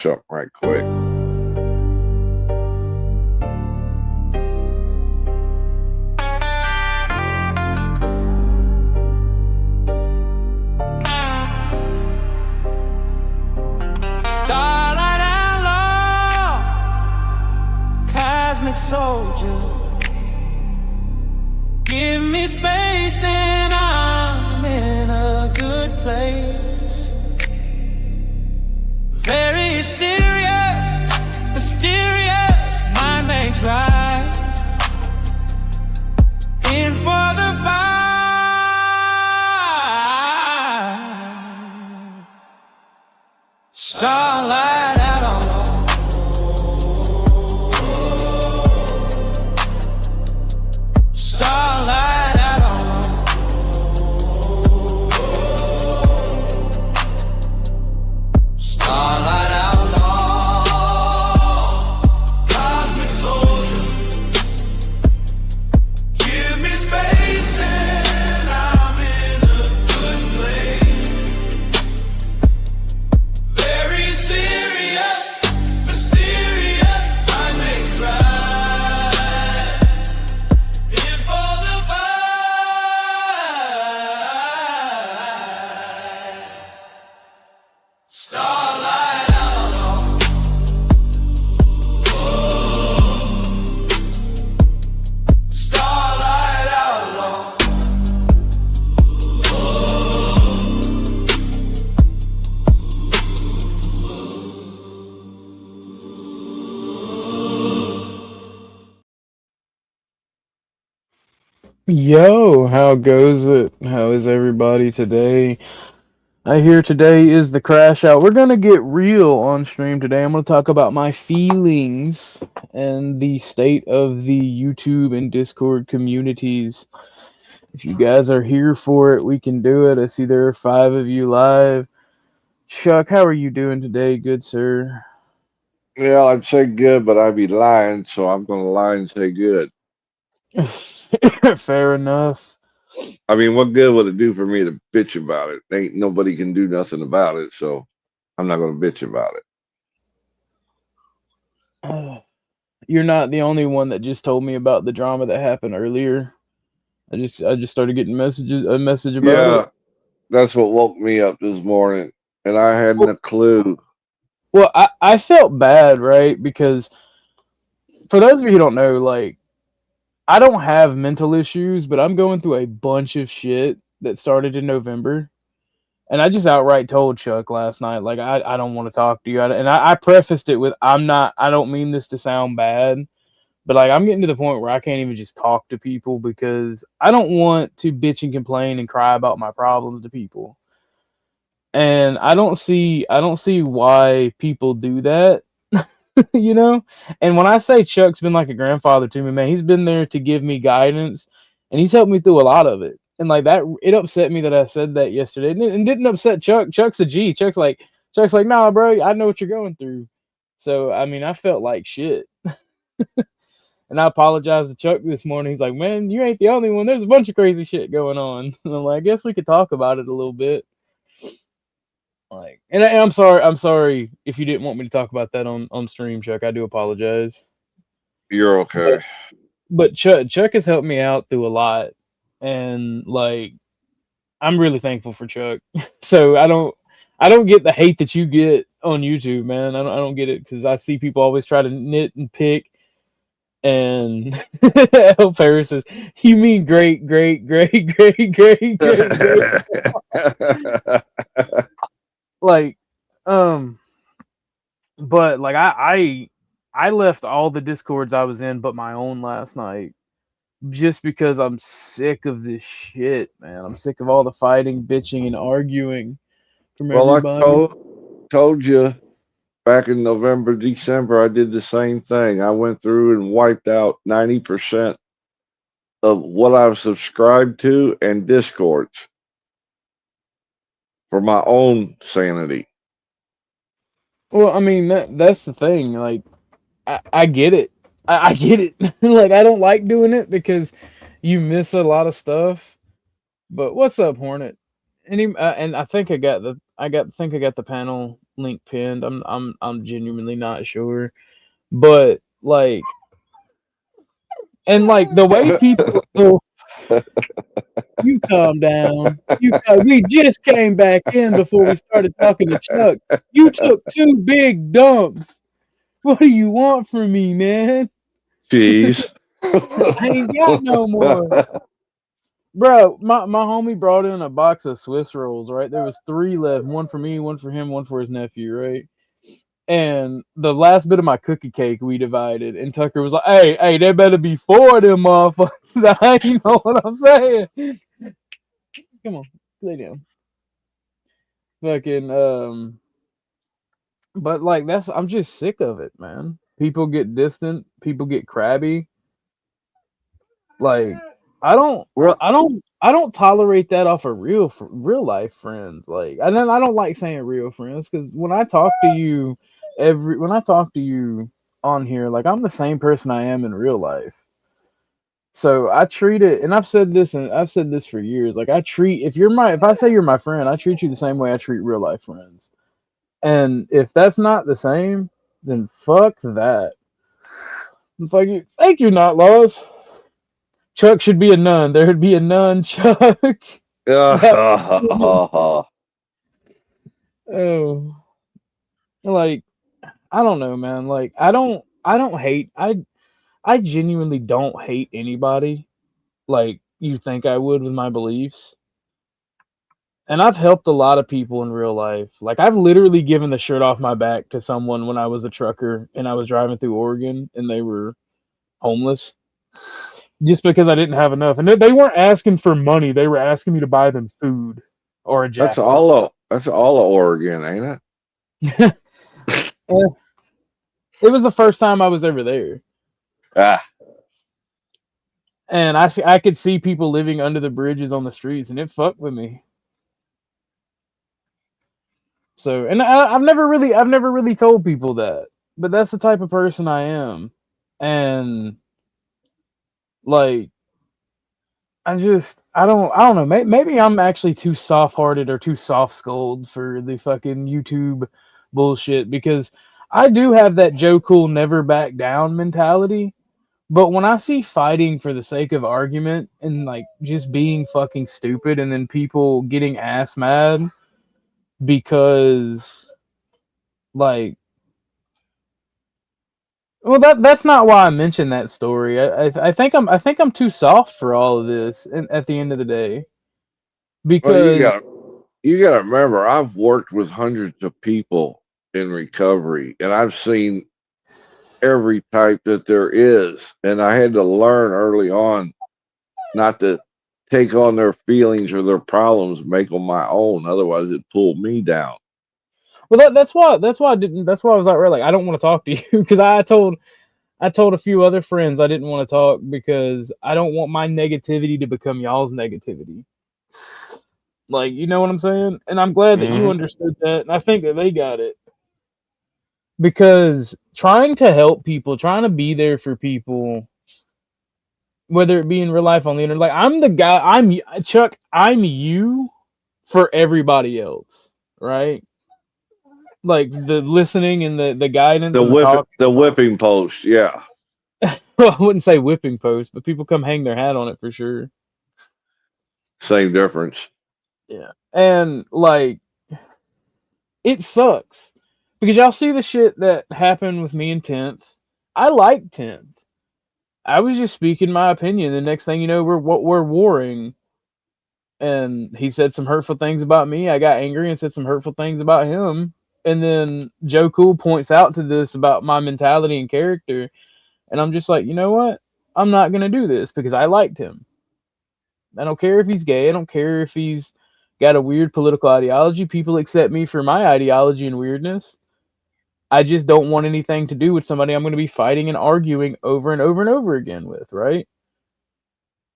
Something right quick. Starlight outlaw, cosmic soldier. Give me space and I'm in a good place. Very serious, mysterious, mind makes right. In for the fight. Starlight outlaw. Starlight outlaw. Starlight outlaw, cosmic soldier. Give me space and I'm in a good place. Very serious, mysterious, time makes right. In for the fight. Starlight outlaw. Starlight outlaw. Yo, how goes it? How is everybody today? I hear today is the crash out. We're gonna get real on stream today. I'm gonna talk about my feelings and the state of the YouTube and Discord communities. If you guys are here for it, we can do it. I see there are 5 of you live. Chuck, how are you doing today, good sir? Yeah, I'd say good, but I'd be lying, so I'm going to lie and say good. Fair enough. I mean, what good would it do for me to bitch about it? Ain't nobody can do nothing about it, so I'm not going to bitch about it. You're not the only one that just told me about the drama that happened earlier. I just started getting a message about it. Yeah, that's what woke me up this morning, and I hadn't a clue. Well, I felt bad, right? Because for those of you who don't know, like, I don't have mental issues, but I'm going through a bunch of shit that started in November. And I just outright told Chuck last night, like, I don't want to talk to you. And I prefaced it with, I don't mean this to sound bad, but like, I'm getting to the point where I can't even just talk to people because I don't want to bitch and complain and cry about my problems to people. And I don't see why people do that. You know? And when I say Chuck's been like a grandfather to me, man, he's been there to give me guidance and he's helped me through a lot of it. And like that, it upset me that I said that yesterday. And it didn't upset Chuck. Chuck's a G. Chuck's like, nah, bro, I know what you're going through. So I mean, I felt like shit. And I apologized to Chuck this morning. He's like, man, you ain't the only one. There's a bunch of crazy shit going on. And I'm like, I guess we could talk about it a little bit. Like, and I'm sorry if you didn't want me to talk about that on stream, Chuck. I do apologize. You're okay. But Chuck has helped me out through a lot, and like, I'm really thankful for Chuck. So I don't get the hate that you get on YouTube, man. I don't get it because I see people always try to nit and pick. And El Paris says, "You mean great, great, great, great, great, great, great." Like, but like I left all the discords I was in but my own last night just because I'm sick of this shit, man. I'm sick of all the fighting, bitching, and arguing from Well, I everybody. told you back in November, December, I did the same thing. I went through and wiped out 90% of what I've subscribed to and Discords for my own sanity. Well, I mean that's the thing. Like, I get it. I get it. Like, I don't like doing it because you miss a lot of stuff. But what's up, Hornet? And I think I got the panel link pinned. I'm genuinely not sure, but like, and like the way people. You calm down. We just came back in before we started talking to Chuck. You took 2 big dumps. What do you want from me, man? Jeez. I ain't got no more. Bro, my homie brought in a box of Swiss rolls, right? There was 3 left, one for me, one for him, one for his nephew, right? And the last bit of my cookie cake we divided, and Tucker was like, hey, there better be 4 of them motherfuckers. You know what I'm saying? Come on, lay down. Fucking but like I'm just sick of it, man. People get distant, people get crabby. Like I don't Well, I don't tolerate that off of real life friends. Like, and then I don't like saying real friends because when I talk to you on here, like I'm the same person I am in real life. So I treat it, and I've said this for years. Like if I say you're my friend, I treat you the same way I treat real life friends. And if that's not the same, then fuck that. Fuck you. Thank you, not laws. Chuck should be a nun. There would be a nun, Chuck. Oh, like I don't know, man. Like I don't hate. I genuinely don't hate anybody like you think I would with my beliefs. And I've helped a lot of people in real life. Like I've literally given the shirt off my back to someone when I was a trucker and I was driving through Oregon and they were homeless just because I didn't have enough. And they weren't asking for money. They were asking me to buy them food or a that's jacket. all of Oregon, ain't it? It was the first time I was ever there. Ah. And I could see people living under the bridges on the streets and it fucked with me. So, and I've never really told people that, but that's the type of person I am. And like, I don't know. Maybe I'm actually too soft-hearted or too soft-skulled for the fucking YouTube bullshit because I do have that Joe Cool never back down mentality. But when I see fighting for the sake of argument and like just being fucking stupid and then people getting ass mad because like, well, that's not why I mentioned that story. I think I'm too soft for all of this at the end of the day. Well, Because you gotta remember, I've worked with hundreds of people in recovery, and I've seen every type that there is, and I had to learn early on not to take on their feelings or their problems, make them my own. Otherwise, it pulled me down. well, that's why I was like I don't want to talk to you because I told a few other friends I didn't want to talk because I don't want my negativity to become y'all's negativity. Like, you know what I'm saying? And I'm glad that you understood that, and I think that they got it. Because trying to help people, trying to be there for people, whether it be in real life on the internet, like I'm the guy, Chuck, I'm you for everybody else, right? Like the listening and the guidance and the talk. The whipping post, yeah. Well, I wouldn't say whipping post, but people come hang their hat on it for sure. Same difference. Yeah. And like it sucks. Because y'all see the shit that happened with me in 10th. I like 10th. I was just speaking my opinion. The next thing you know, we're warring. And he said some hurtful things about me. I got angry and said some hurtful things about him. And then Joe Cool points out to this about my mentality and character. And I'm just like, you know what? I'm not going to do this because I liked him. I don't care if he's gay. I don't care if he's got a weird political ideology. People accept me for my ideology and weirdness. I just don't want anything to do with somebody I'm going to be fighting and arguing over and over and over again with, right?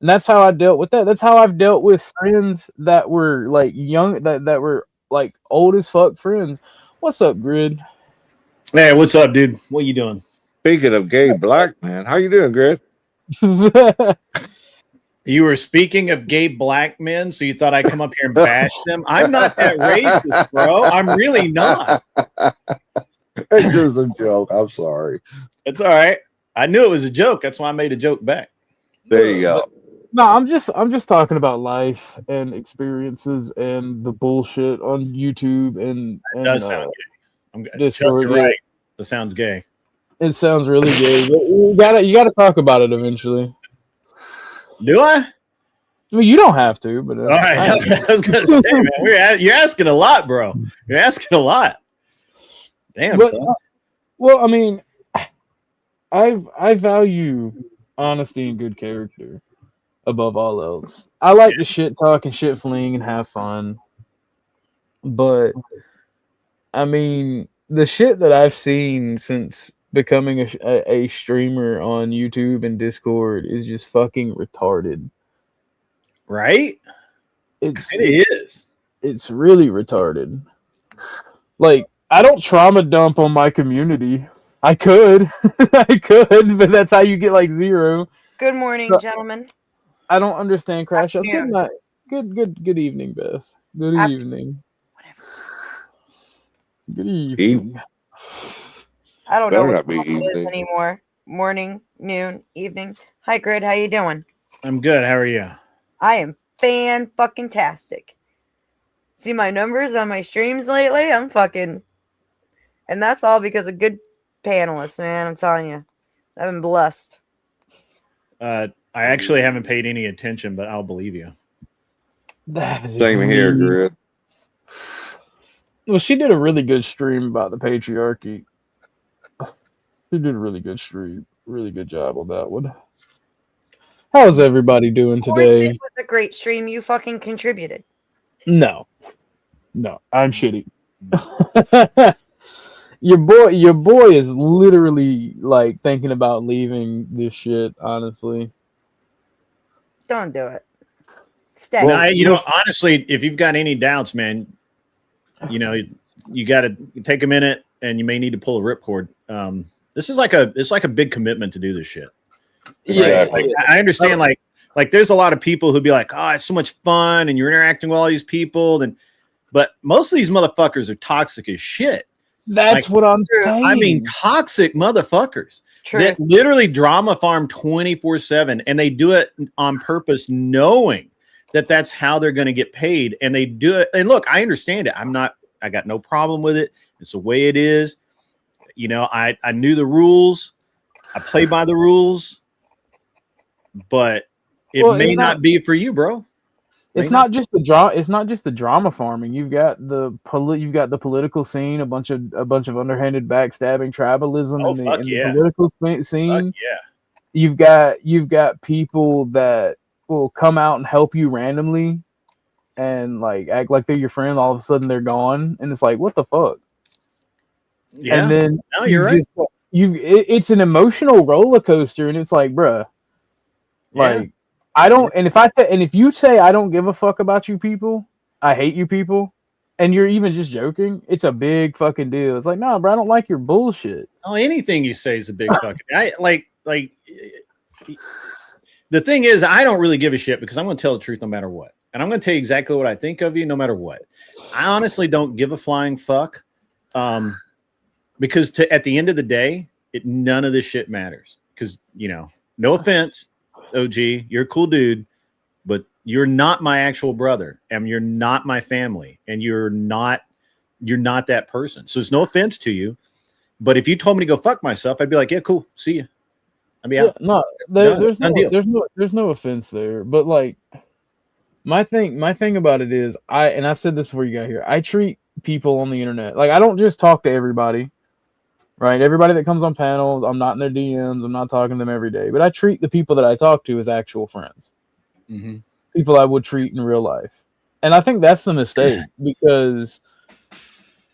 And that's how I dealt with that. That's how I've dealt with friends that were like young, that were like old as fuck friends. What's up, Grid? Hey, what's up, dude? What you doing? Speaking of gay black man, how you doing, Grid? You were speaking of gay black men, so you thought I'd come up here and bash them. I'm not that racist, bro. I'm really not. It's just a joke. I'm sorry. It's all right. I knew it was a joke. That's why I made a joke back. There you go. No, I'm just talking about life and experiences and the bullshit on YouTube and It does sound gay. I'm Discord. You're right. That sounds gay. It sounds really gay, but you gotta talk about it eventually. Do I? I mean, you don't have to, but all right. I was gonna say, man, you're asking a lot, bro. You're asking a lot. Damn. But, well, I mean, I value honesty and good character above all else. I like to shit talk and shit fling and have fun, but I mean, the shit that I've seen since becoming a streamer on YouTube and Discord is just fucking retarded. Right? It is. It's really retarded. Like, I don't trauma dump on my community. I could, but that's how you get like 0. Good morning, gentlemen. I don't understand Cashapp. Good night. Good evening, Beth. Good evening. Good evening. I don't know what it is anymore. Morning, noon, evening. Hi, Grid. How you doing? I'm good. How are you? I am fan-fucking-tastic. See my numbers on my streams lately? I'm fucking... And that's all because of good panelists, man. I'm telling you. I've been blessed. I actually haven't paid any attention, but I'll believe you. Same here, Grid. Well, she did a really good stream about the patriarchy. She did a really good stream. Really good job on that one. How's everybody doing today? It was a great stream. You fucking contributed. No, I'm shitty. Your boy is literally like thinking about leaving this shit. Honestly, don't do it. Stay. Well, honestly, if you've got any doubts, man, you got to take a minute, and you may need to pull a ripcord. This is like a big commitment to do this shit. Yeah, right? I understand. Like there's a lot of people who'd be like, "Oh, it's so much fun," and you're interacting with all these people, but most of these motherfuckers are toxic as shit. That's what I'm saying. I mean, toxic motherfuckers that literally drama farm 24/7, and they do it on purpose, knowing that that's how they're going to get paid, and they do it. And look, I understand it. I got no problem with it. It's the way it is. I knew the rules. I play by the rules, but it may not be for you, bro. It's not just the drama. It's not just the drama farming. You've got the political scene, a bunch of underhanded backstabbing, tribalism in the political scene. You've got people that will come out and help you randomly, and like act like they're your friend. All of a sudden, they're gone, and it's like, what the fuck? Yeah. And then no, you're right. It's an emotional roller coaster, and it's like, bruh, like. I don't, and if you say I don't give a fuck about you people, I hate you people, and you're even just joking, it's a big fucking deal. It's like, nah, bro, I don't like your bullshit. Oh, anything you say is a big fucking. The thing is, I don't really give a shit because I'm going to tell the truth no matter what, and I'm going to tell you exactly what I think of you no matter what. I honestly don't give a flying fuck, because at the end of the day, none of this shit matters. Because no offense. OG, you're a cool dude, but you're not my actual brother, and you're not my family, and you're not that person. So it's no offense to you, but if you told me to go fuck myself, I'd be like, yeah, cool, see you. I'd be out. No, there's no offense there, but like my thing about it is and I've said this before you got here. I treat people on the internet like I don't just talk to everybody. Right, everybody that comes on panels, I'm not in their DMs. I'm not talking to them every day, but I treat the people that I talk to as actual friends, people I would treat in real life, and I think that's the mistake because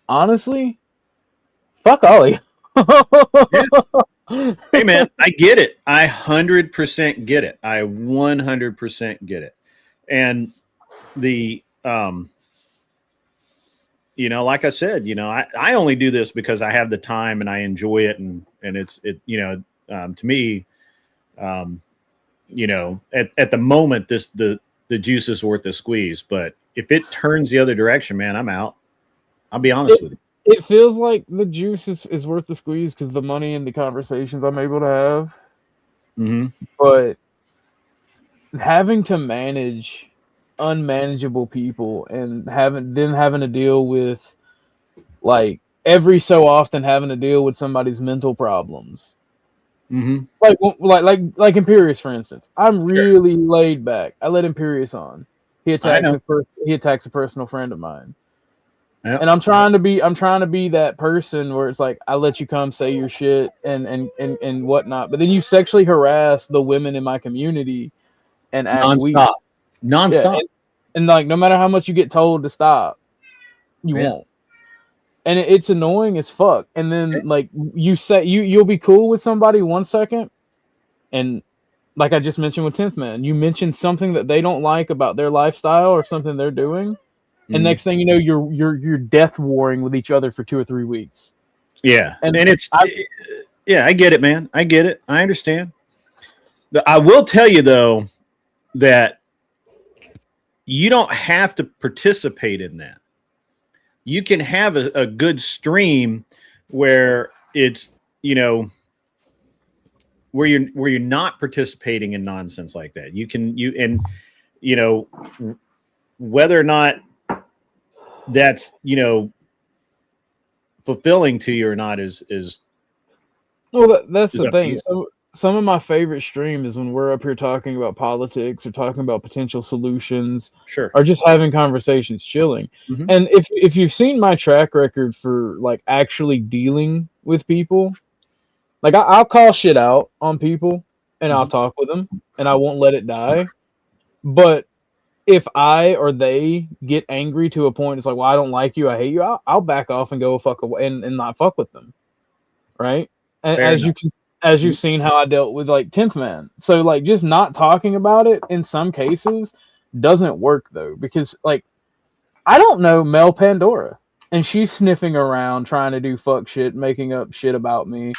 honestly, fuck Ollie. Hey man, I get it. I 100% get it. I 100% get it, and the like I said, I only do this because I have the time and I enjoy it, and to me, you know, at the moment, the juice is worth the squeeze. But if it turns the other direction, man, I'm out. I'll be honest with you. It feels like the juice is worth the squeeze because the money and the conversations I'm able to have. Mm-hmm. But having to manage unmanageable people and having to deal with, like, every so often having to deal with somebody's mental problems. Mm-hmm. Like Imperious, for instance. I'm really laid back. I let Imperious on. He attacks a personal friend of mine. Yep. And I'm trying to be that person where it's like, I let you come say your shit and whatnot, but then you sexually harass the women in my community and act weak. Nonstop. Yeah, and like, no matter how much you get told to stop, you won't. And it's annoying as fuck. And then like you say you'll be cool with somebody 1 second, and like I just mentioned with 10th Man, you mention something that they don't like about their lifestyle or something they're doing. And next thing you know, you're death warring with each other for 2 or 3 weeks. Yeah, and I get it, man. I get it. I understand. I will tell you though that you don't have to participate in that. You can have a good stream where it's, you know, where you're not participating in nonsense like that. You know, whether or not that's, you know, fulfilling to you or not is well, that's the up to thing. you. So some of my favorite stream is when we're up here talking about politics or talking about potential solutions, Sure, or just having conversations, chilling. Mhm. And if you've seen my track record for like actually dealing with people, like I'll call shit out on people and I'll talk with them and I won't let it die. But if I or they get angry to a point, it's like, well, I don't like you, I hate you, I'll back off and go fuck away and not fuck with them, right? And Fair enough. as you've seen how I dealt with like 10th Man, so like just not talking about it in some cases doesn't work though, because like I don't know Mel Pandora, and she's sniffing around trying to do fuck shit, making up shit about me.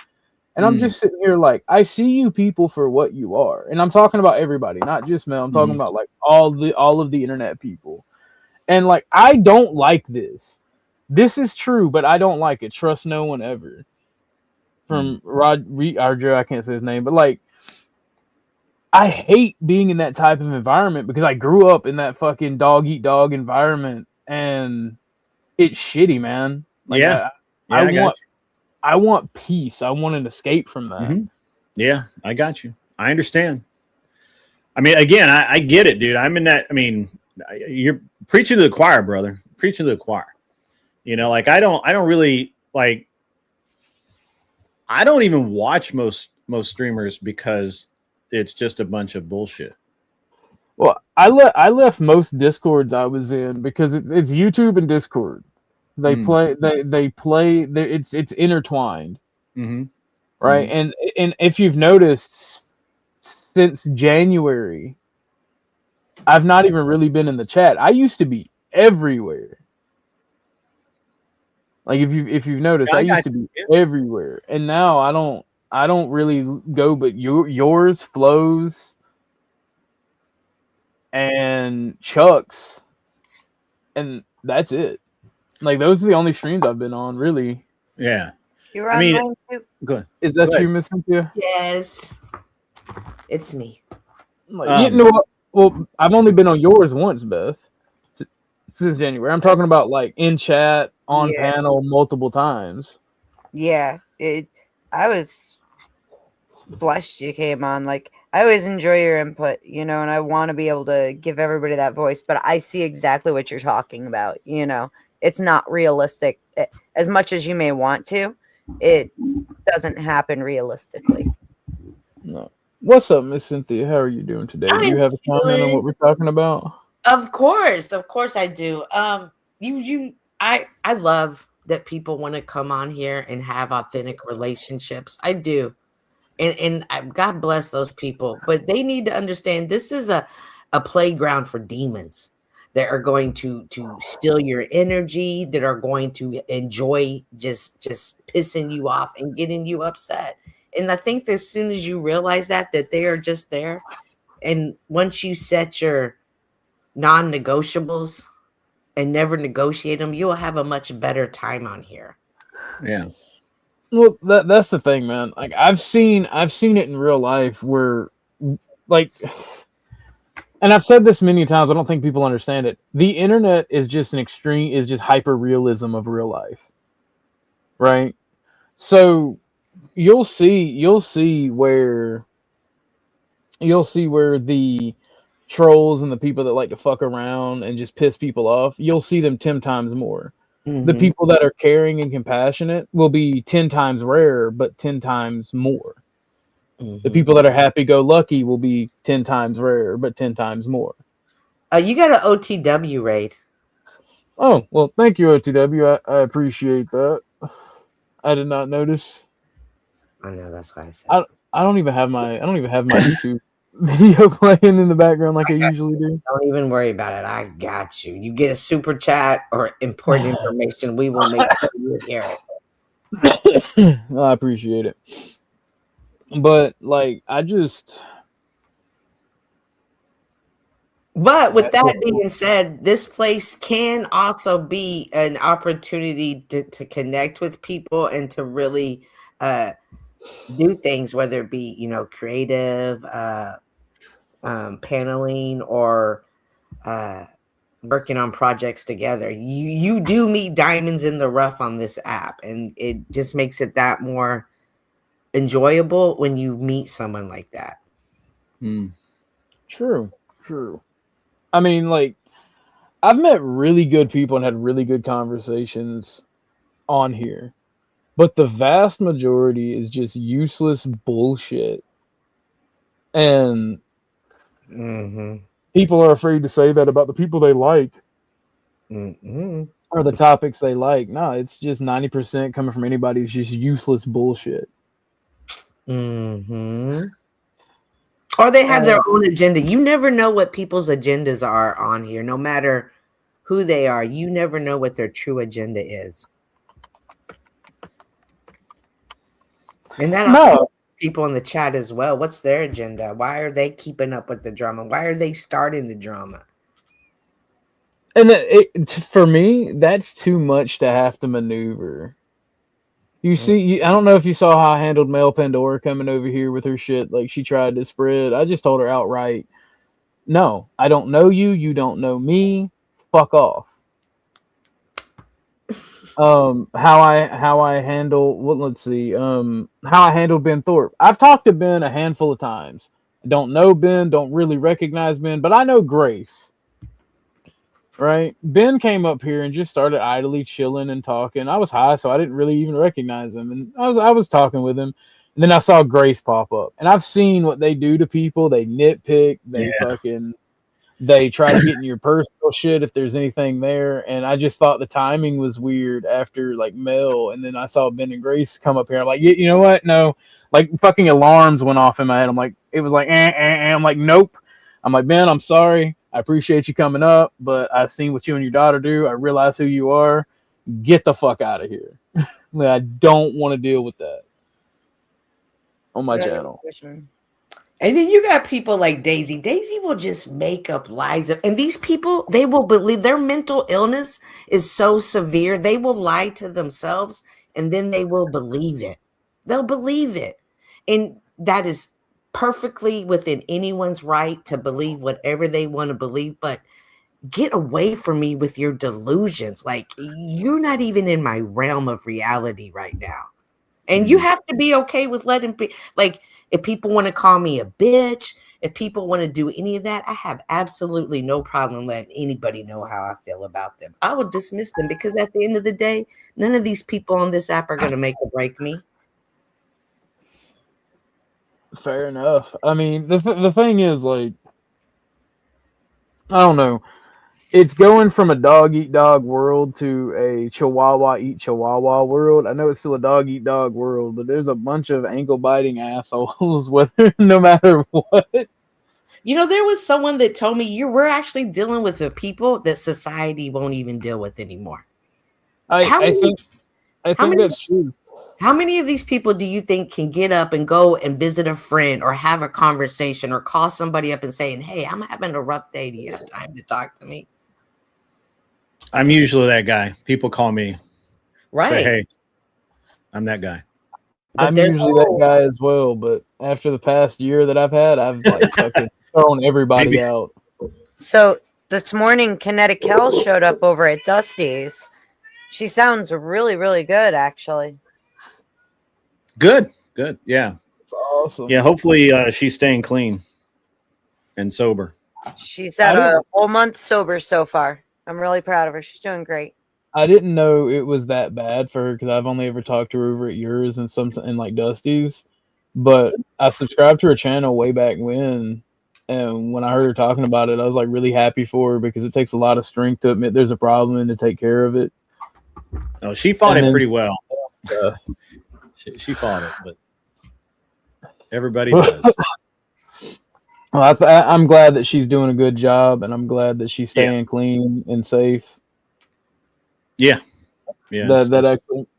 And I'm just sitting here like, I see you people for what you are. And I'm talking about everybody, not just Mel. I'm talking about like all of the internet people. And like, I don't like this. This is true, but I don't like it. Trust no one ever. From Joe, I can't say his name, but like, I hate being in that type of environment because I grew up in that fucking dog eat dog environment, and it's shitty, man. Like, I want peace. I want an escape from that. Yeah, I got you. I understand. I mean, again, I get it, dude. I'm in that. I mean, you're preaching to the choir, brother. Preaching to the choir. You know, like I don't really like. I don't even watch most streamers because it's just a bunch of bullshit. Well, I left most Discords I was in because it's YouTube and Discord. They play. It's intertwined, right? And if you've noticed, since January, I've not even really been in the chat. I used to be everywhere. Like if you've noticed, I used to be everywhere, and now I don't really go. But yours, Flows, and Chuck's, and that's it. Like, those are the only streams I've been on, really. Yeah. You're on mine too. Go ahead. Is that you, Miss Cynthia? Yes. It's me. Like, you know what? Well, I've only been on yours once, Beth, since January. I'm talking about, like, in chat, on panel, multiple times. Yeah. I was blessed you came on. Like, I always enjoy your input, you know, and I want to be able to give everybody that voice, but I see exactly what you're talking about, you know. It's not realistic. As much as you may want to, it doesn't happen realistically. No. What's up, Miss Cynthia? How are you doing today? Do you have a comment on what we're talking about? Of course I do. I love that people want to come on here and have authentic relationships. I do. And God bless those people, but they need to understand this is a playground for demons that are going to steal your energy, that are going to enjoy just pissing you off and getting you upset. And I think that as soon as you realize that they are just there and once you set your non-negotiables and never negotiate them, you'll have a much better time on here. Yeah. Well, that's the thing, man. Like I've seen it in real life where, like, and I've said this many times. I don't think people understand it. The internet is just hyper realism of real life, right? So you'll see where the trolls and the people that like to fuck around and just piss people off, you'll see them 10 times more. The people that are caring and compassionate will be 10 times rarer, but 10 times more. The people that are happy-go-lucky will be 10 times rarer, but 10 times more. You got an OTW raid. Oh, well, thank you, OTW. I appreciate that. I did not notice. I know, that's why I said I don't even have my YouTube video playing in the background like I usually do. Don't even worry about it. I got you. You get a super chat or important information, we will make sure you hear it. I appreciate it. But like But with that being said, this place can also be an opportunity to connect with people and to really do things, whether it be, you know, creative, paneling, or working on projects together. You do meet diamonds in the rough on this app, and it just makes it that more enjoyable when you meet someone like that. True. I mean, like, I've met really good people and had really good conversations on here, but the vast majority is just useless bullshit. And people are afraid to say that about the people they like or the topics they like. No, it's just 90% coming from anybody who's just useless bullshit. Or they have their own agenda. You never know what people's agendas are on here, no matter who they are. You never know what their true agenda is. And that people in the chat as well. What's their agenda? Why are they keeping up with the drama? Why are they starting the drama? And for me, that's too much to have to maneuver. You see, I don't know if you saw how I handled Mel Pandora coming over here with her shit. Like, she tried to spread. I just told her outright, no, I don't know you. You don't know me. Fuck off. How I handle, well, let's see, how I handled Ben Thorpe. I've talked to Ben a handful of times. I don't know Ben, don't really recognize Ben, but I know Grace. Right? Ben came up here and just started idly chilling and talking. I was high, so I didn't really even recognize him. And I was talking with him. And then I saw Grace pop up. And I've seen what they do to people. They nitpick. They try to get in your personal shit if there's anything there. And I just thought the timing was weird after, like, Mel. And then I saw Ben and Grace come up here. I'm like, you know what? No. Like, fucking alarms went off in my head. I'm like, it was like, I'm like, nope. I'm like, Ben, I'm sorry. I appreciate you coming up, but I've seen what you and your daughter do. I realize who you are. Get the fuck out of here. Like, I don't want to deal with that on my channel. And then you got people like Daisy. Daisy will just make up lies. And these people, they will believe their mental illness is so severe. They will lie to themselves and then they will believe it. They'll believe it. And that is perfectly within anyone's right to believe whatever they want to believe, but get away from me with your delusions. Like, you're not even in my realm of reality right now. And you have to be okay with letting be, like, if people want to call me a bitch, if people want to do any of that, I have absolutely no problem letting anybody know how I feel about them. I will dismiss them because at the end of the day, none of these people on this app are going to make or break me. Fair enough. I mean, the thing is, like, I don't know. It's going from a dog eat dog world to a chihuahua eat chihuahua world. I know it's still a dog eat dog world, but there's a bunch of ankle biting assholes whether no matter what. You know, there was someone that told me we're actually dealing with the people that society won't even deal with anymore. I think that's true. How many of these people do you think can get up and go and visit a friend or have a conversation or call somebody up and saying, hey, I'm having a rough day. Do you have time to talk to me? I'm usually that guy. People call me. Right. Say, hey, I'm that guy. But I'm there's usually that guy as well, but after the past year that I've had, I've like fucking thrown everybody Maybe. out. So this morning, Kinetic Kel showed up over at Dusty's. She sounds really, really good, actually. Good. Yeah. It's awesome. Yeah. Hopefully she's staying clean and sober. She's at a whole month sober so far. I'm really proud of her. She's doing great. I didn't know it was that bad for her because I've only ever talked to her over at yours and like Dusty's. But I subscribed to her channel way back when, and when I heard her talking about it, I was like really happy for her because it takes a lot of strength to admit there's a problem and to take care of it. No, she fought it pretty well. Uh, she fought it, but everybody does. Well, I'm glad that she's doing a good job, and I'm glad that she's staying clean and safe. Yeah. That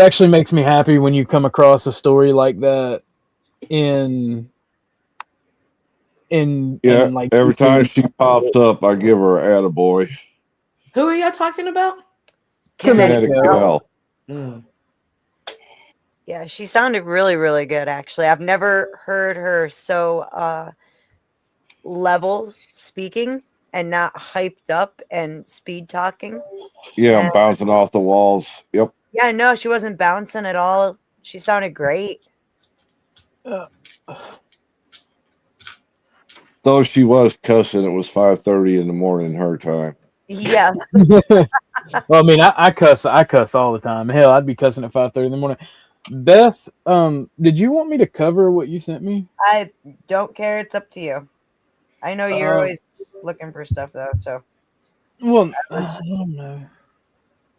actually makes me happy when you come across a story like that in like every time she pops up, I give her an attaboy. Who are y'all talking about? Kinetic Kel. Yeah, she sounded really, really good, actually. I've never heard her so level speaking and not hyped up and speed talking. Yeah, I'm bouncing off the walls. Yep. Yeah, no, she wasn't bouncing at all. She sounded great. Though she was cussing, it was 5:30 in the morning her time. Yeah. Well, I mean, I cuss all the time. Hell, I'd be cussing at 5:30 in the morning. Beth, did you want me to cover what you sent me? I don't care. It's up to you. I know you're always looking for stuff, though. So. Well, I don't know.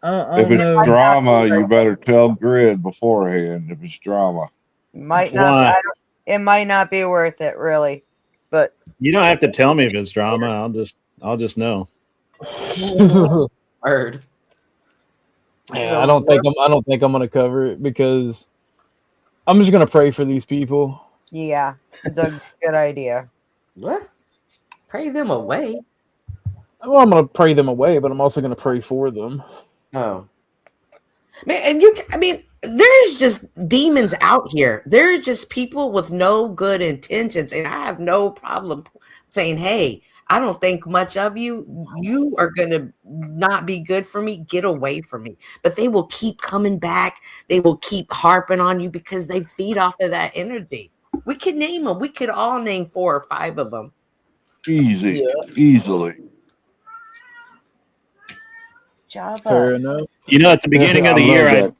If it's drama, you better tell Grid beforehand. If it's drama, Might not. It might not be worth it, really. But you don't have to tell me if it's drama. I'll just know. Heard. Yeah, I don't think I'm gonna cover it because I'm just gonna pray for these people. Yeah, it's a good idea. What? Pray them away. Well, I'm gonna pray them away, but I'm also gonna pray for them. Oh, man, and there's just demons out here. There's just people with no good intentions, and I have no problem saying, "Hey, I don't think much of you. You are gonna not be good for me. Get away from me." But they will keep coming back. They will keep harping on you because they feed off of that energy. We could name them. We could all name 4 or 5 of them. Easily. Java. Fair enough. You know, at the beginning of the year, go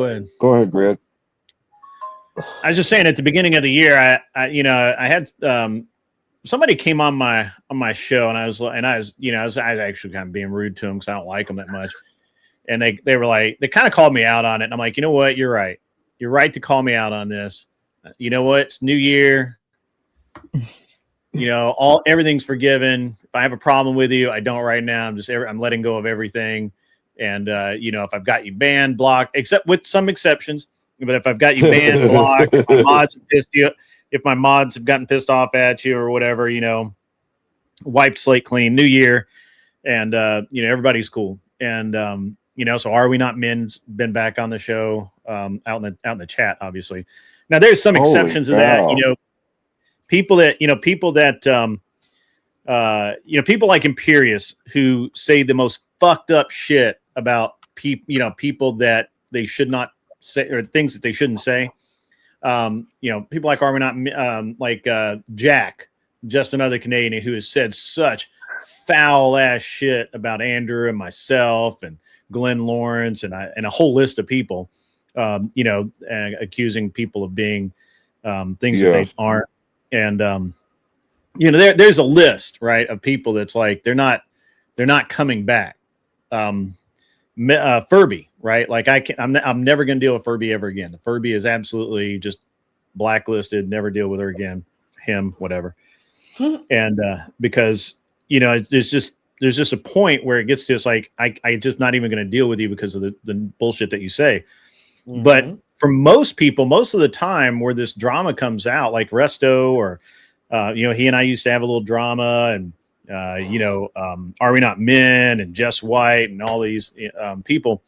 ahead. Go ahead, Grid. I was just saying, at the beginning of the year, I had somebody came on my show, and I was actually kind of being rude to them because I don't like them that much, and they were like, they kind of called me out on it, and I'm like, you know what, you're right to call me out on this. You know what, it's New Year. You know, everything's forgiven. If I have a problem with you, I don't right now. I'm letting go of everything. And if I've got you banned, blocked, except with some exceptions, but if I've got you banned, blocked, if my mods have gotten pissed off at you or whatever, wiped slate clean, New Year, and everybody's cool. And so Are We Not Men's been back on the show, out in the chat, obviously. Now there's some exceptions to that, people like Imperious who say the most fucked up shit about people that they should not say, or things that they shouldn't say. People like Are We Not, Jack, just another Canadian who has said such foul ass shit about Andrew and myself and Glenn Lawrence and a whole list of people, accusing people of being things that they aren't. And there's a list, right, of people that's like they're not coming back. Furby, right? Like I'm never going to deal with Furby ever again. The Furby is absolutely just blacklisted. Never deal with her again. Him, whatever. And because there's just there's just a point where it gets to, it's like, I just not even going to deal with you because of the bullshit that you say. Mhm. But for most people, most of the time where this drama comes out, like Resto or, he and I used to have a little drama, and, Are We Not Men and Jess White and all these people,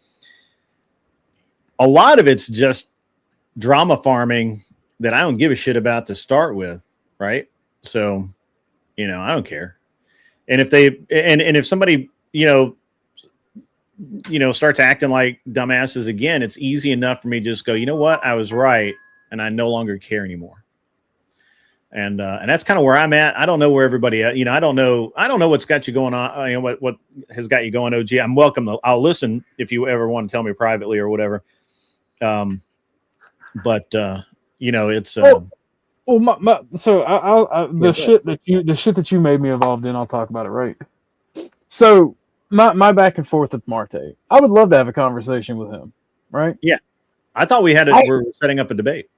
a lot of it's just drama farming that I don't give a shit about to start with. Right. So, I don't care. And if they, and if somebody, starts acting like dumbasses again, it's easy enough for me to just go, you know what? I was right. And I no longer care anymore. And that's kind of where I'm at. I don't know where everybody, I don't know what's got you going on. What has got you going, OG. I'm welcome. I'll listen if you ever want to tell me privately or whatever. It's, the shit that you made me involved in, I'll talk about it, right? So my back and forth with Marte, I would love to have a conversation with him, right? Yeah, I thought we had we're setting up a debate.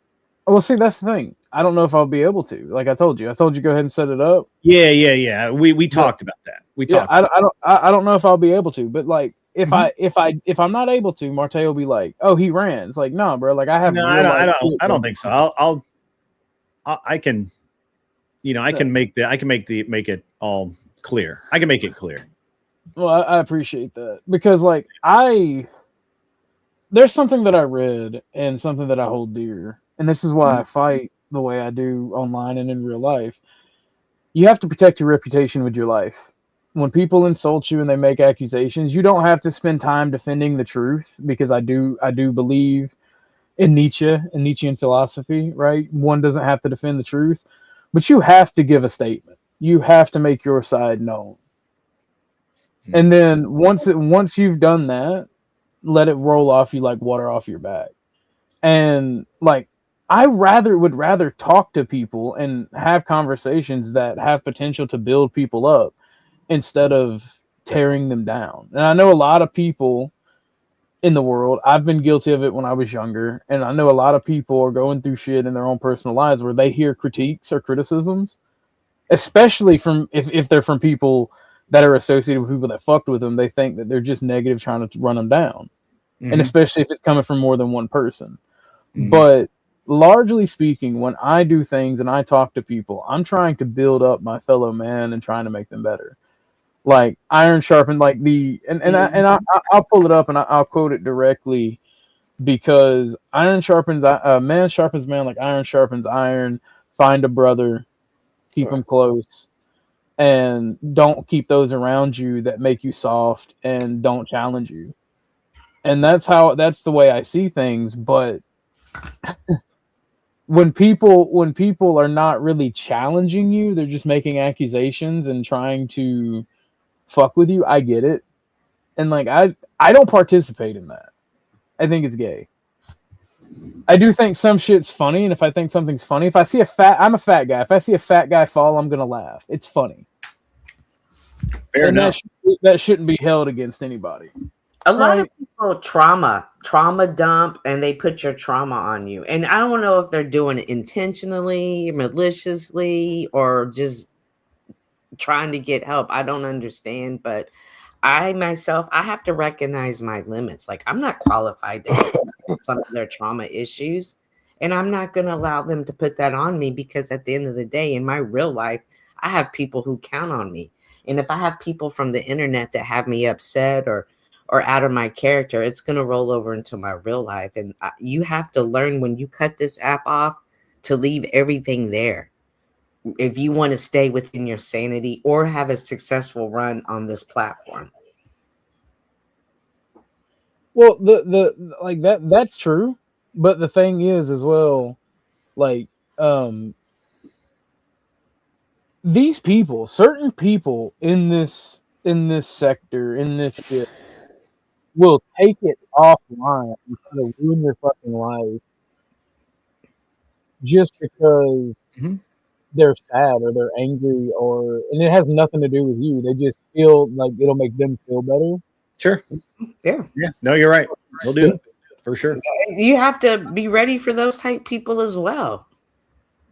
Well, see, that's the thing. I don't know if I'll be able to. Like I told you go ahead and set it up. Yeah. We talked about that. I don't know if I'll be able to, but like if I'm not able to, Marte will be like, oh, he ran. It's like, no, bro. Like I have. No, I don't think so. I can, I can make it all clear. I can make it clear. Well, I appreciate that, because like there's something that I read and something that I hold dear, and this is why I fight the way I do online and in real life. You have to protect your reputation with your life. When people insult you and they make accusations, you don't have to spend time defending the truth, because I do believe in Nietzschean philosophy, right? One doesn't have to defend the truth, but you have to give a statement. You have to make your side known. And then once you've done that, let it roll off you like water off your back. And like I would rather talk to people and have conversations that have potential to build people up instead of tearing them down. And I know a lot of people in the world, I've been guilty of it when I was younger, and I know a lot of people are going through shit in their own personal lives where they hear critiques or criticisms, especially from if they're from people that are associated with people that fucked with them. They think that they're just negative, trying to run them down. And especially if it's coming from more than one person. But largely speaking, when I do things and I talk to people, I'm trying to build up my fellow man and trying to make them better. Like iron sharpened, like I'll pull it up and I'll quote it directly, because iron sharpens man sharpens man like iron sharpens iron. Find a brother, keep him close, and don't keep those around you that make you soft and don't challenge you. And that's the way I see things. But when people are not really challenging you, they're just making accusations and trying to fuck with you. I get it. And like I don't participate in that. I think it's gay. I do think some shit's funny, and if I think something's funny, if I see I'm a fat guy. If I see a fat guy fall, I'm gonna laugh. It's funny. Fair enough. That shouldn't be held against anybody. A lot of people trauma dump, and they put your trauma on you. And I don't know if they're doing it intentionally, maliciously, or just trying to get help. I don't understand, but I myself, I have to recognize my limits. Like I'm not qualified to help with some of their trauma issues, and I'm not going to allow them to put that on me, because at the end of the day, in my real life, I have people who count on me. And if I have people from the internet that have me upset or out of my character, it's going to roll over into my real life. And you have to learn, when you cut this app off, to leave everything there if you want to stay within your sanity or have a successful run on this platform. Well, the like that's true, but the thing is as well, like these people, certain people in this sector, in this shit, will take it offline and try to ruin your fucking life just because they're sad or they're angry, and it has nothing to do with you. They just feel like it'll make them feel better. Sure. Yeah. No, you're right. We'll do it for sure. You have to be ready for those type people as well.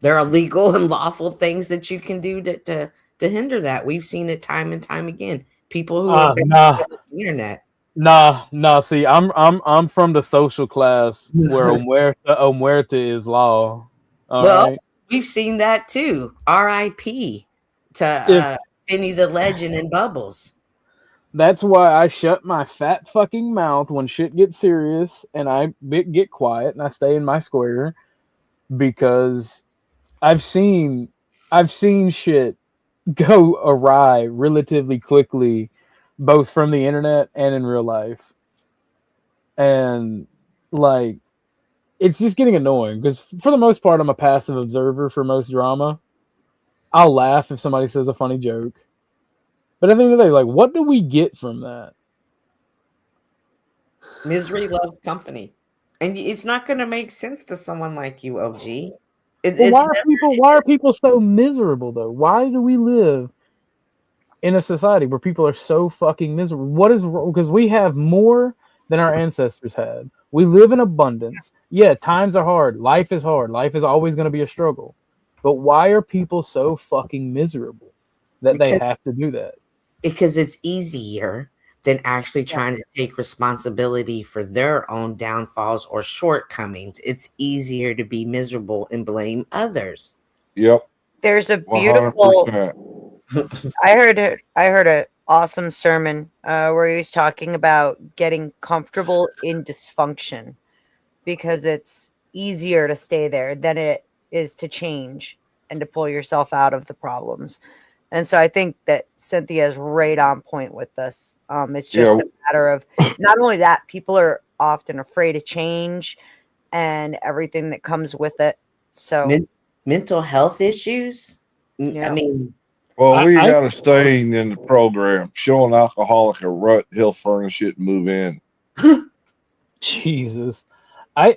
There are legal and lawful things that you can do to hinder that. We've seen it time and time again. People who are banned nah. from the internet. Nah. See, I'm from the social class where omerta is law. All Well, right. we've seen that too. R.I.P. to If Finny the Legend and Bubbles. That's why I shut my fat fucking mouth when shit gets serious, and I get quiet and I stay in my square, because I've seen shit go awry relatively quickly, both from the internet and in real life. And like, it's just getting annoying because for the most part I'm a passive observer for most drama. I'll laugh if somebody says a funny joke. But at the end of the day, like, what do we get from that? Misery loves company. And it's not going to make sense to someone like you, OG. Well, why are people so miserable though? Why do we live in a society where people are so fucking miserable? What is wrong? Because we have more than our ancestors had. We live in abundance. Yeah, times are hard. Life is hard. Life is always going to be a struggle. But why are people so fucking miserable that they have to do that? Because it's easier than actually trying to take responsibility for their own downfalls or shortcomings. It's easier to be miserable and blame others. Yep. There's a beautiful 100%. I heard an awesome sermon where he was talking about getting comfortable in dysfunction, because it's easier to stay there than it is to change and to pull yourself out of the problems. And so I think that Cynthia is right on point with this. It's just a matter of not only that, people are often afraid of change and everything that comes with it. So mental health issues. I mean, well, we got a saying in the program: show an alcoholic a rut, he'll furnish it and move in. Jesus, I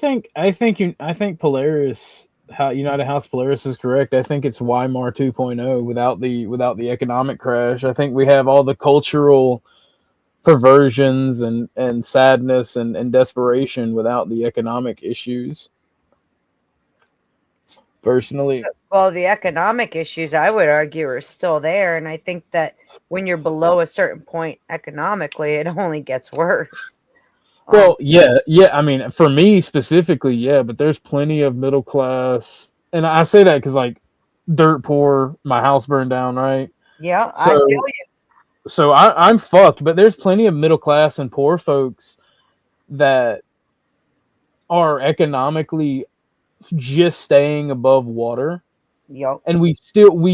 think Polaris, United House Polaris is correct. I think it's Weimar 2.0 without the economic crash. I think we have all the cultural perversions and sadness and desperation without the economic issues. Personally, well, the economic issues, I would argue, are still there, and I think that when you're below a certain point economically, it only gets worse. Well, yeah. I mean, for me specifically, yeah. But there's plenty of middle class, and I say that because, like, dirt poor, my house burned down, right? Yeah, I feel you. So I'm fucked. But there's plenty of middle class and poor folks that are economically just staying above water. Yep. And we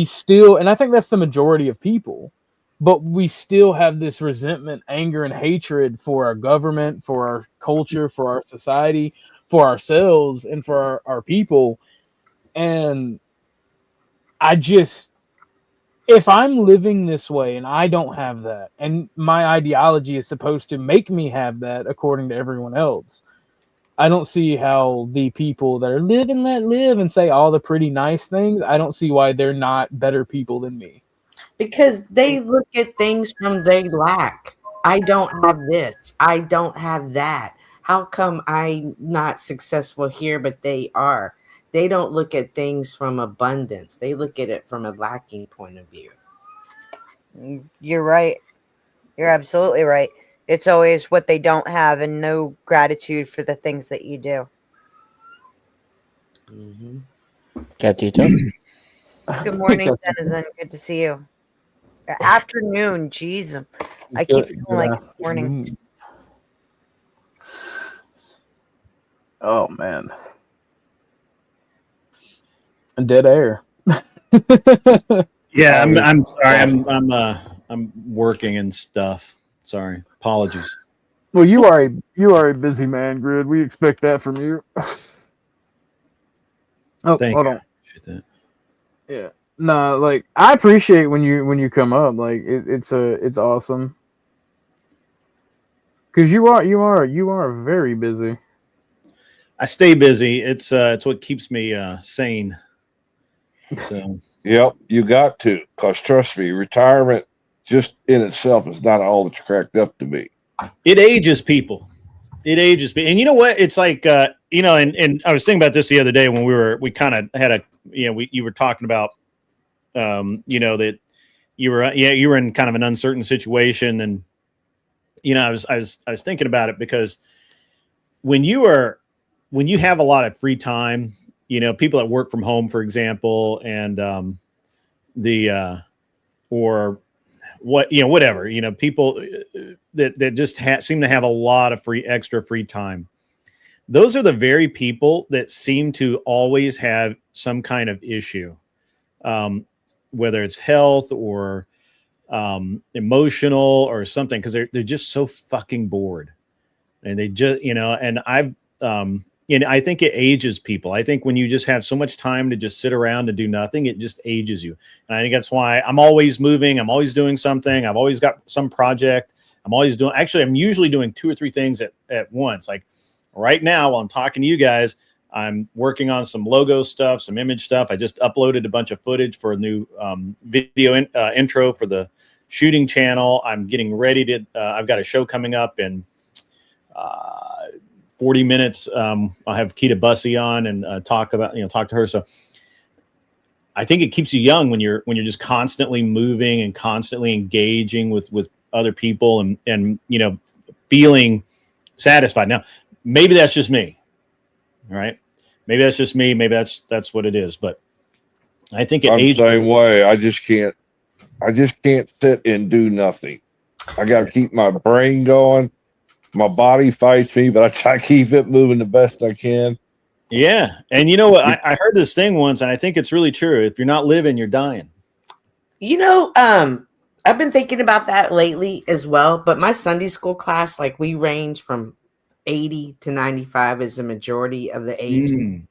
still, and I think that's the majority of people. But we still have this resentment, anger, and hatred for our government, for our culture, for our society, for ourselves, and for our people. And if I'm living this way and I don't have that, and my ideology is supposed to make me have that according to everyone else, I don't see how the people that are live and let live and say all the pretty nice things, I don't see why they're not better people than me. Because they look at things from their lack. I don't have this. I don't have that. How come I'm not successful here, but they are? They don't look at things from abundance. They look at it from a lacking point of view. You're right. You're absolutely right. It's always what they don't have and no gratitude for the things that you do. Mm-hmm. Gatito. Good morning, Denizen. Good to see you. Afternoon, jeez. I keep feeling like it's morning. Oh man. Dead air. Yeah, I'm sorry. I'm working and stuff. Sorry. Apologies. Well, you are a busy man, Grid. We expect that from you. Oh, Thank hold you. on. Yeah. No, like, I appreciate when you come up. Like, it's awesome. Because you are very busy. I stay busy. It's what keeps me sane. So Yep, you got to, because trust me, retirement just in itself is not all it's cracked up to be. it ages people. It ages me. And you know what? It's like and I was thinking about this the other day when we kind of had you were talking about that you were in kind of an uncertain situation, and I was thinking about it because when you have a lot of free time, people that work from home, for example, and or whatever, people that just seem to have a lot of extra free time. Those are the very people that seem to always have some kind of issue, whether it's health or emotional or something, because they're just so fucking bored, and they just and I think it ages people. I think when you just have so much time to just sit around and do nothing, it just ages you. And I think that's why I'm always moving. I'm always doing something. I've always got some project. I'm usually doing 2 or 3 things at once. Like right now, while I'm talking to you guys, I'm working on some logo stuff, some image stuff. I just uploaded a bunch of footage for a new video intro for the shooting channel. I'm getting ready to, I've got a show coming up in 40 minutes. I'll have Keita Bussey on and talk to her. So I think it keeps you young when you're just constantly moving and constantly engaging with other people and feeling satisfied. Now, maybe that's just me. All right. Maybe that's just me. Maybe that's what it is. But I think I'm the same way. I just can't sit and do nothing. I got to keep my brain going. My body fights me, but I try to keep it moving the best I can. Yeah. And you know what? I heard this thing once, and I think it's really true. If you're not living, you're dying. I've been thinking about that lately as well. But my Sunday school class, like we range from 80 to 95 is the majority of the age. And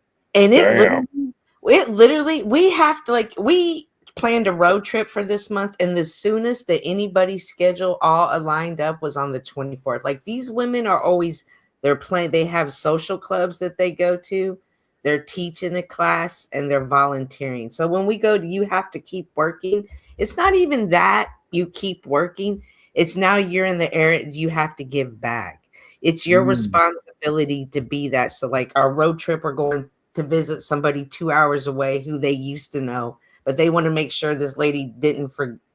it literally, we have to, like, we planned a road trip for this month, and the soonest that anybody's schedule all lined up was on the 24th. Like, these women are always, they have social clubs that they go to, they're teaching a class, and they're volunteering. So when we go to, you have to keep working. It's not even that you keep working, it's now you're in the area, you have to give back. It's your responsibility to be that. So like our road trip, we're going to visit somebody 2 hours away who they used to know, but they want to make sure this lady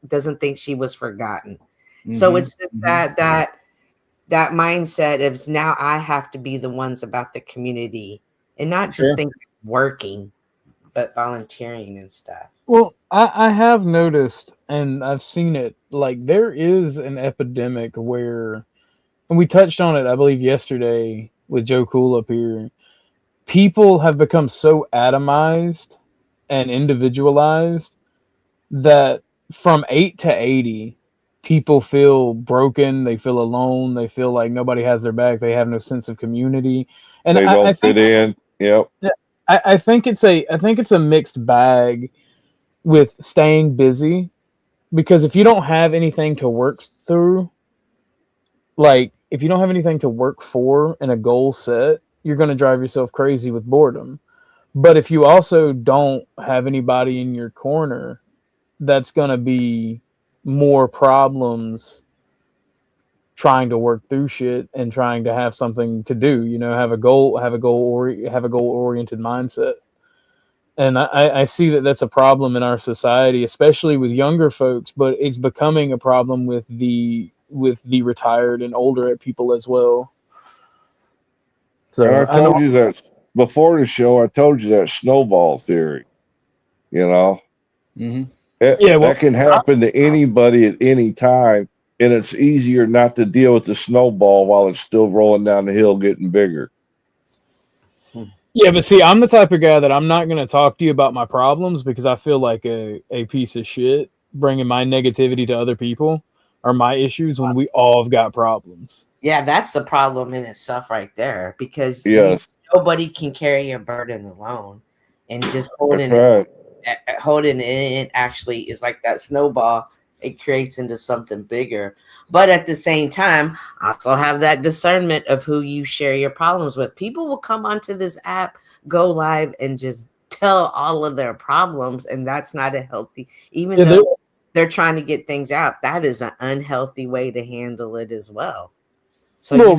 doesn't think she was forgotten. So it's just that mindset of now I have to be the ones about the community and not just think working, but volunteering and stuff. Well, I have noticed, and I've seen it, like there is an epidemic where, and we touched on it, I believe, yesterday with Joe Cool up here. People have become so atomized and individualized that from 8 to 80, people feel broken. They feel alone. They feel like nobody has their back. They have no sense of community, and they don't fit in. Yep. I think it's a mixed bag with staying busy, because if you don't have anything to work through, like if you don't have anything to work for and a goal set, you're going to drive yourself crazy with boredom. But if you also don't have anybody in your corner, that's going to be more problems trying to work through shit and trying to have something to do, have a goal-oriented mindset. And I see that that's a problem in our society, especially with younger folks, but it's becoming a problem with the retired and older people as well. So and I told you that before the show. I told you that snowball theory. That can happen to anybody at any time, and it's easier not to deal with the snowball while it's still rolling down the hill, getting bigger. Yeah, but see, I'm the type of guy that I'm not going to talk to you about my problems because I feel like a piece of shit bringing my negativity to other people or my issues when we all have got problems. Yeah, that's the problem in itself right there, because nobody can carry a burden alone, and just holding it actually is like that snowball. It creates into something bigger. But at the same time, also have that discernment of who you share your problems with. People will come onto this app, go live, and just tell all of their problems, and that's not a healthy, even though they're trying to get things out, that is an unhealthy way to handle it as well. So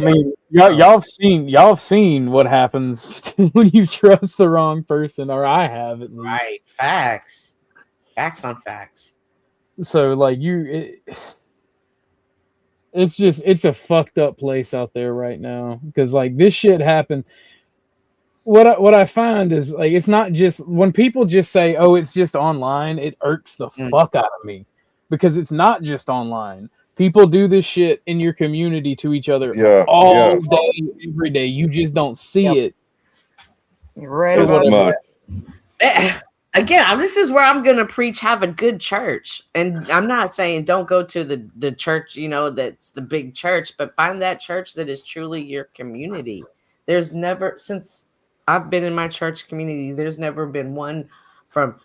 y'all have seen what happens when you trust the wrong person, or I have at least. Right. Facts on facts. So like it's a fucked up place out there right now because like this shit happened. What I find is like it's not just when people just say, "Oh, it's just online," it irks the fuck out of me because it's not just online. People do this shit in your community to each other all day, every day. You just don't see it. You're right As about much. that. Again, this is where I'm gonna preach: have a good church, and I'm not saying don't go to the church, you know, that's the big church, but find that church that is truly your community. There's never, since I've been in my church community, there's never been one from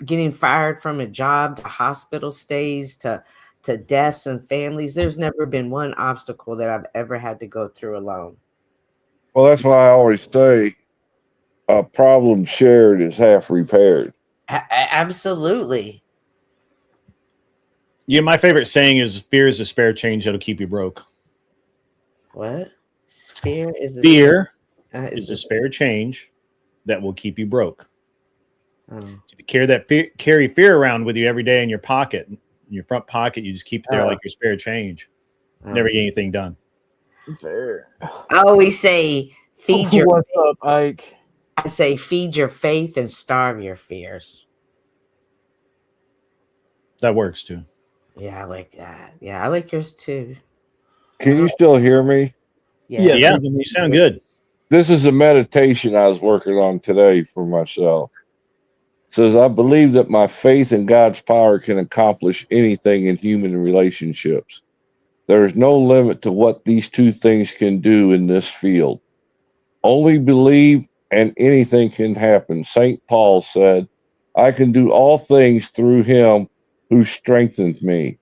getting fired from a job to hospital stays to deaths and families. There's never been one obstacle that I've ever had to go through alone. Well, that's why I always say a problem shared is half repaired. Absolutely. Yeah, my favorite saying is fear is a spare change that'll keep you broke. What? Fear is a spare change that will keep you broke. Oh. If you carry fear around with you every day in your pocket, in your front pocket, you just keep it there like your spare change. Never get anything done. Fair. I always say feed your What's up, Ike? I say feed your faith and starve your fears. That works too. Yeah, I like that. Yeah, I like yours too. Can you still hear me? Yes. Yeah, you sound good. This is a meditation I was working on today for myself. It says, I believe that my faith in God's power can accomplish anything in human relationships. There is no limit to what these two things can do in this field. Only believe and anything can happen. St. Paul said, I can do all things through him who strengthens me.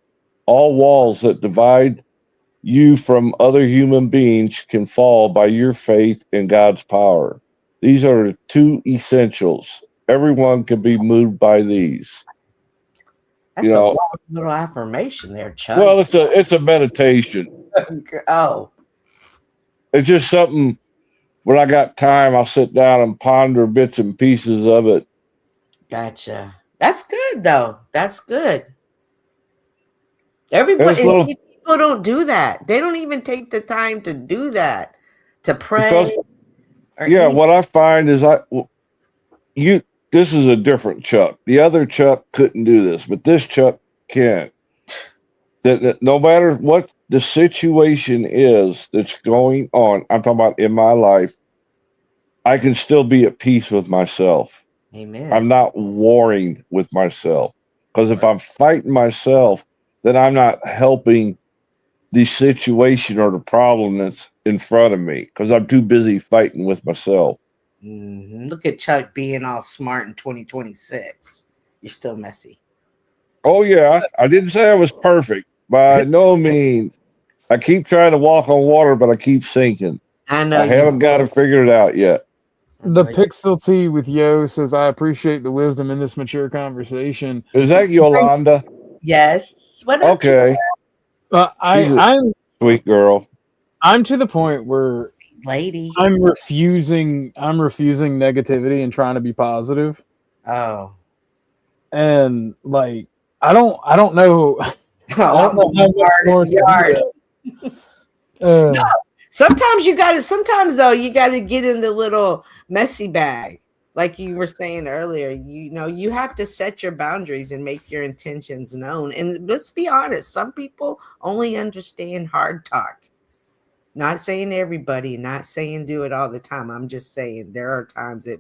All walls that divide you from other human beings can fall by your faith in God's power. These are the two essentials. Everyone can be moved by these. That's a little affirmation there, Chuck. Well, it's a meditation. Oh. It's just something when I got time, I'll sit down and ponder bits and pieces of it. Gotcha. That's good though. That's good. Everybody people don't do that. They don't even take the time to do that. To pray. What I find is this is a different Chuck. The other Chuck couldn't do this, but this Chuck can. That no matter what the situation is that's going on, I'm talking about in my life, I can still be at peace with myself. Amen. I'm not warring with myself. Because if I'm fighting myself, then I'm not helping the situation or the problem that's in front of me because I'm too busy fighting with myself. Mm-hmm. Look at Chuck being all smart in 2026. You're still messy. Oh, yeah. I didn't say I was perfect. By no means. I keep trying to walk on water, but I keep sinking. I know. I haven't got it figured out yet. The Pixel T with Yo says, I appreciate the wisdom in this mature conversation. Is that Yolanda? Yes. What up, okay. I'm sweet girl. I'm to the point where lady. I'm refusing negativity and trying to be positive. Oh. And like I don't know. I don't know how much more to do that. No. Sometimes though, you gotta get in the little messy bag. Like you were saying earlier, you have to set your boundaries and make your intentions known. And let's be honest, some people only understand hard talk. Not saying everybody, not saying do it all the time. I'm just saying there are times it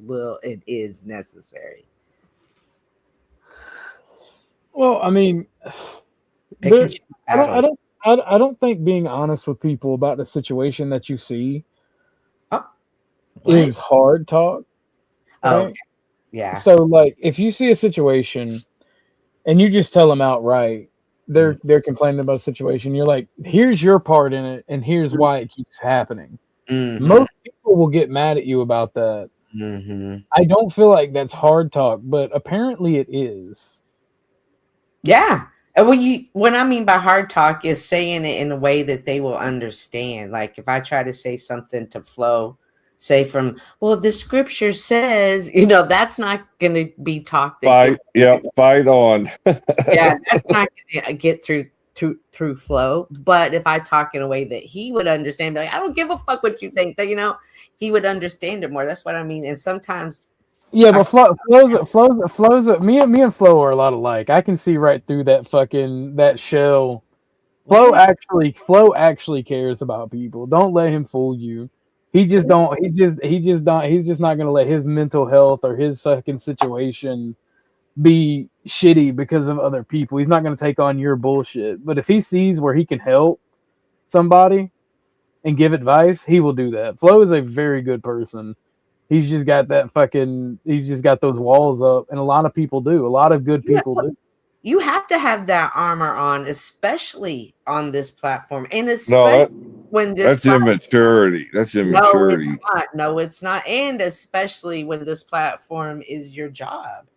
is necessary. Well, I mean, I don't think being honest with people about the situation that you see is hard talk. Right? Oh, yeah. So, like, if you see a situation and you just tell them outright, they're complaining about a situation. You're like, here's your part in it, and here's why it keeps happening. Mm-hmm. Most people will get mad at you about that. Mm-hmm. I don't feel like that's hard talk, but apparently it is. Yeah. And what I mean by hard talk is saying it in a way that they will understand. Like if I try to say something to Flo say from, well, the scripture says, you know, that's not going to be talked. Fight, fight on. Yeah, that's not going to get through flow. But if I talk in a way that he would understand, like, I don't give a fuck what you think, that, you know, he would understand it more. That's what I mean. And sometimes, Yeah, but flows. Me and Flo are a lot alike. I can see right through that shell. Flo actually cares about people. Don't let him fool you. He's just not gonna let his mental health or his fucking situation be shitty because of other people. He's not gonna take on your bullshit. But if he sees where he can help somebody and give advice, he will do that. Flo is a very good person. He's just got those walls up, and a lot of people do. A lot of good people do. You have to have that armor on, especially on this platform, and especially when this that's immaturity. That's immaturity. No, it's not. And especially when this platform is your job.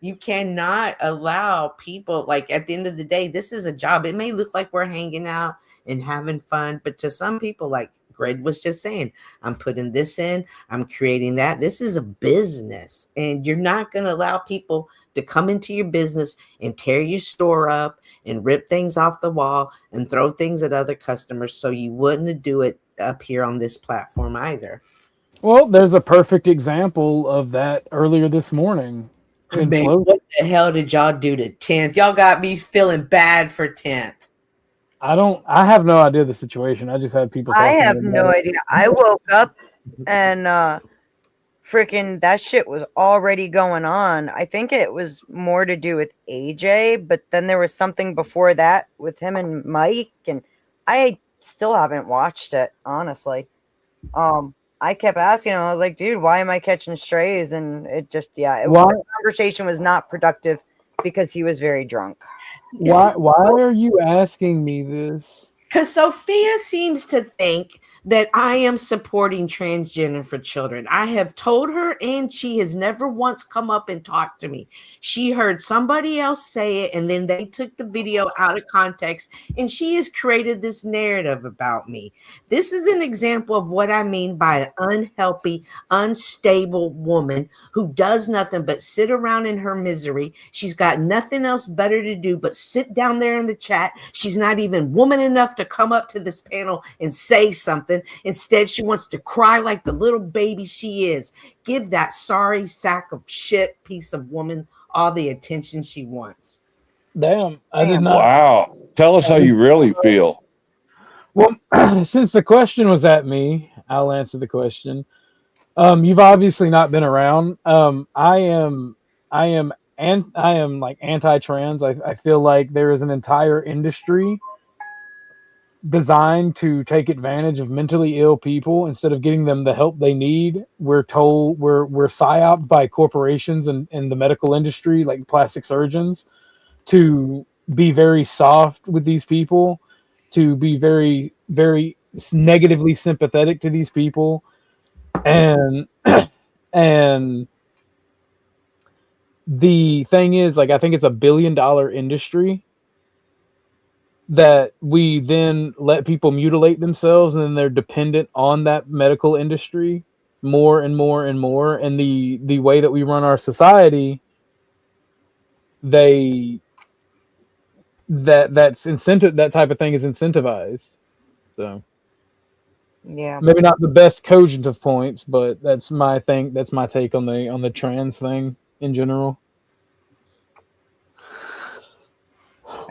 You cannot allow people, like, at the end of the day, this is a job. It may look like we're hanging out and having fun, but to some people, like Greg was just saying, I'm putting this in, I'm creating that. This is a business, and you're not going to allow people to come into your business and tear your store up and rip things off the wall and throw things at other customers. So you wouldn't do it up here on this platform either. Well, there's a perfect example of that earlier this morning. Man, what the hell did y'all do to 10th? Y'all got me feeling bad for 10th. I have no idea the situation. I just had people talking. I have no idea. I woke up and freaking that shit was already going on. I think it was more to do with AJ, but then there was something before that with him and Mike, and I still haven't watched it, honestly. I kept asking him, I was like, dude, why am I catching strays? And it just, the conversation was not productive because he was very drunk. Why are you asking me this? Because Sophia seems to think that I am supporting transgender for children. I have told her, and she has never once come up and talked to me. She heard somebody else say it, and then they took the video out of context, and she has created this narrative about me. This is an example of what I mean by an unhealthy, unstable woman who does nothing but sit around in her misery. She's got nothing else better to do but sit down there in the chat. She's not even woman enough to come up to this panel and say something. Instead, she wants to cry like the little baby she is. Give that sorry sack of shit piece of woman all the attention she wants. Damn, I did not. Wow. Tell us how you really feel. Well, since the question was at me, I'll answer the question. You've obviously not been around. I am like anti-trans. I feel like there is an entire industry designed to take advantage of mentally ill people instead of getting them the help they need. We're told we're psyoped by corporations and the medical industry, like plastic surgeons, to be very soft with these people, to be very, very negatively sympathetic to these people, and the thing is, like, I think it's a $1 billion industry that we then let people mutilate themselves, and then they're dependent on that medical industry more and more and more. And the way that we run our society, that's incentive, that type of thing is incentivized. So yeah, maybe not the best cogent of points, but that's my thing. That's my take on the trans thing in general.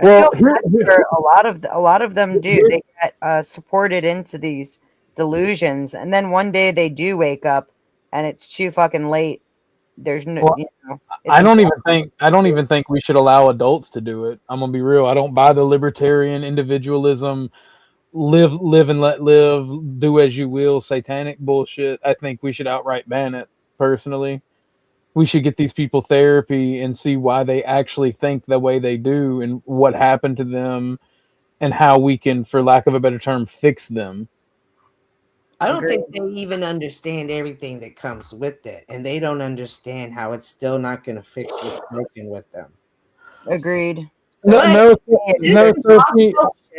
Well, a lot of them do. They get supported into these delusions, and then one day they do wake up, and it's too fucking late. There's no, I don't even think we should allow adults to do it. I'm gonna be real. I don't buy the libertarian individualism, live and let live, do as you will, satanic bullshit. I think we should outright ban it. Personally, we should get these people therapy and see why they actually think the way they do and what happened to them and how we can, for lack of a better term, fix them. I don't think they even understand everything that comes with it, and they don't understand how it's still not going to fix what's broken with them. Agreed. No, Sophie.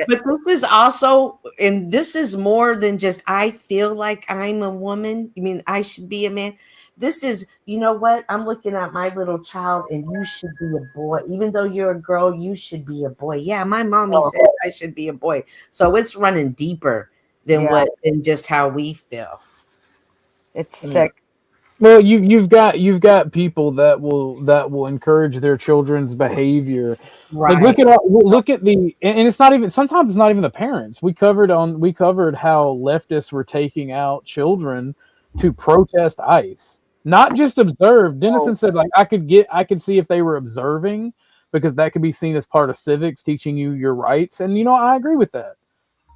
But this is also, and this is more than just I feel like I'm a woman. You mean I should be a man? This is, you know what? I'm looking at my little child, and you should be a boy. Even though you're a girl, you should be a boy. Yeah, my mommy said I should be a boy. So it's running deeper than than just how we feel. It's sick. Well, you've got people that will encourage their children's behavior. Right. Like look at the, and it's not even, sometimes it's not even the parents. We covered how leftists were taking out children to protest ICE, not just observe. Dennison said, like, I could see if they were observing, because that could be seen as part of civics, teaching you your rights. And I agree with that.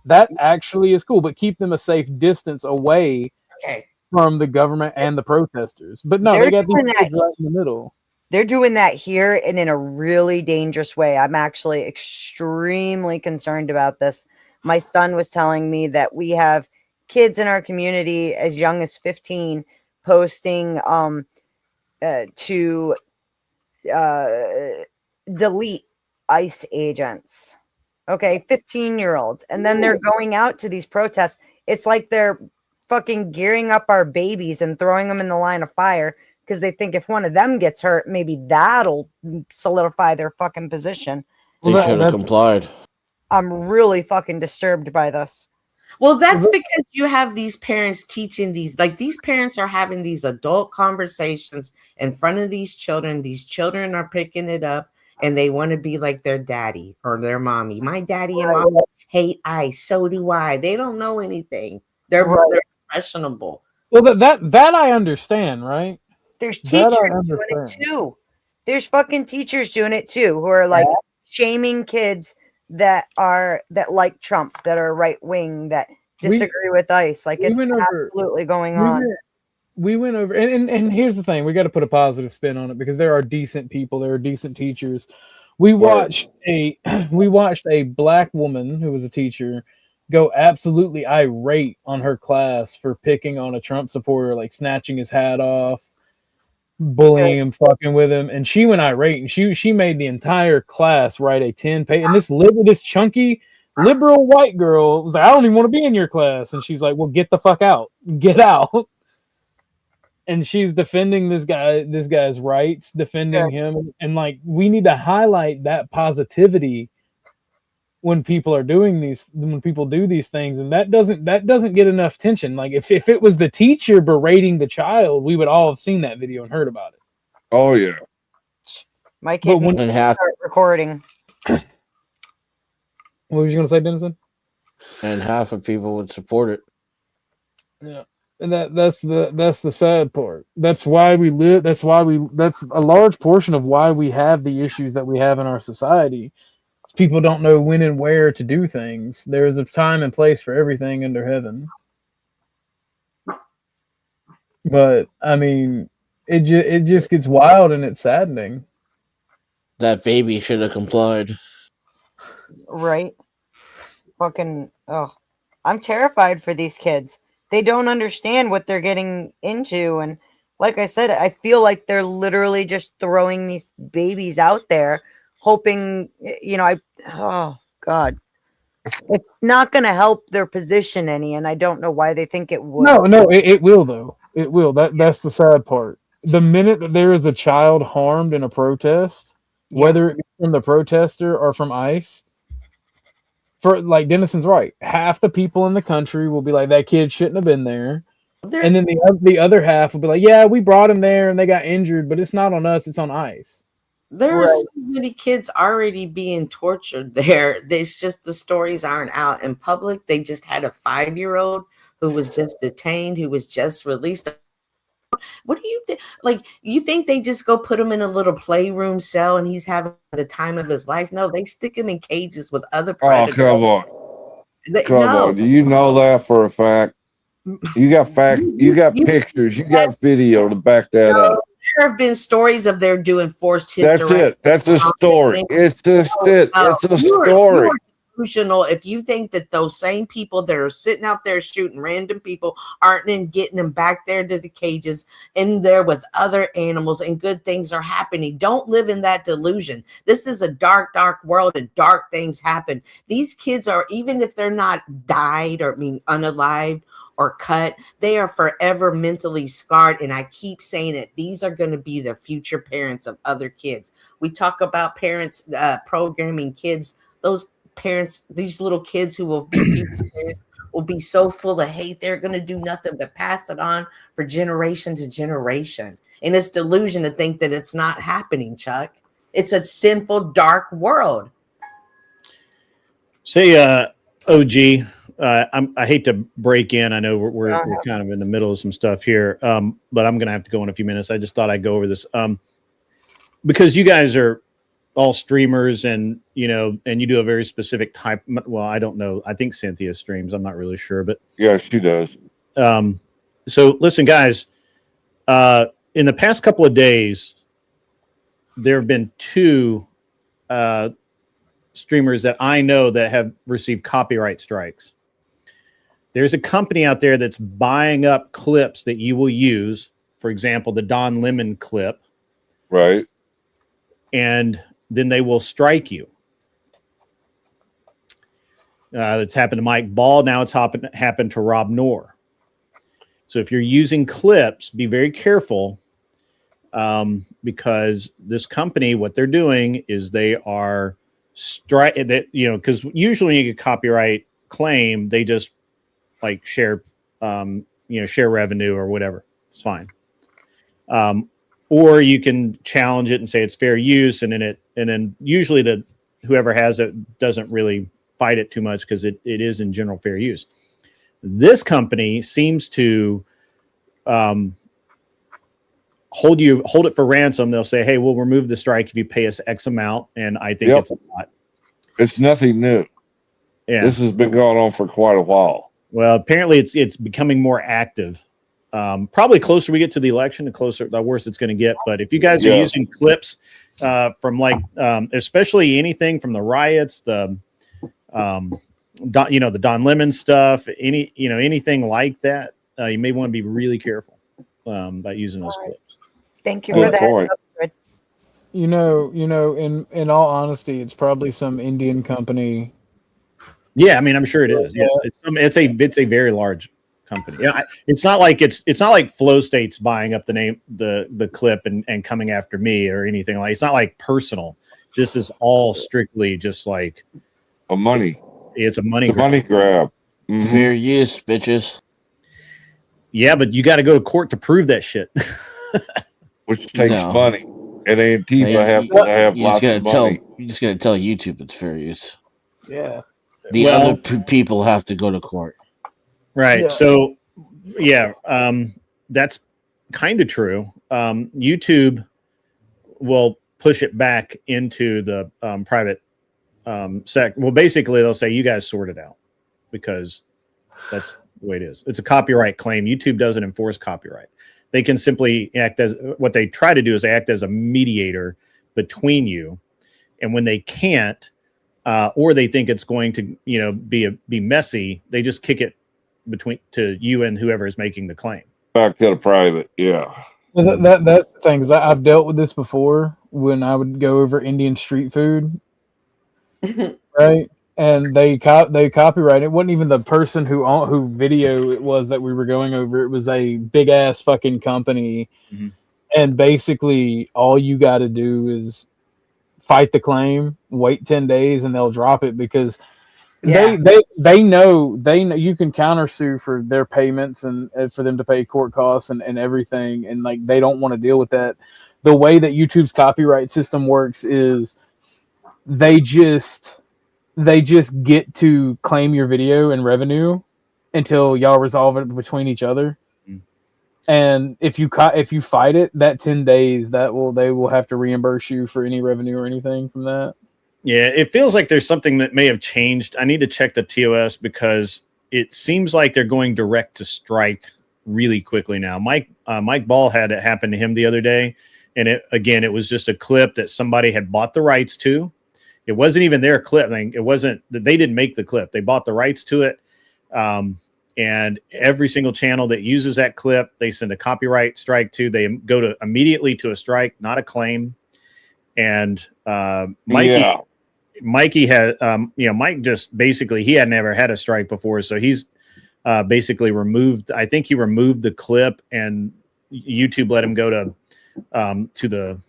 That actually is cool, but keep them a safe distance away. Okay. From the government and the protesters. But no, they got these kids right in the middle. They're doing that here, and in a really dangerous way. I'm actually extremely concerned about this. My son was telling me that we have kids in our community as young as 15 posting to delete ICE agents. Okay, 15-year-olds. And then they're going out to these protests. It's like they're fucking gearing up our babies and throwing them in the line of fire, because they think if one of them gets hurt, maybe that'll solidify their fucking position. They should have complied. I'm really fucking disturbed by this. Well, that's because you have these parents teaching these, like, these parents are having these adult conversations in front of these children. These children are picking it up, and they want to be like their daddy or their mommy. My daddy and mommy hate ICE. So do I. They don't know anything. They're impressionable. Well, that I understand, right? There's teachers doing it too. There's fucking teachers doing it too, who are like shaming kids that like Trump, that are right wing, that disagree with ICE. Like, it's absolutely going on. We went over, and here's the thing: we got to put a positive spin on it, because there are decent people, there are decent teachers. We watched a black woman who was a teacher go absolutely irate on her class for picking on a Trump supporter, like snatching his hat off, bullying him, fucking with him, and she went irate, and she made the entire class write a 10-page. And this chunky liberal white girl was like, I don't even want to be in your class, and she's like, well, get the fuck out, get out. And she's defending this guy's rights, defending him, and like, we need to highlight that positivity when people do these things, and that doesn't get enough attention. Like, if it was the teacher berating the child, we would all have seen that video and heard about it. Oh yeah. My kid needs to start recording. What was you gonna say, Dennison? And half of people would support it. Yeah. And that's the sad part. That's why we live. That's a large portion of why we have the issues that we have in our society. People don't know when and where to do things. There is a time and place for everything under heaven. But I mean, it just gets wild, and it's saddening. That baby should have complied. Right. Fucking, I'm terrified for these kids. They don't understand what they're getting into. And like I said, I feel like they're literally just throwing these babies out there, hoping, oh God, it's not going to help their position any, and I don't know why they think it would. No, it will though. It will. That's the sad part. The minute that there is a child harmed in a protest, whether it be from the protester or from ICE, for like Dennison's right, half the people in the country will be like, that kid shouldn't have been there. And then the other half will be like, yeah, we brought him there and they got injured, but it's not on us, it's on ICE. There are so many kids already being tortured there. It's just the stories aren't out in public. They just had a 5-year-old who was just detained, who was just released. What do you think? Like, you think they just go put him in a little playroom cell and he's having the time of his life? No, they stick him in cages with other predators. Oh, come on. Come on. Do you know that for a fact? You got pictures, you got video to back that up. There have been stories of they're doing forced hysterectomy. That's it. That's a story. It's just it. It's a story. delusional if you think that those same people that are sitting out there shooting random people aren't in getting them back there to the cages in there with other animals and good things are happening. Don't live in that delusion. This is a dark, dark world and dark things happen. These kids are, even if they're not died or unalived or cut, they are forever mentally scarred. And I keep saying it, these are going to be the future parents of other kids. We talk about parents programming kids. Those parents, these little kids who will be future parents, will be so full of hate. They're going to do nothing but pass it on for generation to generation. And it's delusion to think that it's not happening, Chuck. It's a sinful, dark world. Say, OG, I hate to break in. I know we're kind of in the middle of some stuff here, but I'm going to have to go in a few minutes. I just thought I'd go over this because you guys are all streamers, and you do a very specific type. Well, I don't know. I think Cynthia streams. I'm not really sure, but yeah, she does. So listen, guys. In the past couple of days, there have been two streamers that I know that have received copyright strikes. There's a company out there that's buying up clips that you will use. For example, the Don Lemon clip. Right. And then they will strike you. It's happened to Mike Ball. Now it's happened to Rob Noor. So if you're using clips, be very careful because this company, what they're doing is they are because usually when you get copyright claim, they just like share revenue or whatever. It's fine. Or you can challenge it and say it's fair use, and then usually whoever has it doesn't really fight it too much because it is in general fair use. This company seems to hold it for ransom. They'll say, "Hey, we'll remove the strike if you pay us X amount," and I think it's a lot. It's nothing new. Yeah, this has been going on for quite a while. Well, apparently it's becoming more active. Probably closer we get to the election, the worse it's going to get. But if you guys are using clips from especially anything from the riots, the Don Lemon stuff, anything like that, you may want to be really careful about using those clips. Thank you for that. In all honesty, it's probably some Indian company. Yeah, I mean, I'm sure it is. Yeah, it's a very large company. Yeah, it's not like Flow State's buying up the clip and coming after me or anything like. It's not like personal. This is all strictly just like a money. It's a money grab. Mm-hmm. Fair use, bitches. Yeah, but you got to go to court to prove that shit. Which takes money. And Antifa have to have lots of money. You just got to tell YouTube it's fair use. Yeah. The other people have to go to court. Right. Yeah. So, that's kind of true. YouTube will push it back into the private sector. Well, basically, they'll say, you guys sort it out because that's the way it is. It's a copyright claim. YouTube doesn't enforce copyright. They can simply what they try to do is act as a mediator between you. And when they can't, or they think it's going to, be messy, they just kick it to you and whoever is making the claim. Back to the private, yeah. That's the thing, because I've dealt with this before when I would go over Indian street food, right? And they copyright. It wasn't even the person who video it was that we were going over. It was a big ass fucking company, and basically all you got to do is fight the claim, wait 10 days, and they'll drop it because they know you can countersue for their payments and for them to pay court costs and everything, and like they don't want to deal with that. The way that YouTube's copyright system works is they just get to claim your video and revenue until y'all resolve it between each other. And if you fight it, that 10 days, they will have to reimburse you for any revenue or anything from that. Yeah, it feels like there's something that may have changed. I need to check the TOS because it seems like they're going direct to strike really quickly now. Mike Ball had it happen to him the other day, and it was just a clip that somebody had bought the rights to. It wasn't even their clip. I mean, it wasn't that they didn't make the clip. They bought the rights to it. And every single channel that uses that clip, they send a copyright strike to. They go to immediately to a strike, not a claim. And Mikey had, Mike just basically, he had never had a strike before. So he's basically removed, I think he removed the clip, and YouTube let him go to the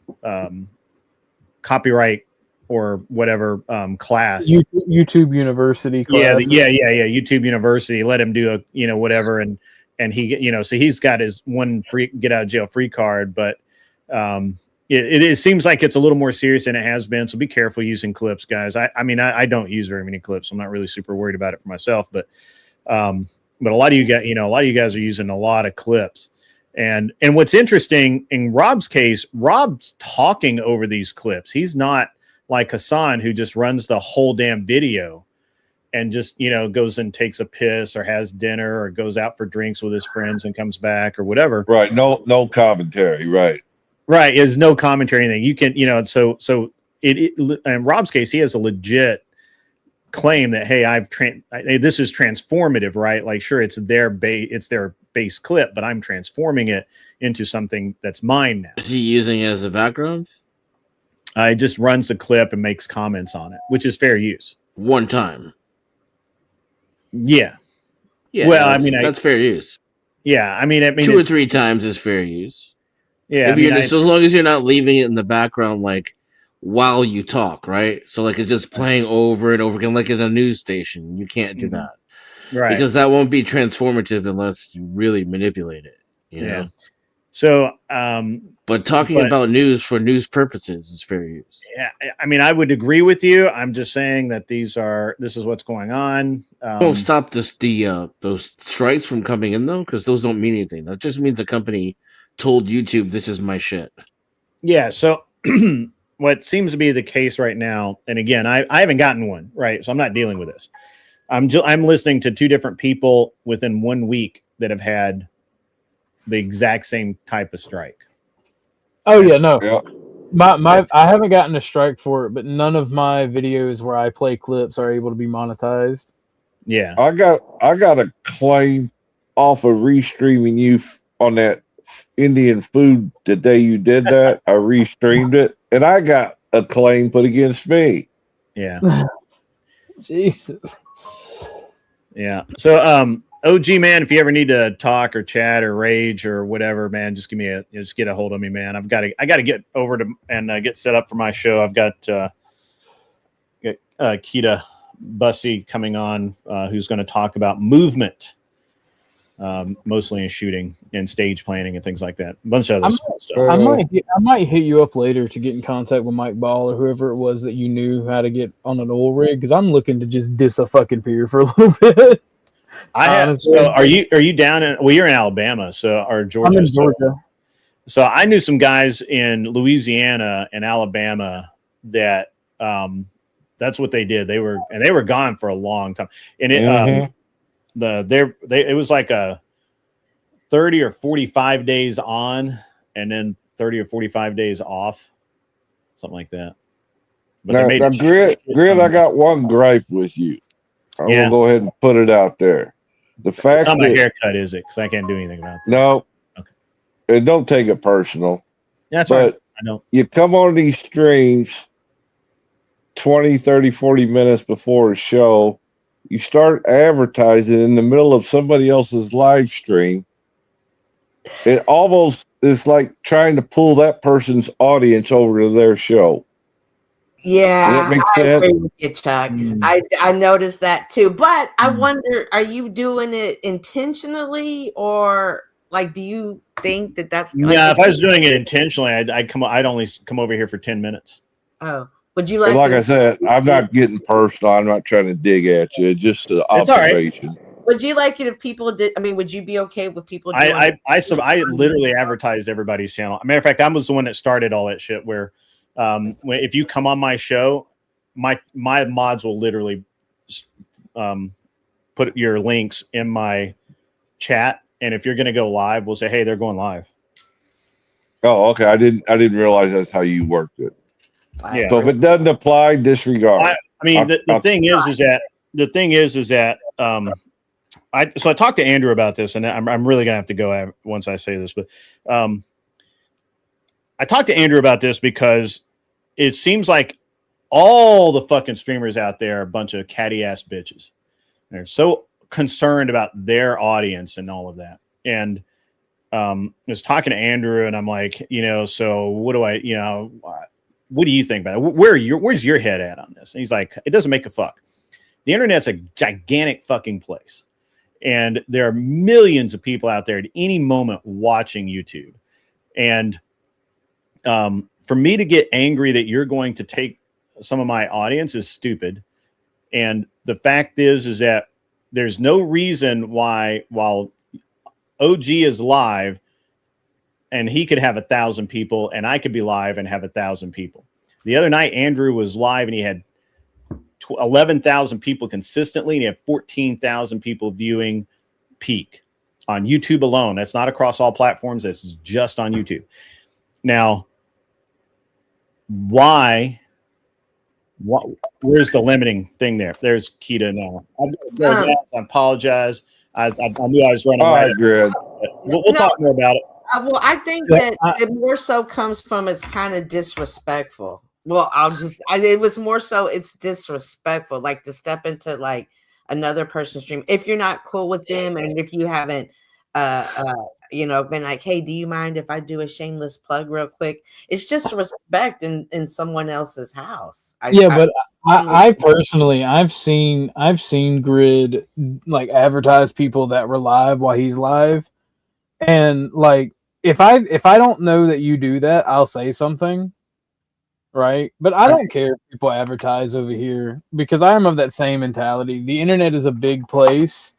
copyright or whatever class. YouTube University class. Yeah. YouTube University let him do a, whatever. And he, so he's got his one free get out of jail free card, but it seems like it's a little more serious than it has been. So be careful using clips, guys. I mean, I don't use very many clips. I'm not really super worried about it for myself, but a lot of you guys are using a lot of clips. And what's interesting in Rob's case, Rob's talking over these clips. He's not like Hassan, who just runs the whole damn video and just, goes and takes a piss or has dinner or goes out for drinks with his friends and comes back or whatever. Right. No commentary. Right. Right. Is no commentary, anything. You can, so in Rob's case, he has a legit claim that, hey, this is transformative, right? Like, sure, it's their base clip, but I'm transforming it into something that's mine now. Is he using it as a background? It just runs the clip and makes comments on it, which is fair use. One time. Yeah. Yeah. Well, that's fair use. Yeah. I mean, 2 or 3 times is fair use. Yeah. So as long as you're not leaving it in the background, like while you talk, right? So like it's just playing over and over again, like in a news station. You can't do that. Right. Because that won't be transformative unless you really manipulate it. You know? So, but talking about news for news purposes is fair use. Yeah, I mean, I would agree with you. I'm just saying that this is what's going on. Don't stop those strikes from coming in though, because those don't mean anything. That just means the company told YouTube this is my shit. Yeah. So what seems to be the case right now, and again, I haven't gotten one, right? So I'm not dealing with this. I'm listening to 2 different people within 1 week that have had the exact same type of strike. Oh yeah, no. Yeah. I haven't gotten a strike for it, but none of my videos where I play clips are able to be monetized. Yeah. I got a claim off of restreaming you on that Indian food the day you did that. I restreamed it and I got a claim put against me. Yeah. Jesus. Yeah. So OG man, if you ever need to talk or chat or rage or whatever, man, just get a hold of me, man. I got to get over to and get set up for my show. I've got Keita Bussy coming on, who's going to talk about movement, mostly in shooting and stage planning and things like that. A bunch of other stuff. I might hit you up later to get in contact with Mike Ball or whoever it was that you knew how to get on an oil rig, because I'm looking to just diss a fucking peer for a little bit. So are you down in? Well, you're in Alabama, or Georgia. I'm in Georgia. So I knew some guys in Louisiana and Alabama that that's what they did. They were gone for a long time, and it it was like a 30 or 45 days on, and then 30 or 45 days off, something like that. But now Grit, I got one gripe with you. I'm gonna go ahead and put it out there. The fact it's not my haircut, is it? Because I can't do anything about that. No. Okay. And don't take it personal. That's right. I know. You come on these streams 20, 30, 40 minutes before a show, you start advertising in the middle of somebody else's live stream. It almost is like trying to pull that person's audience over to their show. Yeah, I agree with you, Chuck. I noticed that too. But I wonder, are you doing it intentionally, or like, do you think that's like, if I was doing it intentionally, I'd only come over here for 10 minutes. Oh, would you like? Like I said, I'm not getting personal. I'm not trying to dig at you. It's just an observation. All right. Would you like it if people did? I mean, would you be okay with people doing I literally advertised everybody's channel. As a matter of fact, I was the one that started all that shit where if you come on my show, my mods will literally put your links in my chat, and if you're going to go live, we'll say, hey, they're going live. Oh, okay. I didn't realize that's how you worked it. Yeah. So if it doesn't apply, disregard. I mean, the thing is that I talked to Andrew about this, and I'm really gonna have to go once I say this, but I talked to Andrew about this because it seems like all the fucking streamers out there are a bunch of catty ass bitches. They're so concerned about their audience and all of that. And I was talking to Andrew, and I'm like, so what do I, what do you think about it? Where's your head at on this? And he's like, it doesn't make a fuck. The internet's a gigantic fucking place. And there are millions of people out there at any moment watching YouTube. And for me to get angry that you're going to take some of my audience is stupid. And the fact is that there's no reason why, while OG is live and he could have 1,000 people and I could be live and have 1,000 people. The other night, Andrew was live and he had 11,000 people consistently, and he had 14,000 people viewing peak on YouTube alone. That's not across all platforms. That's just on YouTube. Now, where's the limiting thing there? There's Keita now. I apologize. I knew I was running right. We'll talk more about it. Well, I think that it more so comes from it's kind of disrespectful. Well, it was more so it's disrespectful, like to step into like another person's stream if you're not cool with them, and if you haven't been like, hey, do you mind if I do a shameless plug real quick? It's just respect in someone else's house. I personally, I've seen Grid like advertise people that were live while he's live, and like if I don't know that you do that, I'll say something, right? But I don't care if people advertise over here, because I am of that same mentality. The internet is a big place,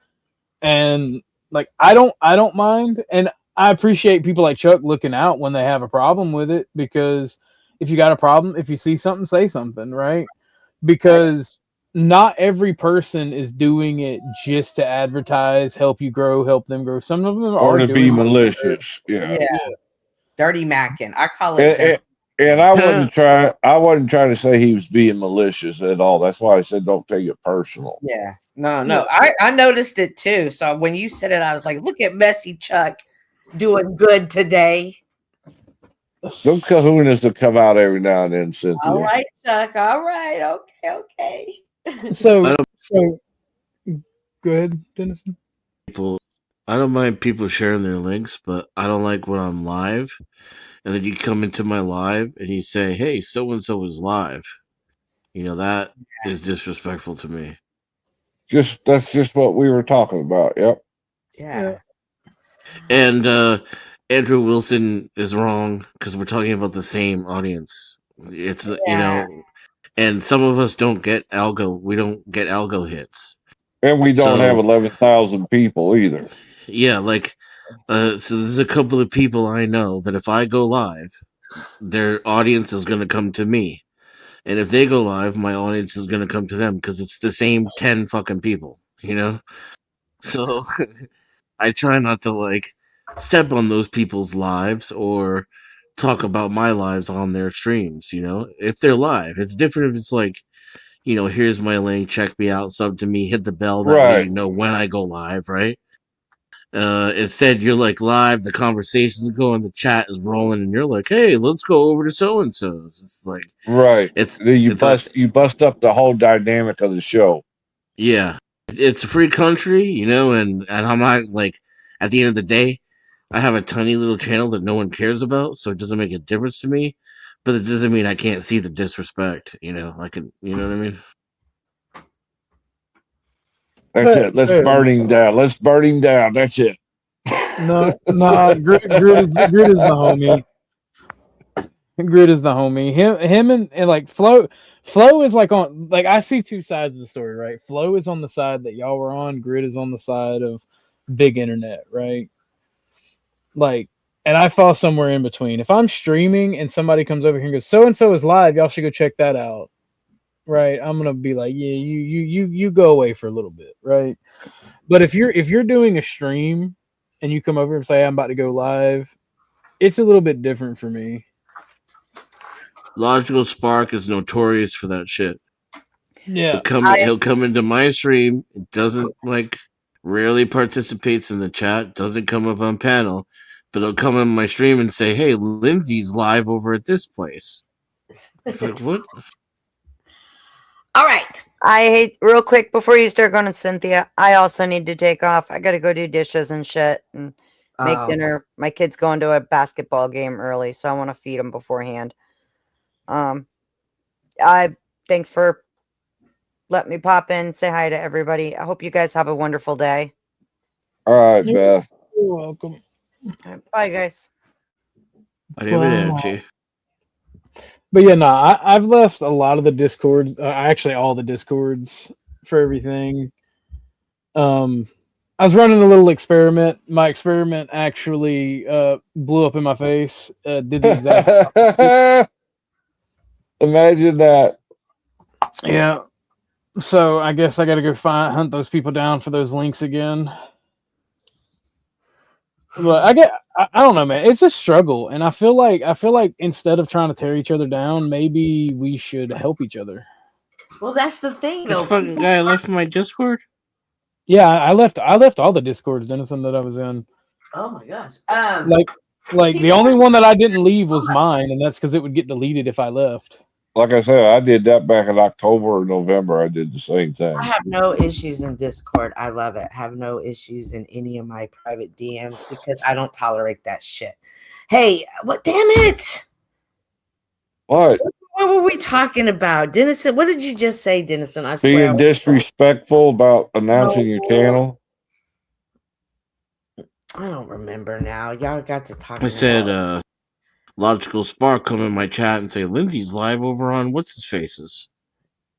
and like I don't mind, and I appreciate people like Chuck looking out when they have a problem with it, because if you got a problem, if you see something, say something, right? Because not every person is doing it just to advertise, help you grow, help them grow. Some of them are to be malicious. Yeah. Dirty macking. I call it. And I wasn't trying to say he was being malicious at all. That's why I said don't take it personal. Yeah. No. I noticed it too. So when you said it, I was like, look at Messy Chuck doing good today. Some kahunas will come out every now and then, Cynthia. All right, Chuck. All right. Okay. So go ahead, Dennison. I don't mind people sharing their links, but I don't like when I'm live and then you come into my live and you say, hey, so-and-so is live. That is disrespectful to me. That's just what we were talking about. Yep. Yeah. And Andrew Wilson is wrong because we're talking about the same audience. It's and some of us don't get algo. We don't get algo hits, and we don't have 11,000 people either. Yeah, like so. There's a couple of people I know that if I go live, their audience is going to come to me, and if they go live, my audience is going to come to them because it's the same 10 fucking people. So I try not to like step on those people's lives or talk about my lives on their streams, if they're live. It's different if it's like, here's my link, check me out, sub to me, hit the bell, that way you know when I go live, right? Instead you're like live, the conversation's going, the chat is rolling, and you're like, hey, let's go over to so-and-so's. It's like you bust up the whole dynamic of the show. Yeah. It's a free country, and I'm not like, at the end of the day, I have a tiny little channel that no one cares about, so it doesn't make a difference to me. But it doesn't mean I can't see the disrespect. I can, you know what I mean? That's it. Let's burn him down. Let's burn him down. That's it. No, Grid is the homie. Grid is the homie. Him and like Flo is like on, like, I see two sides of the story, right? Flo is on the side that y'all were on. Grid is on the side of big internet, right? Like, and I fall somewhere in between. If I'm streaming and somebody comes over here and goes, so and so is live, y'all should go check that out, right? I'm gonna be like, yeah, you go away for a little bit, right? But if you're doing a stream and you come over and say I'm about to go live, it's a little bit different for me. Logical Spark is notorious for that shit. Yeah. He'll come into my stream. Doesn't rarely participates in the chat. Doesn't come up on panel, but he'll come in my stream and say, "Hey, Lindsay's live over at this place." It's like, what? All right. I hate real quick before you start going to Cynthia. I also need to take off. I got to go do dishes and shit and make dinner. My kid's going to a basketball game early, so I want to feed them beforehand. Thanks for letting me pop in, say hi to everybody. I hope you guys have a wonderful day. All right, Beth. You're welcome. Bye, guys. Arrivederci. But yeah, no, I've left a lot of the Discords, actually all the Discords for everything. I was running a little experiment. My experiment actually blew up in my face. Did the exact Imagine that. Yeah. So I guess I got to go hunt those people down for those links again. But I don't know, man. It's a struggle, and I feel like instead of trying to tear each other down, maybe we should help each other. Well, that's the thing, This though. fucking guy left my Discord. Yeah, I left all the Discords, Dennison, that I was in. Oh my gosh. Like the only one that I didn't leave was mine, and that's because it would get deleted if I left. Like I said, I did that back in October or November. I did the same thing. I have no issues in Discord. I love it. Have no issues in any of my private DMs because I don't tolerate that shit. Hey, what? Damn it! What? What were we talking about, Dennison? What did you just say, Dennison? I swear. Being disrespectful about announcing your channel? I don't remember now. Y'all got to talk. I said, Logical Spark come in my chat and say, Lindsay's live over on what's his faces.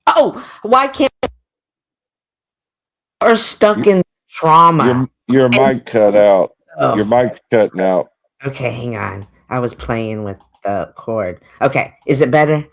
Oh, why can't are stuck in trauma? Your mic cut out. Oh. Your mic's cutting out. Okay, hang on. I was playing with the cord. Okay, is it better?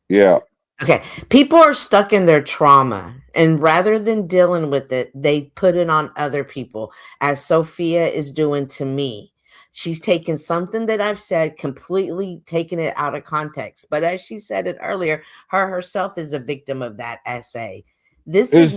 Yeah. Okay, people are stuck in their trauma, and rather than dealing with it, they put it on other people, as Sophia is doing to me. She's taken something that I've said, completely taken it out of context. But as she said it earlier, her herself is a victim of that essay. This is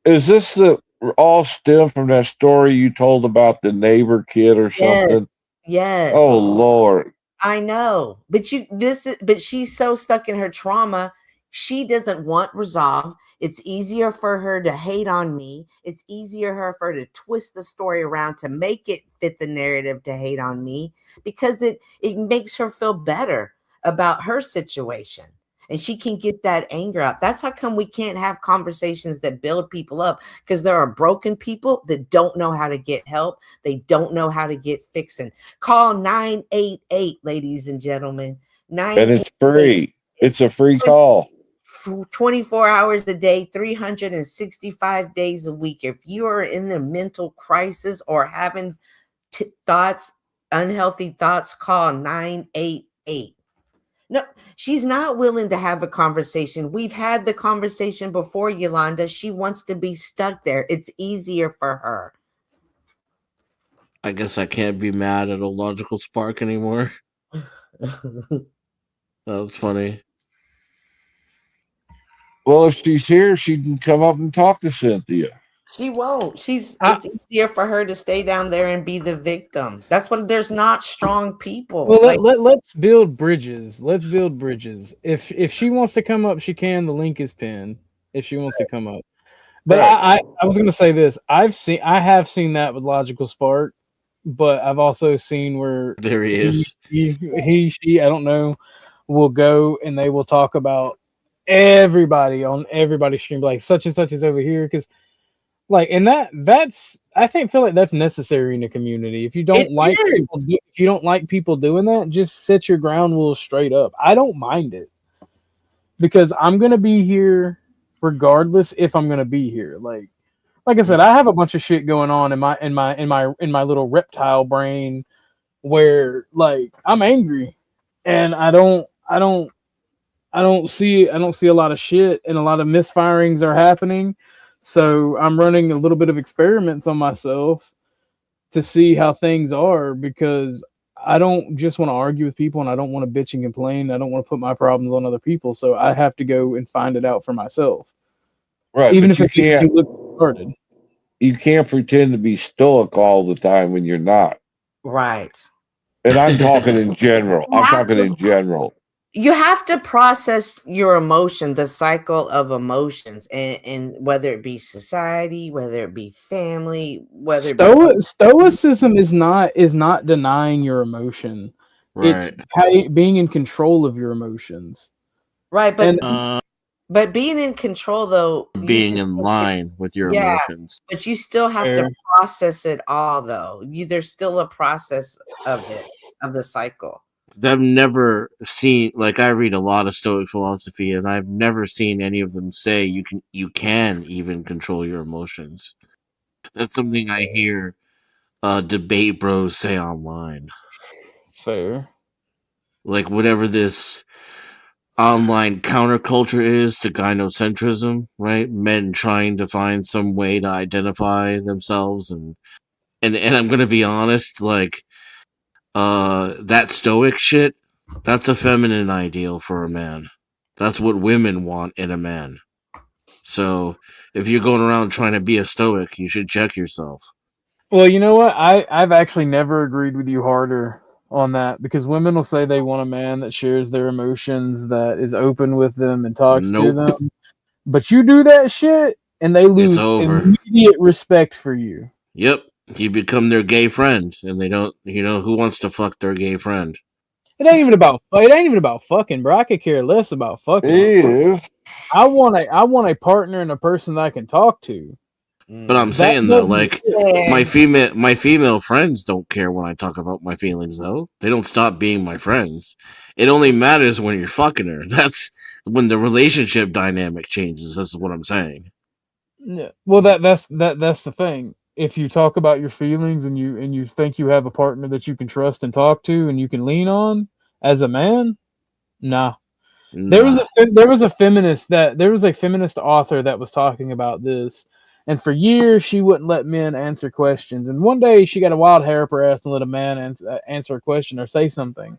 this the all stem from that story you told about the neighbor kid or something? Yes. Oh Lord. I know. But she's so stuck in her trauma. She doesn't want resolve. It's easier for her to hate on me. It's easier for her to twist the story around to make it fit the narrative to hate on me because it makes her feel better about her situation. And she can get that anger out. That's how come we can't have conversations that build people up, because there are broken people that don't know how to get help. They don't know how to get fixing. Call 988, ladies and gentlemen. And it's free. It's a free call. 24 hours a day, 365 days a week. If you are in the mental crisis or having unhealthy thoughts, call 988. No, she's not willing to have a conversation. We've had the conversation before, Yolanda. She wants to be stuck there. It's easier for her. I guess I can't be mad at a Logical Spark anymore. That was funny. Well, if she's here, she can come up and talk to Cynthia. She won't. It's easier for her to stay down there and be the victim. That's when there's not strong people. Well, let's build bridges. Let's build bridges. If she wants to come up, she can. The link is pinned. If she wants to come up, but I was going to say this. I have seen that with Logical Spark, but I've also seen where there he is. She I don't know, will go and they will talk about everybody on everybody's stream, like such and such is over here, because. Like, and that's I feel like that's necessary in the community. If you don't like people doing that, just set your ground rules straight up. I don't mind it because I'm gonna be here regardless if I'm gonna be here. Like I said, I have a bunch of shit going on in my little reptile brain where like I'm angry and I don't see a lot of shit and a lot of misfirings are happening. So I'm running a little bit of experiments on myself to see how things are, because I don't just want to argue with people, and I don't want to bitch and complain. I don't want to put my problems on other people, so I have to go and find it out for myself. Right, Even but if it makes me look retarded. you can't pretend to be stoic all the time when you're not. Right. And I'm talking in general. I'm talking in general. You have to process your emotion, the cycle of emotions, and whether it be society, whether it be family, whether it be Stoicism is not denying your emotion. Right. It's being in control of your emotions. right, but And but being in control though, Being in line with your emotions. but you still have Fair. to process it all though. There's still a process of it, of the cycle. I've never seen, like, I read a lot of Stoic philosophy, and I've never seen any of them say you can even control your emotions. That's something I hear debate bros say online. fair. Like, whatever this online counterculture is to gynocentrism, right? Men trying to find some way to identify themselves, and I'm gonna be honest, like, that stoic shit, that's a feminine ideal for a man. That's what women want in a man. So if you're going around trying to be a stoic, you should check yourself. Well, you know what? I've actually never agreed with you harder on that, because women will say they want a man that shares their emotions, that is open with them and talks to Nope. them. But you do that shit, and they lose over. immediate respect for you. Yep. You become their gay friend, and they don't, who wants to fuck their gay friend? It ain't even about fucking, bro. I could care less about fucking. Yeah. I want a partner and a person that I can talk to. But I'm saying though, like, my female friends don't care when I talk about my feelings though. They don't stop being my friends. It only matters when you're fucking her. That's when the relationship dynamic changes. That's what I'm saying. Yeah. Well, that's the thing. If you talk about your feelings and you think you have a partner that you can trust and talk to and you can lean on as a man, nah. There was a feminist author that was talking about this, and for years she wouldn't let men answer questions. And one day she got a wild hair up her ass and let a man answer a question or say something.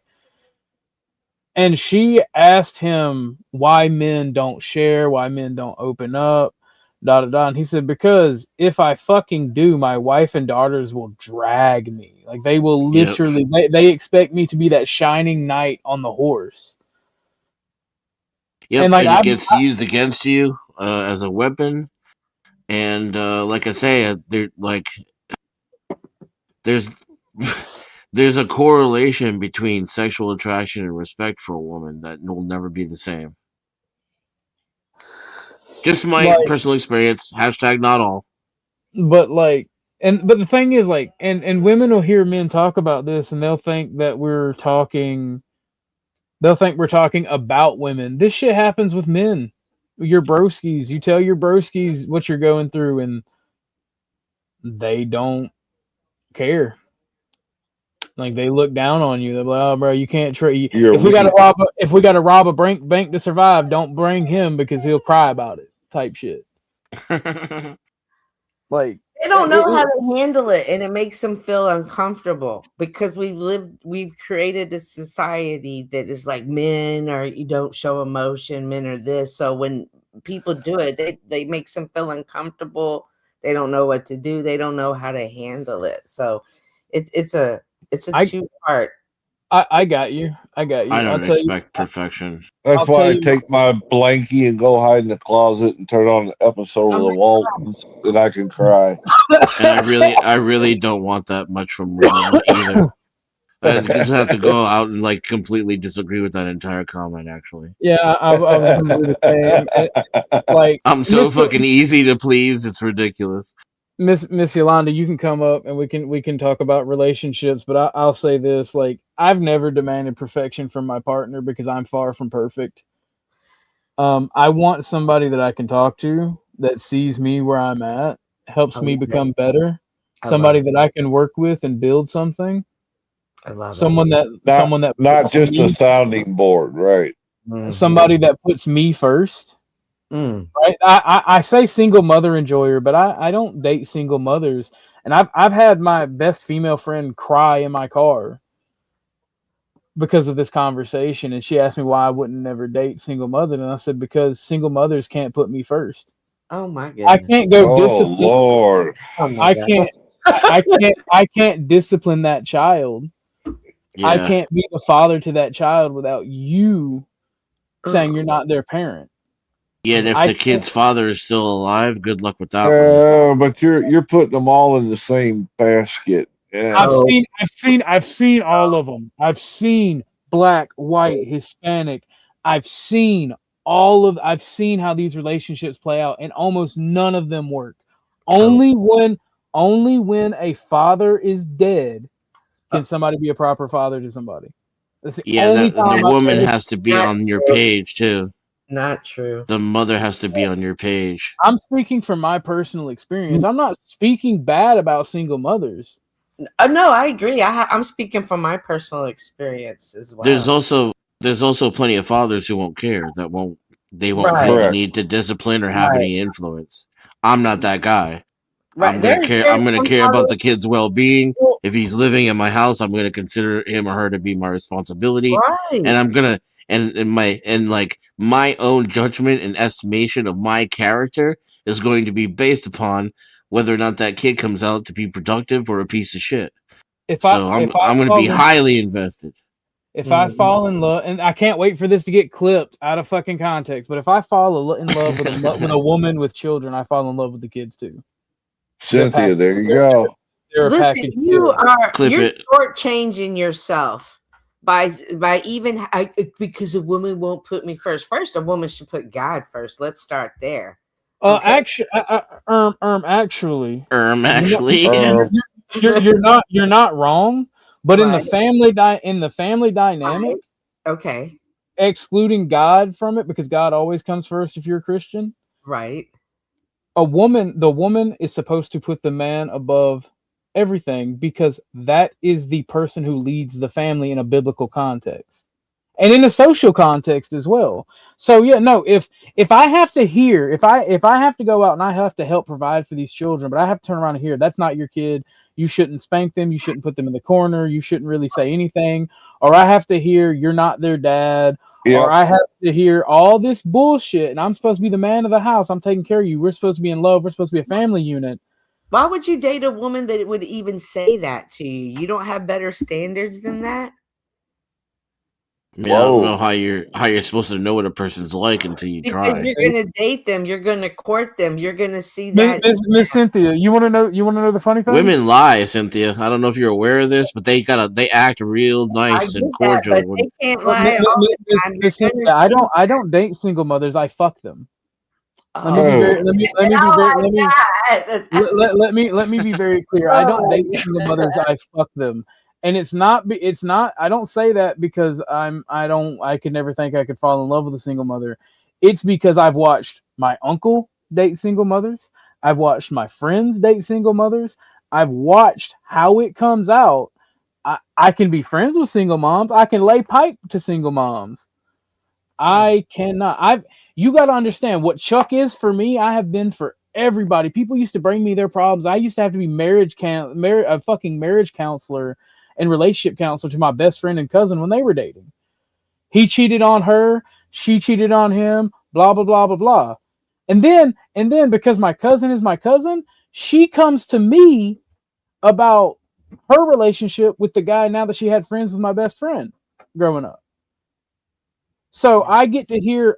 And she asked him why men don't share, why men don't open up, da da da. And he said, because if I fucking do, my wife and daughters will drag me. Like, they will literally, they expect me to be that shining knight on the horse. Yep, and like, it gets used against you as a weapon. And like I say, there's a correlation between sexual attraction and respect for a woman that will never be the same. Just my personal experience. # not all. But the thing is, like, and women will hear men talk about this, and they'll think that we're talking about women. This shit happens with men. Your broskies, you tell your broskies what you're going through, and they don't care. Like, they look down on you. They're like, "Oh, bro, you can't trade. If we gotta rob a bank to survive, don't bring him because he'll cry about it." Type shit. Like, they don't know how to handle it, and it makes them feel uncomfortable because we've created a society that is like, men are, you don't show emotion, men are this. So when people do it, they makes them feel uncomfortable. They don't know what to do. They don't know how to handle it. So it's a two-part. I got you. I don't expect perfection. That's why I take my blankie and go hide in the closet and turn on an episode of The Waltons, and I can cry. And I really don't want that much from women either. I just have to go out and like completely disagree with that entire comment. Actually, yeah, I was completely the same. Like, I'm so fucking easy to please. It's ridiculous. Miss Yolanda, you can come up and we can talk about relationships, but I'll say this: like, I've never demanded perfection from my partner because I'm far from perfect. I want somebody that I can talk to, that sees me where I'm at, helps me become better, somebody that I can work with and build something. I love someone that not just a sounding board, right? Somebody that puts me first. Right, I say single mother enjoyer, but I don't date single mothers, and I've had my best female friend cry in my car because of this conversation, and she asked me why I wouldn't never date single mother, and I said because single mothers can't put me first. Oh my I goodness. can't go Oh discipline. Lord. Oh my God. I can't discipline that child. Yeah. I can't be the father to that child without you saying you're not their parent. Yeah, and if I the kid's father is still alive, good luck with that one. Yeah, but you're putting them all in the same basket. Yeah. I've seen all of them. I've seen black, white, Hispanic. I've seen I've seen how these relationships play out, and almost none of them work. Only when a father is dead can somebody be a proper father to somebody. That's the only the time woman has to be Not on your true. page too. Not true. The mother has to be on your page. I'm speaking from my personal experience. I'm not speaking bad about single mothers. No, I agree. I'm speaking from my personal experience as well. There's also plenty of fathers who won't care. They won't Right. feel the Correct. need to discipline or have Right. any influence. I'm not that guy. Right. I'm gonna care. I'm gonna some care about fathers- the kid's well-being. Well, If he's living in my house, I'm gonna consider him or her to be my responsibility, right. and I'm gonna my own judgment and estimation of my character is going to be based upon whether or not that kid comes out to be productive or a piece of shit. I'm going to be highly invested. If I fall in love, and I can't wait for this to get clipped out of fucking context, but if I fall in love with a woman with children, I fall in love with the kids too. Cynthia, there you go. They're a Listen, package you're Clip it. shortchanging yourself by even because a woman won't put me first. First, a woman should put God first. Let's start there. Okay. Actually, you're not wrong, but Right. in the family dynamic, Okay. excluding God from it, because God always comes first if you're a Christian. Right. The woman is supposed to put the man above everything, because that is the person who leads the family in a biblical context and in a social context as well. So yeah, no, if I have to hear, if I have to go out and I have to help provide for these children, but I have to turn around and hear that's not your kid, you shouldn't spank them, you shouldn't put them in the corner, you shouldn't really say anything, or I have to hear you're not their dad, or I have to hear all this bullshit, and I'm supposed to be the man of the house, I'm taking care of you, we're supposed to be in love, we're supposed to be a family unit. Why would you date a woman that would even say that to you? You don't have better standards than that? I don't know how you're supposed to know what a person's like until you try. You're gonna date them, you're gonna court them, you're gonna see that. Miss Cynthia, you want to know the funny thing? Women lie, Cynthia. I don't know if you're aware of this, but they act real nice and cordial. But they can't lie all the time. Miss Cynthia, I don't date single mothers. I fuck them. Let me be very clear. I don't date single mothers. I fuck them. And it's not. I don't say that because I could never think I could fall in love with a single mother. It's because I've watched my uncle date single mothers. I've watched my friends date single mothers. I've watched how it comes out. I can be friends with single moms. I can lay pipe to single moms. I cannot. You got to understand what Chuck is for me. I have been for everybody. People used to bring me their problems. I used to have to be a fucking marriage counselor and relationship counselor to my best friend and cousin when they were dating. He cheated on her. She cheated on him. Blah blah blah blah blah. And then because my cousin is my cousin, she comes to me about her relationship with the guy now that she had friends with my best friend growing up. So I get to hear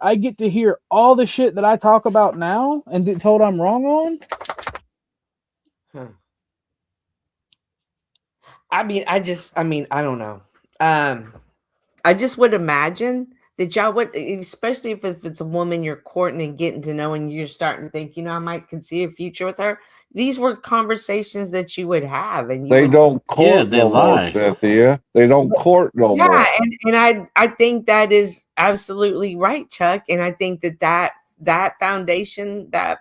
all the shit that I talk about now and get told I'm wrong on. I don't know. I just would imagine that y'all would, especially if it's a woman you're courting and getting to know and you're starting to think, I might can see a future with her. These were conversations that you would have, and they don't court no more, Cynthia. They don't court no more. Yeah, and I think that is absolutely right, Chuck. And I think that foundation, that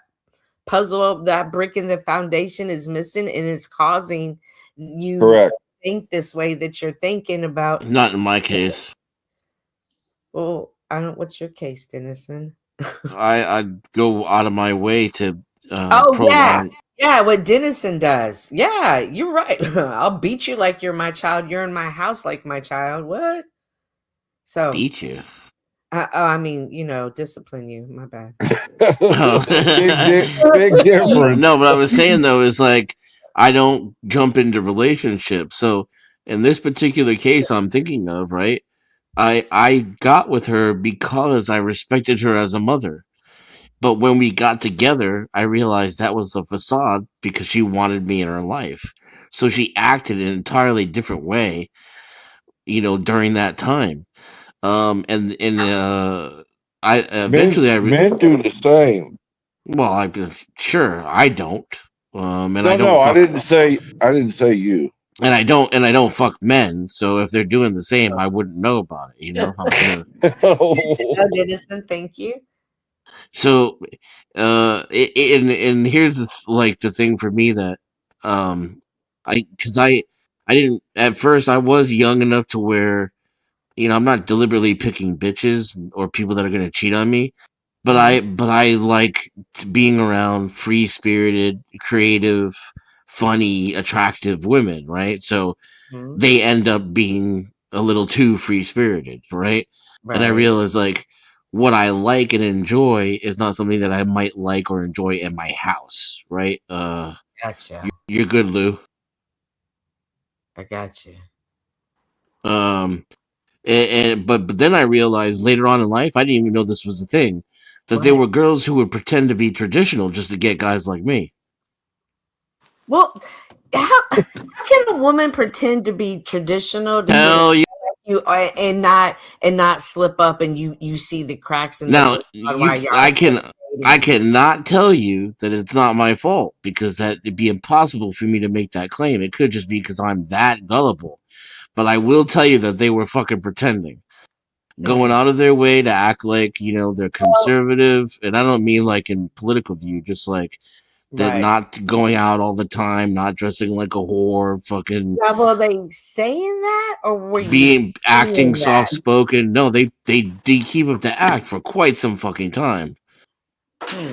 puzzle, that brick in the foundation is missing, and it's causing you to think this way that you're thinking about. Not in my case. Well, what's your case, Dennison? I go out of my way to prolong. Yeah, what Dennison does. Yeah, you're right. I'll beat you like you're my child. You're in my house like my child. What? So Beat you. I mean, discipline you. My bad. Big difference. No, what I was saying though is like I don't jump into relationships. So in this particular case I'm thinking of, right? I got with her because I respected her as a mother. But when we got together, I realized that was a facade because she wanted me in her life. So she acted in an entirely different way, during that time. I eventually Men do the same. well, sure I don't. And I don't No, fuck I didn't say you. and I don't fuck men. So if they're doing the same, I wouldn't know about it. I'm gonna. Edison, thank you. So, and here's the thing for me that, I didn't at first. I was young enough to where, I'm not deliberately picking bitches or people that are gonna cheat on me, but I like being around free spirited, creative, funny, attractive women, right? So they end up being a little too free spirited, right? And I realize like what I like and enjoy is not something that I might like or enjoy in my house, right? Gotcha. You're good, Lou. I got you. But then I realized later on in life I didn't even know this was a thing, that there were girls who would pretend to be traditional just to get guys like me. Well, how can a woman pretend to be traditional to Hell yeah. you and not slip up and you see the cracks in Now the I cannot tell you that it's not my fault because it'd be impossible for me to make that claim. It could just be because I'm that gullible. But I will tell you that they were fucking pretending. Going out of their way to act like, they're conservative. And I don't mean like in political view, just like they're not going out all the time, not dressing like a whore, fucking. Now, were they saying that or were being acting that? soft spoken? No, they keep up to act for quite some fucking time.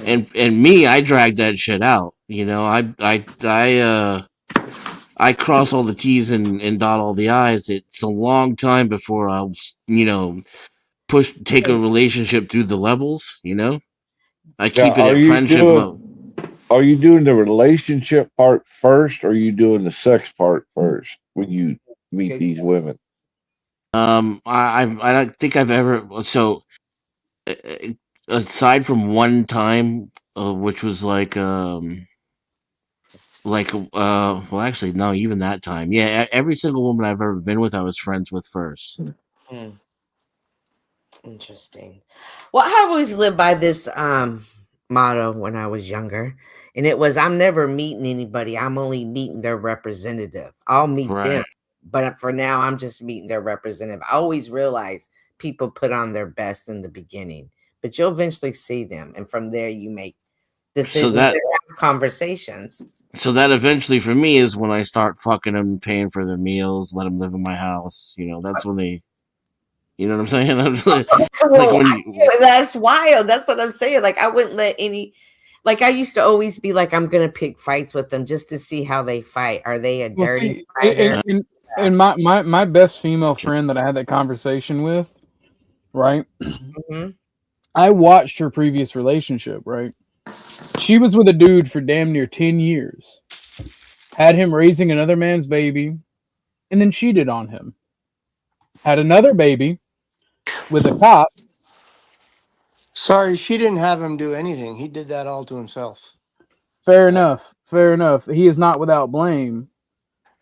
And me, I dragged that shit out. I cross all the T's and dot all the I's. It's a long time before I'll take a relationship through the levels. I keep it at friendship level. Are you doing the relationship part first, or are you doing the sex part first when you meet these women? I don't think I've ever. So, aside from one time, which was well, actually, no, even that time, yeah, every single woman I've ever been with, I was friends with first. Interesting. Well, I always lived by this motto when I was younger, and it was I'm never meeting anybody. I'm only meeting their representative. I'll meet them, but for now, I'm just meeting their representative. I always realize people put on their best in the beginning, but you'll eventually see them, and from there, you make decisions, have conversations. So that eventually, for me, is when I start fucking them, paying for their meals, let them live in my house. That's when they. You know what I'm saying? That's wild. That's what I'm saying. Like I wouldn't let any. Like I used to always be like, I'm gonna pick fights with them just to see how they fight. Are they a dirty fighter? And my best female friend that I had that conversation with, right? I watched her previous relationship, right? She was with a dude for damn near 10 years. Had him raising another man's baby, and then cheated on him. Had another baby with a cop. Sorry, she didn't have him do anything. He did that all to himself. Fair enough. Fair enough. He is not without blame.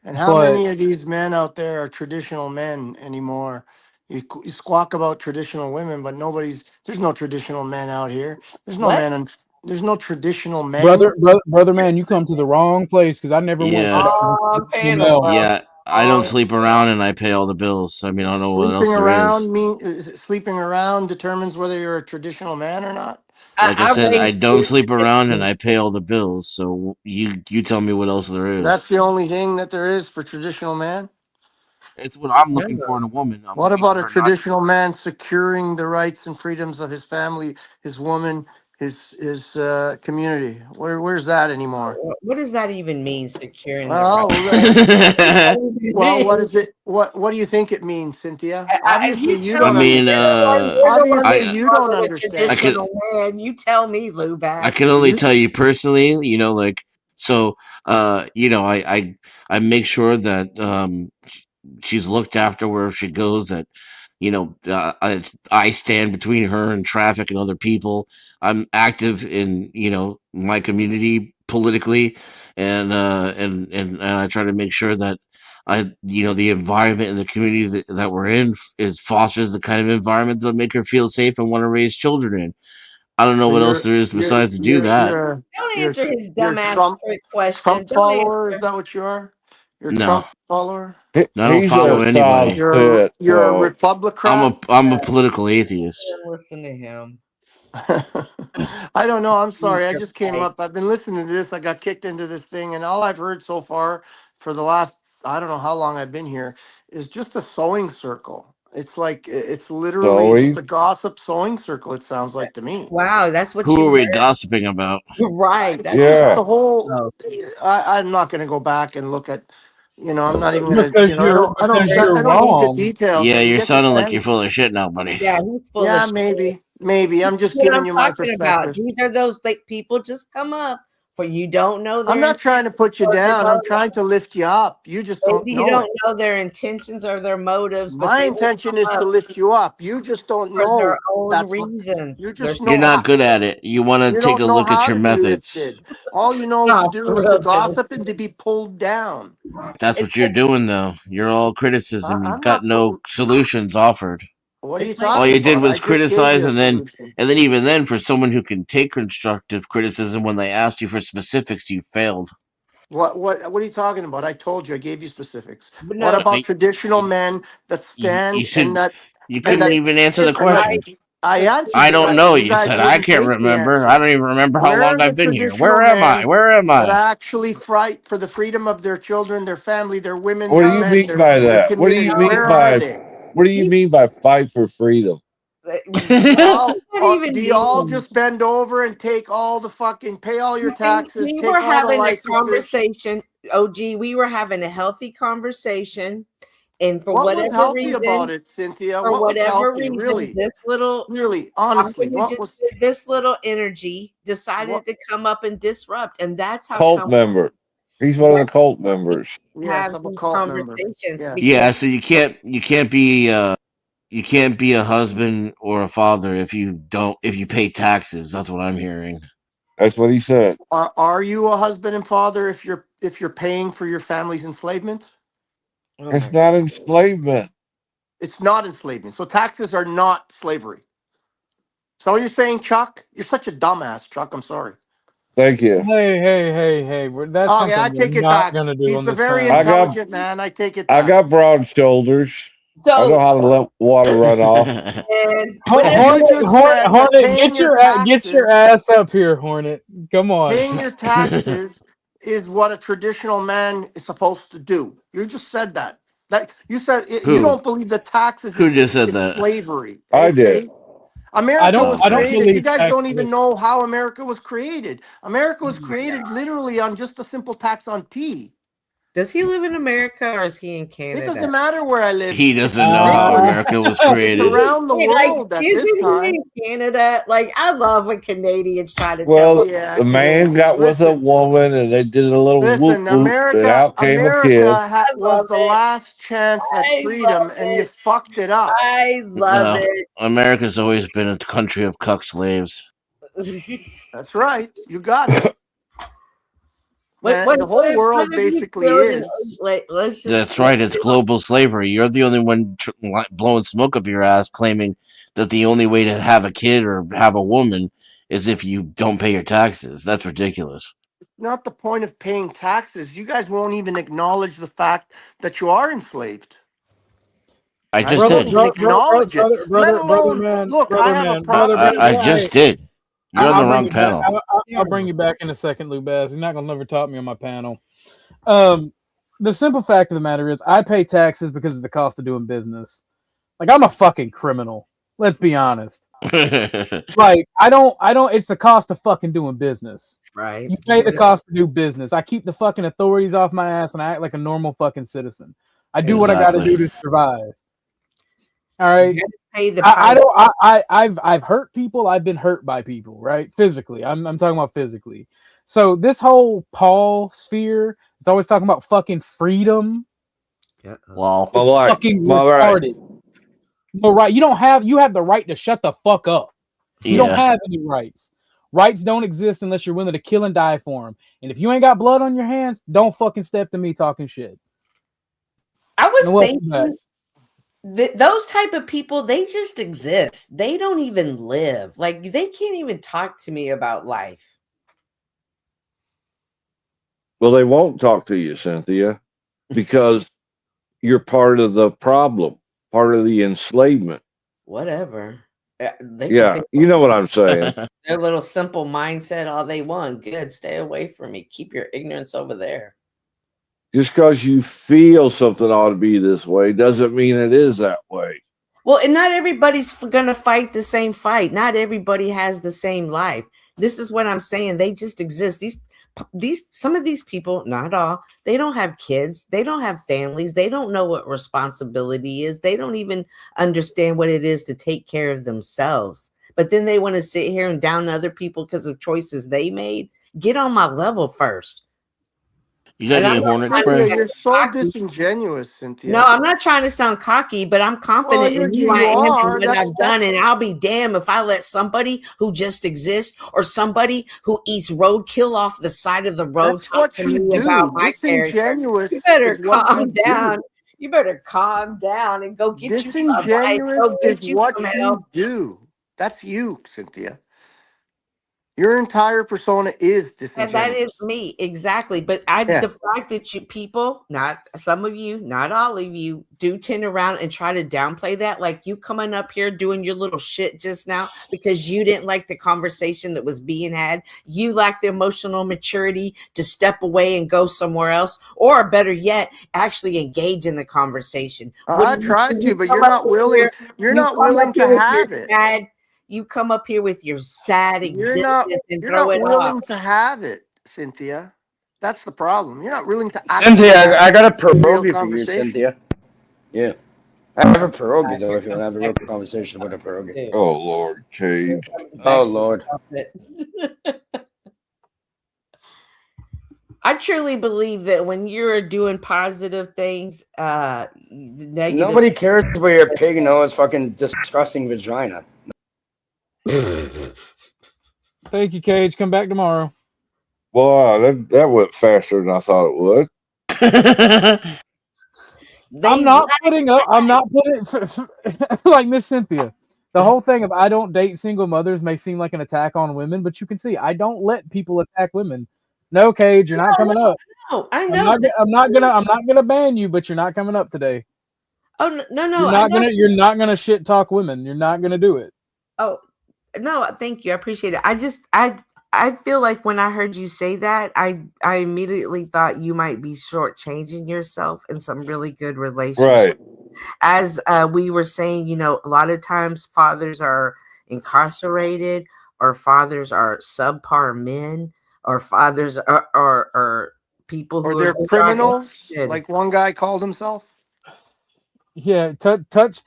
And how many of these men out there are traditional men anymore? You squawk about traditional women, but there's no traditional men out here. There's no men. There's no traditional men. Brother man, you come to the wrong place because I never went. Yeah, I don't sleep around and I pay all the bills. I mean, I don't know what else there is. Sleeping around determines whether you're a traditional man or not. Like I said, I don't sleep around and I pay all the bills. So you tell me what else there is. That's the only thing that there is for traditional man. It's what I'm looking for in a woman. What about a traditional man securing the rights and freedoms of his family, his woman, his community. Where's that anymore? What does that even mean? Securing the right. Well, well, what is it? What do you think it means, Cynthia? Obviously, you Tell I don't me, mean, understand. you're the one Obviously, that you struggled don't with understand. traditional man. You tell me, Lou I Bass. can only You, tell you personally, like, so, I make sure that she's looked after wherever she goes. That I stand between her and traffic and other people. I'm active in my community politically, and I try to make sure that the environment and the community that we're in is fosters the kind of environment that'll make her feel safe and want to raise children in. I don't know so what else there is besides to do that. Don't you're answer his you're dumbass trick question. Trump Don't follower. Is answer. that what you are? You're a No, Trump follower. no, I don't He's follow a soft anybody. tit, You're a so Republican. I'm a political atheist. Listen to him. I don't know. I'm sorry. I You're just came right. up. I've been listening to this. I got kicked into this thing, and all I've heard so far for the last, I don't know how long I've been here, is just a sewing circle. It's like it's literally just a gossip sewing circle. It sounds like to me. Wow, that's what Who you are we heard. gossiping about? Right. It's That's just yeah. the whole. oh, I'm not going to go back and look at. I'm not even going to. Because you're because you're I don't need the wrong. details. Yeah, You you're get the sounding like you're sense. full of shit now, buddy. yeah, he's full of Yeah, shit. maybe. I'm just That's what giving I'm you my talking about. perspective. These are those people just come up for you don't know their I'm not trying to put you intentions or their down. I'm motives. trying to lift you up. You just don't Maybe you know don't it. know their intentions or their motives, but My they will intention is come to up lift you up. You just don't for their know. own That's my, reasons. you They're just You're know not how, good at it. You want to you take don't a know look at how your to be methods. lifted. All you know to not do is to real good. gossip and to be pulled down. That's It's what you're doing, though. You're all criticism. You've I'm got not no putting. solutions offered. What are you it's like All talking you did about? I was just gave criticize, you a and then solution. even then, for someone who can take constructive criticism, when they asked you for specifics, you failed. What are you talking about? I told you. I gave you specifics. but What no, about traditional men that You stand and should. that You and couldn't that? even answer the it's And that like question. I so answered I the don't know. question. You You guys said I wouldn't can't take the remember. I answer. don't even remember how Where are long the I've been here. traditional Where am I? men Where am that I? actually fight for the freedom of their children, their family, their women, What their do you men, mean by their that? What do you community? mean Where are by they? what do you mean by fight for freedom? what does that Do even you all mean? just bend over and take all the fucking, pay all You your see, taxes, we were take all the having a licenses? conversation. OG, we were having a healthy conversation, and What was healthy about it, Cynthia? for What was whatever healthy? reason, Really, this little really, I'm honestly, gonna what just was this little energy what? decided to come up and disrupt, and that's how Cult come member. He's one of when the cult we members. Yes, have I'm a these cult member. conversations Yes. because Yeah, so you can't be a husband or a father if you pay taxes. That's what I'm hearing. That's what he said. Are you a husband and father if you're paying for your family's enslavement? oh It's my not enslavement. It's not enslavement. So taxes are not slavery. So you're saying, Chuck? You're such a dumbass, Chuck. I'm sorry. Thank you. Hey! That's Okay, I something take we're it not back. gonna do He's on a this very I panel. got intelligent man. I take it I back. got broad shoulders. I know so how to let water run off. and whatever You just said that Hornet, get your ass up here, Hornet. Come on. paying your taxes is what a traditional man is supposed to do. You just said that. That you said you Who? don't believe that taxes Who just said is that? slavery. I did. Okay. America was I don't Okay. created. You believe guys don't even taxes. know how America was created. America oh was my created god, literally on just a simple tax on tea. does he live in America or is he in It Canada? doesn't matter where I live. He It's doesn't know how ubiquitous. America was It's created. around the Like, world at this isn't he time. in Canada? Like, I love when Canadians try to tell Well, us. Yeah, the man Canadians. got with a woman and they did a little whoop Listen. whoop and out came a kid. I Was love the it. last chance at I love freedom, and you it. fucked it up. I love it. America's always been a country of cuck slaves. That's right. You got it. Man, the whole what world have you basically killed in, is. like, let's just That's right. It's global slavery. You're the only one blowing smoke up your ass, claiming that the only way to have a kid or have a woman is if you don't pay your taxes. That's ridiculous. It's not the point of paying taxes. You guys won't even acknowledge the fact that you are enslaved. I Right? just You Brother, won't did. even brother, brother, acknowledge it. Let alone, look, I have a brother problem. man. I just did. You're on I'll the bring wrong you back. panel. I'll bring you back in a second, Lou Bass. You're not gonna never top me on my panel. The simple fact of the matter is, I pay taxes because of the cost of doing business. Like, I'm a fucking criminal. Let's be honest. Like, I don't, it's the cost of fucking doing business. Right. You pay the cost to do business. I keep the fucking authorities off my ass and I act like a normal fucking citizen. I do what I got to do to survive. All right. Pay the I've hurt people. I've been hurt by people, right? Physically. I'm talking about physically. So this whole Paul sphere is always talking about fucking freedom. Yeah. Well, Fucking retarded. No right. You have the right to shut the fuck up. You don't have any rights. Rights don't exist unless you're willing to kill and die for them. And if you ain't got blood on your hands, don't fucking step to me talking shit. I was thinking those type of people, they just exist. They don't even live. Like, they can't even talk to me about life. Well, they won't talk to you, Cynthia, because you're part of the problem, part of the enslavement. Whatever. You know what I'm saying. Their little simple mindset, all they want. Good, stay away from me. Keep your ignorance over there. Just because you feel something ought to be this way doesn't mean it is that way. Well, and not everybody's going to fight the same fight. Not everybody has the same life. This is what I'm saying. They just exist. Some of these people, not all, they don't have kids. They don't have families. They don't know what responsibility is. They don't even understand what it is to take care of themselves. But then they want to sit here and down other people because of choices they made. Get on my level first. You got any hornet spray? You're so disingenuous, Cynthia. No, I'm not trying to sound cocky, but I'm confident in who I am and what I've done. And I'll be damned if I let somebody who just exists or somebody who eats roadkill off the side of the road talk to me about my character. You better calm down. You better calm down and go get you some advice. Go get you some help. That's you, Cynthia. Your entire persona is disingenuous. And that is me, exactly. But the fact that you people, not some of you, not all of you, do turn around and try to downplay that, like you coming up here doing your little shit just now because you didn't like the conversation that was being had. You lack the emotional maturity to step away and go somewhere else, or better yet, actually engage in the conversation. I tried to, but you're not willing. You're not willing to have it. You come up here with your sad existence and you're throw not it willing off. to have it, Cynthia. That's the problem. You're not willing to. Cynthia, I got a pierogi for you, Cynthia. Yeah, I have a pierogi though. If you want to have a real conversation about a pierogi. Oh Lord, Cage. Oh Lord. I truly believe that when you're doing positive things, negative. Nobody cares about your pig nose, fucking disgusting vagina. Thank you, Cage. Come back tomorrow. Wow, that went faster than I thought it would. I'm not putting like Miss Cynthia. The whole thing of I don't date single mothers may seem like an attack on women, but you can see I don't let people attack women. No, Cage, you're not coming up. No, I know. I'm not gonna ban you, but you're not coming up today. Oh no, You're not gonna shit talk women. You're not gonna do it. Oh no, thank you. I appreciate it. I feel like when I heard you say that, I immediately thought you might be shortchanging yourself in some really good relationship. Right. As we were saying, a lot of times fathers are incarcerated, or fathers are subpar men, or fathers are people who they're criminals, like one guy called himself. Yeah, touch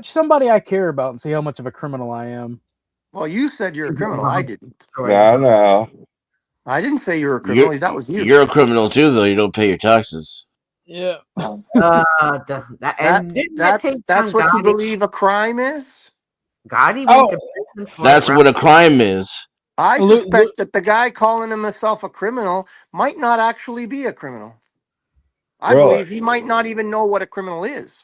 somebody I care about and see how much of a criminal I am. Well, you said you're a criminal. I didn't. No. I didn't say you're a criminal. That was you. You're a criminal too, though. You don't pay your taxes. Yeah. That's what you believe a crime is? Gotti went to prison for That's what a crime is. I suspect that the guy calling himself a criminal might not actually be a criminal. I believe he might not even know what a criminal is.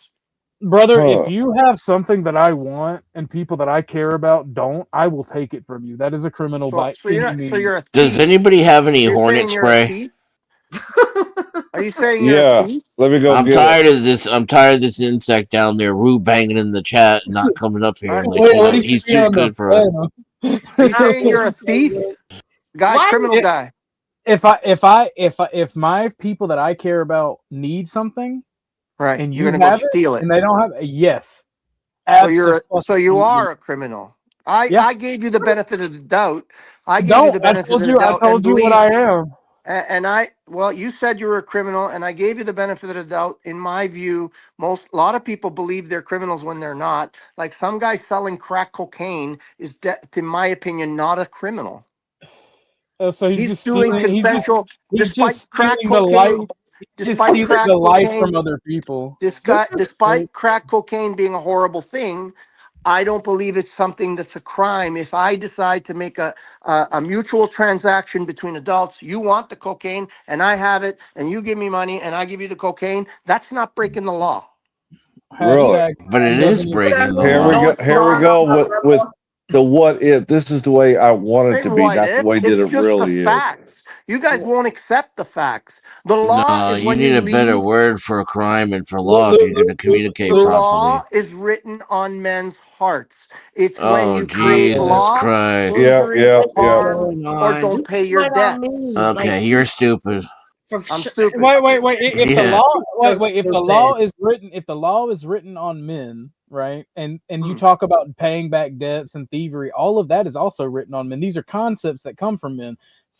Brother, if you have something that I want and people that I care about don't, I will take it from you. That is a criminal by you're a thief. Does anybody have any hornet spray? Are you saying you're a thief? Let me go. I'm tired of this. I'm tired of this insect down there, Rue banging in the chat, and not coming up here. He's too good for us. Are you saying you're a thief? Criminal guy. If my people that I care about need something, right, and you're gonna go steal it, and they don't have yes. So you are a criminal. I gave you the benefit of the doubt. I gave you Don't. the I benefit of told the you. I doubt and told you what believe. I am. And well, you said you were a criminal, and I gave you the benefit of the doubt. In my view, a lot of people believe they're criminals when they're not. Like some guy selling crack cocaine is, in my opinion, not a criminal. So he's He's just doing stealing. consensual, He's despite just crack stealing the life. cocaine, He's just despite stealing crack the life cocaine, from other people. despite crack cocaine being a horrible thing. I don't believe it's something that's a crime. If I decide to make a mutual transaction between adults, you want the cocaine and I have it, and you give me money and I give you the cocaine, that's not breaking the law. Really? Hashtag. But it is breaking the Here we law. No, go. it's Here we not. go with the what if. This is the way I want it to be, What not the if? way that It's it just the really is. facts. You guys won't accept the facts. The law No, is you when need you a better leave. word for a crime and for Look, law if you're going to communicate The law properly. is written on men's hearts. It's when Oh, you create Jesus law, Christ. Yeah, injury, yeah, yeah. harm, or don't pay your debts. Okay, you're stupid. I'm stupid. Wait. If the Yeah. law, if the law is written, on men, right? And you talk about paying back debts and thievery, all of that is also written on men. These are concepts that come from men.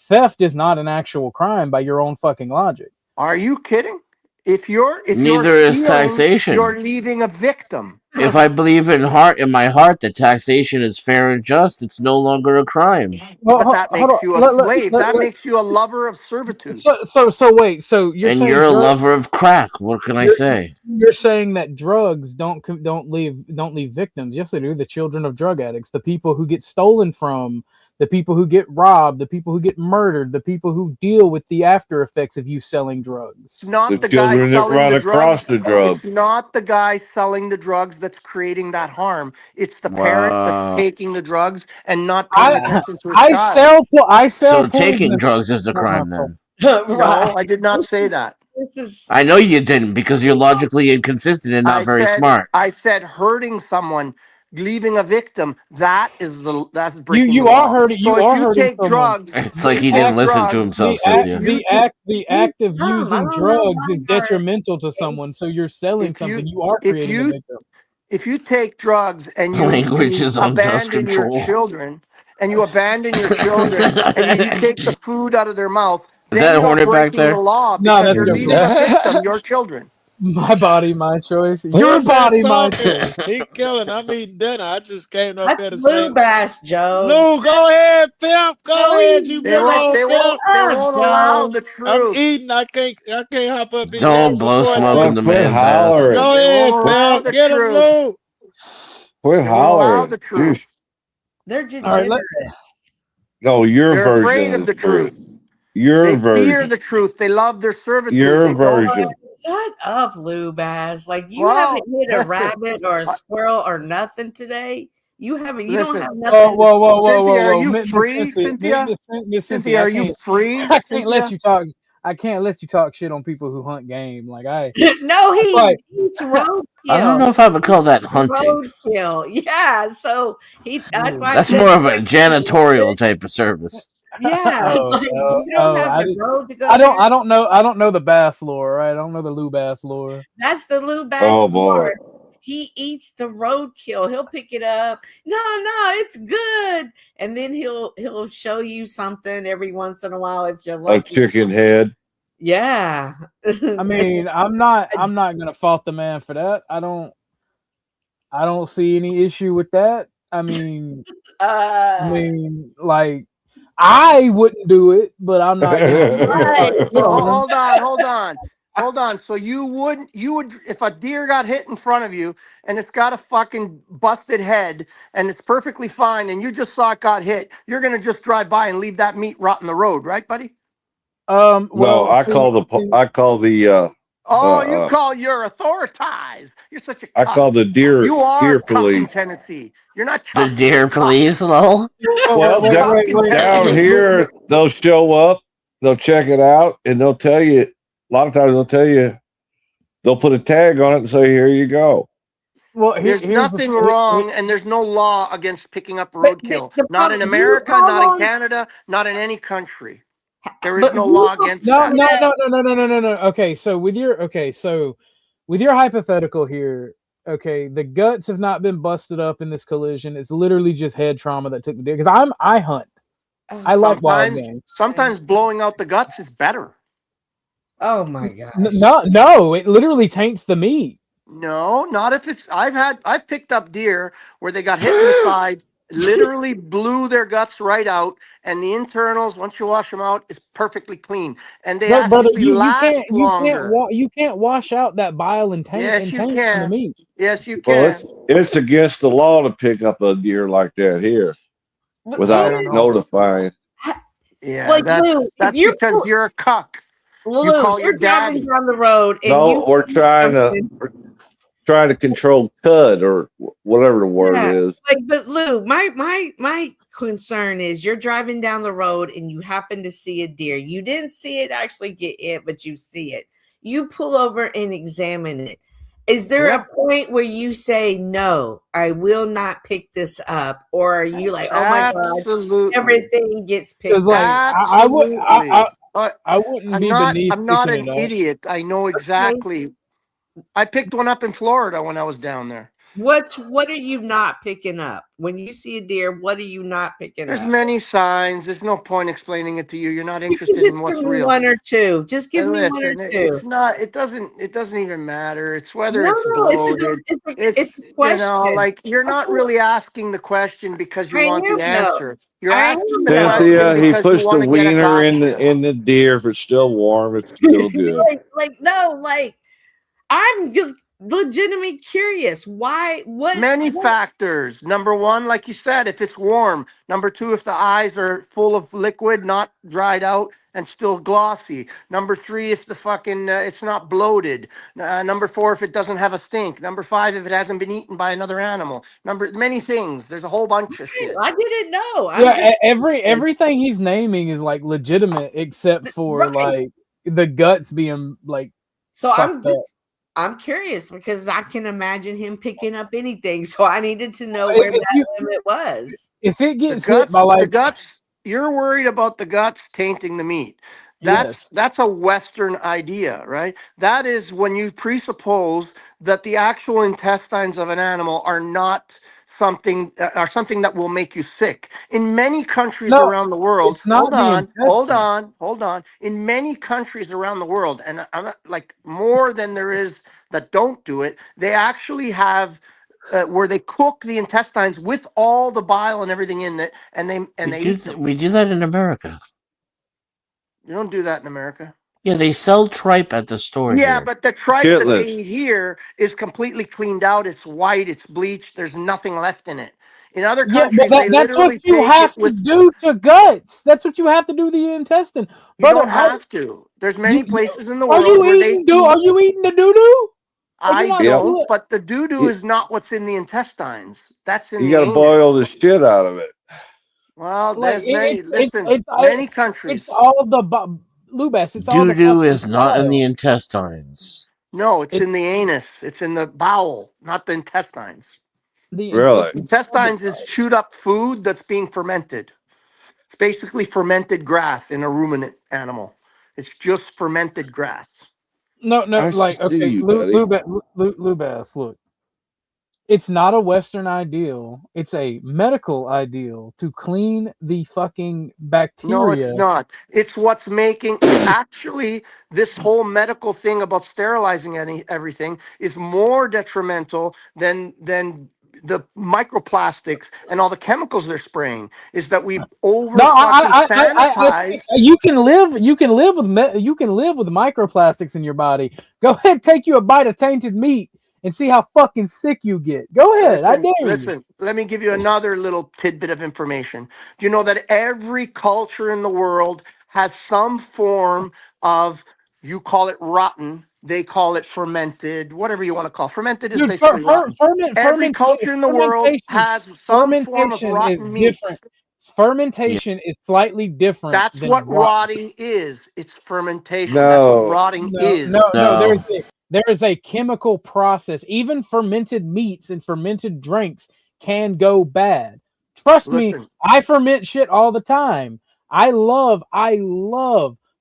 Theft is not an actual crime by your own fucking logic. Are you kidding? If you're Neither is stealing, taxation. you're leaving a victim. If I believe in my heart that taxation is fair and just, it's no longer a crime. But that makes you a slave. That makes you a lover of servitude. So wait. So you're And saying you're a lover of crack. What can I say? You're saying that drugs don't leave victims. Yes, they do. The children of drug addicts, the people who get stolen from, the people who get robbed, the people who get murdered, the people who deal with the after effects of you selling drugs. It's not The the guy children that selling run the across drugs. the drugs. It's not the guy selling the drugs that's creating that harm. It's the parent that's taking the drugs and not paying attention to his child. I sell So taking poison. drugs is a crime then. No, I did not say that. I know you didn't because you're logically inconsistent and not very smart. I said hurting someone, leaving a victim. That's breaking You the are law. hurting. So You are if you hurting take someone. drugs, It's like he didn't listen to himself, Cynthia. The act of using drugs is detrimental to someone. So you're selling something. You are creating a victim. If you take drugs and Language you is on dust abandon your control. children, and you take the food out of their mouth, Is then that a you're hornet back breaking there? the law No, because that's you're your leaving a victim, your children. My body, my choice. Who Your is that body, my talking? choice. He killing. I'm eating dinner. I just came up That's there to say, Lou Bass, Joe. Lou, go ahead, pimp. Go ahead, you They big old pimp. won't allow the I'm truth. eating. I can't hop up in here and Don't blow support smoke you. in the Quit man's ass. hollering. Go They ahead, won't allow pimp. the Get him, truth. Lou. Quit They won't allow hollering. the truth. Jeez. They're All right, degenerates. No, your They're version afraid of the true. truth. Your They fear version. the truth. They love their servitude. Your They don't. version. Shut up, Lou Bass. Like you Well, haven't hit a listen, rabbit or a squirrel or nothing today. You haven't. You listen. don't have nothing. Cynthia, are you Miss free, Cynthia? Miss Cynthia, are you free, I can't let Cynthia? you talk. I can't let you talk shit on people who hunt game. Like No, he like, eats roadkill. I don't know if I would call that hunting. Roadkill. Yeah. So that's why That's I said more of a janitorial type of service. yeah. Like, you don't have the road to go. I don't know the bass lore, right? I don't know the Lou Bass lore. That's the Lou Bass. Oh boy. Lore. He eats the roadkill. He'll pick it up. No, it's good. And then he'll show you something every once in a while if you're lucky. A chicken head. Yeah. I mean, I'm not gonna fault the man for that. I don't see any issue with that. I mean, like I wouldn't do it, but I'm not gonna Hold on. So you would, if a deer got hit in front of you and it's got a fucking busted head and it's perfectly fine and you just saw it got hit, you're going to just drive by and leave that meat rot in the road, right, buddy? Well, no, I call the you're authorized. You're such a cuck. I call the deer police. police. Tennessee. You're not the deer police, lol. Well, down here they'll show up, they'll check it out, and they'll tell you. A lot of times they'll put a tag on it and say, "Here you go." Well, there's nothing wrong, and there's no law against picking up roadkill. Not in America, not in Canada, not in any country. There is no law against that. No. Okay, so with your hypothetical here, okay, the guts have not been busted up in this collision. It's literally just head trauma that took the deer. Because I hunt. I like wild game. Sometimes blowing out the guts is better. Oh my gosh. No, it literally taints the meat. No, not if it's. I've picked up deer where they got hit in the side, literally blew their guts right out, and the internals, once you wash them out, is perfectly clean, and they But brother, actually last longer. You can't wash out that bile and taint Yes, and you taint from the can. meat. Yes, you Well, can. it's against the law to pick up a deer like that here But without don't know. notifying. Yeah, like Lou, that's if because you're a cuck. Lou, You call your you're driving daddy. down the road and No, you we're trying to control cud or whatever the word is. like, but Lou, my concern is you're driving down the road and you happen to see a deer. You didn't see it actually get hit, but you see it. You pull over and examine it. Is there a point where you say, no, I will not pick this up? Or are you like, oh my God, everything gets picked up? Like, Absolutely. I wouldn't be beneath I'm not picking an it up. idiot. I know exactly. I picked one up in Florida when I was down there. What are you not picking up? When you see a deer, what are you not picking There's up? many signs. There's no point explaining it to you. You're not interested just in what's give me real. one or two. Just give me one or two. It's not. It doesn't even matter. It's whether No, it's bloated. It's a question. You know, like you're not really asking the question because you want the answer. You're asking the Cynthia, question he because puts you the want to get a wiener gotcha. in the deer. If it's still warm, it's still good. like I'm legitimately curious. Why? Many factors. Number one, like you said, if it's warm. Number two, if the eyes are full of liquid, not dried out and still glossy. Number three, if the fucking it's not bloated. Number four, if it doesn't have a stink. Number five, if it hasn't been eaten by another animal. Many things. There's a whole bunch of shit. I didn't know. Everything he's naming is like legitimate except for like the guts being like. So I'm curious because I can imagine him picking up anything. So I needed to know where that limit was. If it gets hit by like the guts, you're worried about the guts tainting the meat. That's a Western idea, right? That is when you presuppose that the actual intestines of an animal are not something that will make you sick. In many countries around the world, hold on. In many countries around the world, and I'm not, like more than there is that don't do it, they actually have where they cook the intestines with all the bile and everything in it, and they eat them. We do that in America. You don't do that in America. Yeah, they sell tripe at the store. Yeah, here. but the tripe that they eat here is completely cleaned out. It's white. It's bleached. There's nothing left in it. In other countries, they that's literally what you take have it with. to do to guts. That's what you have to do to the intestine. You don't have to. There's many places in the world where they eat. Are you eating the doo-doo? I don't, but the doo-doo is not what's in the intestines. That's in you the gotta anus. boil the shit out of it. Well, there's many. Many countries. It's all the Lubas. It's all the doo-doo is not in the intestines. No, it's in the anus. It's in the bowel, not the intestines. Really? Intestines is chewed up food that's being fermented. It's basically fermented grass in a ruminant animal. It's just fermented grass. No, like okay, Lubas, look. It's not a Western ideal. It's a medical ideal to clean the fucking bacteria. No, it's not. It's what's making actually this whole medical thing about sterilizing everything is more detrimental than the microplastics and all the chemicals they're spraying. Is that we sanitize? You can live with microplastics in your body. Go ahead, take you a bite of tainted meat and see how fucking sick you get. Go ahead. Listen, let me give you another little tidbit of information. Do you know that every culture in the world has some form of, you call it rotten, they call it fermented, whatever you want to call it. Fermented is basically rotten. Every culture in the world has some form of rotten meat. Fermentation is slightly different. That's what rotting is. It's fermentation. That's what rotting is. No. There is a chemical process. Even fermented meats and fermented drinks can go bad. Trust me, I ferment shit all the time. I love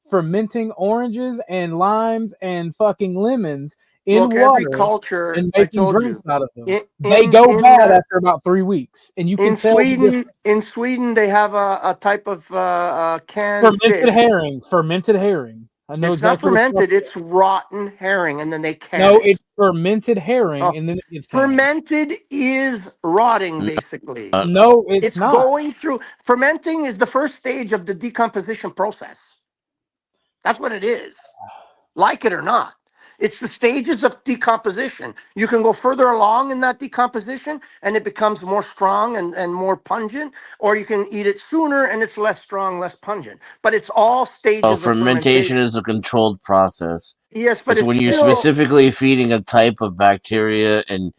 fermenting oranges and limes and fucking lemons in Look, every water culture, and I making told drinks you, out of them. in They in go in, bad uh, after about 3 weeks, and you can in tell the difference. Sweden, they have a type of canned Fermented fish. herring. Fermented herring. I know It's not exactly what you're fermented; talking it's rotten herring, and then they about. can No, it. it's fermented herring, Oh, and then it gets canned. fermented is rotting, No, basically. No, it's It's not. going through fermenting is the first stage of the decomposition process. That's what it is. Like it or not. It's the stages of decomposition. You can go further along in that decomposition and it becomes more strong and more pungent, or you can eat it sooner and it's less strong, less pungent. But it's all stages of fermentation fermentation. is a controlled process. Yes, but It's it's when you're still, specifically feeding a type of bacteria and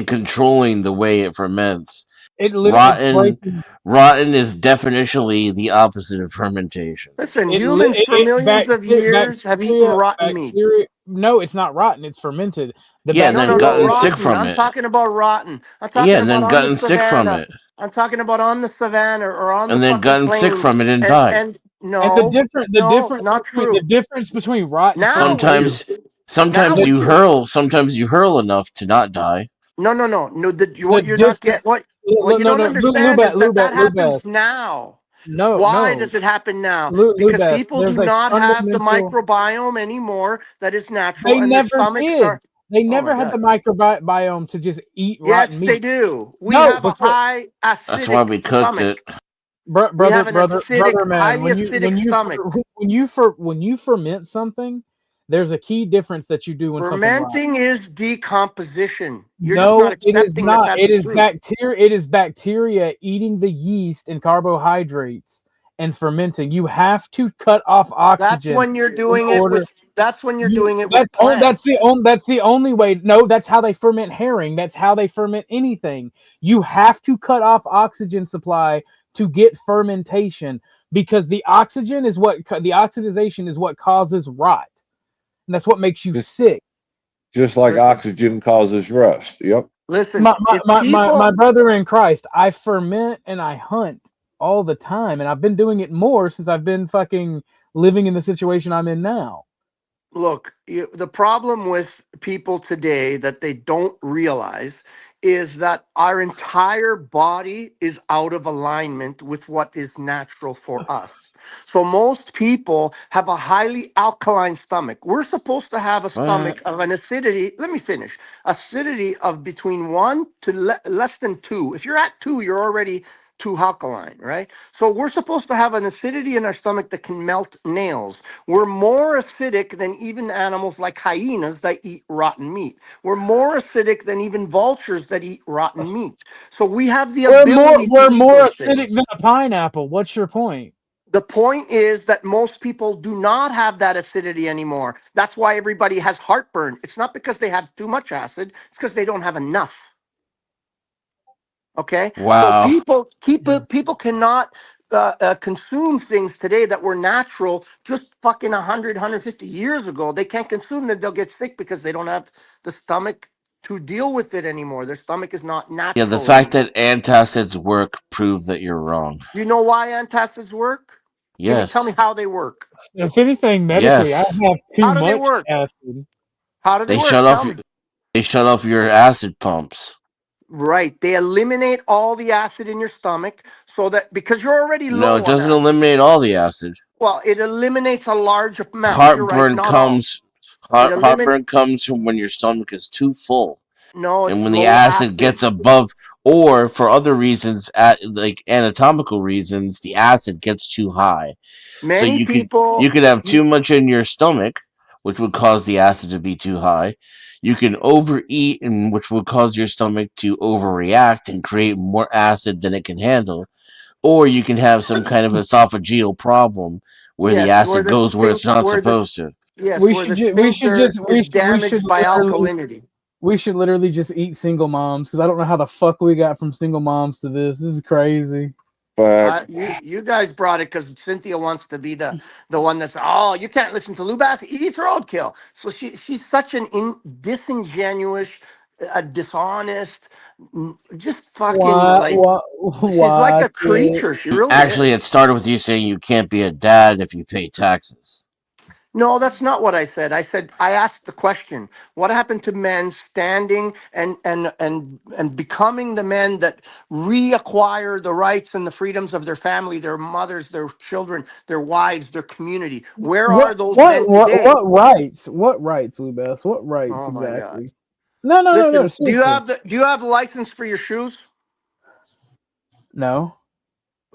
controlling the way it ferments. It's Rotten breaking. rotten is definitionally the opposite of fermentation. listen, It, li- humans for it millions of years have eaten rotten meat. No, it's not rotten. It's fermented. The Yeah, and No, then no, no, gotten bacteria. sick rotten. from I'm it. talking about rotten. I'm Yeah, talking and about then on the gotten sick from savannah. it. I'm talking about on the savannah or on the And then fucking gotten sick plains. from it and died. And And no, no, not the true. difference between rotten Now we do. Sometimes Now sometimes we you do. hurl sometimes you hurl enough to not die. No, no, no, no. the What you're not different get what you no don't no understand is that that happens Lubas. now. No, Why no. does it happen now? Because Lubas, people there's do a not have the fundamental. microbiome anymore that is They natural, and their never stomachs did. are. They Oh my never had god. the microbiome to just eat rotten Yes, they meat. do. We No, have a because high That's why acidic we cooked stomach. it. We have an brother acidic, man, highly acidic stomach. when you ferment something, there's a key difference that you do when something rots. Fermenting is decomposition. You're just not No, it is accepting that not. that's It the is truth. bacteria. It is bacteria eating the yeast and carbohydrates and fermenting. You have to cut off That's oxygen when you're in doing it order. with. That's when you're You doing it with that's plants. that's the only way. No, that's how they ferment herring. That's how they ferment anything. You have to cut off oxygen supply to get fermentation because the oxygen is the oxidization is what causes rot. And that's what makes you Just sick. just like Listen, oxygen causes rust. Yep. listen. If My people, brother in Christ, I ferment and I hunt all the time, and I've been doing it more since I've been fucking living in the situation I'm in now. look, the problem with people today that they don't realize is that our entire body is out of alignment with what is natural for us. So most people have a highly alkaline stomach. We're supposed to have a What? stomach of an acidity. Let me finish. Acidity of between 1 to less than 2. If you're at 2, you're already too alkaline, right? So we're supposed to have an acidity in our stomach that can melt nails. We're more acidic than even animals like hyenas that eat rotten meat. We're more acidic than even vultures that eat rotten meat. So we have the ability to We're eat more those acidic than things. a pineapple. What's your point? The point is that most people do not have that acidity anymore. That's why everybody has heartburn. It's not because they have too much acid, it's because they don't have enough. Okay, so Wow. people cannot consume things today that were natural just fucking 150 years ago. They can't consume them. They'll get sick because they don't have the stomach to deal with it anymore. Their stomach is not Yeah, the natural fact anymore. that antacids work prove that you're wrong. Do you know why antacids work? Can you tell me Yes. how they work? If anything, medically, I Yes. have too How do they much work? acid. How do they They shut work? Tell off me. they shut off your acid pumps. Right. They eliminate all the acid in your stomach so that because you're already No, it low on doesn't acid. eliminate all the acid. Well, it eliminates a large amount. You're right, Heartburn not all. comes It eliminates. heartburn comes from when your stomach is too full. No, And it's when the low acid acid. gets above, or for other reasons, like anatomical reasons, the acid gets too high. So Many you people. could have too much in your stomach, which would cause the acid to be too high. You can overeat, and which would cause your stomach to overreact and create more acid than it can handle. Or you can have some kind of esophageal problem where the Yes, where acid the goes where it's not where the supposed to. yes, where the sphincter is We should damaged by literally alkalinity. just eat single moms because I don't know how the fuck we got from single moms to this. This is crazy. But You guys brought it because Cynthia wants to be the one that's you can't listen to Lubas. He eats roadkill. So she's such an disingenuous, dishonest, just fucking Why? like Why? she's like Why? a creature. She really Actually, is. it started with you saying you can't be a dad if you pay taxes. No, that's not what I said. I said I asked the question: what happened to men standing and becoming the men that reacquire the rights and the freedoms of their family, their mothers, their children, their wives, their community? Where are those men today? What rights? What rights, Lubas? What rights Oh my God! exactly? No. Listen, do you Seriously. have the license for your shoes? No.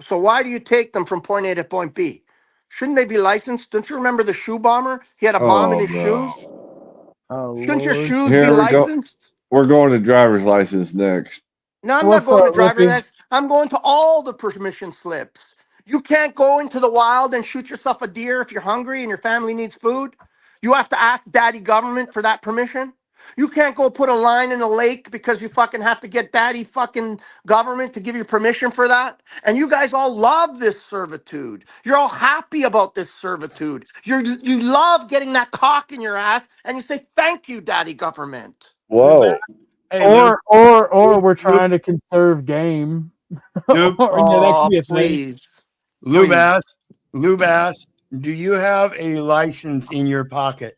So why do you take them from point A to point B? Shouldn't they be licensed? Don't you remember the shoe bomber? He had a bomb in Oh his shoes. no. Oh Shouldn't your Lord. shoes be Here we go. licensed? We're going to driver's license next. No, I'm not What's going to up, driver's Lippy? ed. I'm going to all the permission slips. You can't go into the wild and shoot yourself a deer if you're hungry and your family needs food. You have to ask daddy government for that permission. You can't go put a line in a lake because you fucking have to get daddy fucking government to give you permission for that. And you guys all love this servitude. You're all happy about this servitude. You love getting that cock in your ass and you say, thank you, daddy government. Whoa. Hey, Or Luke, we're trying to conserve game. Luke, Or, yeah, that could Oh, be a thing. please. Lou Bass, do you have a license in your pocket?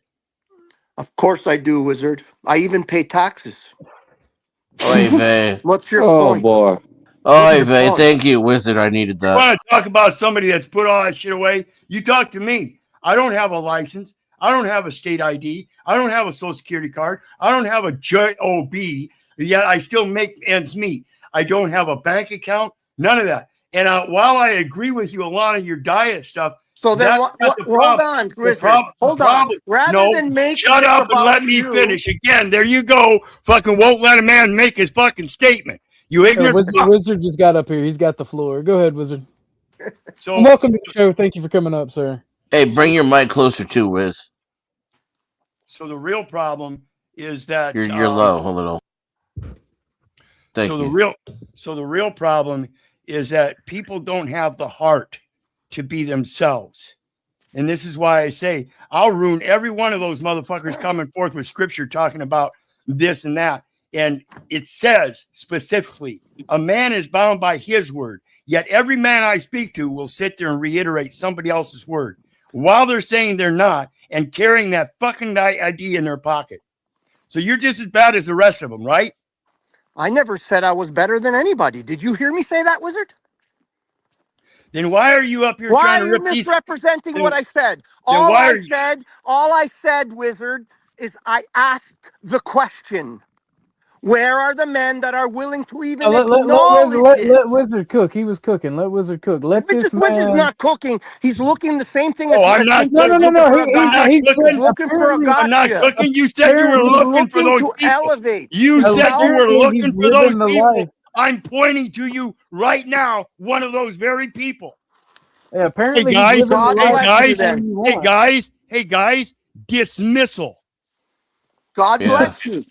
Of course I do, wizard. I even pay taxes. Oy vey. What's your Oh point? boy. Oy vey. Thank you, Wizard. I needed You that. want to talk about somebody that's put all that shit away? You talk to me. I don't have a license. I don't have a state ID. I don't have a social security card. I don't have a job, yet I still make ends meet. I don't have a bank account. None of that. And while I agree with you a lot of your diet stuff, So then that's what, not the hold problem. on, The Wizard. prob- the Hold on. problem- Rather No, than make shut this up and about let me you- finish. Again, there you go. Fucking won't let a man make his fucking statement. You ignorant. Wizard just got up here. He's got the floor. Go ahead, Wizard. So Welcome to the show. Thank you for coming up, sir. Hey, bring your mic closer too, Wiz. So the real problem is that You're low a little. Thank you. The real problem is that people don't have the heart to be themselves. And this is why I say I'll ruin every one of those motherfuckers coming forth with scripture talking about this and that. And it says specifically, a man is bound by his word. Yet every man I speak to will sit there and reiterate somebody else's word while they're saying they're not and carrying that fucking ID in their pocket. So you're just as bad as the rest of them, right? I never said I was better than anybody. Did you hear me say that, Wizard? Then why are you up here Why trying are to you rip these? misrepresenting what I said? Then All why I are you? said, Wizard, is I asked the question. Where are the men that are willing to even acknowledge it? Let Wizard cook. He was cooking. Let Wizard cook. Let this Wizard's man. not cooking. He's looking the same thing Oh, as I'm not Cynthia is cooking. looking for a I'm not He's cooking. He's looking for a I'm not gotcha. cooking. You said you were Apparently- He's looking for looking those to people. elevate. You said you were Apparently looking he's for those living the people. life. I'm pointing to you right now, one of those very people. Yeah, apparently Hey guys, he's living the God life. bless you then. Hey guys, dismissal. God bless you.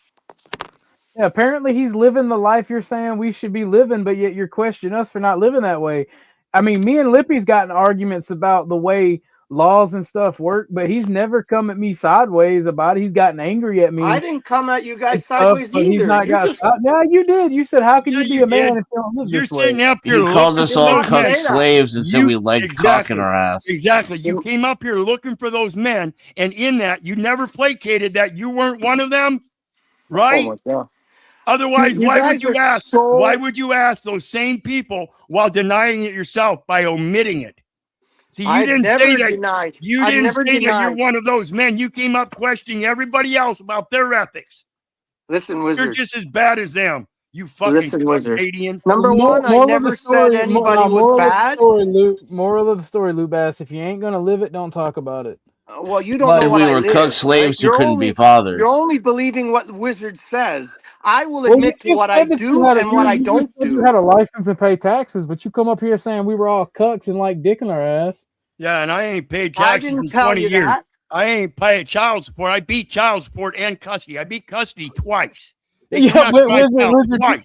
Yeah, apparently he's living the life you're saying we should be living, but yet you're questioning us for not living that way. I mean, me and Lippy's gotten arguments about the way laws and stuff work, but he's never come at me sideways about it. He's gotten angry at me. I didn't come at you guys stuff, sideways but he's either. not You got. just Yeah, you did. You said, "How can Yeah, you be you a man did. if you don't live You're this way?" sitting up here. He called us all looking for cuck those men. slaves and said we like Exactly. cocking our ass. Exactly. You came up here looking for those men, and in that, you never placated that you weren't one of them, right? Oh my God. Otherwise, You why guys would you are ask? so- Why would you ask those same people while denying it yourself by omitting it? See, you I've didn't never say that. denied. You I've didn't never say that you're denied. one of those men. You came up questioning everybody else about their ethics. Listen, You're Wizard. just as bad as them. You fucking Listen, Wizard. Canadian. Number one, I Moral of never the story, said anybody was bad. Moral of the story, Lou Bass. If you ain't gonna live it, don't talk about it. Well, you don't know If what we I were live. cuck slaves who You're couldn't only- be fathers. You're only believing what the Wizard says. I will Well, admit to you what just I said that you do had and what I don't said you do. had a license and pay taxes, but you come up here saying we were all cucks and like dick in our ass. Yeah, and I ain't paid I taxes didn't in tell 20 you years. that. I ain't paid child support. I beat child support and custody. I beat custody twice. They Yeah, come out to my house Wizard, twice.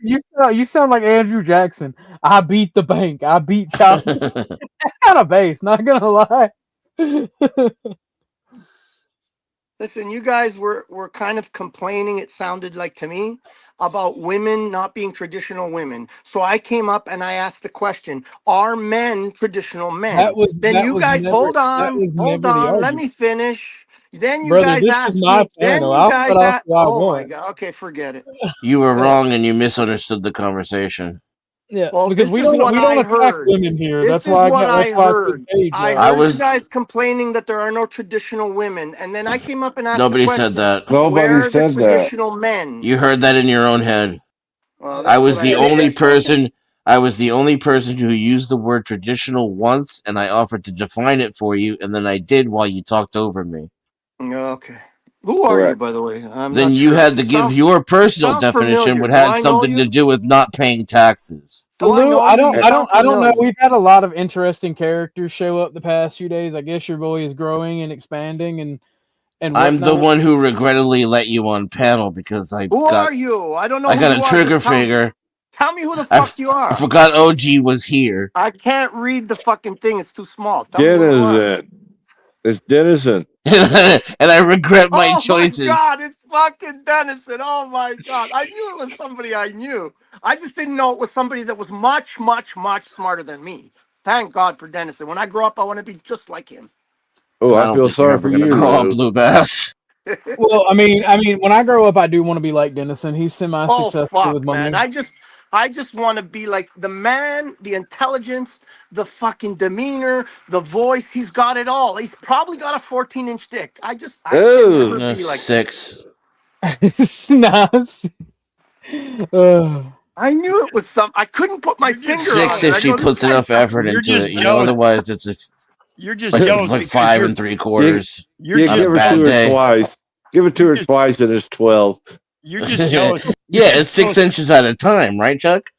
you sound like Andrew Jackson. I beat the bank. I beat child. That's kind of base. Not gonna lie. Listen, you guys were kind of complaining, it sounded like to me, about women not being traditional women. So I came up and I asked the question, are men traditional men? That was Then that you was guys, never, hold that on, was hold never the on, let argument. me finish. Then you Brother, guys this asked is my me. Then panel. you I'll guys cut off asked. who I Oh my want. god. Okay, forget it. You were wrong and you misunderstood the conversation. Yeah, Well, because this is what we don't I attack heard. women here. This That's is why what I that's why I said heard. Paige I last. heard you guys complaining that there are no traditional women, and then I came up and asked Nobody the said question: that. Nobody where are the said that. traditional men? You heard that in your own head. Well, I that's was what the I only heard. person. I was the only person who used the word traditional once, and I offered to define it for you, and then I did while you talked over me. Okay. Who are you, by the way? I'm Then not you sure. had to give your personal definition, familiar. which Do had I know something you? to do with not paying taxes. Do I Lou, know I you? don't, You I don't, sound I don't know. familiar. We've had a lot of interesting characters show up the past few days. I guess your boy is growing and expanding and I'm the whatnot. one who regrettably let you on panel because Who are you? I don't know I who got you a are. trigger Just tell me. finger. Tell me who the I fuck you are. forgot OG was here. I can't read the fucking thing. It's too small. Tell me who you are. Denizen. It's Denizen. And I regret my Oh my choices. god, it's fucking Dennison. Oh my god. I knew it was somebody I knew. I just didn't know it was somebody that was much, much, much smarter than me. Thank God for Dennison. When I grow up, I want to be just like him. Oh, I I don't feel think you're sorry ever for gonna you, grow up, Lou. blue bass. Well, I mean, when I grow up, I do want to be like Dennison. He's Oh semi-successful with fuck, man. money. I just want to be like the man, the intelligence, the fucking demeanor, the voice. He's got it all. He's probably got a 14-inch dick. I can never Oh, be like 6. Nice. I knew it was some. I couldn't put my finger 6 on it. if I she go, this puts guy's enough effort You're into just it, you know. jealous. Otherwise, it's You're just like jealous because 5 you're 3/4. you're yeah, just give it bad to her day. twice. Give it to her just- twice, and it's 12. you're just jealous. Yeah, it's 6 inches at a time, right, Chuck?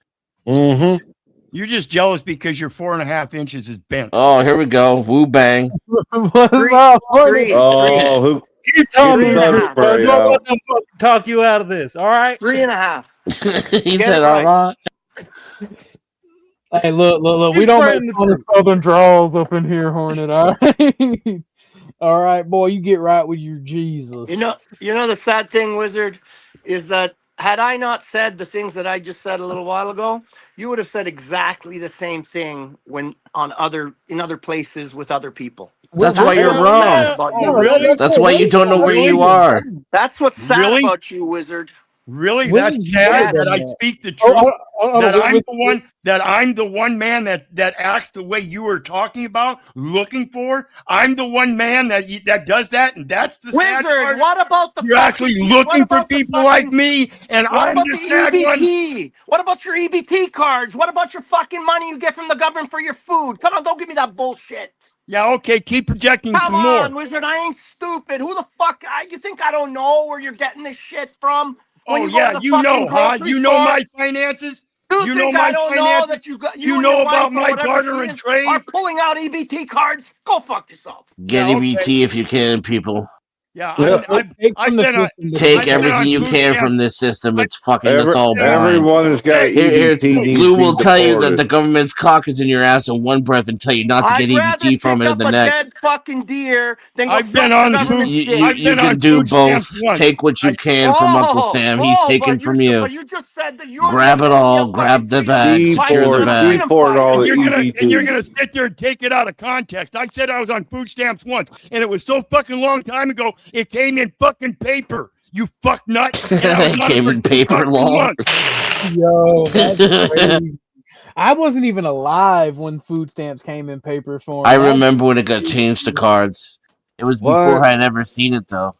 Mm-hmm. You're just jealous because your 4.5 inches is bent. Oh, here we go. Woo bang. What's Three, up? three, Oh, who? Keep telling Get me the the bug truth, bro. spray Don't out. let them fucking talk you out of this. All right. 3.5. He Get said, it all right. right. Hey, look. We Keep don't spreading make the fun of truth. Southern draws up in here, Hornet. All right, all right, boy. You get right with your Jesus. You know the sad thing, Wizard, is that had I not said the things that I just said a little while ago, you would have said exactly the same thing when in other places with other people. That's why you're That's what's sad wrong. about Oh, you, really? Wizard. That's why you don't know where you are. That's what's sad Really? about you, Wizard. Really? When That's did you sad say that I that? speak the Oh, truth. That with- I'm with- the one. That I'm the one man that acts the way you were talking about, looking for. I'm the one man that does that, and that's the sad Wizard, part. what about the You're actually looking for people like me, and What I'm about the the sad one. EBT? What about your EBT cards? What about your fucking money you get from the government for your food? Come on, don't give me that bullshit. Yeah, okay, keep projecting Come some on, more. Wizard, I ain't stupid. Who the fuck? You think I don't know where you're getting this shit from? When Oh you go yeah, to the you fucking know, huh? grocery You know store? my finances. You You know think I my don't know finances. that you You and know your wife about or my whatever barter she and is trade. are pulling out EBT cards? Go fuck yourself. Get Yeah, EBT okay. if you can, people. Yeah, Yep. I've been on. Take I've been everything on you food can stamps. from this system. It's fucking us all blind. Everyone that's got an Here, EBT needs Blue to be will tell you that deported. the government's cock is in your ass in one breath and tell you not to get I'd rather EBT from pick it in up the a dead next. fucking deer than go I've been suck on the food. government dick. I've You been can on do food both. stamps once. Take what you can from Uncle Sam. He's taking but from you. But you just said that you're Grab it gonna give me a all. Grab fucking the freedom bag. Secure the fighter, bag. Deport all the And you're EBT. gonna sit there and take it out of context. I said I was on food stamps once, and it was so fucking long time ago. It came in fucking paper. You fuck nut. And I was It on came for in 2 paper, fucking lol. months. Yo, that's crazy. I wasn't even alive when food stamps came in paper form. I remember when it got changed to cards. It was before What? I'd ever seen it, though.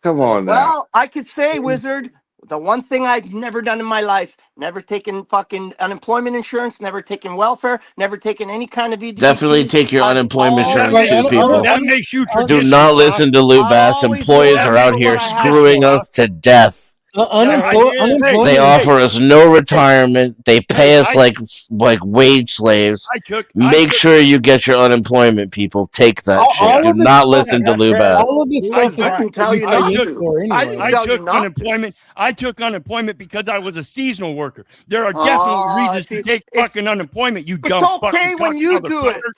Come on now. Well, I could say, Wizard, the one thing I've never done in my life, never taken fucking unemployment insurance, never taken welfare, never taken any kind of EBT. Definitely take your unemployment insurance too, people. That makes you Do traditional. not listen to Lou Bass. Employers are out here screwing us to death. They offer us no retirement. They pay us like wage slaves. Make sure you get your unemployment, people. Take that shit. Do not listen to Lou Bass. I can tell you not to. I took unemployment. I took unemployment because I was a seasonal worker. There are definitely reasons to take fucking unemployment. You dumb It's fucking okay when cuck you do it. motherfucker.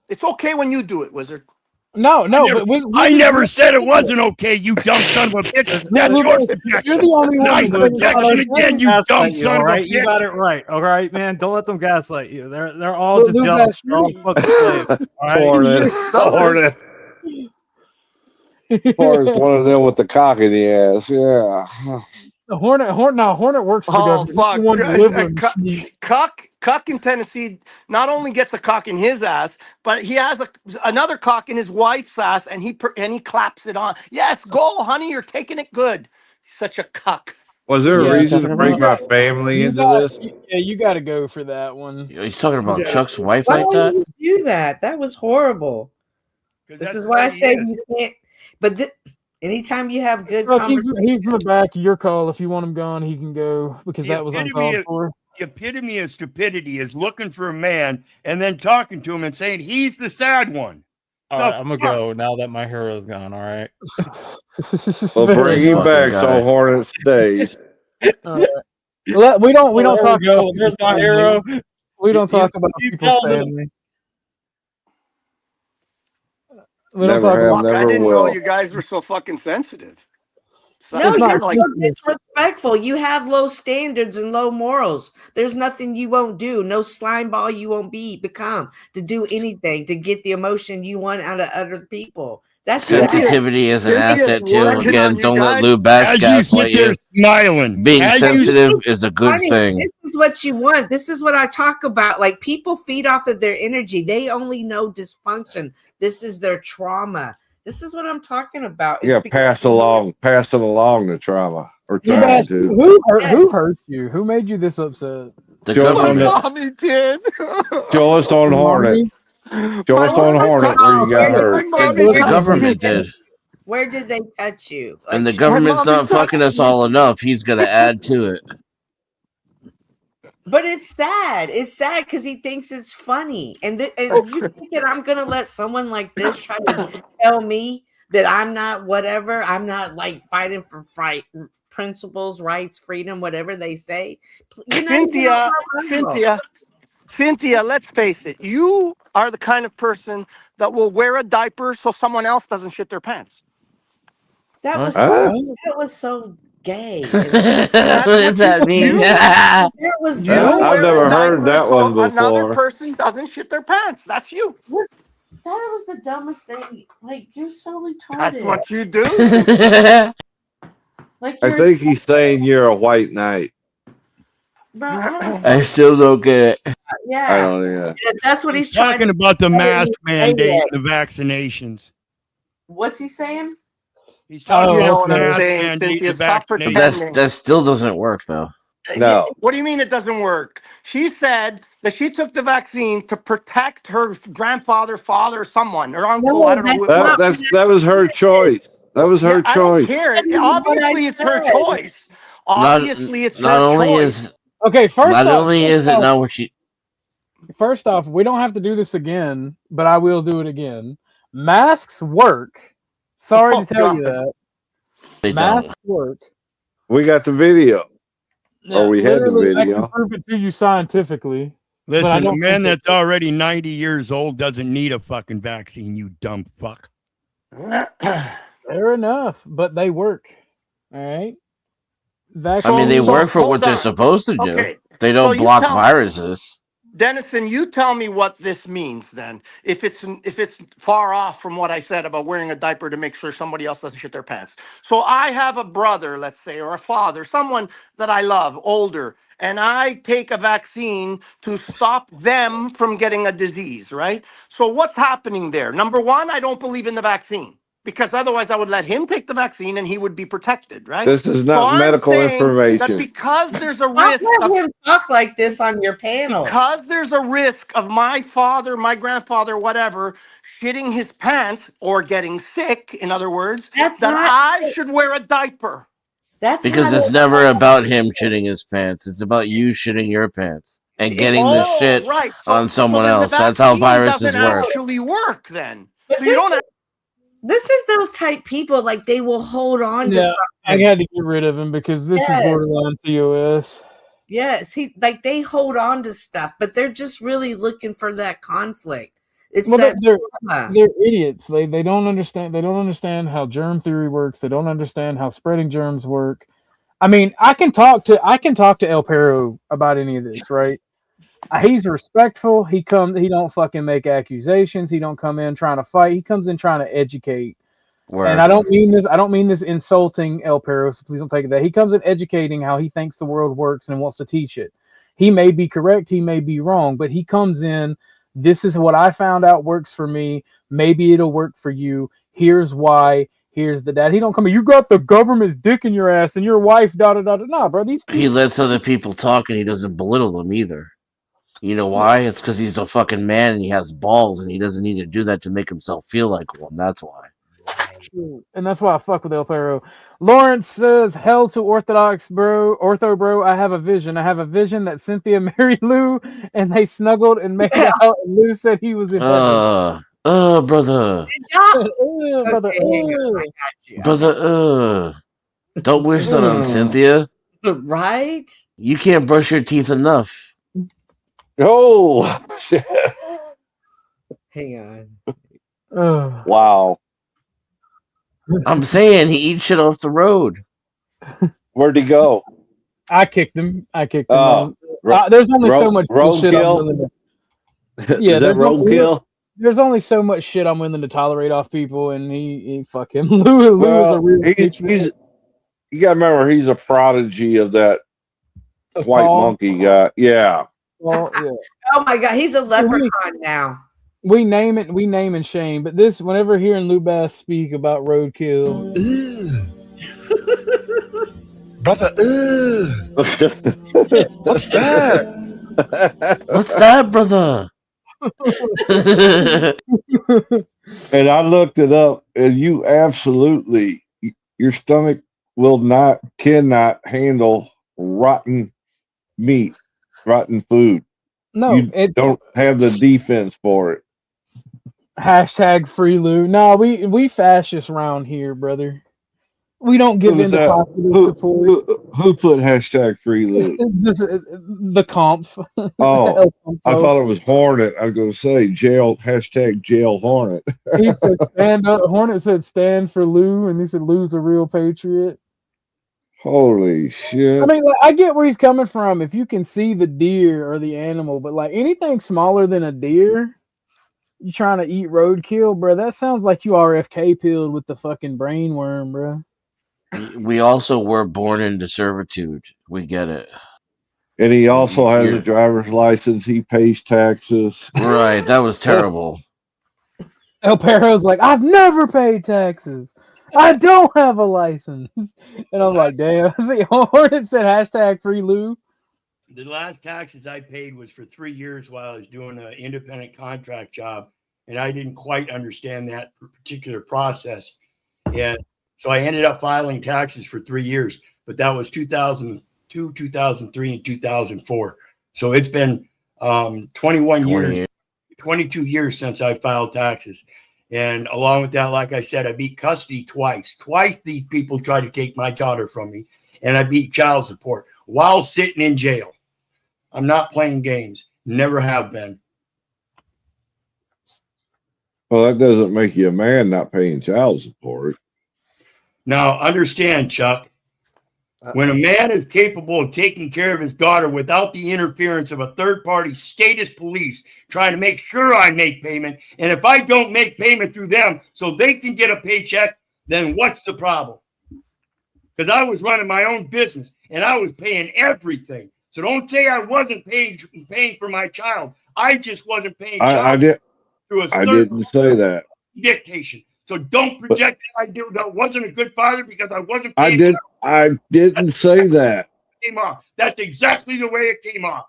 It's okay when you do it, Wizard. No, I never said it wasn't okay, you dumb son of a bitch. That's your projection. You're the only one. Nice projection again, you dumb son of a bitch. You got it right. All right, man. Don't let them gaslight you. They're all just Lou jealous. Bass, They're all fucking slaves. All right? Hornet. As far as one of them with the cock in the ass, yeah. The Hornet works for the Oh government. He's the fuck! one delivering shit. Cuck in Tennessee not only gets a cock in his ass, but he has another cock in his wife's ass, and he claps it on. Yes, go, honey, you're taking it good. He's such a cuck. Was there a Yeah, reason to bring my family into this? You got to go for that one. He's talking about Chuck's wife Why like that? would you do that? That was horrible. This is why I said you can't. But anytime you have good Look, conversation, he's in the back. Your call. If you want him gone, he can go because that was epitome uncalled of- for. The epitome of stupidity is looking for a man and then talking to him and saying he's the sad one. All right, I'm gonna go now that my hero's gone. All right. Well, bring him back so Hornet stays. Well, we don't There talk. we go. About There's my hero. We don't talk about you people's tell them. family. We don't Never talk have, about. Fuck, I never didn't will. know you guys were so fucking sensitive. no, It's you're not so disrespectful. You have low standards and low morals. There's nothing you won't do. No slime ball you won't become to do anything to get the emotion you want out of other people. That's Sensitivity is an Cynthia's asset too. working Again, on you don't let guys. Lou Bash As you sit gaslight there you. smiling, Being as you sensitive is a good funny. thing. This is what you want. This is what I talk about. Like people feed off of their energy. They only know dysfunction. This is their trauma. This is what I'm talking about. It's Yeah, because- pass it along the trauma or You trying asked, to. who hurt you? Who made you this upset? The Joe's on government. Mommy did. Joe us on Hornet. Joe us on Hornet where you got hurt. The government did. Where did they touch you? And the government's not fucking us all enough. He's gonna add to it. But it's sad. It's sad because he thinks it's funny. And you think that I'm going to let someone like this try to tell me that I'm not whatever? I'm not like fighting for principles, rights, freedom, whatever they say. Cynthia, let's face it. You are the kind of person that will wear a diaper so someone else doesn't shit their pants. That was Huh? that was so gay. What does that mean? That was I've never heard that one Another before. person doesn't shit their pants. That's you. That was the dumbest thing. Like you're so retarded. That's what you do. Like I think he's saying you're a white knight. bro, I I still don't get it. yeah. I don't know. Yeah, that's what he's talking about the mask mandate, it. the vaccinations. What's he saying? He's talking You know about what the I'm mask saying, mandate, Cynthia, the stop vaccination. That still doesn't work though. No. What do you mean it doesn't work? She said that she took the vaccine to protect her grandfather, father, someone, or uncle. No, I don't know. That was her choice. That was her I don't choice. care. Obviously, it's her choice. Obviously, it's not her only choice. is Okay, not only is it not what she. First off, we don't have to do this again, but I will do it again. Masks work. Sorry to tell you that. They Masks don't. work. We got the video. Or we had the Literally, I video. can prove it to you scientifically. but I Listen, a don't man think that's already 90 years old doesn't need a fucking vaccine, you dumb fuck. Fair enough, but they work. All right. I mean, they work for hold what they're on. supposed to do. Okay. They don't So you block tell me- viruses. Dennison, you tell me what this means then. If it's far off from what I said about wearing a diaper to make sure somebody else doesn't shit their pants. So I have a brother, let's say, or a father, someone that I love, older, and I take a vaccine to stop them from getting a disease, right? So what's happening there? Number one, I don't believe in the vaccine because otherwise I would let him take the vaccine and he would be protected, right? This is not I'm medical saying information. That because there's a Don't risk let of him talk like this on your panel. because there's a risk of my father, my grandfather, whatever, shitting his pants or getting sick, in other words, That's that not- I should wear a diaper. That's Because not it's never about him shitting his pants. It's about you shitting your pants and getting the shit right. on someone then the else. That's how vaccine viruses doesn't work. actually work then. But So you don't have this is those type people like they will hold on to Yeah, I something. had to get rid of him because this Yes. is borderline TOS. Yes, they hold on to stuff, but they're just really looking for that conflict. It's Well, that they're drama. idiots. They don't understand. They don't understand how germ theory works. They don't understand how spreading germs work. I mean, I can talk to El Perro about any of this, right? He's respectful. He don't fucking make accusations. He don't come in trying to fight. He comes in trying to educate. And I don't mean this insulting El Perro, so please don't take it that. He comes in educating how he thinks the world works and wants to teach it. He may be correct, he may be wrong, but he comes in, this is what I found out works for me. Maybe it'll work for you. Here's why. Here's the dad. He don't come in, you got the government's dick in your ass and your wife, da-da-da-da. Nah, bro, He lets other people talk and he doesn't belittle them either. You know why? It's because he's a fucking man and he has balls and he doesn't need to do that to make himself feel like one. That's why. And that's why I fuck with El Perro. Lawrence says, hell to Orthodox, bro. Ortho, bro, I have a vision. I have a vision that Cynthia married Lou and they snuggled and made out and Lou said he was in heaven. Brother. Brother, Brother, don't wish that on Cynthia. Right? You can't brush your teeth enough. Oh, shit. Hang on. Wow. I'm saying he eats shit off the road. Where'd he go? I kicked him. There's only so much bullshit I'm willing to. Yeah, there's only so much shit I'm willing to tolerate off people, and he fuck him. Lou is a real. You gotta remember, he's a prodigy of that white monkey guy. Yeah. Well, yeah. Oh my god, he's a leprechaun now. We name and shame, but this, whenever hearing Lou Bass speak about roadkill, brother, what's that? What's that, brother? And I looked it up, and you absolutely, your stomach cannot handle rotten meat, rotten food. No, you don't have the defense for it. Hashtag free Lou. No, we fascists around here, brother. We don't give in to popular support. Who put hashtag free Lou? The comp. Oh, I thought it was Hornet. I was going to say hashtag jail Hornet. He said stand up. Hornet said stand for Lou, and he said Lou's a real patriot. Holy shit. I mean, like, I get where he's coming from if you can see the deer or the animal, but like anything smaller than a deer, you trying to eat roadkill, bro. That sounds like you RFK pilled with the fucking brain worm, bro. We also were born into servitude. We get it. And he also has a driver's license. He pays taxes. Right. That was terrible. El Perro's like, I've never paid taxes. I don't have a license. And I'm like, damn. Hornet said hashtag free Lou. The last taxes I paid was for 3 years while I was doing an independent contract job. And I didn't quite understand that particular process. And so I ended up filing taxes for 3 years. But that was 2002, 2003, and 2004. So it's been 21 years, 22 years since I filed taxes. And along with that, like I said, I beat custody twice. Twice these people tried to take my daughter from me. And I beat child support while sitting in jail. I'm not playing games. Never have been. Well, that doesn't make you a man not paying child support. Now, understand, Chuck, when a man is capable of taking care of his daughter without the interference of a third-party status police trying to make sure I make payment, and if I don't make payment through them so they can get a paycheck, then what's the problem? Because I was running my own business, and I was paying everything. So don't say I wasn't paying for my child. I just wasn't paying through a I didn't say that. Dictation. So don't project that wasn't a good father because I wasn't paying. I didn't say that. Came off. That's exactly the way it came off.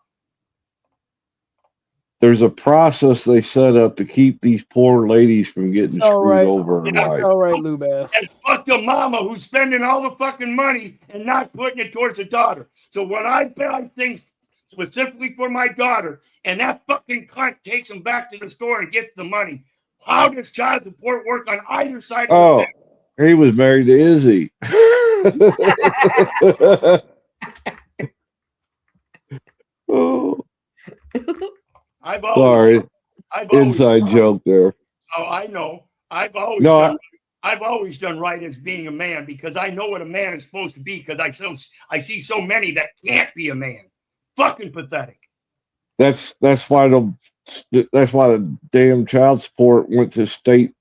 There's a process they set up to keep these poor ladies from getting screwed over in life. All right, Lou Bass. And fuck the mama who's spending all the fucking money and not putting it towards the daughter. So when I buy things specifically for my daughter and that fucking cunt takes them back to the store and gets the money, how does child support work on either side of the thing? He was married to Izzy. Oh. Inside joke there. Oh, I know. I've always done right as being a man because I know what a man is supposed to be because I see so many that can't be a man. Fucking pathetic. That's why the damn child support went to state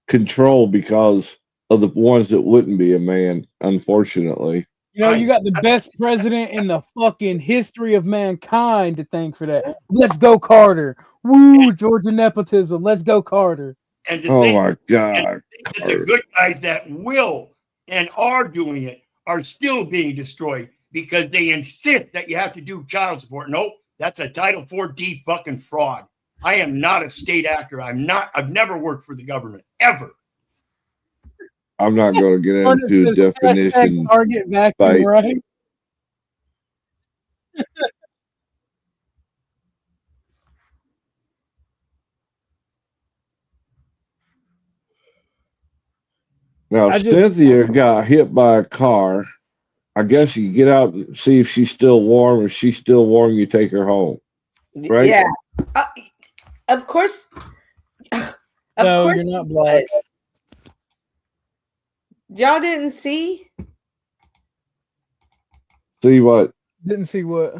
control because of the ones that wouldn't be a man, unfortunately. You know, you got the best president in the fucking history of mankind to thank for that. Let's go, Carter. Woo, Georgia nepotism. Let's go, Carter. And to Oh think, my and God. to think that the good guys that will and are doing it are still being destroyed because they insist that you have to do child support. Nope, that's a Title IV fucking fraud. I am not a state actor. I've never worked for the government, ever. I'm not going to get into a definition Target vacuum, fight. right? Now, Cynthia got hit by a car. I guess you get out and see if she's still warm. If she's still warm, you take her home. Right? Yeah. Of course. No, you're not black. Y'all didn't see? See what? Didn't see what?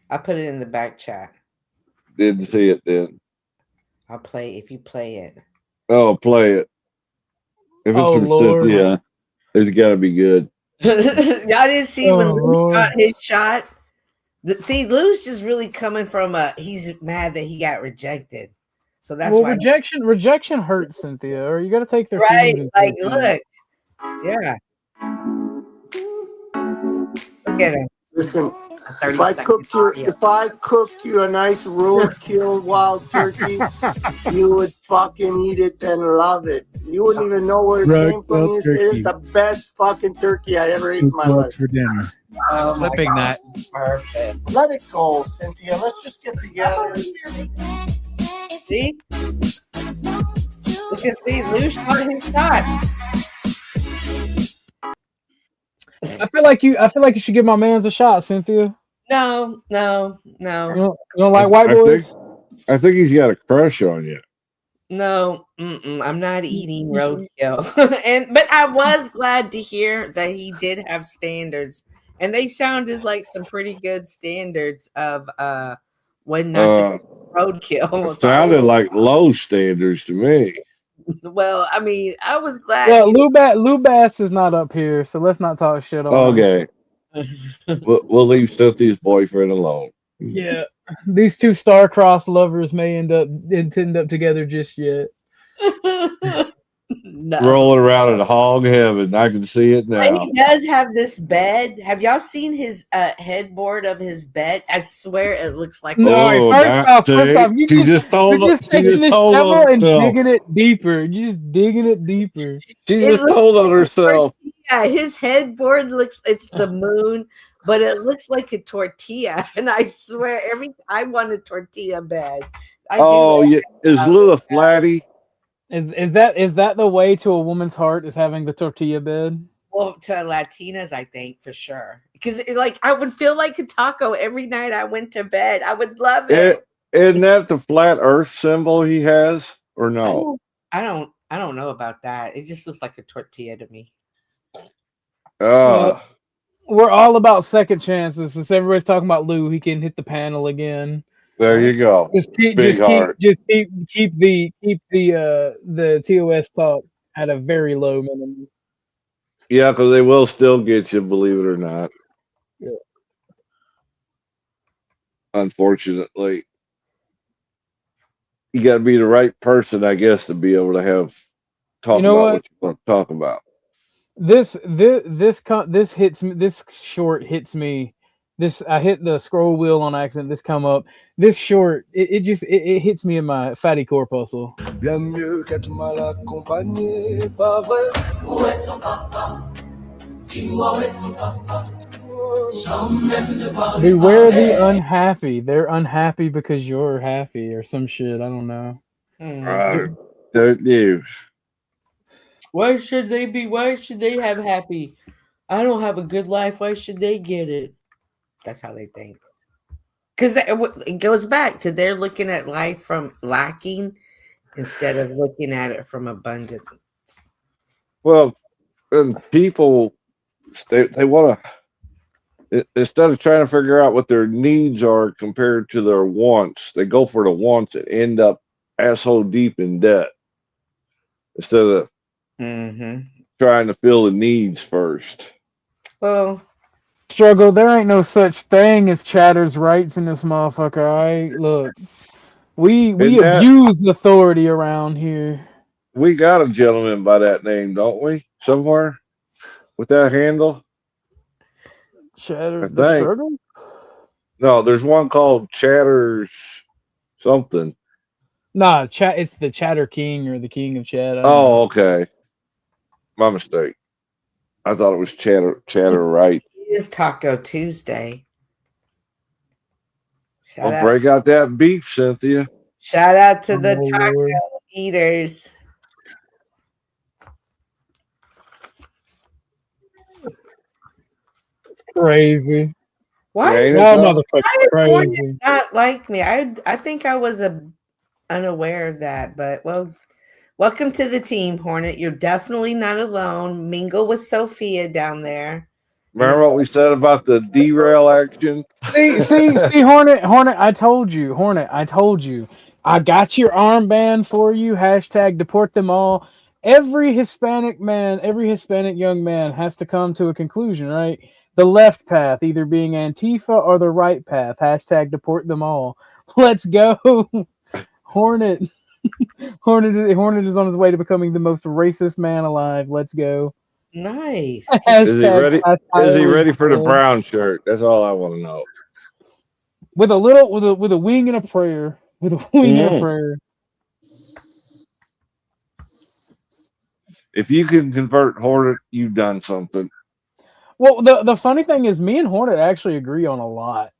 I put it in the back chat. Didn't see it then. I'll play if you play it. Oh, play it. If it's from Cynthia, it's got to be good. Y'all didn't see when Lou got his shot? See, Lou's just really coming from he's mad that he got rejected. So that's why rejection hurts, Cynthia, or you got to take their right. Like, look, yeah. Look at him. Listen, if I cook you a nice roadkill wild turkey, you would fucking eat it and love it. You wouldn't even know where it came from. It is the best fucking turkey I ever ate in my life. For dinner. Flipping that. Perfect. Let it go, Cynthia. Let's just get together. See? Look at see, Lou shot his shot. I feel like you should give my man's a shot, Cynthia. No. You don't like white boys? I think he's got a crush on you. No, I'm not eating roadkill. But I was glad to hear that he did have standards, and they sounded like some pretty good standards of when not to roadkill. Sounded like low standards to me. Well, I mean, I was glad. Well, Lou Bass is not up here, so let's not talk shit on Okay. We'll leave Cynthia's boyfriend alone. Yeah. These two star-crossed lovers may end up together just yet. No. Rolling around in hog heaven. I can see it now. And he does have this bed. Have y'all seen his headboard of his bed? I swear it looks like. No, first off, you're just taking this shovel and digging it deeper. You're just digging it deeper. She just told on herself. Yeah, his headboard it's the moon, but it looks like a tortilla. And I swear, I want a tortilla bed. Yeah. Is Lou a flatty? Is that the way to a woman's heart, is having the tortilla bed? Well, to Latinas, I think for sure, because I would feel like a taco every night I went to bed. I would love it. Isn't that the flat Earth symbol he has, or no? I don't know about that. It just looks like a tortilla to me. We're all about second chances. Since everybody's talking about Lou, he can hit the panel again. There you go. Just keep the TOS talk at a very low minimum. Yeah, because they will still get you, believe it or not. Yeah. Unfortunately, you got to be the right person, I guess, to be able to talk about what you want to talk about. This hits me. This short hits me. I hit the scroll wheel on accident. This come up. This short, it hits me in my fatty corpuscle. Bien mieux qu'être mal accompagné, pas vrai? Où est ton papa? Dis-moi où est ton papa? Sans même devoir. Beware the unhappy. They're unhappy because you're happy or some shit. I don't know. Don't you? Why should they be? Why should they have happy? I don't have a good life. Why should they get it? That's how they think. Because it goes back to they're looking at life from lacking instead of looking at it from abundance. Well, and people, they want to, instead of trying to figure out what their needs are compared to their wants, they go for the wants and end up asshole deep in debt. Instead of, trying to fill the needs first. Well, Struggle. There ain't no such thing as chatter's rights in this motherfucker. All right, look, we abuse authority around here. We got a gentleman by that name, don't we? Somewhere with that handle. Chatter the struggle. No, there's one called Chatters something. Nah, chat. It's the Chatter King or the King of Chat. Oh, okay. My mistake. I thought it was Chatter right. It is Taco Tuesday. Well, break out that beef, Cynthia. Shout out to the taco eaters. It's crazy. Why is crazy? Not like me? I think I was unaware of that, but well, welcome to the team, Hornet. You're definitely not alone. Mingle with Sophia down there. Remember what we said about the derail action? See, Hornet. I told you. I got your armband for you. Hashtag deport them all. Every Hispanic young man has to come to a conclusion, right? The left path, either being Antifa or the right path. Hashtag deport them all. Let's go. Hornet. Hornet is on his way to becoming the most racist man alive. Let's go. Nice. Is he ready? Is he ready for the brown shirt? That's all I want to know. With a wing and a prayer. With a wing and a prayer. If you can convert Hornet, you've done something. Well, the funny thing is, me and Hornet actually agree on a lot.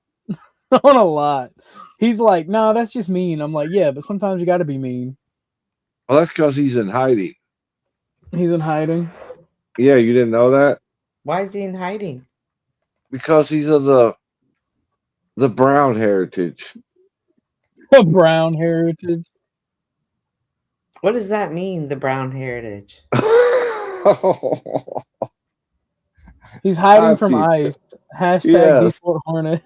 On a lot. He's like, no, that's just mean. I'm like, yeah, but sometimes you got to be mean. Well, that's because he's in hiding. He's in hiding. Yeah, you didn't know that? Why is he in hiding? Because he's of the brown heritage. The brown heritage. What does that mean, the brown heritage? He's hiding from ICE. Hashtag deport Hornet.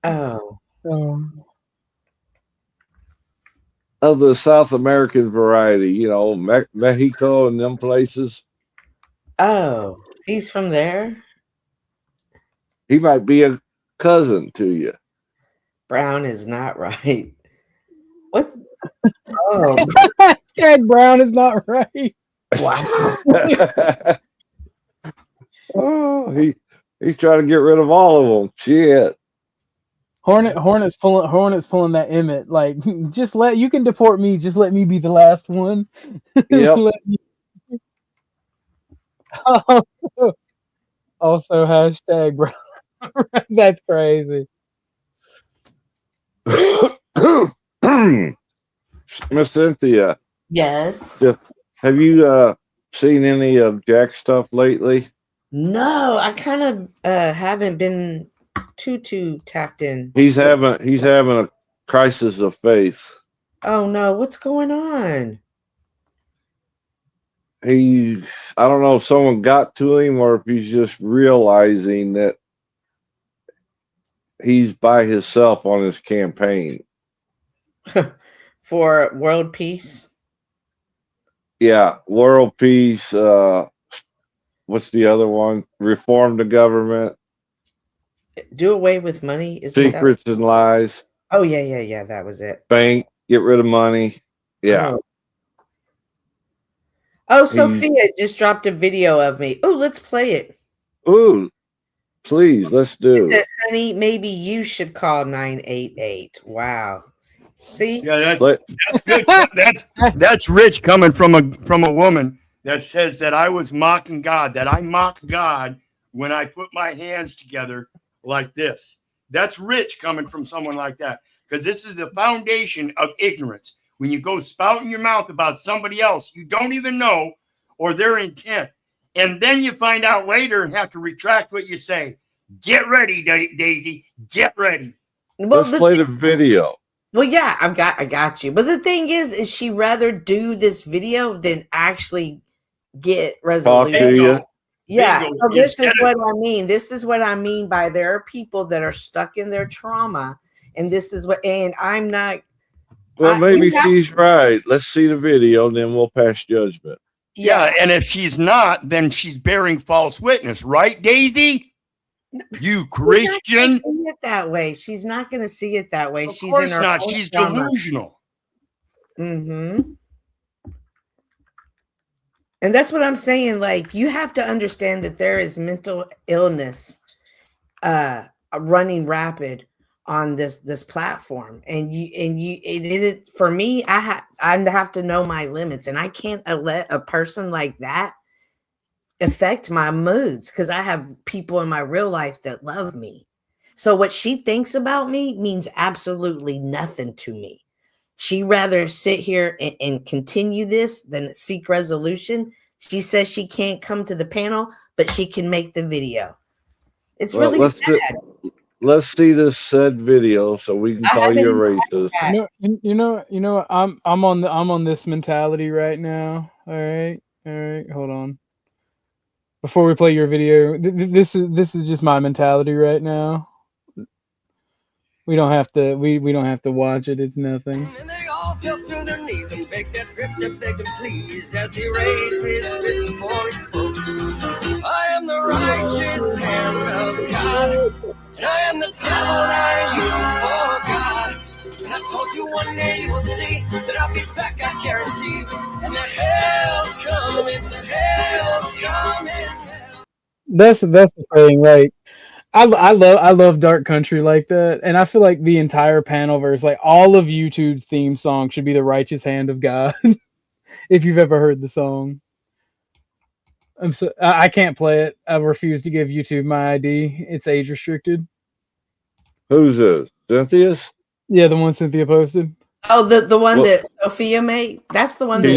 Oh. Of the South American variety, you know, Mexico and them places. Oh, he's from there? He might be a cousin to you. Brown is not right. What? Oh. Hashtag brown is not right. Wow. Oh, he's trying to get rid of all of them. Shit. Hornet's pulling that Emmett. Like, you can deport me. Just let me be the last one. Yep. Also hashtag bro. That's crazy. Miss Cynthia. Yes. Have you seen any of Jack's stuff lately? No, I kind of haven't been too tapped in. He's having a crisis of faith. Oh no, what's going on? I don't know if someone got to him or if he's just realizing that he's by himself on his campaign. For world peace? Yeah, world peace. What's the other one? Reform the government. Do away with money. Secrets and lies. Oh yeah. That was it. Bank. Get rid of money. Yeah. Oh, Sophia just dropped a video of me. Oh, let's play it. Ooh, please, let's do. It says, honey, maybe you should call 988. Wow. See? Yeah, that's good. That's rich coming from a woman that says that I was mocking God, that I mock God when I put my hands together like this. That's rich coming from someone like that, because this is the foundation of ignorance. When you go spouting your mouth about somebody else you don't even know or their intent, and then you find out later and have to retract what you say. Get ready, Daisy. Get ready. Well, let's play the video. Well, yeah, I got you. But the thing is she rather do this video than actually get resolution. Talk to you. Yeah, so this is what I mean. This is what I mean by there are people that are stuck in their trauma, and this is what. And I'm not. Well, maybe she's right. Let's see the video, and then we'll pass judgment. Yeah, and if she's not, then she's bearing false witness, right, Daisy? You Christian? She's not gonna see it that way. She's not going to see it that way. Of She's course in her not. own She's drama. delusional. Mm-hmm. And that's what I'm saying. Like, you have to understand that there is mental illness running rapid on this platform, and for me, I have to know my limits, and I can't let a person like that affect my moods, because I have people in my real life that love me. So what she thinks about me means absolutely nothing to me. She rather sit here and continue this than seek resolution. She says she can't come to the panel, but she can make the video. It's really sad. Let's see this said video so we can call you racist. You know, I'm on this mentality right now. All right, hold on. Before we play your video, this is just my mentality right now. We don't have to watch it. It's nothing. And they all fell to their knees and begged that drifter, begged him please, as he raised his fist before he spoke. I am the righteous hand of God, and I am the devil that you forgot. And I told you one day you will see that I'll be back, I guarantee. And that hell's coming. That's the thing. Like, I love dark country like that, and I feel like the entire panelverse, like all of YouTube's theme song, should be "The Righteous Hand of God." If you've ever heard the song, I can't play it. I refuse to give YouTube my ID. It's age restricted. Who's this? Cynthia's? Yeah, the one Cynthia posted. Oh, the one that Sophia made. That's the one. Can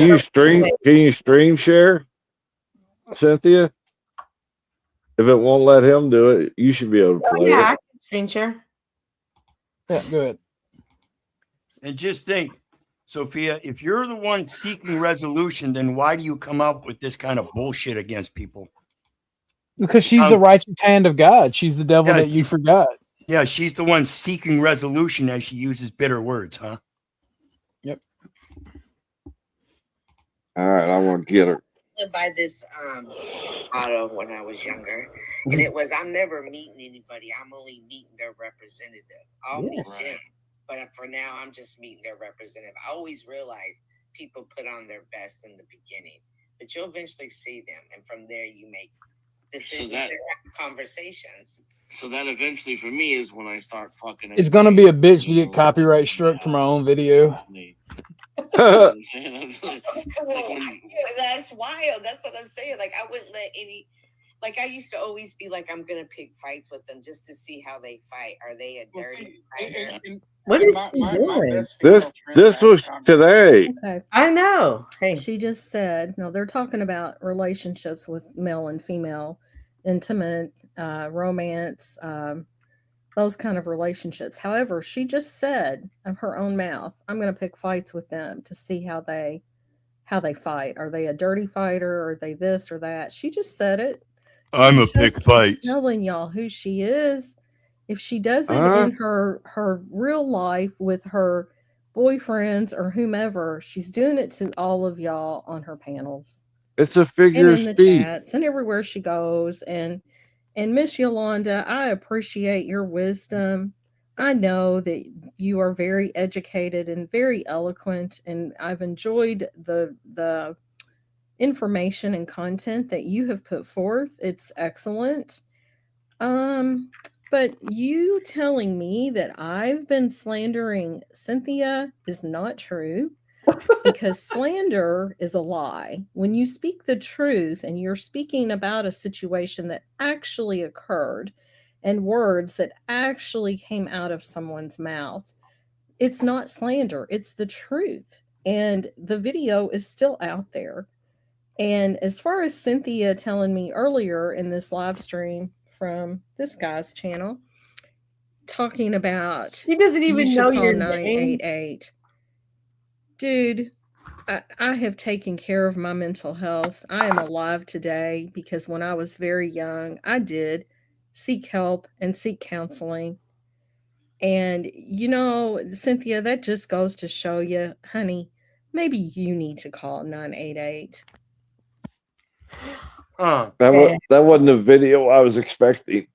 you stream share, Cynthia? If it won't let him do it, you should be able to play it. I can screen share. Yeah, go ahead. And just think, Sophia, if you're the one seeking resolution, then why do you come up with this kind of bullshit against people? Because she's the righteous hand of God. She's the devil that you forgot. Yeah, she's the one seeking resolution as she uses bitter words, huh? Yep. All right, I want to get her. By this motto when I was younger, and it was, I'm never meeting anybody, I'm only meeting their representative. I'll meet them, but for now I'm just meeting their representative. I always realize people put on their best in the beginning, but you'll eventually see them, and from there you make decisions and conversations. So that eventually for me is when I start fucking. It's gonna be a bitch to get copyright struck from my own video. That's wild. That's what I'm saying. Like, I wouldn't let any, like, I used to always be like, I'm gonna pick fights with them just to see how they fight. Are they a dirty fighter? What is she doing? This was today. Okay. I know. Hey, she just said, no, they're talking about relationships with male and female, intimate, romance, those kind of relationships. However, she just said of her own mouth, I'm going to pick fights with them to see how they fight. Are they a dirty fighter? Are they this or that? She just said it. I'm a pick fights. Telling y'all who she is. If she does it in her real life with her boyfriends or whomever, she's doing it to all of y'all on her panels. It's a figure and in of speech. The chats and everywhere she goes. And Miss Yolanda, I appreciate your wisdom. I know that you are very educated and very eloquent, and I've enjoyed the information and content that you have put forth. It's excellent. But you telling me that I've been slandering Cynthia is not true, because slander is a lie. When you speak the truth and you're speaking about a situation that actually occurred and words that actually came out of someone's mouth, it's not slander, it's the truth. And the video is still out there. And as far as Cynthia telling me earlier in this live stream from this guy's channel, talking about he doesn't even know your 988. Dude, I have taken care of my mental health. I am alive today because when I was very young, I did seek help and seek counseling. And, you know, Cynthia, that just goes to show you, honey, maybe you need to call 988. That wasn't the video I was expecting.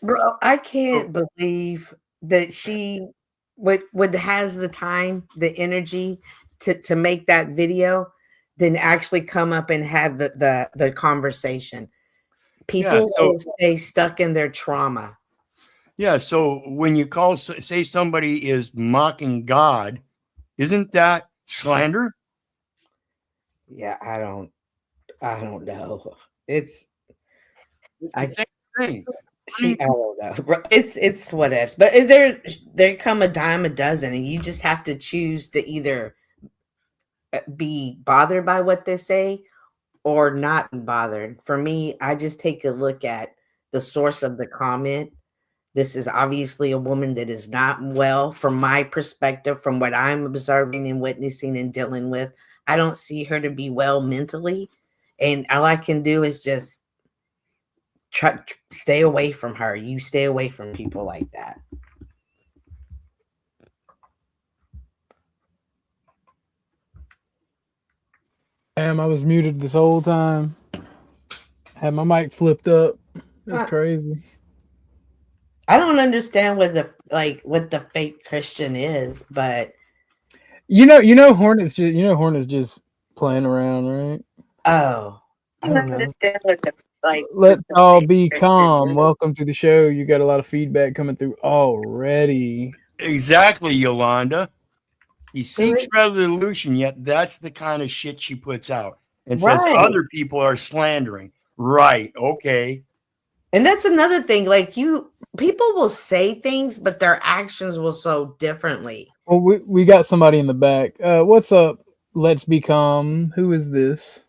Bro, I can't believe that she would has the time, the energy to make that video, then actually come up and have the conversation. People will stay stuck in their trauma. Yeah, so when you say somebody is mocking God, isn't that slander? Yeah, I don't know. It's the same thing. I don't know. It's whatever. But there come a dime a dozen, and you just have to choose to either be bothered by what they say or not be bothered. For me, I just take a look at the source of the comment. This is obviously a woman that is not well from my perspective, from what I'm observing and witnessing and dealing with. I don't see her to be well mentally. And all I can do is just stay away from her. You stay away from people like that. Damn, I was muted this whole time. Had my mic flipped up. That's crazy. I don't understand what the fake Christian is, but you know Hornet's just playing around, right? Oh, I don't understand what the Let's all be calm. Welcome to the show. You got a lot of feedback coming through already. Exactly, Yolanda. He seeks resolution, yet that's the kind of shit she puts out and says other people are slandering. Right. Okay. And that's another thing. People will say things, but their actions will show differently. Well, we got somebody in the back. What's up? Let's be calm. Who is this?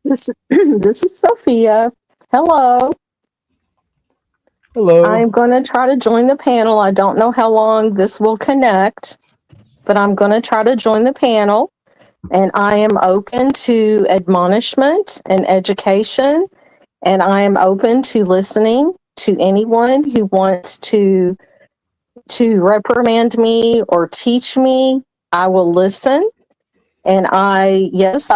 This is Sophia. Hello. Hello. I'm going to try to join the panel. I don't know how long this will connect, but I'm going to try to join the panel. And I am open to admonishment and education. And I am open to listening to anyone who wants to reprimand me or teach me. I will listen. And I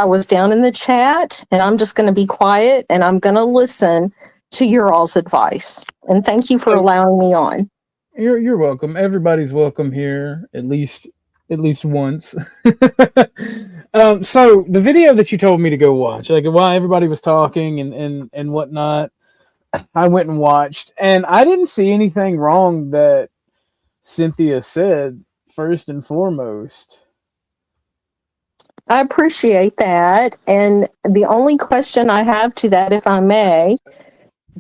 was down in the chat, and I'm just going to be quiet, and I'm going to listen to your all's advice. And thank you for allowing me on. You're welcome. Everybody's welcome here, at least once. So the video that you told me to go watch, while everybody was talking and whatnot, I went and watched, and I didn't see anything wrong that Cynthia said, first and foremost. I appreciate that. And the only question I have to that, if I may,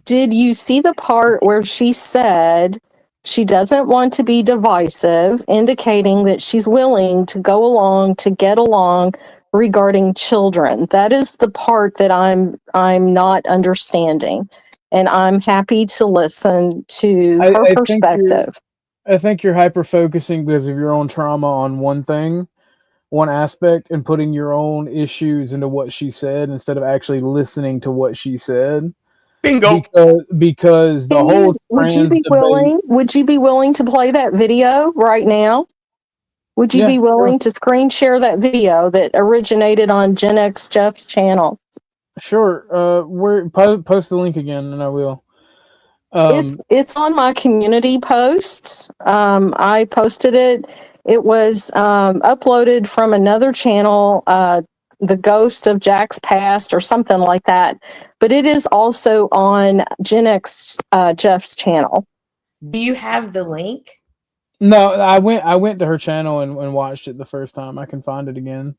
did you see the part where she said she doesn't want to be divisive, indicating that she's willing to go along to get along regarding children? That is the part that I'm not understanding. And I'm happy to listen to her perspective. I think you're hyper-focusing because of your own trauma on one thing, one aspect, and putting your own issues into what she said instead of actually listening to what she said. Bingo. Because the whole would you be willing to play that video right now? Would you be willing to screen share that video that originated on Gen X Jeff's channel? Sure. Post the link again, and I will. It's on my community posts. I posted it. It was uploaded from another channel, The Ghost of Jack's Past or something like that. But it is also on Gen X Jeff's channel. Do you have the link? No, I went to her channel and watched it the first time. I can find it again.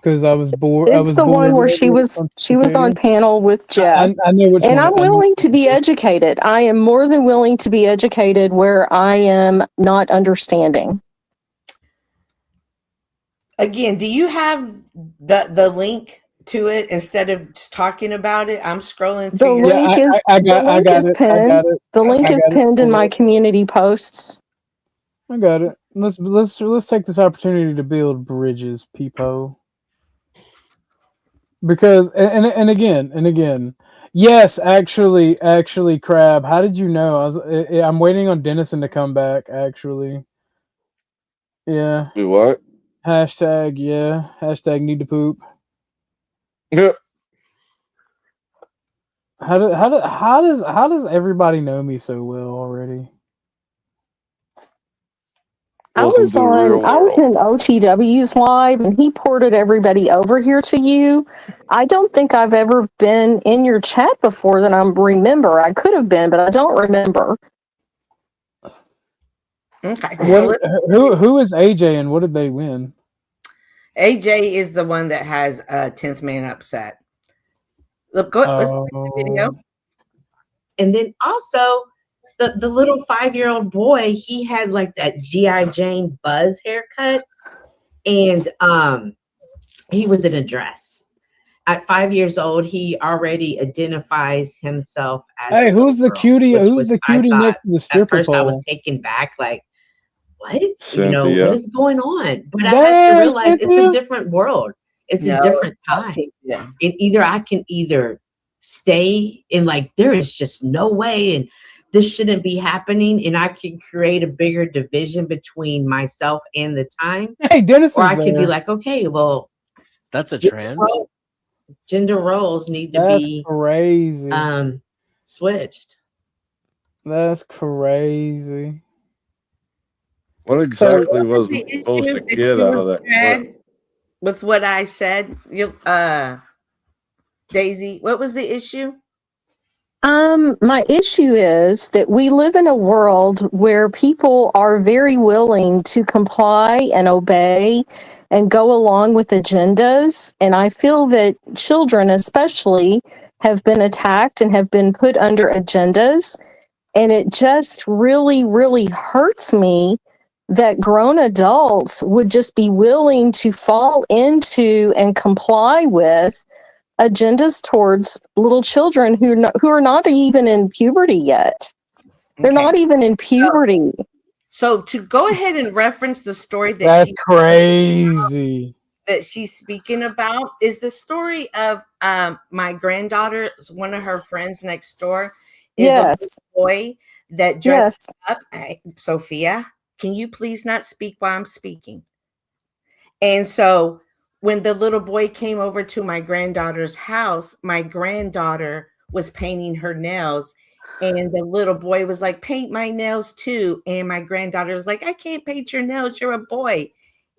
Because I was bored. It's the one where she was on panel with Jeff. I know which and one. I'm willing to be educated. I am more than willing to be educated where I am not understanding. Again, do you have the link to it instead of just talking about it? I'm scrolling through. The link is pinned. The link is pinned in my community posts. I got it. Let's take this opportunity to build bridges, peepo. Because and again, yes, actually, Crab. How did you know? I'm waiting on Dennison to come back. Actually, yeah. Do what? Hashtag need to poop. How does everybody know me so well already? I was in OTW's live and he ported everybody over here to you. I don't think I've ever been in your chat before that I remember. I could have been, but I don't remember. Okay. Who is AJ and what did they win? AJ is the one that has a 10th man upset. Look, let's see the video. And then also the little 5-year-old boy, he had like that G.I. Jane Buzz haircut, and he was in a dress. At 5 years old, he already identifies himself as. Hey, who's the cutie? Who's the cutie next to the stripper At first, I was pole? taken back, like, what? Cynthia. You know, what is going on? But I had to realize it's a different world. It's a different time. Yeah. And either I can stay in like, there is just no way, and this shouldn't be happening, and I can create a bigger division between myself and the time. Hey, Dennis, or I can be like, okay, well, that's a trans. Gender roles need to be crazy. Switched. That's crazy. What exactly was supposed to get out of that? With what I said, Daisy, what was the issue? My issue is that we live in a world where people are very willing to comply and obey and go along with agendas. And I feel that children especially have been attacked and have been put under agendas. And it just really, really hurts me that grown adults would just be willing to fall into and comply with agendas towards little children who are not even in puberty yet. They're not even in puberty. So to go ahead and reference the story that's crazy that she's speaking about is the story of my granddaughter, one of her friends next door is a boy that dressed up. Sophia, can you please not speak while I'm speaking? And so when the little boy came over to my granddaughter's house, my granddaughter was painting her nails, and the little boy was like, paint my nails too. And my granddaughter was like, I can't paint your nails, you're a boy.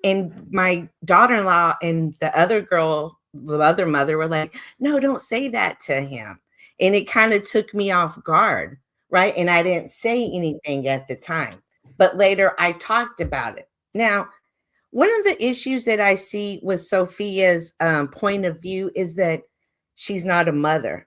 And my daughter-in-law and the other girl, the other mother, were like, no, don't say that to him. And it kind of took me off guard, right? And I didn't say anything at the time, but later I talked about it. Now, one of the issues that I see with Sophia's point of view is that she's not a mother.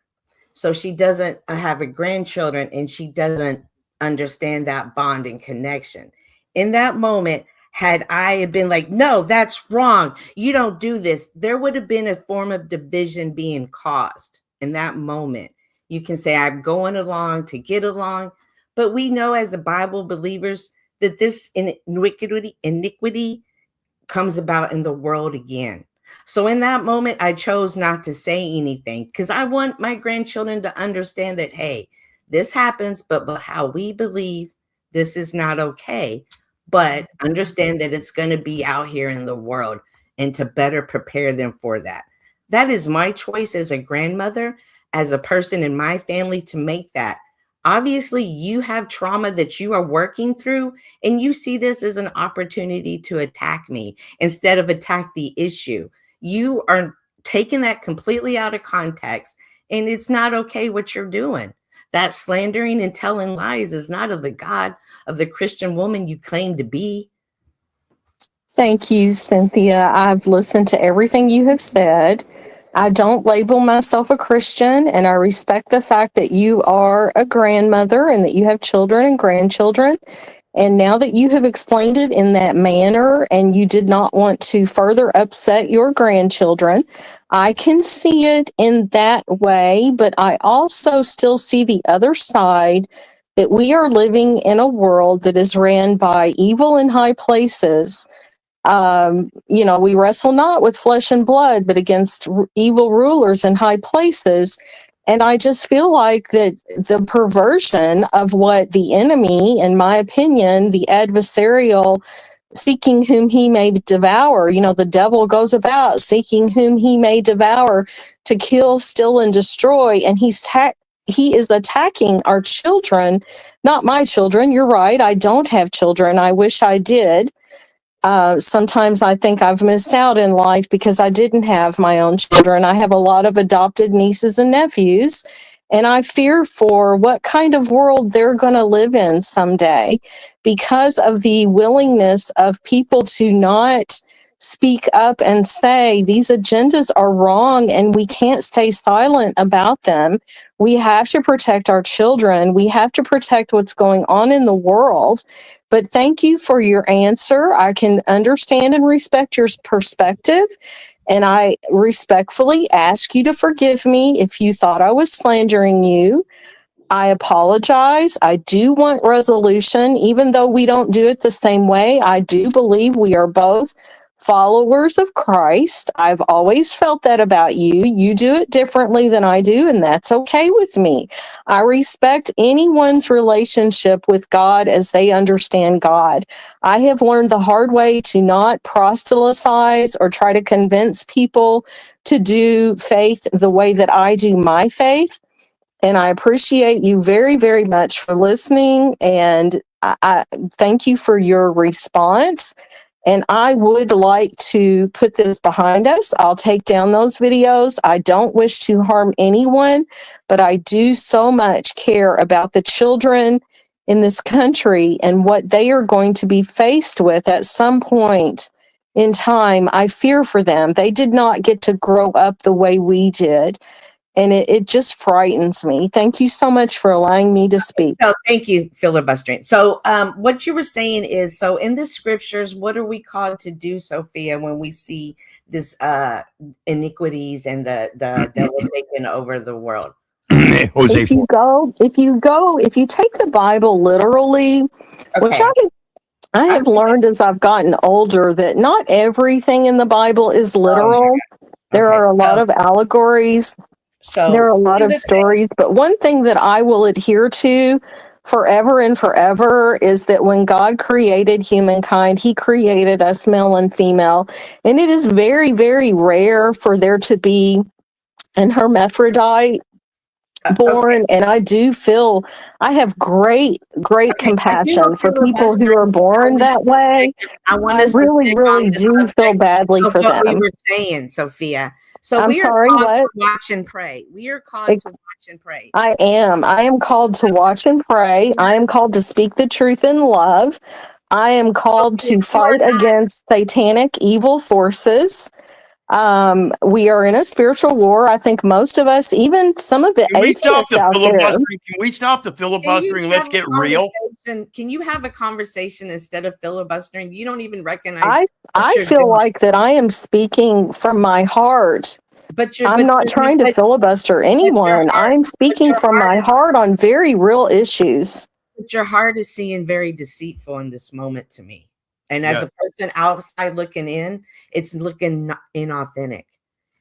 So she doesn't have a grandchildren, and she doesn't understand that bond and connection. In that moment, had I been like, no, that's wrong, you don't do this, there would have been a form of division being caused. In that moment, you can say, I'm going along to get along. But we know as a Bible believers that this iniquity comes about in the world again. So in that moment, I chose not to say anything because I want my grandchildren to understand that, hey, this happens, but how we believe this is not okay. But understand that it's going to be out here in the world and to better prepare them for that. That is my choice as a grandmother, as a person in my family to make that. Obviously, you have trauma that you are working through, and you see this as an opportunity to attack me instead of attack the issue. You are taking that completely out of context, and it's not okay what you're doing. That slandering and telling lies is not of the God of the Christian woman you claim to be. Thank you, Cynthia. I've listened to everything you have said. I don't label myself a Christian, and I respect the fact that you are a grandmother and that you have children and grandchildren. And now that you have explained it in that manner and you did not want to further upset your grandchildren, I can see it in that way, but I also still see the other side that we are living in a world that is ran by evil in high places. We wrestle not with flesh and blood, but against evil rulers in high places. And I just feel like that the perversion of what the enemy, in my opinion, the adversarial seeking whom he may devour. You know, the devil goes about seeking whom he may devour to kill, steal, and destroy. And he is attacking our children, not my children. You're right. I don't have children. I wish I did. Sometimes I think I've missed out in life because I didn't have my own children. I have a lot of adopted nieces and nephews, and I fear for what kind of world they're going to live in someday because of the willingness of people to not speak up and say these agendas are wrong and we can't stay silent about them. We have to protect our children. We have to protect what's going on in the world. But thank you for your answer. I can understand and respect your perspective. And I respectfully ask you to forgive me if you thought I was slandering you. I apologize. I do want resolution, even though we don't do it the same way. I do believe we are both followers of Christ. I've always felt that about you. You do it differently than I do, and that's okay with me. I respect anyone's relationship with God as they understand God. I have learned the hard way to not proselytize or try to convince people to do faith the way that I do my faith. And I appreciate you very, very much for listening. And I thank you for your response. And I would like to put this behind us. I'll take down those videos. I don't wish to harm anyone, but I do so much care about the children in this country and what they are going to be faced with at some point in time. I fear for them. They did not get to grow up the way we did. And it just frightens me. Thank you so much for allowing me to speak. No, thank you, filibustering. So what you were saying is, so in the scriptures, what are we called to do, Sophia, when we see this iniquities and the devil taking over the world? If you take the Bible literally, which I have learned as I've gotten older, that not everything in the Bible is literal. There are a lot of allegories. So there are a lot of stories, but one thing that I will adhere to forever and forever is that when God created humankind, he created us male and female. And it is very, very rare for there to be an hermaphrodite born. And I do feel I have great compassion for people who are born that way. I really, really do feel badly for them. What we were saying, Sophia. So I'm sorry, called what? to watch and pray. We are called to watch and pray. I am called to watch and pray. I am called to speak the truth in love. I am called to fight against satanic evil forces. We are in a spiritual war. I think most of us, even some of the atheists out there. Can we stop the filibustering? Let's get real. Can you have a conversation instead of filibustering? You don't even recognize. I feel like that I am speaking from my heart. I'm not trying to filibuster anyone. I'm speaking from my heart on very real issues. But your heart is seeing very deceitful in this moment to me. And as a person outside looking in, it's looking inauthentic.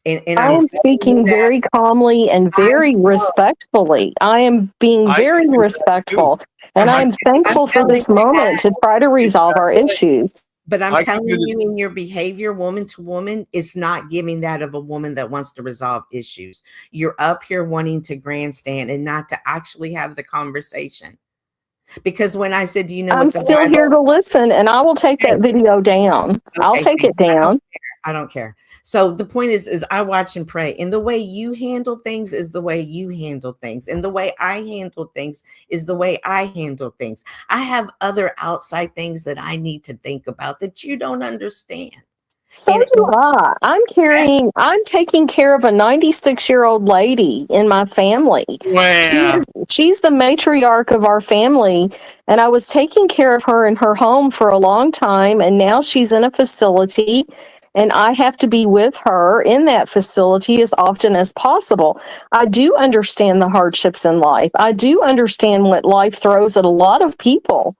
And I am speaking very calmly and very respectfully. I am being very respectful. And I'm thankful for this moment to try to resolve our issues. But I'm telling you, in your behavior, woman to woman, it's not giving that of a woman that wants to resolve issues. You're up here wanting to grandstand and not to actually have the conversation. Because when I said, do you know, I'm still here to listen, and I will take that video down. I'll take it down. I don't care. So the point is I watch and pray. And the way you handle things is the way you handle things. And the way I handle things is the way I handle things. I have other outside things that I need to think about that you don't understand. So do I. I'm taking care of a 96-year-old lady in my family. Wow. She's the matriarch of our family, and I was taking care of her in her home for a long time, and now she's in a facility, and I have to be with her in that facility as often as possible. I do understand the hardships in life. I do understand what life throws at a lot of people.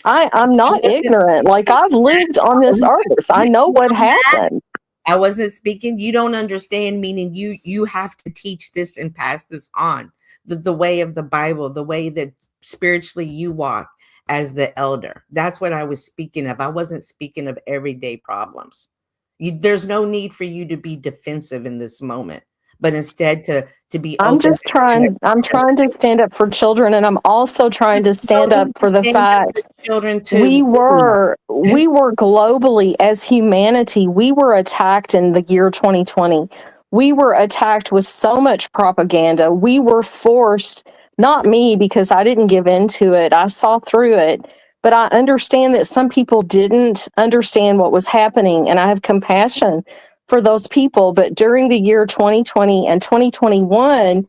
I'm not ignorant. Like, I've lived on this earth. I know what happened. I wasn't speaking. You don't understand, meaning you have to teach this and pass this on. The way of the Bible, the way that spiritually you walk. as the elder. That's what I was speaking of. I wasn't speaking of everyday problems. There's no need for you to be defensive in this moment, but instead to be I'm open. just trying. I'm trying to stand up for children, and I'm also trying to stand up for the fact children we were globally as humanity. We were attacked in the year 2020. We were attacked with so much propaganda. We were forced. Not me, because I didn't give into it. I saw through it. But I understand that some people didn't understand what was happening, and I have compassion for those people. But during the year 2020 and 2021,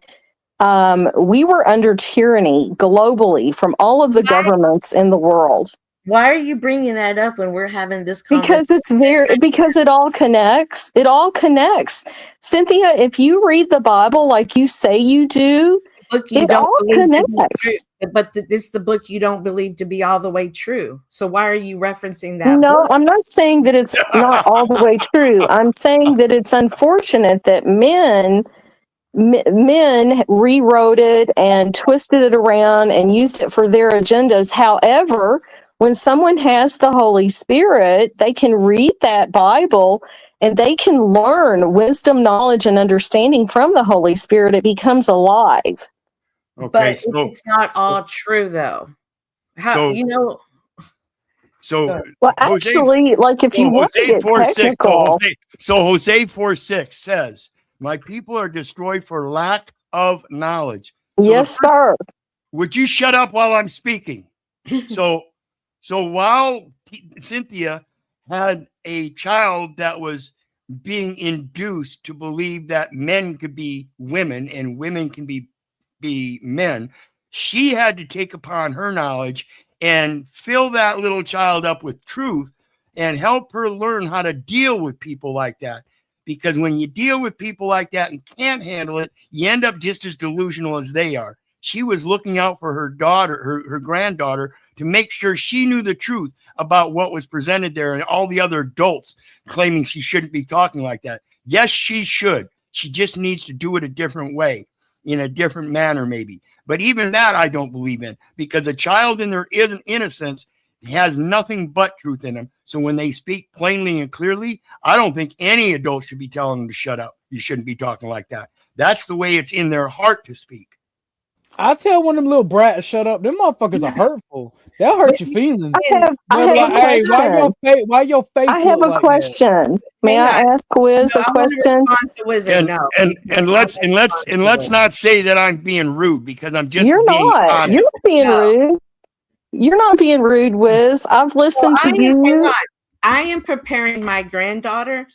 we were under tyranny globally from all of the governments in the world. Why are you bringing that up when we're having this conversation? Because it all connects. It all connects. Cynthia, if you read the Bible like you say you do, it all connects. But it's the book you don't believe to be all the way true. So why are you referencing that No, book? I'm not saying that it's not all the way true. I'm saying that it's unfortunate that men rewrote it and twisted it around and used it for their agendas. However, when someone has the Holy Spirit, they can read that Bible and they can learn wisdom, knowledge, and understanding from the Holy Spirit. It becomes alive. Okay, but so it's not all true, though. How So, well, actually, like if you want to get technical, Hosea 4:6 says, "My people are destroyed for lack of knowledge." So yes, sir. Would you shut up while I'm speaking? So while Cynthia had a child that was being induced to believe that men could be women and women can be men, she had to take upon her knowledge and fill that little child up with truth and help her learn how to deal with people like that. Because when you deal with people like that and can't handle it, you end up just as delusional as they are. She was looking out for her daughter, her granddaughter, to make sure she knew the truth about what was presented there and all the other adults claiming she shouldn't be talking like that. Yes, she should. She just needs to do it a different way, in a different manner maybe. But even that I don't believe in, because a child in their innocence has nothing but truth in them. So when they speak plainly and clearly, I don't think any adult should be telling them to shut up. You shouldn't be talking like that. That's the way it's in their heart to speak. I tell one of them little brats shut up. Them motherfuckers are hurtful. They'll hurt your feelings. I have a question. Why your face? I have a question. May I ask Wiz a question? And let's not say that I'm being rude, because I'm just You're being not. honest. You're not being rude. You're not being rude, Wiz. I've listened to you. I am preparing my grandchildren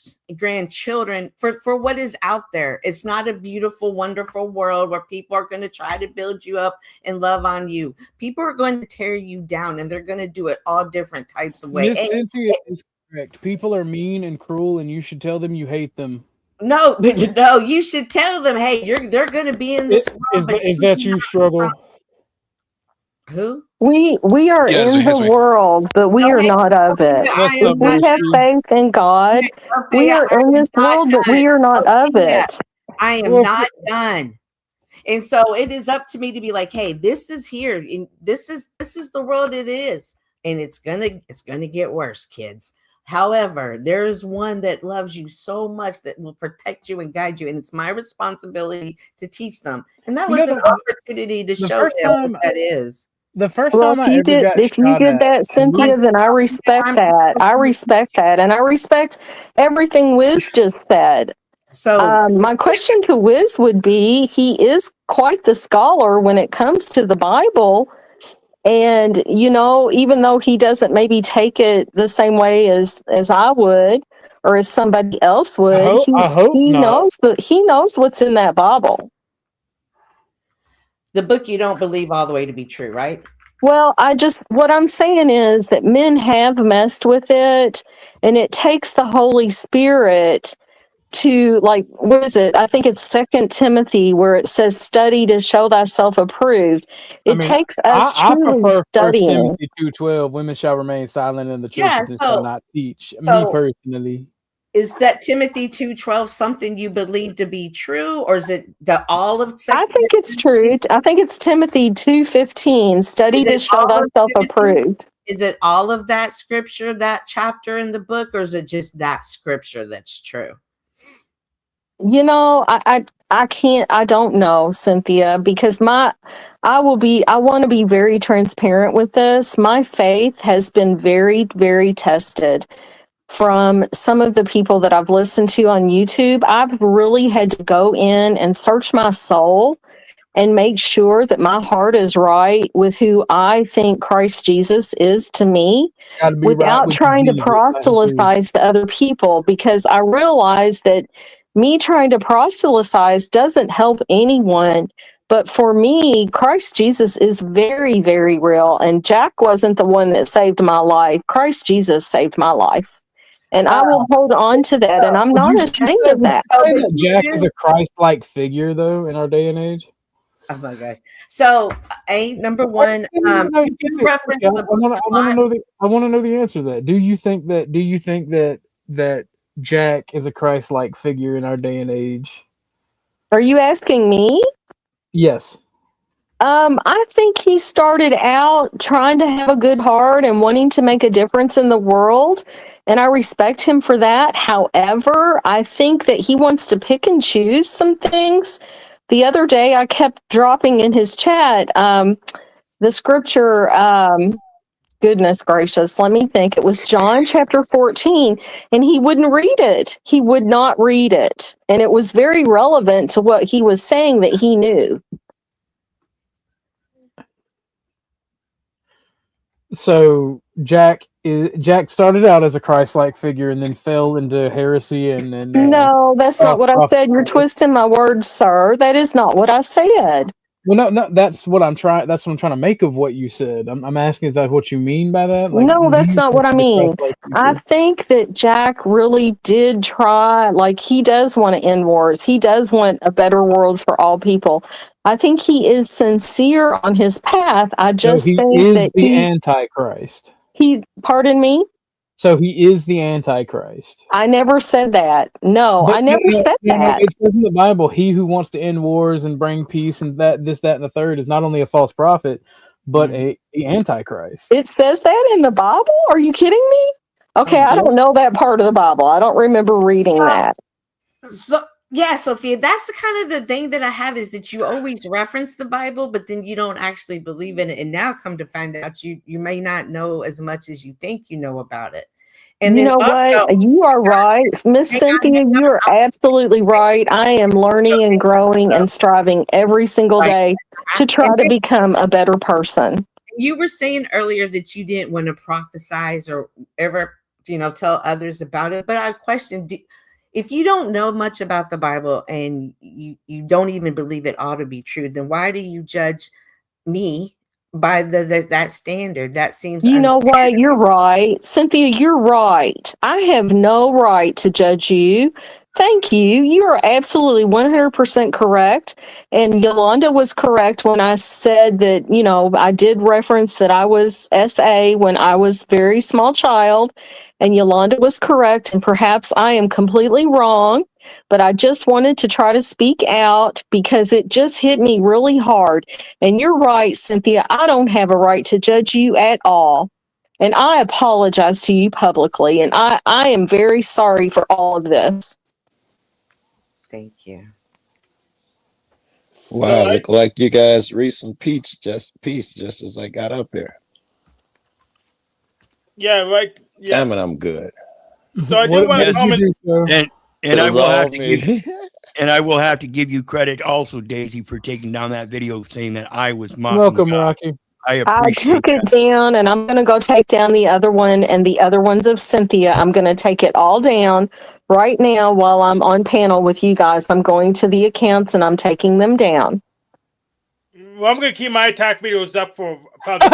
for what is out there. It's not a beautiful, wonderful world where people are going to try to build you up and love on you. People are going to tear you down, and they're going to do it all different types of ways. Miss Cynthia is correct. People are mean and cruel, and you should tell them you hate them. No, you should tell them, hey, they're going to be in this world. Is that you struggle? Who? We are in the world, but we are not of it. We have faith in God. We are in this world, but we are not of it. I am not done. And so it is up to me to be like, hey, this is here. And this is the world it is. And it's gonna get worse, kids. However, there's one that loves you so much that will protect you and guide you. And it's my responsibility to teach them. And that was an opportunity to show them what that is. The first well, time if you did that, Cynthia, then I respect that. I respect that. And I respect everything Wiz just said. So my question to Wiz would be, he is quite the scholar when it comes to the Bible. And, you know, even though he doesn't maybe take it the same way as I would or as somebody else would, he knows what's in that Bible. The book you don't believe all the way to be true, right? Well, what I'm saying is that men have messed with it, and it takes the Holy Spirit to, like, what is it? I think it's 2 Timothy where it says, study to show thyself approved. It takes us truly studying. 1 Timothy 2:12, women shall remain silent in the churches and shall not teach. Me personally. Is that Timothy 2:12 something you believe to be true, or is it all of? I think it's true. I think it's Timothy 2:15. Study to show thyself approved. Is it all of that scripture, that chapter in the book, or is it just that scripture that's true? You know, I can't, I don't know, Cynthia, because I want to be very transparent with this. My faith has been very, very tested from some of the people that I've listened to on YouTube. I've really had to go in and search my soul and make sure that my heart is right with who I think Christ Jesus is to me, without trying to proselytize to other people, because I realize that me trying to proselytize doesn't help anyone. But for me, Christ Jesus is very, very real. And Jack wasn't the one that saved my life. Christ Jesus saved my life. And I will hold on to that. And I'm not ashamed of that. Jack is a Christ-like figure, though, in our day and age. Oh my gosh! So, number one, I want to know the answer to that. Do you think that Jack is a Christ-like figure in our day and age? Are you asking me? Yes. I think he started out trying to have a good heart and wanting to make a difference in the world, and I respect him for that. However, I think that he wants to pick and choose some things. The other day, I kept dropping in his chat the scripture, goodness gracious, let me think. It was John chapter 14, and he wouldn't read it. He would not read it. And it was very relevant to what he was saying that he knew. So Jack started out as a Christ-like figure and then fell into heresy and then. No, that's not what I said. You're twisting my words, sir. That is not what I said. Well, no, that's what I'm trying. That's what I'm trying to make of what you said. I'm asking, is that what you mean by that? Like, no, that's not what I mean. I think that Jack really did try. Like, he does want to end wars. He does want a better world for all people. I think he is sincere on his path. I just think that he's the Antichrist. Pardon me? So he is the Antichrist. I never said that. No, I never said that. It says in the Bible, he who wants to end wars and bring peace and that, and the third is not only a false prophet, but the Antichrist. It says that in the Bible? Are you kidding me? Okay, I don't know that part of the Bible. I don't remember reading that. So, yeah, Sophia, that's the kind of the thing that I have is that you always reference the Bible, but then you don't actually believe in it. And now come to find out you may not know as much as you think you know about it. And you know what? You are right. Miss Cynthia, you're absolutely right. I am learning and growing and striving every single day to try to become a better person. You were saying earlier that you didn't want to prophesize or ever, tell others about it. But I questioned, if you don't know much about the Bible and you don't even believe it ought to be true, then why do you judge me by that standard? That seems you know what, you're right, Cynthia, you're right. I have no right to judge you. Thank you. You are absolutely 100% correct. And Yolanda was correct when I said that, I did reference that I was SA when I was a very small child. And Yolanda was correct. And perhaps I am completely wrong. But I just wanted to try to speak out because it just hit me really hard. And you're right, Cynthia. I don't have a right to judge you at all. And I apologize to you publicly. And I am very sorry for all of this. Thank you. Wow, look like you guys read some peace just as I got up here. Yeah, right. Yeah. Damn it, I'm good. So I do want to comment. And I will have to I will have to give you credit also, Daisy, for taking down that video saying that I was mocking. Welcome, God. Rocky. I took it down, and I'm going to go take down the other one and the other ones of Cynthia. I'm going to take it all down right now while I'm on panel with you guys. I'm going to the accounts, and I'm taking them down. Well, I'm going to keep my attack videos up for public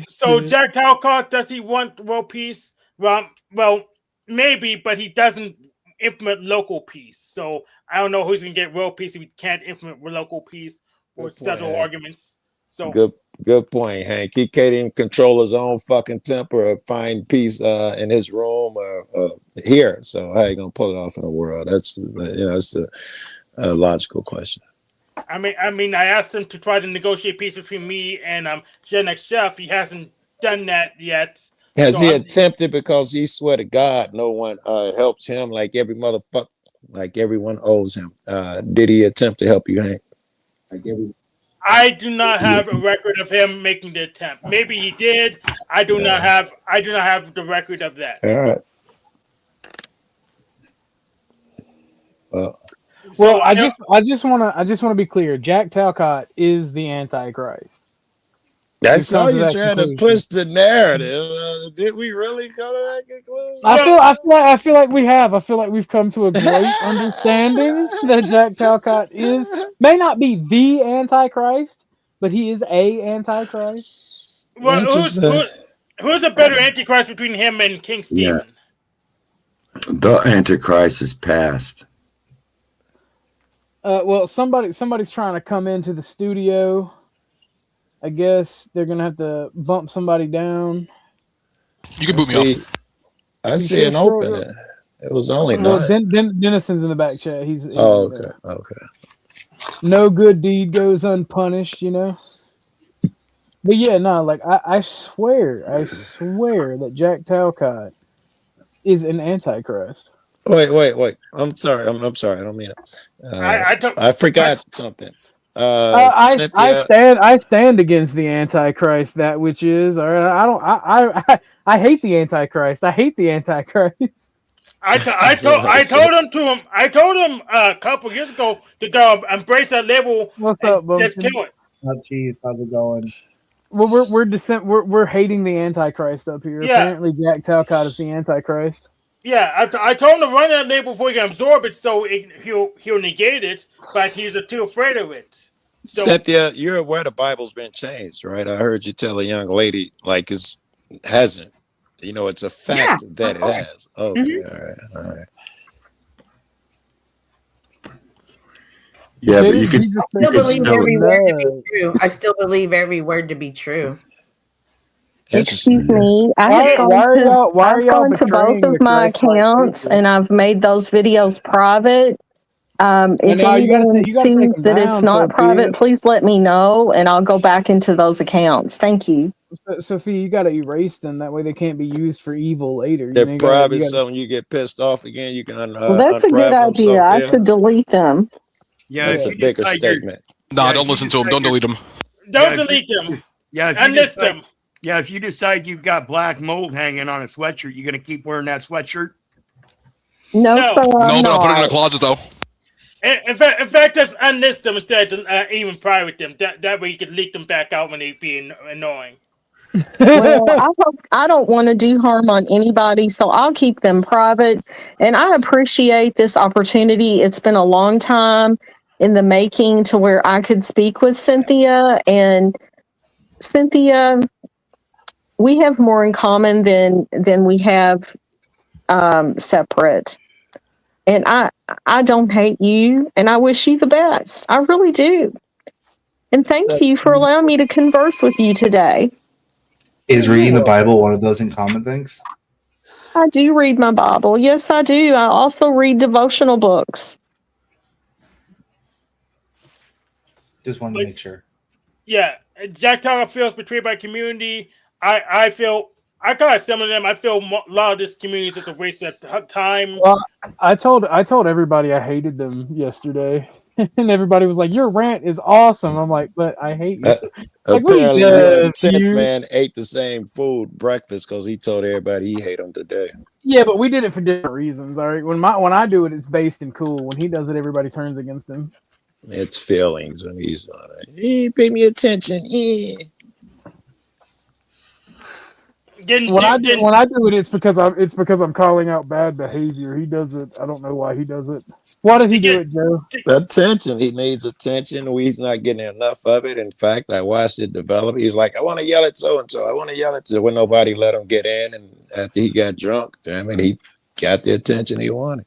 So Jack Talcott, does he want world peace? Well, maybe, but he doesn't implement local peace. So I don't know who's going to get world peace if he can't implement local peace or settle arguments. So Good point, Hank. He can't even control his own fucking temper or find peace in his room or here. So how you gonna pull it off in the world? That's that's a logical question. I mean, I asked him to try to negotiate peace between me and Gen X Chef. He hasn't done that yet. Has he attempted? Because he swear to God, no one helps him like every motherfucker, like everyone owes him. Did he attempt to help you, Hank? I do not have a record of him making the attempt. Maybe he did. I do not have the record of that. All right. Well, I just want to be clear. Jack Talcott is the Antichrist. I saw you trying to push the narrative. Did we really come to that conclusion? I feel like we have. I feel like we've come to a great understanding that Jack Talcott may not be the Antichrist, but he is a Antichrist. Well, who's a better Antichrist between him and King Stephen? Yeah. The Antichrist is past. Well, somebody's trying to come into the studio. I guess they're gonna have to bump somebody down. You can boot me off. I see an opening. It was only nine. Dennison's in the back chat. He's okay. No good deed goes unpunished, you know. But yeah, no, like I swear that Jack Talcott is an Antichrist. Wait. I'm sorry. I'm sorry. I don't mean it. I forgot something. I stand against the Antichrist, that which is. All right, I hate the Antichrist. I hate the Antichrist. I told him a couple years ago to embrace that label. What's up, Bumpkin? Just kill it. Oh, geez, how's it going? Well, we're hating the Antichrist up here. Yeah. Apparently, Jack Talcott is the Antichrist. Yeah, I told him to run that label before he can absorb it, so he'll negate it. But he's too afraid of it. So, Cynthia, you're aware the Bible's been changed, right? I heard you tell a young lady like it hasn't. You know, it's a fact that it has. Okay, Mm-hmm. all right. Yeah, but you can. I still believe every word to be true. I still believe every word to be true. Excuse me. I've gone to both of my accounts and I've made those videos private. If anyone sees that it's not private, please let me know and I'll go back into those accounts. Thank you. Sophia, you got to erase them. That way they can't be used for evil later. They're private, so when you get pissed off again, you can well, that's a good idea. I should delete them. Yeah, that's a bigger statement. No, don't listen to them. Don't delete them. Don't delete them. Yeah, unlist them. Yeah, if you decide you've got black mold hanging on a sweatshirt, you gonna keep wearing that sweatshirt? No, sir. No, but I'll put it in the closet though. In fact, just unlist them instead of even private them. That way you could leak them back out when they be annoying. Well, I don't want to do harm on anybody, so I'll keep them private. And I appreciate this opportunity. It's been a long time in the making to where I could speak with Cynthia. And Cynthia, we have more in common than we have separate. And I don't hate you, and I wish you the best. I really do. And thank you for allowing me to converse with you today. Is reading the Bible one of those in common things? I do read my Bible. Yes, I do. I also read devotional books. Just wanted to make sure. Yeah, Jack Talcott feels betrayed by community. I feel I got some of them. I feel a lot of this community is just a waste of time. Well, I told everybody I hated them yesterday. And everybody was like, "Your rant is awesome." I'm like, "But I hate you." Apparently, the 10th man ate the same food breakfast because he told everybody he hate him today. Yeah, but we did it for different reasons. All right, when I do it, it's based in cool. When he does it, everybody turns against him. It's feelings when he's on it. He pay me attention. When I do it, it's because I'm calling out bad behavior. He does it. I don't know why he does it. Why does he do it, Joe? Attention. He needs attention. He's not getting enough of it. In fact, I watched it develop. He's like, I want to yell at so-and-so. I want to yell at you. When nobody let him get in. And after he got drunk, damn it, he got the attention he wanted.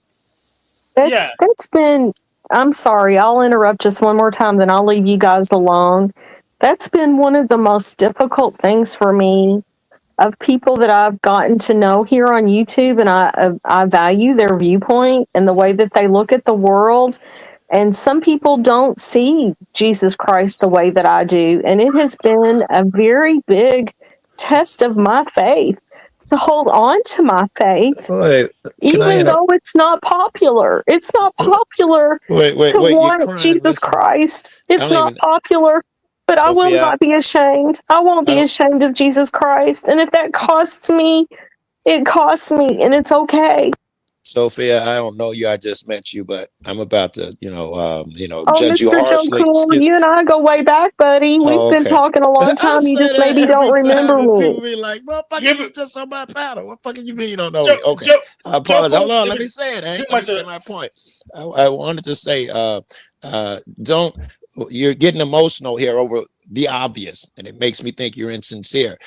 That's been, I'm sorry. I'll interrupt just one more time, then I'll leave you guys alone. That's been one of the most difficult things for me of people that I've gotten to know here on YouTube, and I value their viewpoint and the way that they look at the world. And some people don't see Jesus Christ the way that I do, and it has been a very big test of my faith to hold on to my faith, even though it's not popular. It's not popular to want Jesus Christ. It's not popular. But I will not be ashamed. I won't be ashamed of Jesus Christ. And if that costs me, it costs me, and it's okay. Sophia, I don't know you. I just met you, but I'm about to, Oh, judge you Mr. Joe harshly. Cool, you and I go way back, buddy. We've been talking a long time. You just maybe don't remember me. People be like, motherfucker, you was just on my panel. What fucking you mean you don't know me? Okay. I apologize. Hold on. Let me say it, Hank. Let me say my point. I wanted to say, you're getting emotional here over the obvious, and it makes me think you're insincere.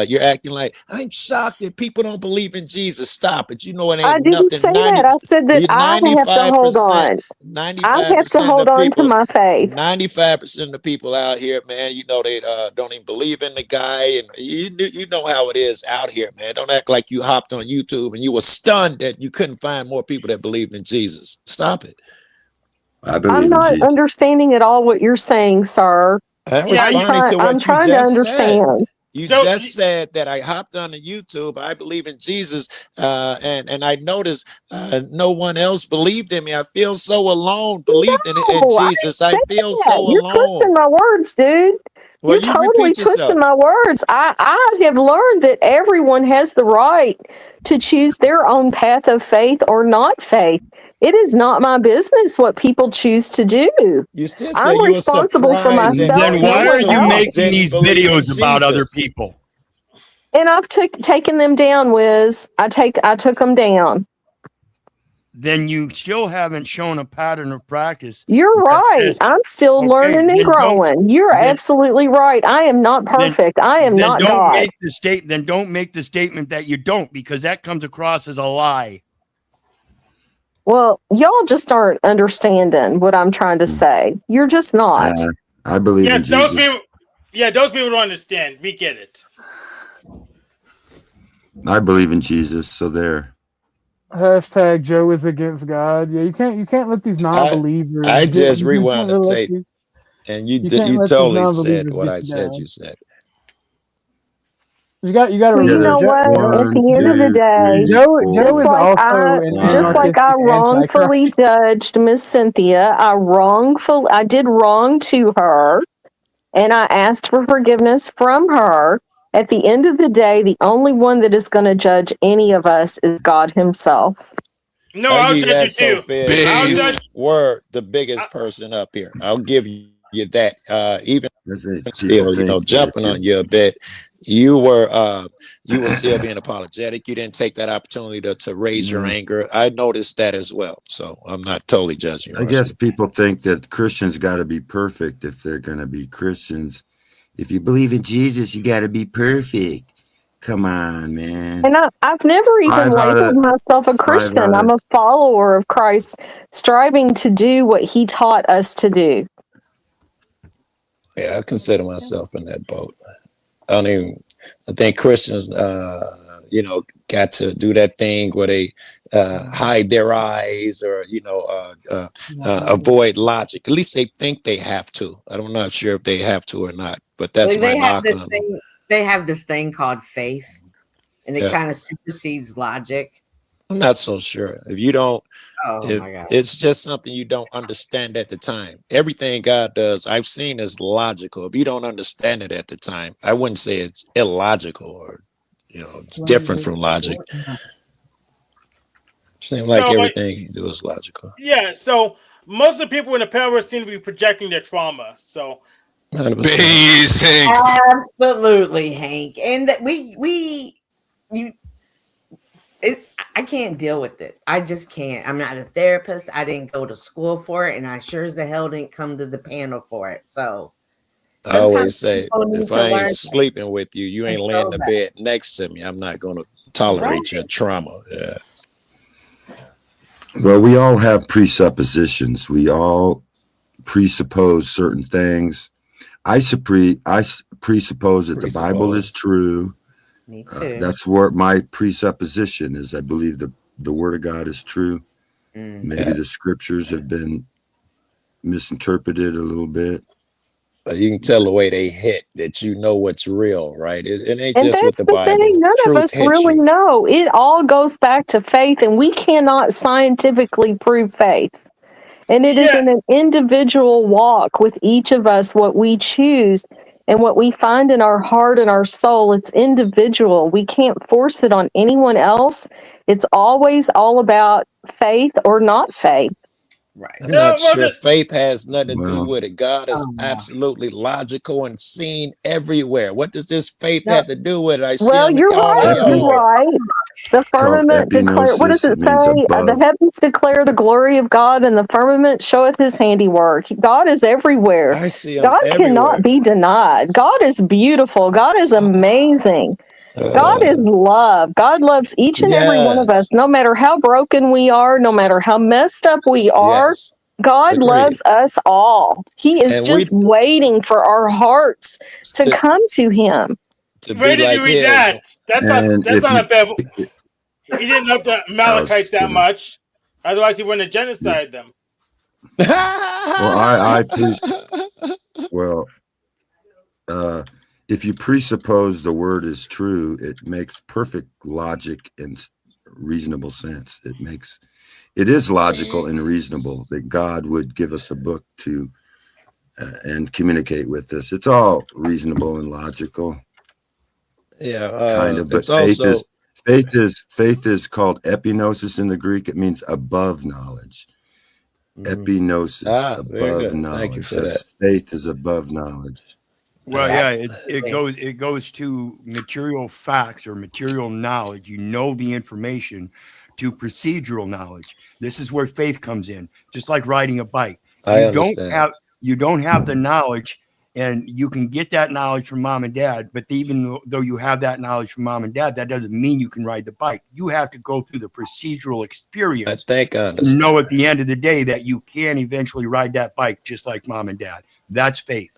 You're acting like, I'm shocked that people don't believe in Jesus. Stop it. You know it ain't I didn't nothing. say that. I said that I have to hold on. I have to hold on to my faith. 95% of the people out here, man, they don't even believe in the guy, and you know how it is out here, man. Don't act like you hopped on YouTube and you were stunned that you couldn't find more people that believed in Jesus. Stop it. I'm not understanding at all what you're saying, sir. I'm responding to what I'm trying to understand. You just said that I hopped on the YouTube. I believe in Jesus, and I noticed no one else believed in me. I feel so alone. Believed in Jesus. I feel so alone. You're twisting my words, dude. Well, You're totally twisting my words. I have learned that everyone has the right to choose their own path of faith or not faith. It is not my business what people choose to do. You still I'm responsible for myself. Then why are you making these videos Jesus. about other people? And I've taken them down, Wiz. I took them down. Then you still haven't shown a pattern of practice. You're right. I'm still learning and growing. You're absolutely right. I am not perfect. I am not God. Then don't make the statement that you don't, because that comes across as a lie. Well, y'all just aren't understanding what I'm trying to say. You're just not. I believe in Jesus. Those people don't understand. We get it. I believe in Jesus, so there. Hashtag Joe is against God. Yeah, you can't let these non-believers. I just rewound the tape, and you totally said what I said. You said. You got to remember. You know what? At the end of the day, just like I wrongfully judged Miss Cynthia, I did wrong to her, and I asked for forgiveness from her. At the end of the day, the only one that is going to judge any of us is God Himself. No, I'll judge you too. You were the biggest person up here. I'll give you that. Even still, jumping on you a bit. You were still being apologetic. You didn't take that opportunity to raise your anger. I noticed that as well. So I'm not totally judging you. I guess people think that Christians got to be perfect if they're going to be Christians. If you believe in Jesus, you got to be perfect. Come on, man. And I've never even labeled myself a Christian. I'm a follower of Christ, striving to do what He taught us to do. Yeah, I consider myself in that boat. I think Christians, got to do that thing where they hide their eyes or, avoid logic. At least they think they have to. I'm not sure if they have to or not, but that's my knock on them. They have this thing called faith, and it kind of supersedes logic. I'm not so sure. If you don't, my God. It's just something you don't understand at the time. Everything God does, I've seen is logical. If you don't understand it at the time, I wouldn't say it's illogical or, it's different from logic. Seems like everything you do is logical. Yeah, so most of the people in the panel seem to be projecting their trauma. So 100%. Absolutely, Hank. And I can't deal with it. I just can't. I'm not a therapist. I didn't go to school for it, and I sure as the hell didn't come to the panel for it. So I always say, if I ain't sleeping with you, you ain't laying in the bed next to me. I'm not going to tolerate your trauma. Yeah. Well, we all have presuppositions. We all presuppose certain things. I presuppose that the Bible is true. Me too. That's where my presupposition is. I believe the Word of God is true. Maybe the scriptures have been misinterpreted a little bit. But you can tell the way they hit that you know what's real, right? It ain't And just with that's the the Bible. thing. None of Truth us hits really you. know. It all goes back to faith, and we cannot scientifically prove faith. And it is Yeah. in an individual walk with each of us what we choose and what we find in our heart and our soul. It's individual. We can't force it on anyone else. It's always all about faith or not faith. Right. I'm not sure this- faith has nothing to do Well, with it. God is absolutely logical and seen everywhere. What does this faith have to do with it? I see Well, him you're all right. You're over. right. The called firmament declare. What does epinosis. it It means say? The above. heavens declare the glory of God, and the firmament showeth His handiwork. God is everywhere. I see him God cannot everywhere. be denied. God is beautiful. God is amazing. God is love. God loves each and every one of us, Yes. no matter how broken we are, no matter how messed up we are. Yes. God Agreed. loves us all. He is And just waiting for our hearts to come to Him. to Where be did like you read his. that? That's And if not you, a bad. He didn't love the Amalekites that gonna, much. Otherwise, he wouldn't have genocide them. well, well, if you presuppose the word is true, it makes perfect logic and reasonable sense. It is logical and reasonable that God would give us a book to and communicate with us. It's all reasonable and logical. Yeah, kind of, but it's also faith is called epinosis in the Greek. It means above knowledge. Epinosis, very above good. Thank you knowledge. for So that. faith is above knowledge. Well, yeah, it goes to material facts or material knowledge. You know the information, to procedural knowledge. This is where faith comes in, just like riding a bike. I understand. You don't have the knowledge, and you can get that knowledge from mom and dad. But even though you have that knowledge from mom and dad, that doesn't mean you can ride the bike. You have to go through the procedural experience. I think I to understand. know at the end of the day that you can eventually ride that bike just like mom and dad. That's faith.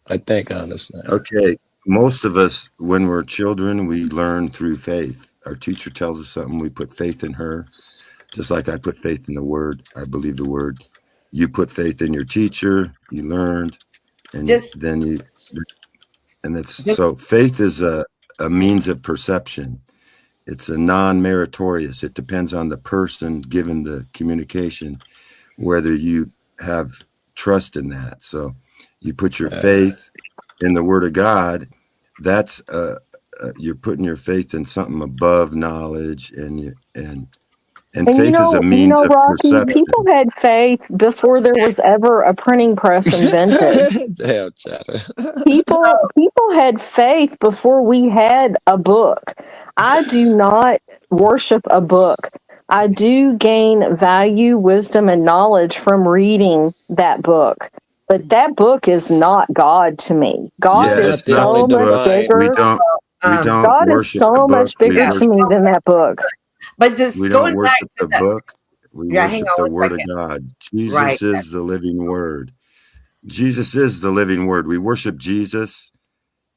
I think I understand. Okay. Most of us, when we're children, we learn through faith. Our teacher tells us something, we put faith in her. Just like I put faith in the word. I believe the word. You put faith in your teacher, you learned, and so faith is a means of perception. It's a non-meritorious. It depends on the person given the communication, whether you have trust in that. So you put your faith in the word of God. That's you're putting your faith in something above knowledge, and faith is a means of Rocky, perception. people had faith before there was ever a printing press invented. Damn, chatter. People had faith before we had a book. I do not worship a book. I do gain value, wisdom, and knowledge from reading that book. But that book is not God to me. God is so much bigger. God is so much bigger to me than that book. But this We don't going back worship to the book. We hang worship on the one word of second. God. Jesus Right. is the living word. Jesus is the living word. We worship Jesus.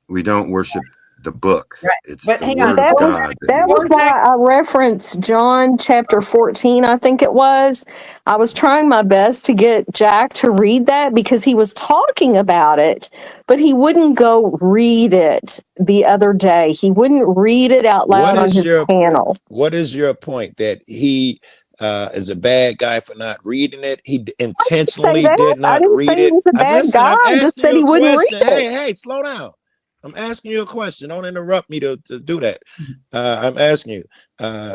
We don't worship the book. Right. It's But the hang word on. of God. That was why I referenced John chapter 14, I think it was. I was trying my best to get Jack to read that because he was talking about it, but he wouldn't go read it the other day. He wouldn't read it out loud on his panel. What is your point that he is a bad guy for not reading it? He intentionally did not read he it. was a bad Listen, guy. I'm I just asking said you he a wouldn't read question. it. Hey, slow down. I'm asking you a question. Don't interrupt me to do that. I'm asking you,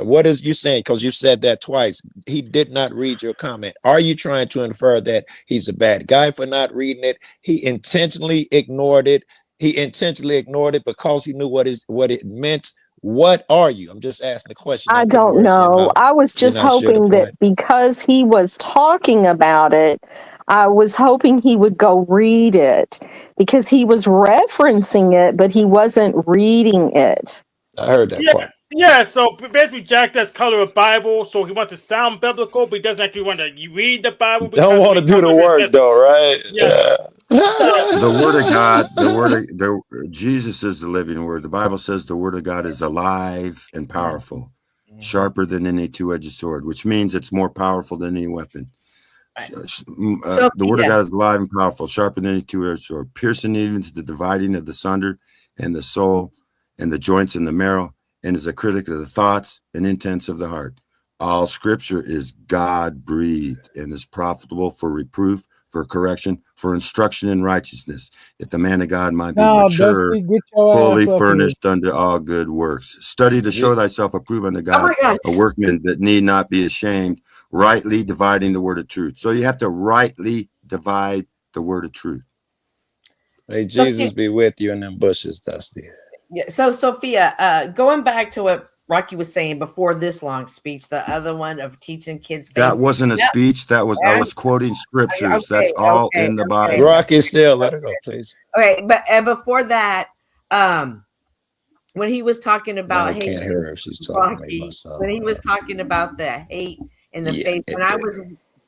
what is you saying? Because you said that twice. He did not read your comment. Are you trying to infer that he's a bad guy for not reading it? He intentionally ignored it. He intentionally ignored it because he knew what it meant. What are you? I'm just asking the question. I don't know. I was just hoping that because he was talking about it, I was hoping he would go read it because he was referencing it, but he wasn't reading it. I heard that part. Yeah, so basically, Jack does color a Bible, so he wants to sound biblical, but he doesn't actually want to read the Bible. Don't want to do the work though, right? Yeah. The word of God, Jesus is the living word. The Bible says the word of God is alive and powerful, sharper than any two-edged sword, which means it's more powerful than any weapon. The word of God is alive and powerful, sharper than any two-edged sword, piercing even to the dividing of the sunder and the soul and the joints and the marrow, and is a critic of the thoughts and intents of the heart. All scripture is God-breathed and is profitable for reproof, for correction, for instruction in righteousness, that the man of God might be mature, Dusty, get your fully ass up furnished unto all good works. Study to show thyself approved unto God, a workman that need not be ashamed, rightly dividing the word of truth. So you have to rightly divide the word of truth. May Jesus be with you in them bushes, Dusty. Yeah. So Sophia, going back to what Rocky was saying before this long speech, the other one of teaching kids faith. That wasn't a speech. That was I was quoting scriptures. That's all in the Bible. Rocky, still let her go, please. Okay, but before that, when he was talking about I can't hear her if she's talking to me myself. When he was talking about the hate in the face, when I was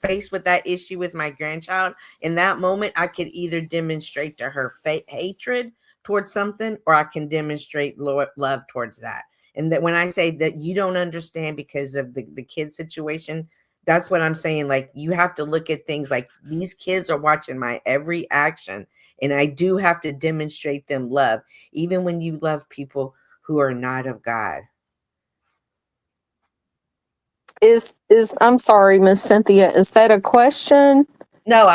faced with that issue with my grandchild, in that moment, I could either demonstrate to her hatred towards something, or I can demonstrate love towards that. And that when I say that you don't understand because of the kid situation, that's what I'm saying. Like, you have to look at things like these kids are watching my every action, and I do have to demonstrate them love, even when you love people who are not of God. I'm sorry, Miss Cynthia, is that a question? No,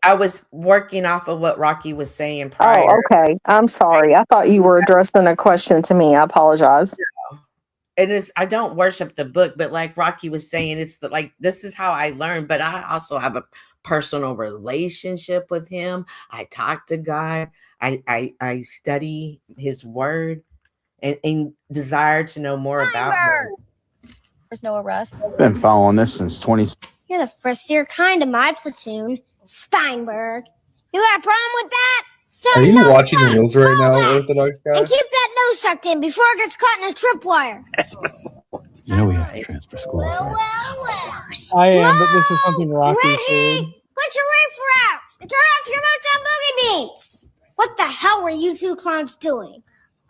I was working off of what Rocky was saying prior. Oh, okay. I'm sorry. I thought you were addressing a question to me. I apologize. And I don't worship the book, but like Rocky was saying, it's like, this is how I learned, but I also have a personal relationship with him. I talk to God. I study his word and desire to know more about him. There's no arrest. Been following this since 20. You're the first of your kind in my platoon, Steinberg. You got a problem with that? Are you watching the news right now, Orthodox guy? And keep that nose sucked in before it gets caught in a tripwire. You know we have to transfer school. Right? I am, but this is something Rocky said. Reggie, put your reefer out and turn off your Motown Boogie Beats. What the hell were you two clowns doing?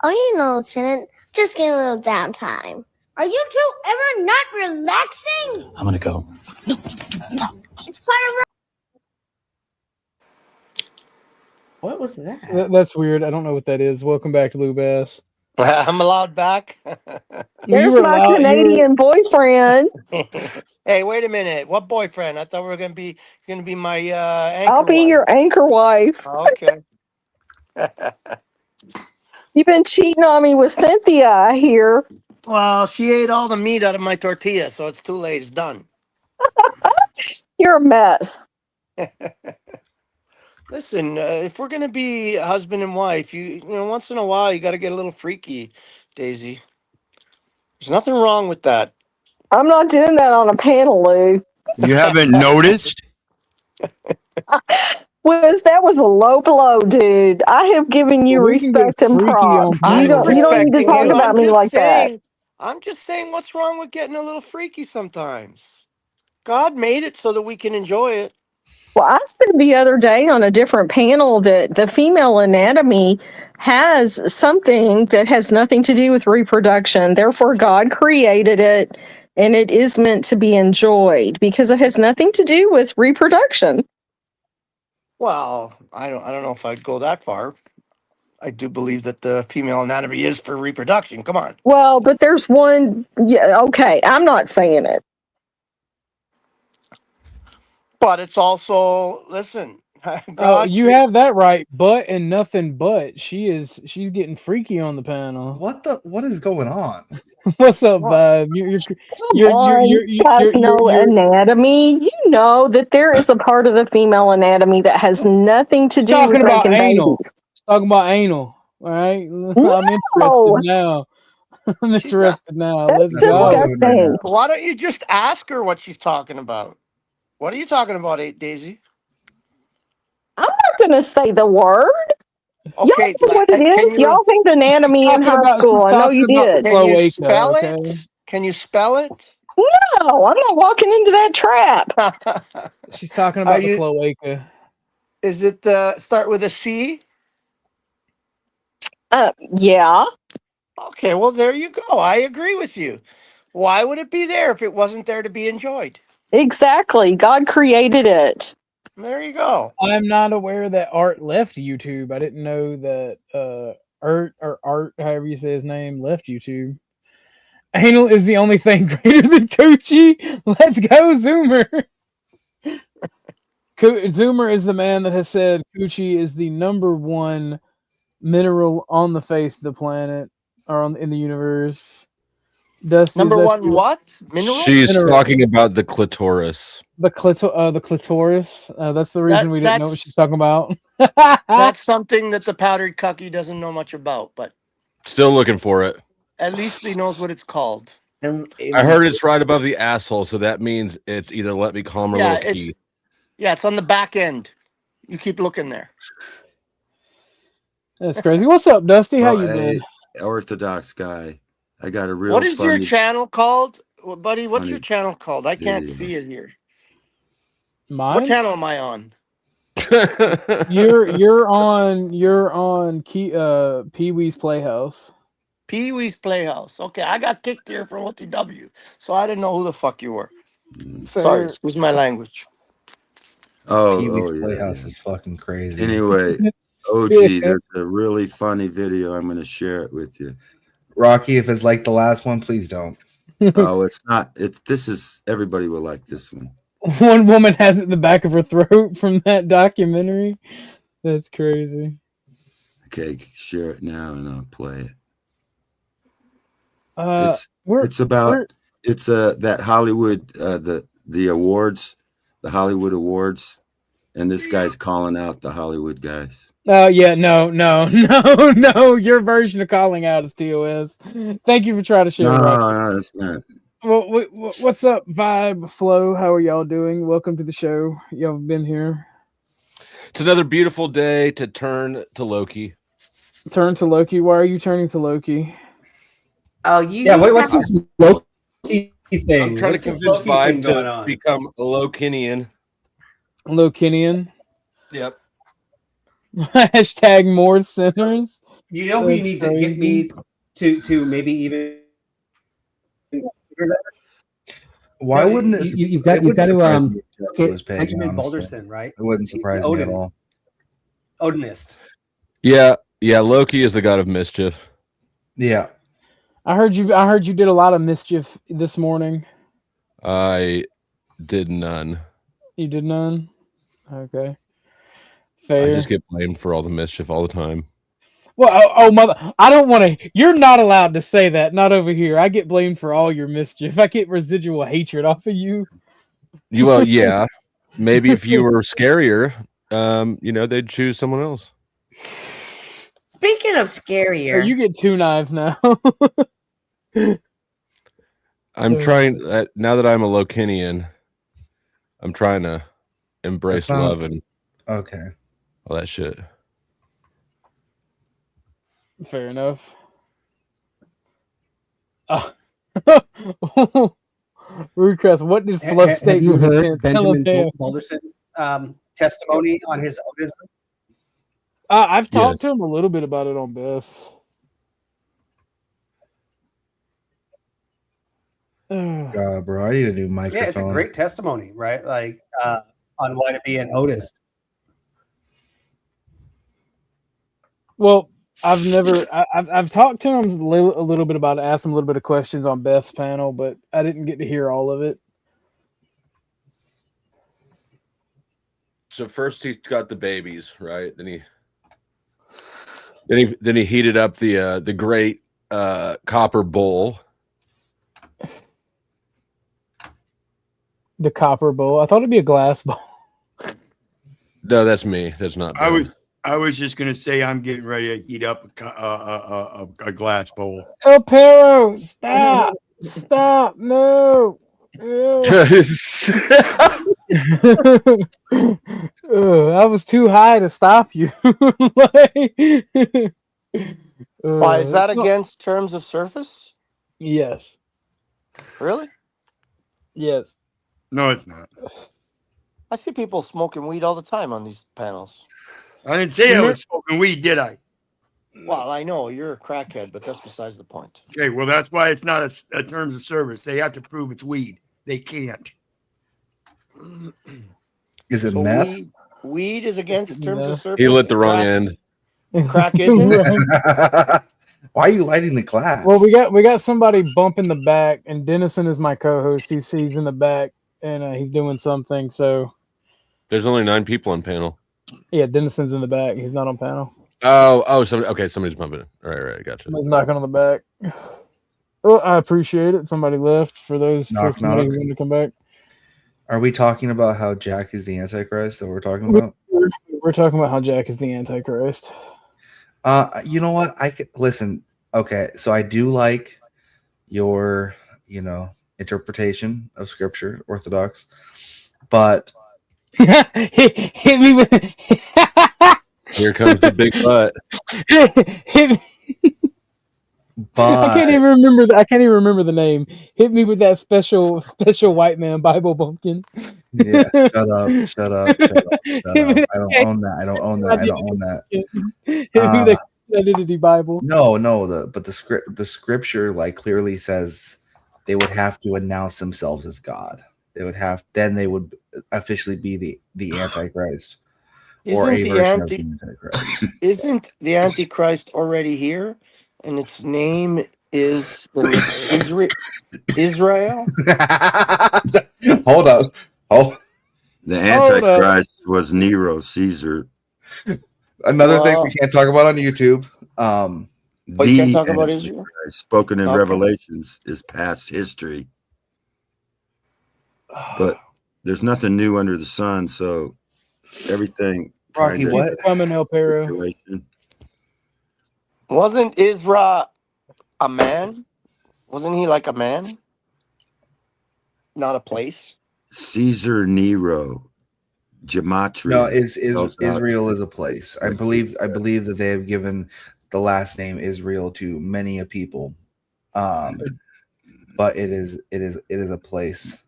Oh, you know, Lieutenant, just get a little downtime. Are you two ever not relaxing? I'm gonna go. It's part of. What was that? That's weird. I don't know what that is. Welcome back to Lou Bass. I'm allowed back. There's my Canadian boyfriend. Hey, wait a minute. What boyfriend? I thought we were gonna be my anchor I'll be wife. your anchor wife. Okay. You've been cheating on me with Cynthia, I hear. Well, she ate all the meat out of my tortilla, so it's too late. It's done. You're a mess. Listen, if we're gonna be husband and wife, you know, once in a while you got to get a little freaky, Daisy. There's nothing wrong with that. I'm not doing that on a panel, Lou. You haven't noticed? That was a low blow, dude. I have given you respect and props. You don't need to talk about me like that. I'm just saying, what's wrong with getting a little freaky sometimes? God made it so that we can enjoy it. Well, I said the other day on a different panel that the female anatomy has something that has nothing to do with reproduction. Therefore, God created it, and it is meant to be enjoyed because it has nothing to do with reproduction. Well, I don't know if I'd go that far. I do believe that the female anatomy is for reproduction. Come on. Well, but there's one. Yeah, okay. I'm not saying it. But it's also, listen. Oh, you have that right, but and nothing but. She's getting freaky on the panel. What is going on? What's up, Vibe? You guys know anatomy. You know that there is a part of the female anatomy that has nothing to do with making babies. Talking about anal, all right? No. I'm interested now. I'm interested now. Let's disgusting. go. Why don't you just ask her what she's talking about? What are you talking about, Daisy? I'm not going to say the word. Okay, Y'all know what it can is. you Y'all hated anatomy in high school. I know you did. can you spell it? Can you spell it? No, I'm not walking into that trap. She's talking Are about the you- cloaca. Is it start with a C? Yeah. Okay, well there you go. I agree with you. Why would it be there if it wasn't there to be enjoyed? Exactly. God created it. There you go. I'm not aware that Art left YouTube. I didn't know that Art, however you say his name, left YouTube. Anal is the only thing greater than Coochie. Let's go, Zoomer. Zoomer is the man that has said Coochie is the #1 mineral on the face of the planet or in the universe. Dusty, is Number that one, true? what? Mineral? She's Mineral. talking about the clitoris. The clitoris. That's the reason we didn't know what she's talking about. That's something that the powdered cucky doesn't know much about, but Still looking for it. at least he knows what it's called. I heard it's right above the asshole, so that means it's either let me calm or Yeah, little Keith. it's on the back end. You keep looking there. That's crazy. What's up, Dusty? How Well, you been? Orthodox guy. I got a real What is your funny channel called? Well, buddy, what's funny your channel called? I can't video. see it here. Mine? What channel am I on? You're on Pee Wee's Playhouse. Pee Wee's Playhouse. Okay, I got kicked here from OTW, so I didn't know who the fuck you were. Sorry, excuse my language. Pee-wee's Playhouse is fucking crazy. Anyway, OG, there's a really funny video. I'm going to share it with you. Rocky, if it's like the last one, please don't. Oh, it's not. Everybody will like this one. One woman has it in the back of her throat from that documentary. That's crazy. Okay, share it now and I'll play it. That Hollywood the awards, the Hollywood Awards, and this guy's calling out the Hollywood guys. Oh yeah, no. Your version of calling out is TOS. Thank you for trying to share. No, it's not. Well, what's up, Vibe Flow? How are y'all doing? Welcome to the show. Y'all have been here. It's another beautiful day to turn to Loki. Turn to Loki. Why are you turning to Loki? Oh, you. Yeah, what's this Loki thing? I'm trying to convince Vibe to become a Lokinian. Lokinian. Yep. Hashtag more sinners. You know who you need to get me to maybe even. Why wouldn't it? You've got to get Benjamin Balderson, right? It wouldn't surprise me at all. Odinist. Yeah. Loki is the god of mischief. Yeah. I heard you did a lot of mischief this morning. I did none. You did none? Okay. Fair. I just get blamed for all the mischief all the time. Well, mother! I don't want to. You're not allowed to say that. Not over here. I get blamed for all your mischief. I get residual hatred off of you. Well, yeah. Maybe if you were scarier, they'd choose someone else. Speaking of scarier, you get 2 knives now. I'm trying. Now that I'm a Lokinian, I'm trying to embrace love and all that shit. Fair enough. Rudecrest, what did Fluff State? Have you heard Benjamin Balderson's testimony on his Odinist? I've talked to him a little bit about it on Beth. God, bro, I need a new microphone. Yeah, it's a great testimony, right? Like on why to be an Odist. Well, I've talked to him a little bit about it, asked him a little bit of questions on Beth's panel, but I didn't get to hear all of it. So first he got the babies, right? Then he heated up the great copper bowl. The copper bowl. I thought it'd be a glass bowl. No, that's me. That's not. I was just gonna say I'm getting ready to heat up a glass bowl. El Perro, stop! Stop! No! I was too high to stop you. Why is that No, against terms of service? yes, Really? yes. No, it's not. I see people smoking weed all the time on these panels. I didn't say I was smoking weed, did I? Well, I know you're a crackhead, but that's besides the point. Okay, well, that's why it's not a terms of service. They have to prove it's weed. They can't. Is it So meth? weed is against terms of service. He lit the and wrong crack- end. Crack isn't. Why are you lighting the glass? Well, we got somebody bumping the back, and Dennison is my co-host. He's in the back, and he's doing something. So There's only 9 people on panel. yeah, Dennison's in the back. He's not on panel. Somebody's bumping it. Right, gotcha. Somebody's knocking on the back. Well, I appreciate it. Somebody left for Knock, somebody knock. who wanted to come back. Are we talking about how Jack is the Antichrist that we're talking about? We're talking about how Jack is the Antichrist. You know what? I could listen. Okay, so I do like your, interpretation of Scripture, Orthodox, but hit me with. Here comes the big butt. Hit me. But I can't even remember the name. Hit me with that special white man Bible bumpkin. yeah, shut up. I don't own that. Hit me with that identity Bible. No, the scripture like clearly says they would have to announce themselves as God. They would officially be the Antichrist. Or a version of the Antichrist. Isn't the Antichrist already here? And its name is Israel? Hold up. The Antichrist was Nero, Caesar. Another thing we can't talk about on YouTube. You can't talk about Israel? Spoken in Revelations is past history. But there's nothing new under the sun, so everything. Rocky, what? Coming, El Perro. Wasn't Israel a man? Wasn't he like a man? Not a place? Caesar Nero. Gematria. No, Israel is a place. I believe that they have given the last name Israel to many a people. But it is a place.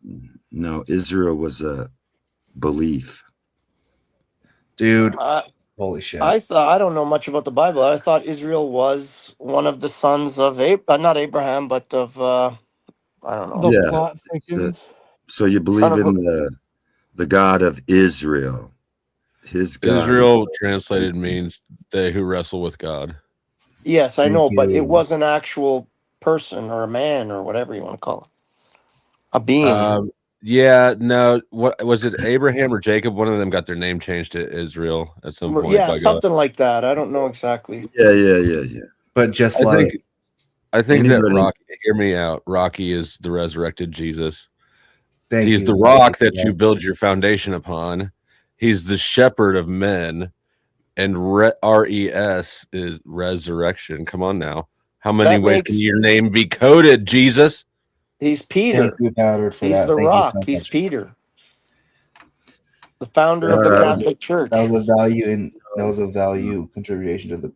No, Israel was a belief. Dude, holy shit. I don't know much about the Bible. I thought Israel was one of the sons of not Abraham, but of I don't know. Yeah. So you believe in the God of Israel. His God. Israel translated means they who wrestle with God. Yes, I know, but it was an actual person or a man or whatever you want to call it. A being. Yeah, no. What was it? Abraham or Jacob? One of them got their name changed to Israel at some point. Yeah, something like that. I don't know exactly. Yeah. But just I think that Rocky. Hear me out. Rocky is the resurrected Jesus. He's the rock that you build your foundation upon. He's the shepherd of men, and RES is resurrection. Come on now, how many ways can your name be coded, Jesus? He's Peter. He's the rock. He's Peter, the founder of the Catholic Church. That was a value contribution to the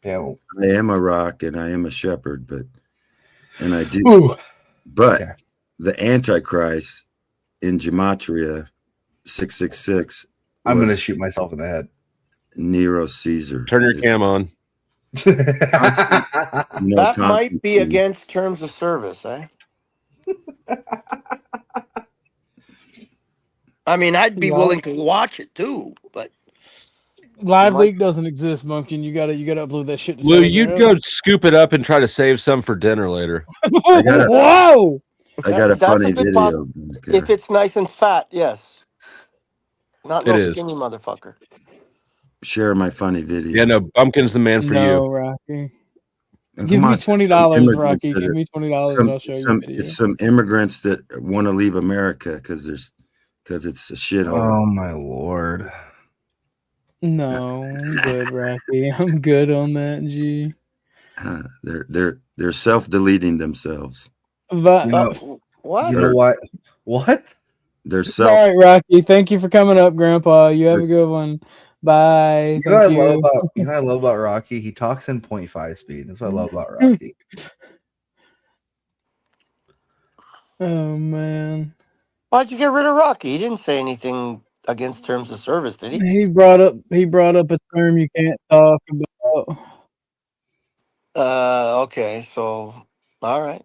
panel. I am a rock and I am a shepherd, and I do. But the Antichrist in Gematria 666. I'm going to shoot myself in the head. Nero Caesar. Turn your cam on. That might be against terms of service, eh? I mean, I'd be willing to watch it too, but Live leak doesn't exist, Mumpkin. You gotta upload that shit. Lou, you'd go scoop it up and try to save some for dinner later. Whoa! I got a funny video. If it's nice and fat, yes. Not no It is. skinny motherfucker. Share my funny video. Yeah, no, Bumpkin's the man for No, you. Rocky. And Give come me on, $20, Rocky. Give me $20 and I'll show you a video. It's some immigrants that want to leave America because it's a shithole. Oh my lord. No, I'm good, Rocky. I'm good on that, G. They're self-deleting themselves. But what? You know what? What? There's All right, Rocky. Thank you for coming up, Grandpa. You have a good one. Bye. You know what I Thank love you. about I love about Rocky? He talks in 0.5 speed. That's what I love about Rocky. Oh man. Why'd you get rid of Rocky? He didn't say anything against terms of service, did he? He brought up a term you can't talk about. Okay, so all right.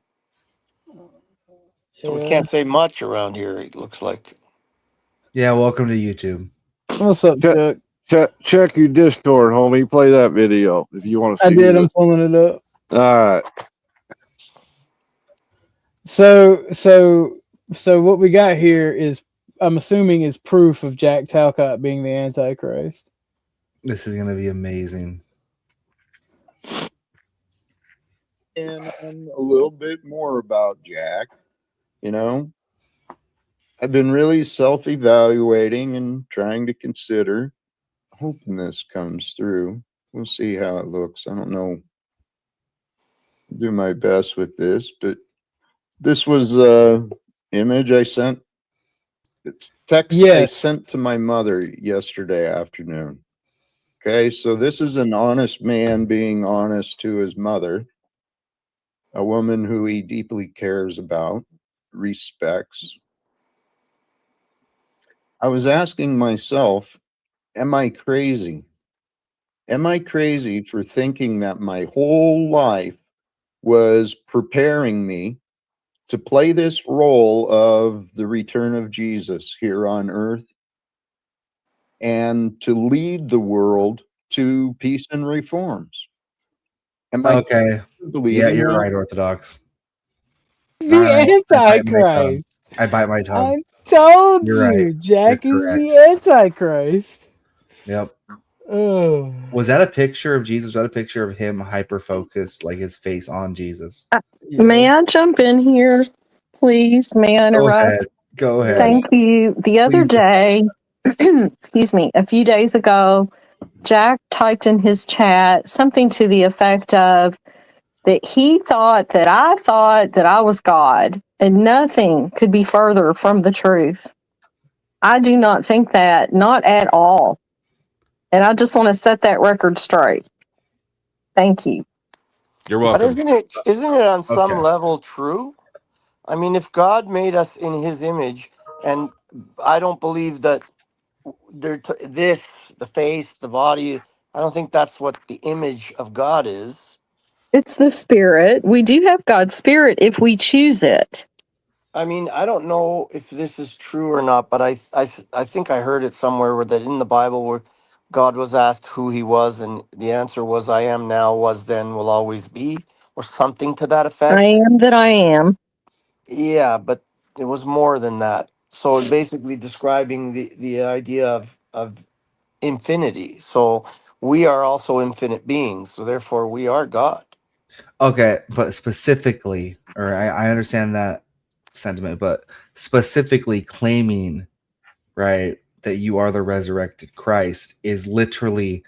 So we Yeah. can't say much around here, it looks like. Yeah, welcome to YouTube. What's up, Chuck? Check your Discord, homie. Play that video if you want to see. I did. I'm pulling it up. All right. So what we got here is, I'm assuming, is proof of Jack Talcott being the Antichrist. This is gonna be amazing. And a little bit more about Jack. You know, I've been really self-evaluating and trying to consider, hoping this comes through. We'll see how it looks. I don't know. I'll do my best with this, but this was a image I sent. It's text I sent to my mother yesterday afternoon. Okay, so this is an honest man being honest to his mother, a woman who he deeply cares about, respects. I was asking myself, am I crazy? Am I crazy for thinking that my whole life was preparing me to play this role of the return of Jesus here on earth and to lead the world to peace and reforms? Am I Okay. believing Yeah, you're that? right, Orthodox. The Antichrist. I bite my tongue. I told You're you, right. Jack You're is correct. the Antichrist. Yep. Oh. Was that a picture of Jesus? Was that a picture of him hyper focused, like his face on Jesus? May I jump in here, please? May I interrupt? Go ahead. Thank you. The other day, excuse me, a few days ago, Jack typed in his chat something to the effect of that he thought that I was God, and nothing could be further from the truth. I do not think that, not at all. And I just want to set that record straight. Thank you. You're But welcome. isn't it on some level true? I mean, if God made us in his image, and I don't believe that the face, the body, I don't think that's what the image of God is. It's the spirit. We do have God's spirit if we choose it. I mean, I don't know if this is true or not, but I think I heard it somewhere where that in the Bible where God was asked who he was, and the answer was, I am now, was then, will always be, or something to that I effect. am that I am. Yeah, but it was more than that. So basically describing the idea of infinity. So we are also infinite beings. So therefore we are God. Okay, but specifically, or I understand that sentiment, but specifically claiming, right, that you are the resurrected Christ is literally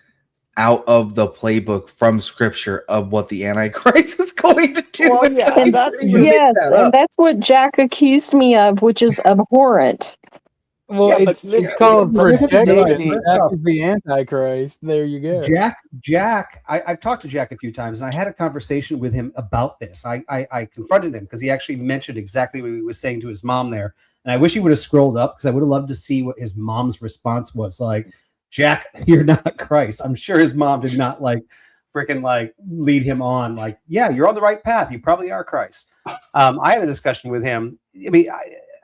out of the playbook from Scripture of what the Antichrist is going to do. Well, yeah, And yes, and that's what Jack accused me of, which is abhorrent. Well, Yeah, but it's called projection. Daisy, Jack is the Antichrist. There you go. Jack, I've talked to Jack a few times, and I had a conversation with him about this. I confronted him because he actually mentioned exactly what he was saying to his mom there. And I wish he would have scrolled up because I would have loved to see what his mom's response was. Like, Jack, you're not Christ. I'm sure his mom did not freaking lead him on. Like, yeah, you're on the right path. You probably are Christ. I had a discussion with him. I mean,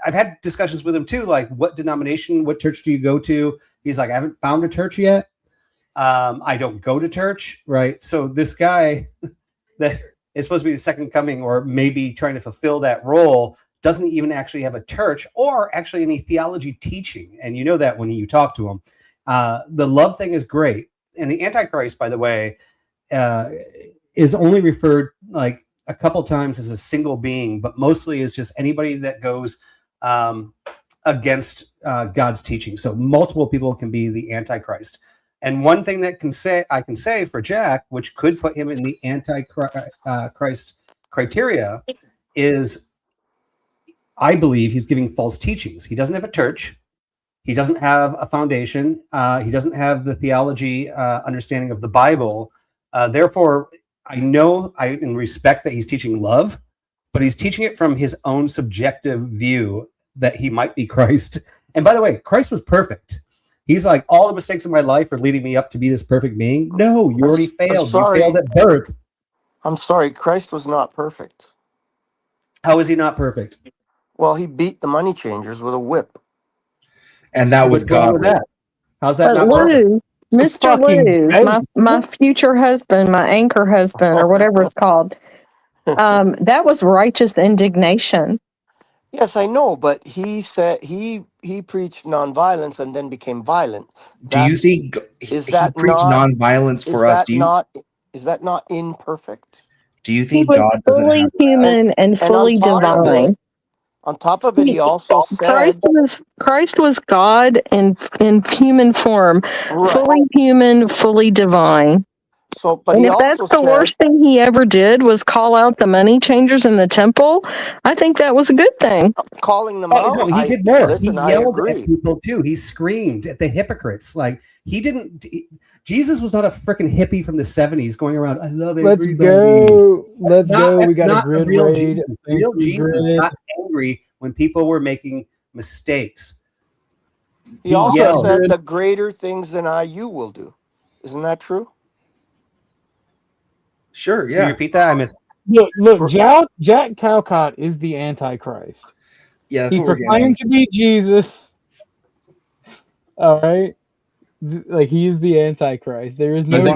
I've had discussions with him too, like what denomination, what church do you go to? He's like, I haven't found a church yet. I don't go to church, right? So this guy that is supposed to be the second coming or maybe trying to fulfill that role doesn't even actually have a church or actually any theology teaching. And you know that when you talk to him. The love thing is great. And the Antichrist, by the way, is only referred like a couple times as a single being, but mostly is just anybody that goes against God's teaching. So multiple people can be the Antichrist. And one thing that I can say for Jack, which could put him in the Antichrist criteria, is I believe he's giving false teachings. He doesn't have a church. He doesn't have a foundation. He doesn't have the theology understanding of the Bible. Therefore, I know and respect that he's teaching love, but he's teaching it from his own subjective view that he might be Christ. And by the way, Christ was perfect. He's like, all the mistakes of my life are leading me up to be this perfect being. No, you already failed. You failed at birth. I'm sorry, Christ was not perfect. How is he not perfect? Well, he beat the money changers with a whip. And that was What's going on with God. that? How's that But not perfect? Lou, Mr. Lou, my future husband, my anchor husband, or whatever it's called, that was righteous indignation. Yes, I know, but he said he preached nonviolence and then became violent. Do you think he preached nonviolence for us? Is that not imperfect? Do you He think was God doesn't fully have human and fully divine. On top of it, he also said Christ was God in human form, fully human, fully divine. So, but And he if that's also the said, worst thing he ever did was call out the money changers in the temple, I think that was a good thing. calling them Oh, out. no, he did more. Listen, He I yelled agree. at people too. He screamed at the hypocrites. Like he didn't. Jesus was not a freaking hippie from the 70s going around. I love everybody. Let's go. We That's got a not grid real raid. Jesus. Thank Real you, Jesus Grid. got angry when people were making mistakes. He also yelled. said the greater things than you will do. Isn't that true? Sure, Can you repeat that? I missed. Look, Jack Talcott is the Antichrist. Yeah, that's He what we're getting. proclaimed to be Jesus. All right, like he is the Antichrist. There is no getting.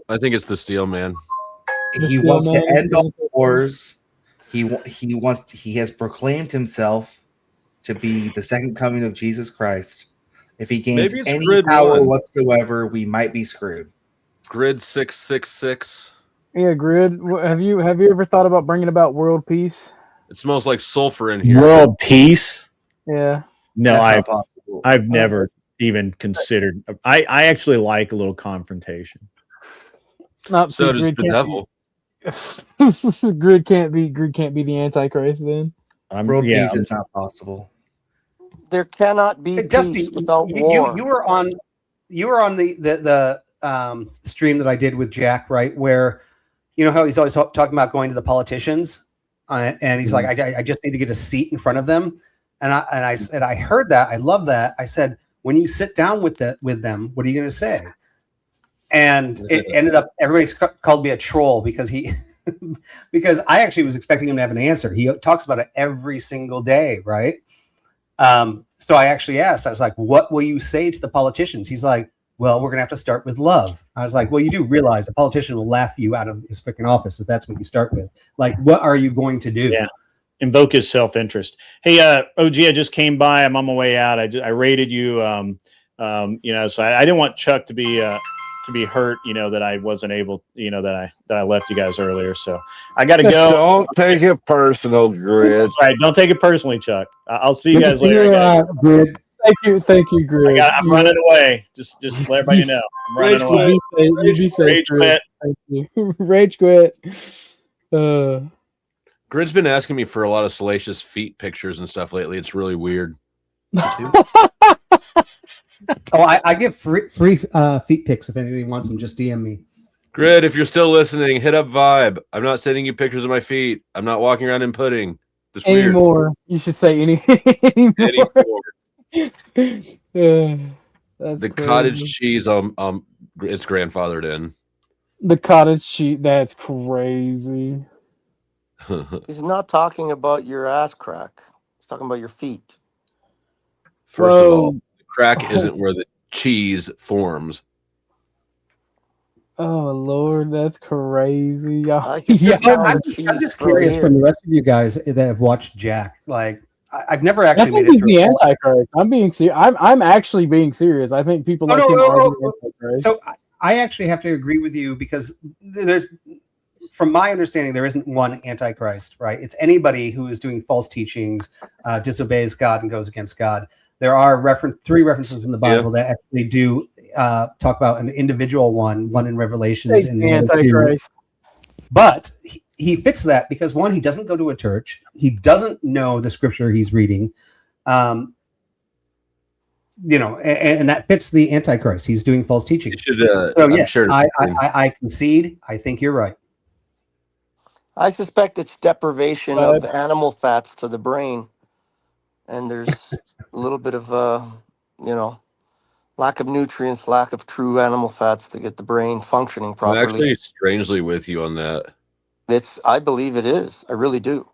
I think it's the Steel Man. He wants to end all wars. He has proclaimed himself to be the second coming of Jesus Christ. If he gains Maybe it's any Grid power 1. whatsoever, we might be screwed. Grid 666. Yeah, Grid. Have you ever thought about bringing about world peace? It smells like sulfur in here. World peace? Yeah. No, That's not possible. I've never even considered. I actually like a little confrontation. Not So does the devil. Grid can't be the Antichrist then. World peace is not possible. There cannot be peace without war. You were on the stream that I did with Jack, right? Where you know how he's always talking about going to the politicians, and he's like, I just need to get a seat in front of them. And I said, I heard that, I love that. I said, when you sit down with them, what are you going to say? And it ended up everybody called me a troll because because I actually was expecting him to have an answer. He talks about it every single day, right? So I actually asked, I was like, what will you say to the politicians? He's like, well, we're going to have to start with love. I was like, well, you do realize a politician will laugh you out of his freaking office if that's what you start with. Like, what are you going to do? Yeah. Invoke his self-interest. Hey, OG, I just came by. I'm on my way out. I rated you, so I didn't want Chuck to be hurt, that I wasn't able, that I left you guys earlier. So I got to go. Don't take it personal, Grid. That's right. Don't take it personally, Chuck. I'll see you guys later. Grid. Thank you, Grid. I'm running away. Just let everybody know. I'm running away. Rage quit. Thank you. Rage quit. Grid's been asking me for a lot of salacious feet pictures and stuff lately. It's really weird. I give free feet pics if anybody wants them. Just DM me. Grid, if you're still listening, hit up Vibe. I'm not sending you pictures of my feet. I'm not walking around in pudding. That's weird. Anymore. You should say anymore. The cottage cheese, it's grandfathered in. The cottage cheese. That's crazy. He's not talking about your ass crack. He's talking about your feet. First of all, the crack isn't where the cheese forms. Oh Lord, that's crazy. I'm just curious from the rest of you guys that have watched Jack. Like, I've never actually I think made he's it the through. Antichrist. I'm being serious. I'm actually being serious. I think people like him are the Antichrist. So I actually have to agree with you because there's, from my understanding, there isn't one Antichrist, right? It's anybody who is doing false teachings, disobeys God, and goes against God. There are three references in the Bible that actually do talk about an individual one in Revelations and the Antichrist. But he fits that because one, he doesn't go to a church. He doesn't know the scripture he's reading. And that fits the Antichrist. He's doing false teaching. So yeah, I concede. I think you're right. I suspect it's deprivation of animal fats to the brain, and there's a little bit of lack of nutrients, lack of true animal fats to get the brain functioning I'm properly. actually strangely with you on that. I believe it is. I really do.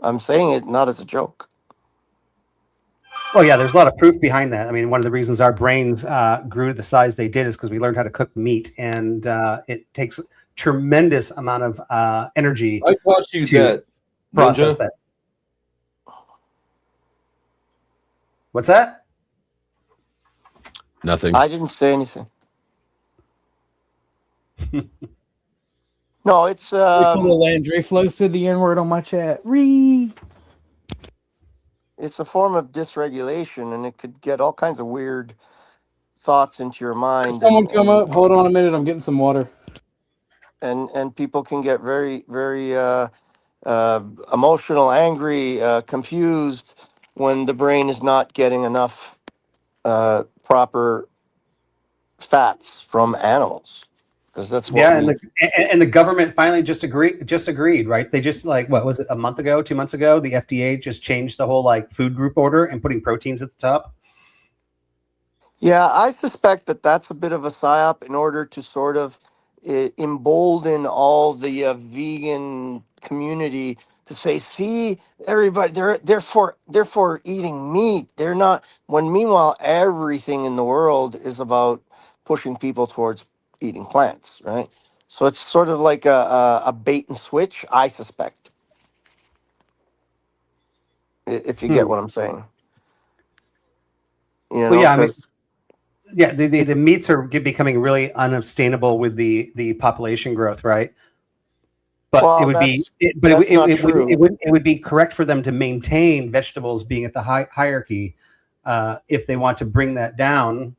I'm saying it not as a joke. Well, yeah, there's a lot of proof behind that. I mean, one of the reasons our brains grew to the size they did is because we learned how to cook meat, and it takes tremendous amount of energy I taught you to that, process Ninja. that. What's that? Nothing. I didn't say anything. No, it's Landry flows to the N-word on my chat. It's a form of dysregulation, and it could get all kinds of weird thoughts into your mind. Someone come up. Hold on a minute. I'm getting some water. And people can get very, very emotional, angry, confused when the brain is not getting enough proper fats from animals, because that's what and the government finally just agreed, right? They just what was it, a month ago, 2 months ago, the FDA just changed the whole food group order and putting proteins at the top. Yeah, I suspect that that's a bit of a psyop in order to sort of embolden all the vegan community to say, see, everybody, they're for eating meat. They're not. When meanwhile, everything in the world is about pushing people towards eating plants, right? So it's sort of like a bait and switch, I suspect. If you get what I'm saying. Well, yeah, I mean, yeah, the meats are becoming really unsustainable with the population growth, right? But well, it would it would be correct for them to maintain vegetables being at the hierarchy. If they want to bring that down,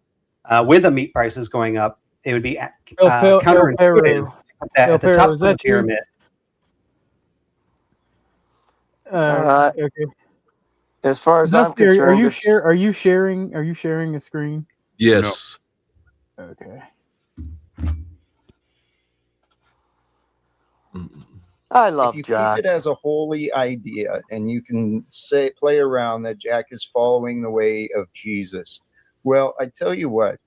with the meat prices going up, it would be counterintuitive at the top of the pyramid. Okay. As far as I'm concerned, are you sharing a screen? Yes. No. Okay. I love if you Jack. keep it as a holy idea and you can play around that Jack is following the way of Jesus. Well, I tell you what,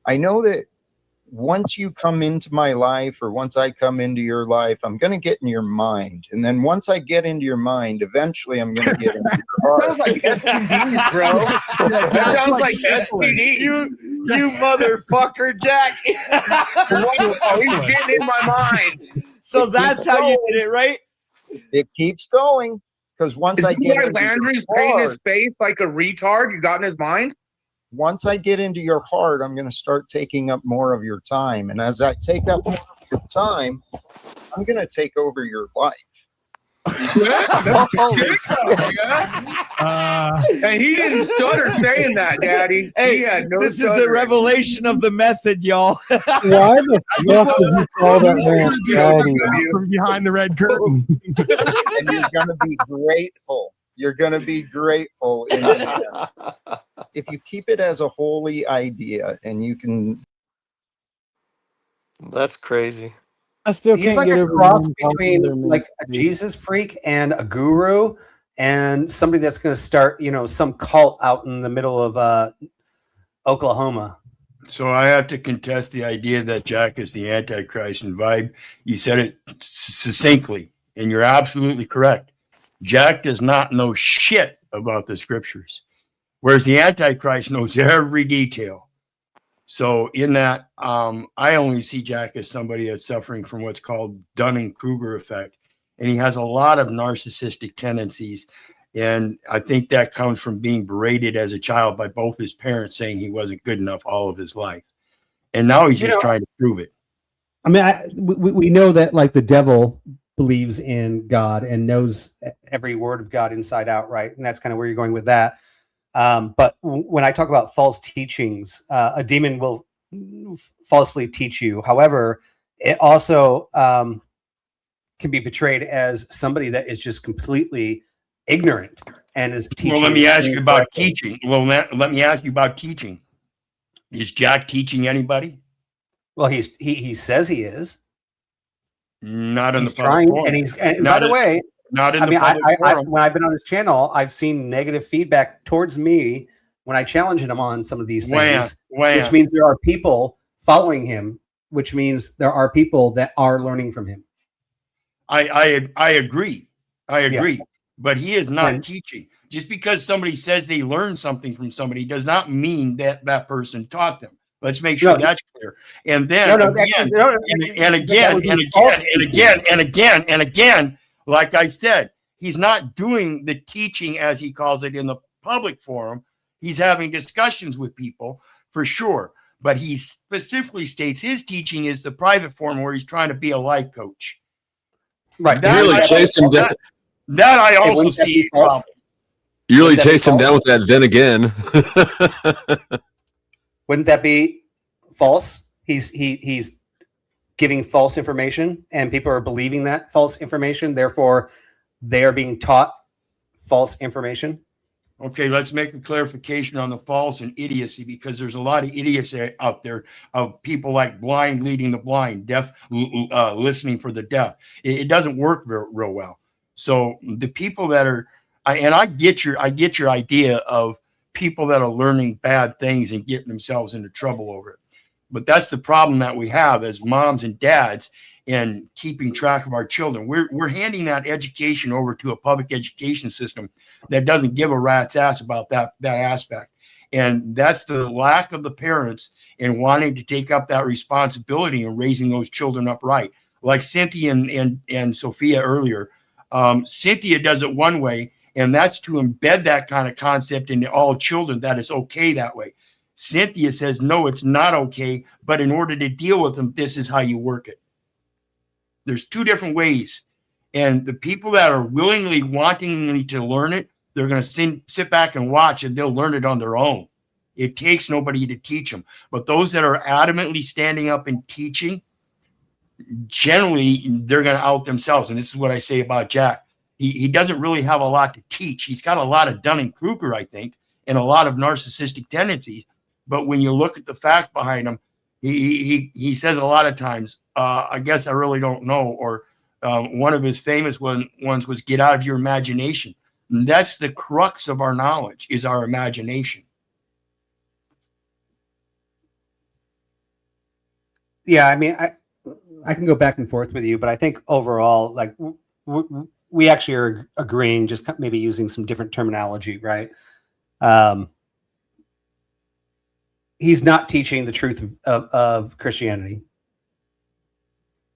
I know that once you come into my life, or once I come into your life, I'm going to get in your mind. And then once I get into your mind, eventually I'm going to get into your heart. Sounds like STD, bro. That sounds like STD. You motherfucker, Jack. Oh, he's getting in my mind. So that's how you did it, right? It keeps going. Because once I get into Landry's painting his face like a retard, you got in his mind? Once I get into your heart, I'm going to start taking up more of your time. And as I take up more of your time, I'm going to take over your life. And he didn't stutter saying that, Daddy. Hey, he had no this is the revelation of the method, y'all. Why the fuck did you call that man Daddy? From behind the red curtain. And you're going to be grateful. You're going to be grateful. If you keep it as a holy idea and you can. That's crazy. I still He's can't like get a over cross them between talking like a Jesus freak and a guru and somebody that's going to start, some cult out in the middle of Oklahoma. So I have to contest the idea that Jack is the Antichrist. And Vibe, you said it succinctly, and you're absolutely correct. Jack does not know shit about the scriptures, whereas the Antichrist knows every detail. So in that, I only see Jack as somebody that's suffering from what's called Dunning-Kruger effect. And he has a lot of narcissistic tendencies. And I think that comes from being berated as a child by both his parents saying he wasn't good enough all of his life. And now he's just trying to prove it. I mean, we know that the devil believes in God and knows every word of God inside out, right? And that's kind of where you're going with that. But when I talk about false teachings, a demon will falsely teach you. However, it also can be portrayed as somebody that is just completely ignorant and is teaching. Well, let me ask you about teaching. Well, let me ask you about teaching. Is Jack teaching anybody? Well, he says he is. Not in He's the public trying, forum. and by the way, not in I the mean, public forum. when I've been on his channel, I've seen negative feedback towards me when I challenge him on some of these things, which means there are people following him, which means there are people that are learning from him. I agree. But he is not teaching. Just because somebody says they learned something from somebody does not mean that that person taught them. Let's make sure that's clear. And then again, like I said, he's not doing the teaching as he calls it in the public forum. He's having discussions with people for sure. But he specifically states his teaching is the private forum where he's trying to be a life coach. Right. You really chased him down. That I also see. You really chased him down with that then again. Wouldn't that be false? He's giving false information and people are believing that false information. Therefore, they are being taught false information. Okay, let's make a clarification on the false and idiocy, because there's a lot of idiocy out there of people like blind leading the blind, deaf listening for the deaf. It doesn't work real well. So the people that are, I get your idea of people that are learning bad things and getting themselves into trouble over it. But that's the problem that we have as moms and dads in keeping track of our children. We're handing that education over to a public education system that doesn't give a rat's ass about that aspect. And that's the lack of the parents in wanting to take up that responsibility and raising those children up right. Like Cynthia and Sophia earlier, Cynthia does it one way, and that's to embed that kind of concept into all children, that it's okay that way. Cynthia says, no, it's not okay, but in order to deal with them, this is how you work it. There's two different ways. And the people that are willingly wanting to learn it, they're going to sit back and watch, and they'll learn it on their own. It takes nobody to teach them. But those that are adamantly standing up and teaching, generally, they're going to out themselves. And this is what I say about Jack. He doesn't really have a lot to teach. He's got a lot of Dunning-Kruger, I think, and a lot of narcissistic tendencies. But when you look at the facts behind him, he says a lot of times, I guess I really don't know. Or one of his famous ones was, get out of your imagination. And that's the crux of our knowledge, is our imagination. Yeah, I mean, I can go back and forth with you, but I think overall, like, we actually are agreeing, just maybe using some different terminology, right? He's not teaching the truth of Christianity,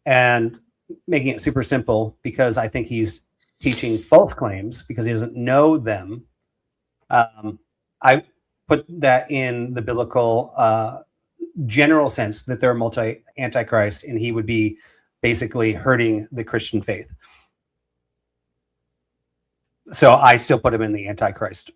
and making it super simple, because I think he's teaching false claims because he doesn't know them. I put that in the biblical general sense that they're antichrist, and he would be basically hurting the Christian faith. So I still put him in the Antichrist.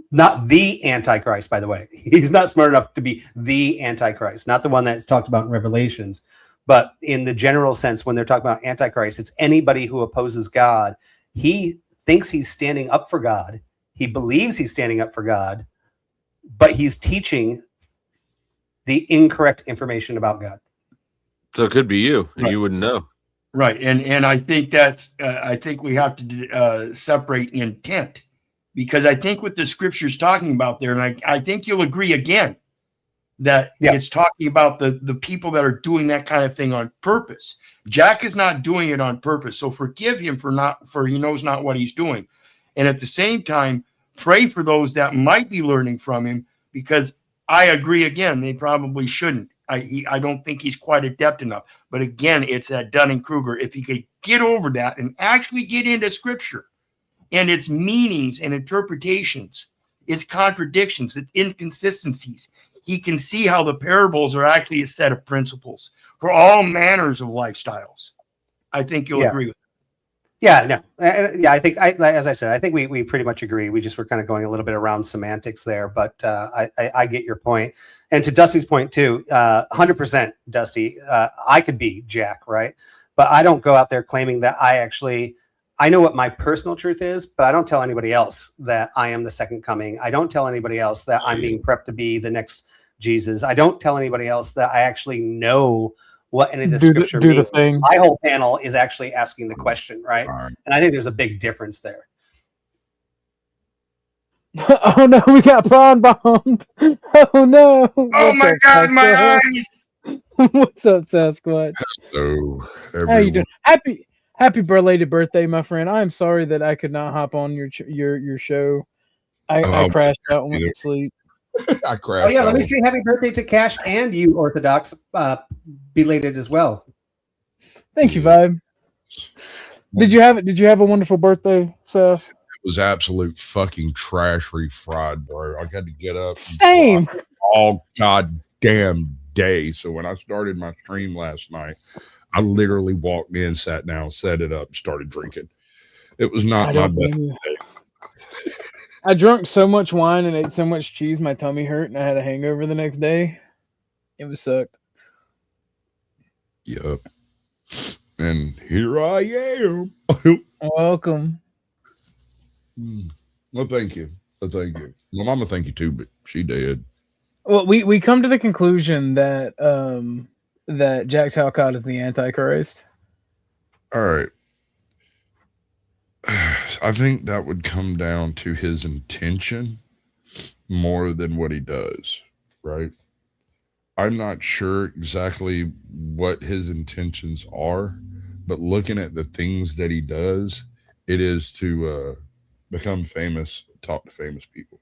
Not the Antichrist, by the way. He's not smart enough to be the Antichrist, not the one that's talked about in Revelations. But in the general sense, when they're talking about Antichrist, it's anybody who opposes God. He thinks he's standing up for God. He believes he's standing up for God, but he's teaching the incorrect information about God. So it could be you, and Right. you wouldn't know. Right. And I think that's, I think we have to separate intent, because I think what the scripture's talking about there, and I think you'll agree again, that it's talking about the people that are doing that kind of thing on purpose. Jack is not doing it on purpose. So forgive him for he knows not what he's doing. And at the same time, pray for those that might be learning from him, because I agree again, they probably shouldn't. I don't think he's quite adept enough. But again, it's that Dunning-Kruger. If he could get over that and actually get into scripture and its meanings and interpretations, its contradictions, its inconsistencies, he can see how the parables are actually a set of principles for all manners of lifestyles. I think you'll agree with that. Yeah, no. Yeah, I think, as I said, I think we pretty much agree. We just were kind of going a little bit around semantics there, but I get your point. And to Dusty's point too, 100% Dusty, I could be Jack, right? But I don't go out there claiming that I know what my personal truth is, but I don't tell anybody else that I am the second coming. I don't tell anybody else that I'm being prepped to be the next Jesus. I don't tell anybody else that I actually know what any of the scripture means. My whole panel is actually asking the question, right? And I think there's a big difference there. Oh no, we got prawn bombed. Oh no. Oh my God, my eyes. What's up, Sasquatch? Hello, everyone. How you doing? Happy belated birthday, my friend. I'm sorry that I could not hop on your show. I crashed out and went to sleep. I crashed. Oh yeah, let me say happy birthday to Cash and you, Orthodox, belated as well. Thank you, Vibe. Did you have a wonderful birthday, Seth? It was absolute fucking trash refried, bro. I got to get up Same all goddamn day. So when I started my stream last night, I literally walked in, sat down, set it up, started drinking. It was not my best day. I drank so much wine and ate so much cheese, my tummy hurt, and I had a hangover the next day. It was sucked. Yup. And here I am. Welcome. Well, thank you. Thank you. My mama, thank you too, but she did. Well, we come to the conclusion that that Jack Talcott is the Antichrist. All right. I think that would come down to his intention more than what he does, right? I'm not sure exactly what his intentions are, but looking at the things that he does, it is to become famous, talk to famous people.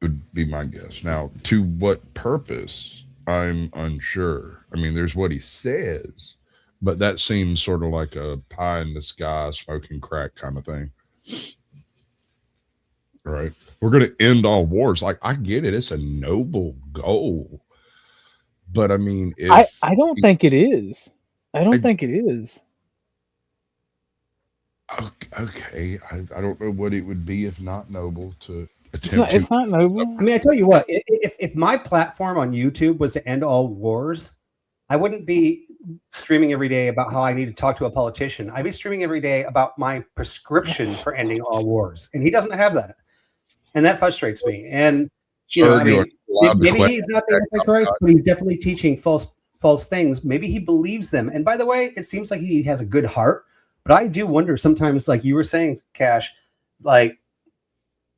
Would be my guess. Now, to what purpose, I'm unsure. I mean, there's what he says, but that seems sort of like a pie in the sky, smoking crack kind of thing. Right? We're going to end all wars. Like, I get it. It's a noble goal. But I mean, I don't think it is. I don't think it is. Okay. I don't know what it would be if not noble to It's not noble. I mean, I tell you what, if my platform on YouTube was to end all wars, I wouldn't be streaming every day about how I need to talk to a politician. I'd be streaming every day about my prescription for ending all wars. And he doesn't have that. And that frustrates me. And, you know, I mean, maybe he's not the Antichrist, but he's definitely teaching false things. Maybe he believes them. And by the way, it seems like he has a good heart. But I do wonder sometimes, like you were saying, Cash, like,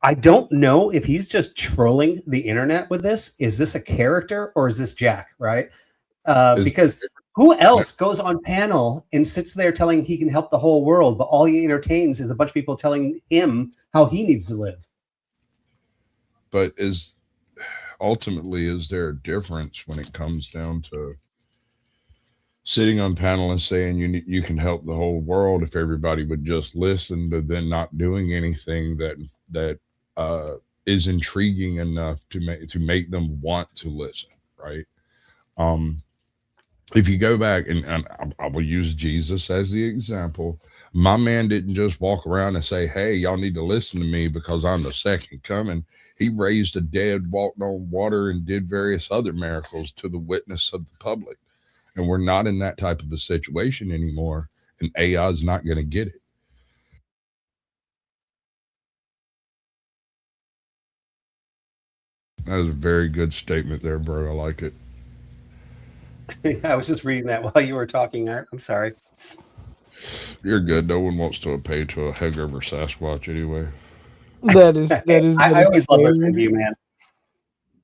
I don't know if he's just trolling the internet with this. Is this a character or is this Jack, right? Because who else goes on panel and sits there telling he can help the whole world, but all he entertains is a bunch of people telling him how he needs to live? But ultimately, is there a difference when it comes down to sitting on panel and saying you can help the whole world if everybody would just listen, but then not doing anything that is intriguing enough to make them want to listen, right? If you go back and I will use Jesus as the example, my man didn't just walk around and say, "Hey, y'all need to listen to me because I'm the second coming." He raised the dead, walked on water, and did various other miracles to the witness of the public. And we're not in that type of a situation anymore, and AI is not going to get it. That was a very good statement there, bro. I like it. I was just reading that while you were talking. I'm sorry. You're good. No one wants to pay to a hangover Sasquatch anyway. That is. I always love listening to you, man.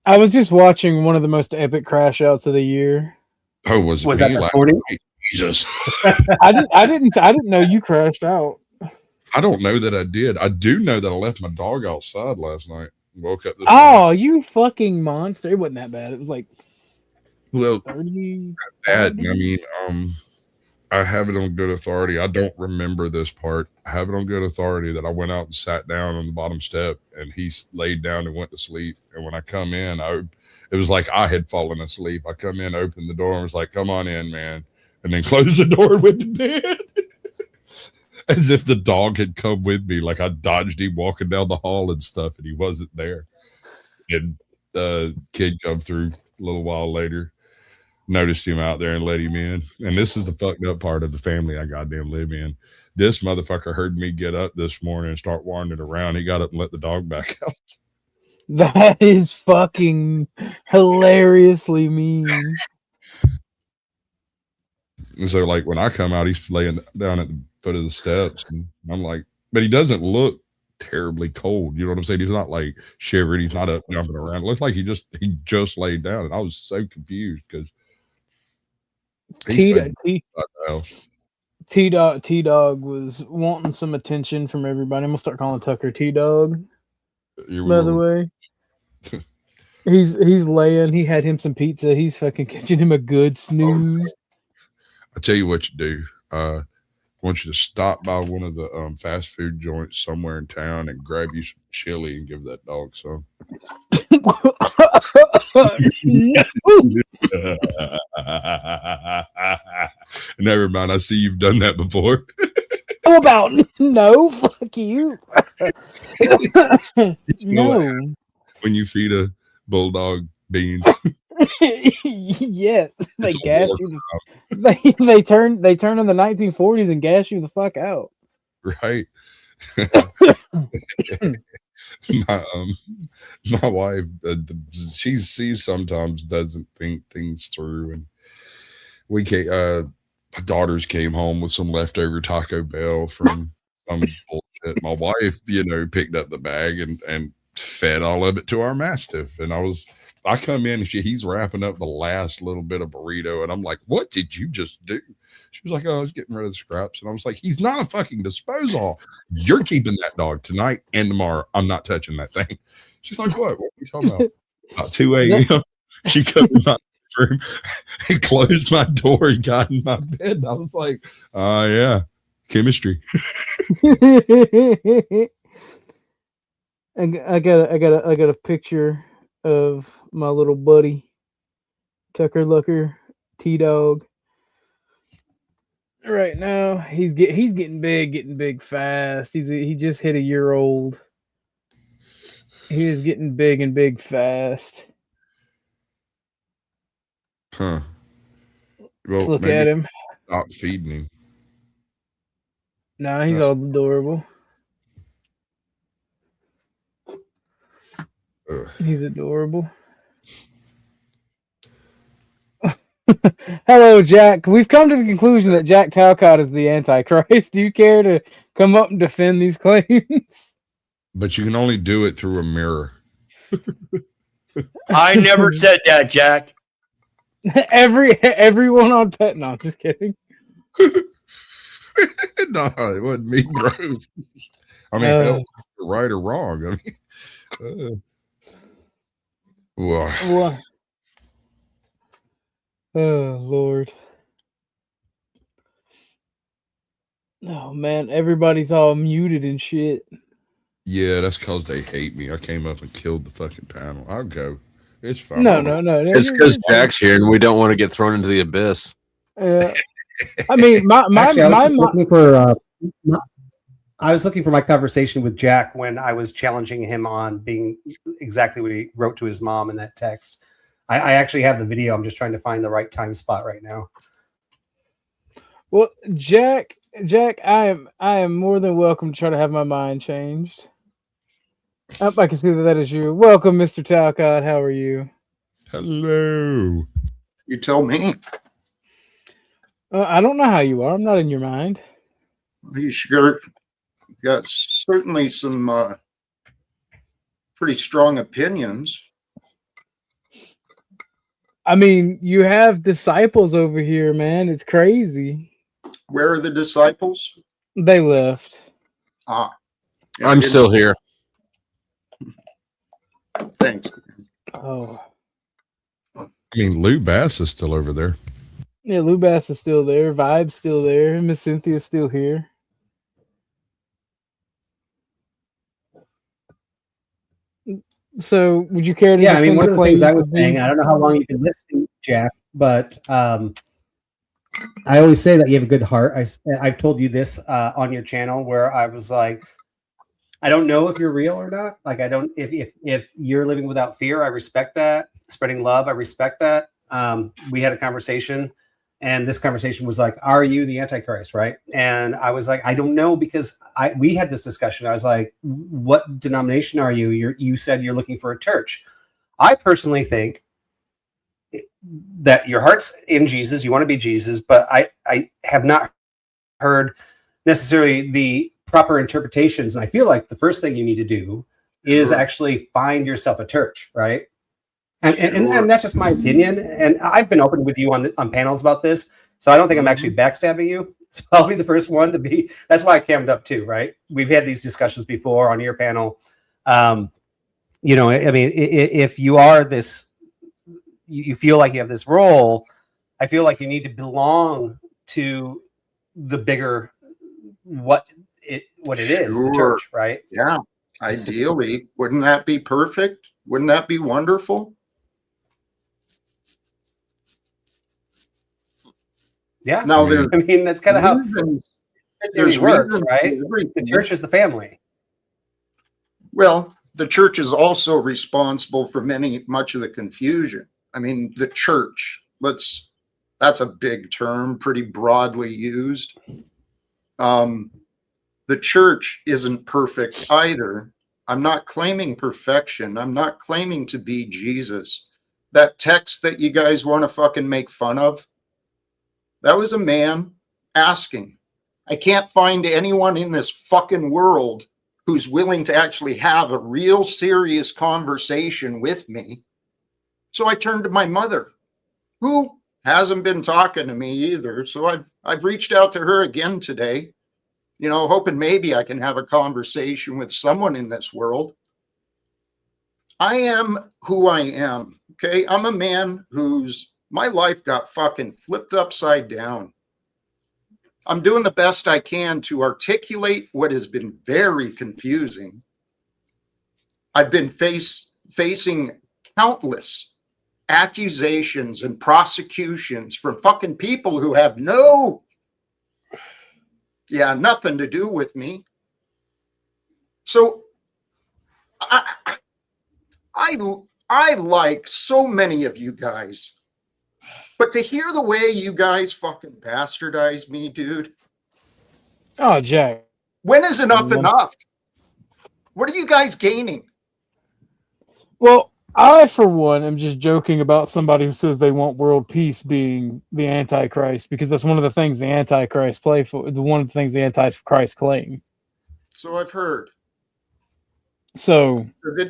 I was just watching one of the most epic crash outs of the year. Oh, was that this morning? Jesus. I didn't know you crashed out. I don't know that I did. I do know that I left my dog outside last night. Woke up this morning. You fucking monster. It wasn't that bad. It was like 30. I mean, I have it on good authority. I don't remember this part. I have it on good authority that I went out and sat down on the bottom step and he laid down and went to sleep. And when I come in, it was like I had fallen asleep. I come in, opened the door and was like, "Come on in, man." And then closed the door and went to bed. As if the dog had come with me. Like I dodged him walking down the hall and stuff and he wasn't there. And the kid come through a little while later. noticed him out there and let him in. And this is the fucked up part of the family I goddamn live in. This motherfucker heard me get up this morning and start wandering around. He got up and let the dog back out. That is fucking hilariously mean. And so, like, when I come out, he's laying down at the foot of the steps. And I'm like, but he doesn't look terribly cold. You know what I'm saying? He's not like shivering. He's not up jumping around. It looks like he just laid down. And I was so confused because T-Dog was wanting some attention from everybody. I'm gonna start calling Tucker T-Dog. By the way, he's laying. He had him some pizza. He's fucking catching him a good snooze. I tell you what you do. I want you to stop by one of the fast food joints somewhere in town and grab you some chili and give that dog some. Never mind. I see you've done that before. How about no? Fuck you. No. When you feed a bulldog beans. Yes, they gas you. They turn in the 1940s and gas you the fuck out. Right. My wife, she sometimes doesn't think things through, and we my daughters came home with some leftover Taco Bell from some bullshit. My wife, picked up the bag and fed all of it to our Mastiff, and I come in and he's wrapping up the last little bit of burrito, and I'm like, "What did you just do?" She was like, "Oh, I was getting rid of the scraps," and I was like, "He's not a fucking disposal. You're keeping that dog tonight and tomorrow. I'm not touching that thing." She's like, "What? What are you talking about?" About 2 a.m. She come in my room and closed my door and got in my bed. And I was like, "Oh yeah, chemistry." I got a picture of my little buddy Tucker Lucker T-Dog. Right now, he's getting big fast. He just hit a year old. He is getting big fast. Huh. Well, look at him. Stop feeding him. Nah, he's all adorable. He's adorable. Hello, Jack. We've come to the conclusion that Jack Talcott is the Antichrist. Do you care to come up and defend these claims? But you can only do it through a mirror. I never said that, Jack. Everyone on pet. No, I'm just kidding. No, it wasn't me, bro. I mean, hell, right or wrong. I mean, What? Oh, Lord. Oh, man. Everybody's all muted and shit. Yeah, that's because they hate me. I came up and killed the fucking panel. I'll go. It's fine. No. It's because Jack's here and we don't want to get thrown into the abyss. I mean, I was looking for my conversation with Jack when I was challenging him on being exactly what he wrote to his mom in that text. I actually have the video. I'm just trying to find the right time spot right now. Well, Jack, I am more than welcome to try to have my mind changed. I can see that is you. Welcome, Mr. Talcott. How are you? Hello. You tell me. I don't know how you are. I'm not in your mind. You sure got certainly some pretty strong opinions. I mean, you have disciples over here, man. It's crazy. Where are the disciples? They left. Ah. I'm still here. Thanks. Oh. I mean, Lou Bass is still over there. Yeah, Lou Bass is still there. Vibe's still there. Miss Cynthia's still here. So, would you care to? Yeah, I mean, one of the things I was saying, I don't know how long you've been listening, Jack, but I always say that you have a good heart. I've told you this on your channel where I was like, I don't know if you're real or not. Like, I don't. If you're living without fear, I respect that. Spreading love, I respect that. we had a conversation, and this conversation was like, "Are you the Antichrist?" Right? And I was like, "I don't know," because we had this discussion. I was like, "What denomination are you? You said you're looking for a church." I personally think that your heart's in Jesus. You want to be Jesus, but I have not heard necessarily the proper interpretations. And I feel like the first thing you need to do is actually find yourself a church, right? And that's just my opinion. And I've been open with you on panels about this, so I don't think I'm actually backstabbing you. So I'll be the first one to be. That's why I cammed up too, right? We've had these discussions before on your panel. You know, I mean, if you are this, you feel like you have this role, I feel like you need to belong to the bigger what it is, the church, right? Yeah. Ideally, wouldn't that be perfect? Wouldn't that be wonderful? Yeah. Now, I mean, that's kind of how there's it works, reasons right? for everything. The church is the family. Well, the church is also responsible for much of the confusion. I mean, the church, that's a big term, pretty broadly used. The church isn't perfect either. I'm not claiming perfection. I'm not claiming to be Jesus. That text that you guys want to fucking make fun of, that was a man asking. I can't find anyone in this fucking world who's willing to actually have a real serious conversation with me. So I turned to my mother, who hasn't been talking to me either. So I've reached out to her again today, you know, hoping maybe I can have a conversation with someone in this world. I am who I am, okay? I'm a man my life got fucking flipped upside down. I'm doing the best I can to articulate what has been very confusing. I've been facing countless accusations and prosecutions from fucking people who have nothing to do with me. So I like so many of you guys, but to hear the way you guys fucking bastardize me, dude. Oh, Jack. When is enough enough? What are you guys gaining? Well, I, for one, am just joking about somebody who says they want world peace being the Antichrist, because that's one of the things the Antichrist play for. One of the things the Antichrist claim. So I've heard. So,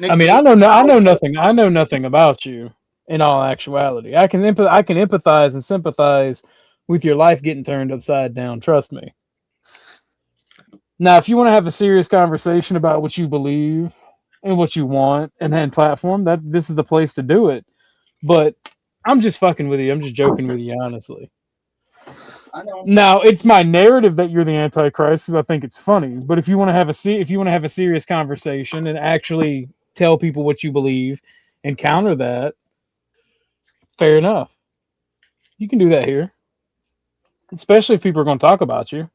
I mean, I know nothing about you. In all actuality, I can empathize and sympathize with your life getting turned upside down. Trust me. Now, if you want to have a serious conversation about what you believe and what you want and then platform, this is the place to do it. But I'm just fucking with you. I'm just joking with you, honestly. Now, it's my narrative that you're the Antichrist because I think it's funny. But if you want to have a serious conversation and actually tell people what you believe and counter that, fair enough. You can do that here, especially if people are going to talk about you.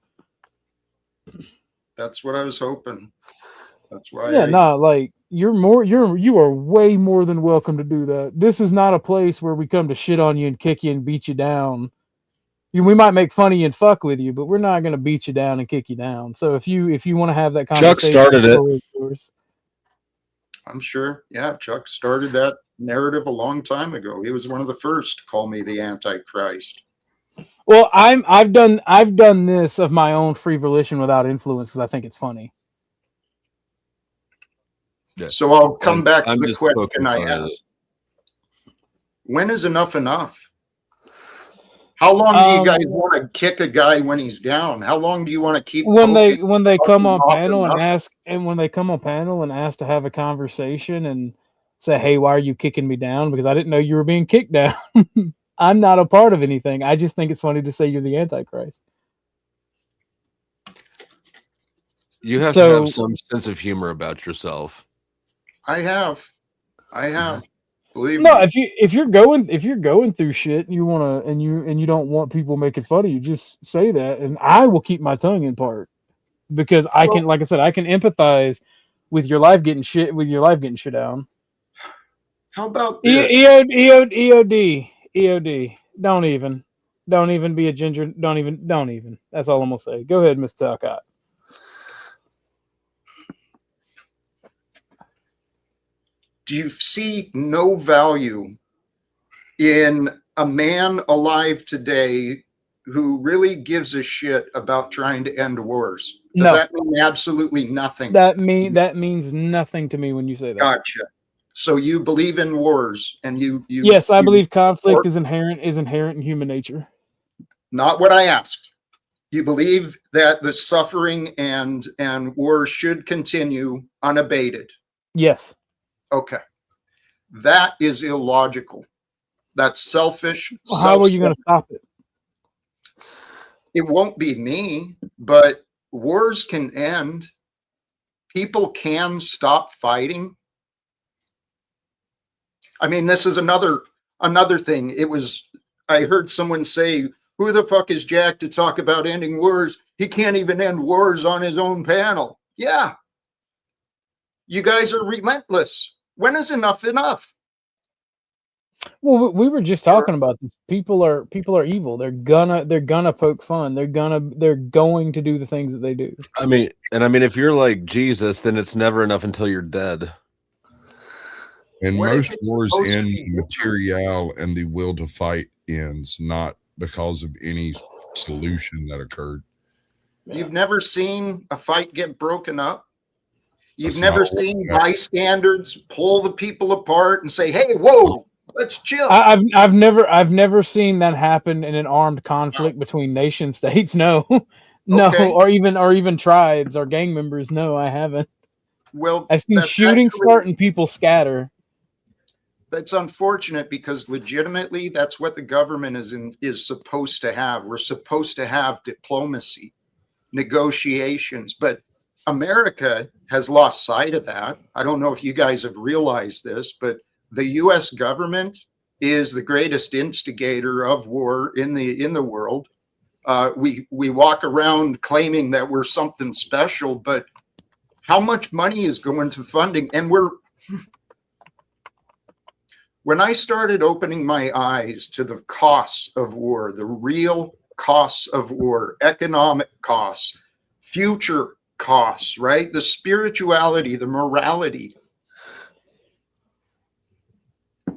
That's what I was hoping. That's why. Like you are way more than welcome to do that. This is not a place where we come to shit on you and kick you and beat you down. We might make fun of you and fuck with you, but we're not going to beat you down and kick you down. So if you want to have that conversation, Chuck started it. I'm sure. Yeah, Chuck started that narrative a long time ago. He was one of the first to call me the Antichrist. Well, I've done this of my own free volition without influence because I think it's funny. Yeah. So I'll come back to the question I asked. When is enough enough? How long do you guys want to kick a guy when he's down? How long do you want to keep when they come on panel and ask, and when they come on panel and ask to have a conversation and say, "Hey, why are you kicking me down? Because I didn't know you were being kicked down." I'm not a part of anything. I just think it's funny to say you're the Antichrist. You have to have some sense of humor about yourself. I have. Believe no, me. if you're going through shit and you don't want people making fun of you, just say that, and I will keep my tongue in part because I can, like I said, I can empathize with your life getting shit down. How about this? EOD, EOD. Don't even be a ginger. Don't even. That's all I'm gonna say. Go ahead, Mr. Talcott. Do you see no value in a man alive today who really gives a shit about trying to end wars? Does No. that mean absolutely nothing? That means nothing to me when you say that. Gotcha. So you believe in wars, and you yes, I believe conflict is inherent in human nature. Not what I asked. You believe that the suffering and war should continue unabated. Yes. Okay. That is illogical. That's selfish. Well, how are you going to stop it? It won't be me, but wars can end. People can stop fighting. I mean, this is another thing. I heard someone say, who the fuck is Jack to talk about ending wars? He can't even end wars on his own panel. Yeah. You guys are relentless. When is enough enough? Well, we were just talking about this. People are evil. They're gonna poke fun. They're going to do the things that they do. I mean, if you're like Jesus, then it's never enough until you're dead. And most wars end material and the will to fight ends, not because of any solution that occurred. You've never seen a fight get broken up? You've never seen bystanders pull the people apart and say, hey, whoa, let's chill. I've never seen that happen in an armed conflict between nation states. No. No, Okay. or even tribes or gang members. No, I haven't. Well, I've seen shooting start and people scatter. That's unfortunate because legitimately that's what the government is supposed to have. We're supposed to have diplomacy, negotiations, but America has lost sight of that. I don't know if you guys have realized this, but the US government is the greatest instigator of war in the world. We walk around claiming that we're something special, but how much money is going to funding? And when I started opening my eyes to the costs of war, the real costs of war, economic costs, future costs, right? The spirituality, the morality.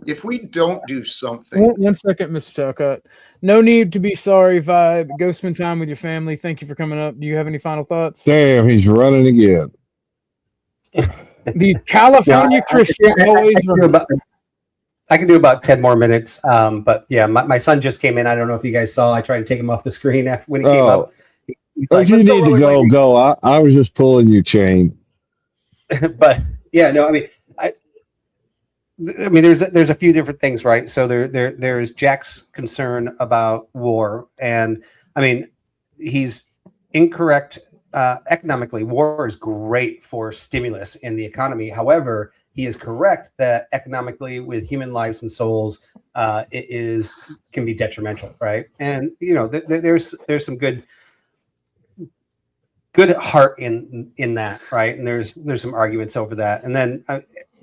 If we don't do something. One second, Mr. Talcott. No need to be sorry, Vibe. Go spend time with your family. Thank you for coming up. Do you have any final thoughts? Damn, he's running again. These California Christians always I can do about 10 more minutes. But yeah, my son just came in. I don't know if you guys saw. I tried to take him off the screen when he came up. He's like, you need to go. I was just pulling you chain. But yeah, no, I mean, there's a few different things, right? So there's Jack's concern about war, and I mean, he's incorrect economically. War is great for stimulus in the economy. However, he is correct that economically, with human lives and souls, it can be detrimental, right? And you know, there's some good heart in that, right? And there's some arguments over that, and then.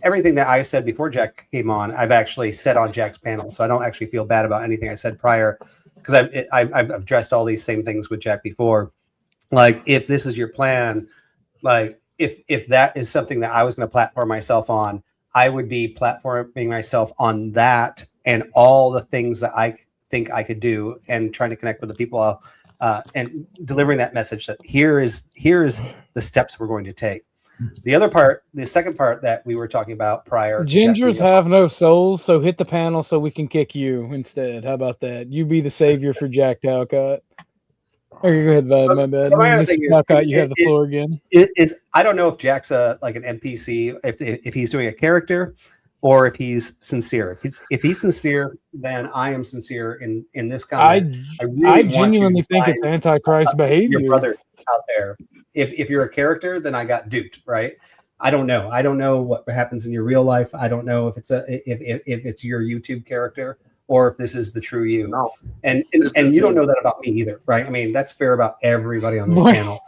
Everything that I said before Jack came on, I've actually said on Jack's panel, so I don't actually feel bad about anything I said prior, because I've addressed all these same things with Jack before. Like, if this is your plan, like if that is something that I was going to platform myself on, I would be platforming myself on that and all the things that I think I could do, and trying to connect with the people and delivering that message that here is the steps we're going to take. The second part that we were talking about prior. Gingers have no souls, so hit the panel so we can kick you instead. How about that? You be the savior for Jack Talcott. Okay, go ahead, bud. My bad. Mr. Talcott, you have the floor again. I don't know if Jack's an NPC, if he's doing a character, or if he's sincere. If he's sincere, then I am sincere in this comment. I genuinely think it's Antichrist behavior. Your brothers out there. If you're a character, then I got duped, right? I don't know. I don't know what happens in your real life. I don't know if it's your YouTube character or if this is the true you. No. And you don't know that about me either, right? I mean, that's fair about everybody on this panel.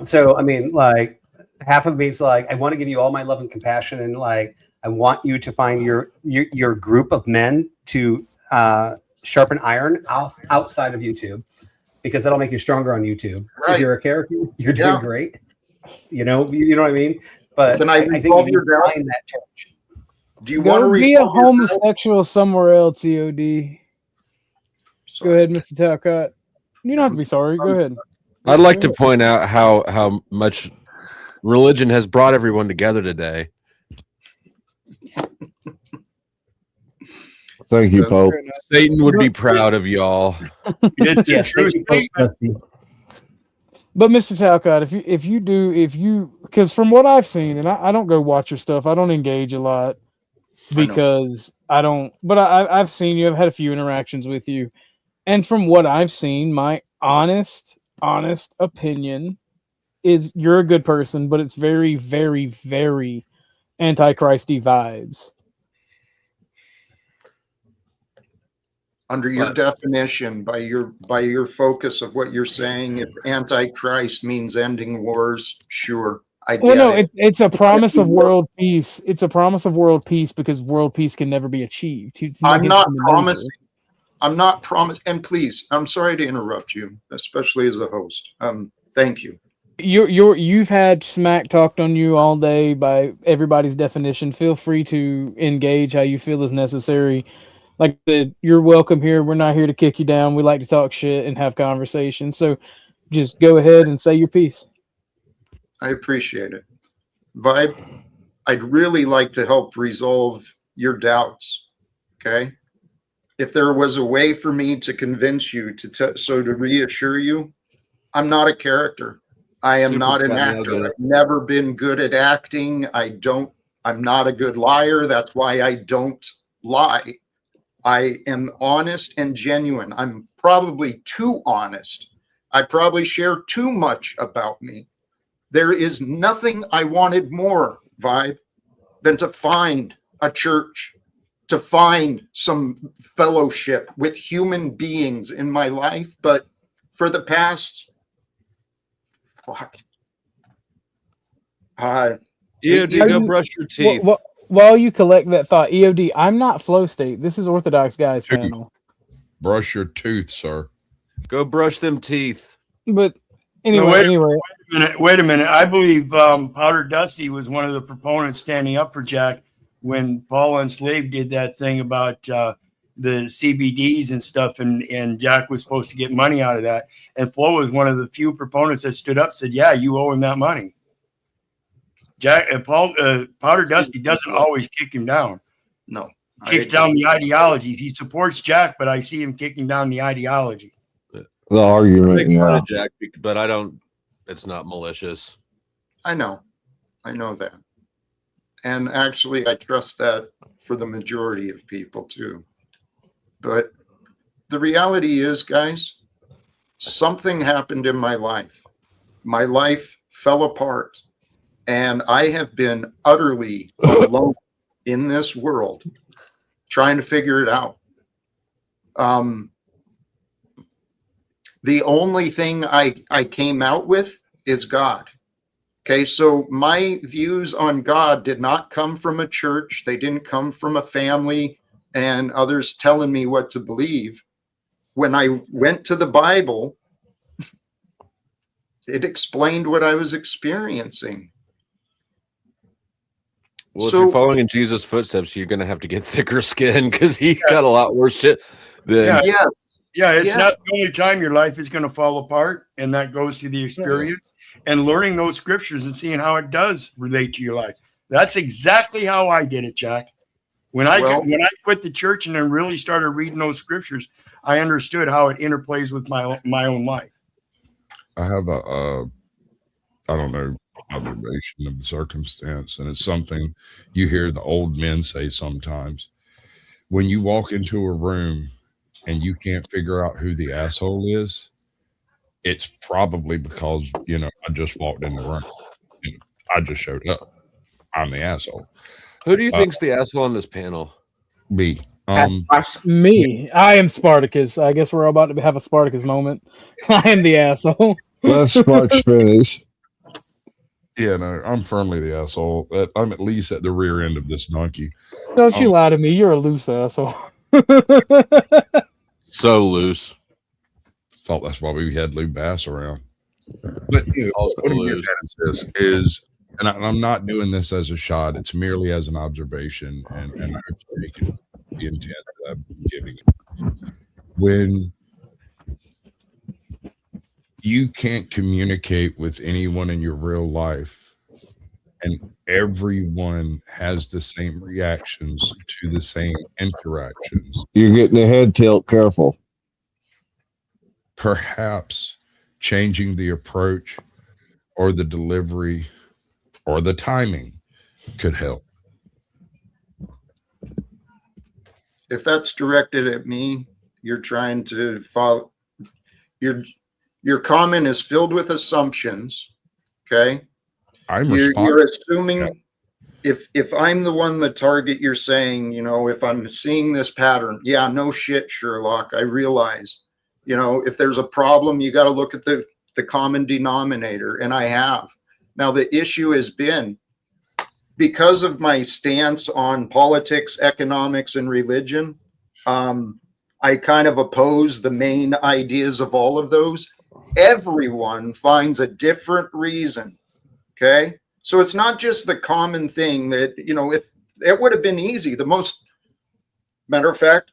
So I mean, like, half of me is like, I want to give you all my love and compassion, and like, I want you to find your group of men to sharpen iron outside of YouTube, because that'll make you stronger on YouTube. Right. If you're a character, you're doing Yeah. great. You know what I mean? But Can I think resolve you your need to doubt? find that church. Do you want to Go be a resolve your doubt? homosexual somewhere else, EOD. Go ahead, Mr. Talcott. You don't have to be sorry. Go ahead. I'd like to point out how much religion has brought everyone together today. Thank you, Pope. Satan would be proud of y'all. Yes, thank you, Pope Dusty. But Mr. Talcott, if you because from what I've seen, and I don't go watch your stuff, I don't engage a lot because I don't. But I've seen you. I've had a few interactions with you, and from what I've seen, my honest opinion is you're a good person, but it's very, very, very antichristy vibes. Under your definition, by your focus of what you're saying, if antichrist means ending wars, sure, I get it. It's a promise of world peace. It's a promise of world peace because world peace can never be achieved. I'm not promising. I'm not promising. And please, I'm sorry to interrupt you, especially as a host. Thank you. You've had smack talked on you all day by everybody's definition. Feel free to engage how you feel is necessary. Like I said, you're welcome here. We're not here to kick you down. We like to talk shit and have conversations. So just go ahead and say your piece. I appreciate it. Vibe, I'd really like to help resolve your doubts. Okay. If there was a way for me to convince you to reassure you, I'm not a character. I am not an actor. I've never been good at acting. I'm not a good liar. That's why I don't lie. I am honest and genuine. I'm probably too honest. I probably share too much about me. There is nothing I wanted more, Vibe, than to find a church, to find some fellowship with human beings in my life. But for the past, EOD, go brush your teeth. While you collect that thought, EOD, I'm not Flow State. This is Orthodox Guy's panel. Brush your tooth, sir. Go brush them teeth. But anyway, Wait a minute. I believe Powder Dusty was one of the proponents standing up for Jack when Paul Enslaved did that thing about the CBDs and stuff, and Jack was supposed to get money out of that. And Flo was one of the few proponents that stood up and said, yeah, you owe him that money. Jack Powder Dusty doesn't always kick him down. No, kicks down the ideologies. He supports Jack, but I see him kicking down the ideology. The argument, yeah. Jack, but I don't. It's not malicious. I know that, and actually, I trust that for the majority of people too. But the reality is, guys, something happened in my life. My life fell apart. And I have been utterly alone in this world trying to figure it out. The only thing I came out with is God. Okay, so my views on God did not come from a church. They didn't come from a family and others telling me what to believe. When I went to the Bible, it explained what I was experiencing. Well, if you're following in Jesus' footsteps, you're going to have to get thicker skin because he got a lot worse shit than. It's not the only time your life is going to fall apart, and that goes to the experience and learning those scriptures and seeing how it does relate to your life. That's exactly how I did it, Jack. When I quit the church and then really started reading those scriptures, I understood how it interplays with my own life. I have I don't know, observation of the circumstance, and it's something you hear the old men say sometimes. When you walk into a room and you can't figure out who the asshole is, it's probably because, I just walked in the room. I just showed up. I'm the asshole. Who do you think's the asshole on this panel? Me. Me. I am Spartacus. I guess we're about to have a Spartacus moment. I am the asshole. Let's Sparks finish. Yeah, no, I'm firmly the asshole. I'm at least at the rear end of this donkey. Don't you lie to me. You're a loose asshole. So loose. Thought that's why we had Lou Bass around. But Also what I'm getting loose. at is this is, and I'm not doing this as a shot. It's merely as an observation, and I hope you make it the intent that I'm giving it. When you can't communicate with anyone in your real life, and everyone has the same reactions to the same interactions, You're getting the head tilt. Careful. Perhaps changing the approach or the delivery or the timing could help. If that's directed at me, you're trying to follow. Your comment is filled with assumptions. Okay. You're assuming if I'm the one, the target, you're saying, if I'm seeing this pattern, yeah, no shit, Sherlock. I realize, if there's a problem, you got to look at the common denominator. And I have. Now, the issue has been because of my stance on politics, economics, and religion, I kind of oppose the main ideas of all of those. Everyone finds a different reason. Okay. So it's not just the common thing that, if it would have been easy, matter of fact,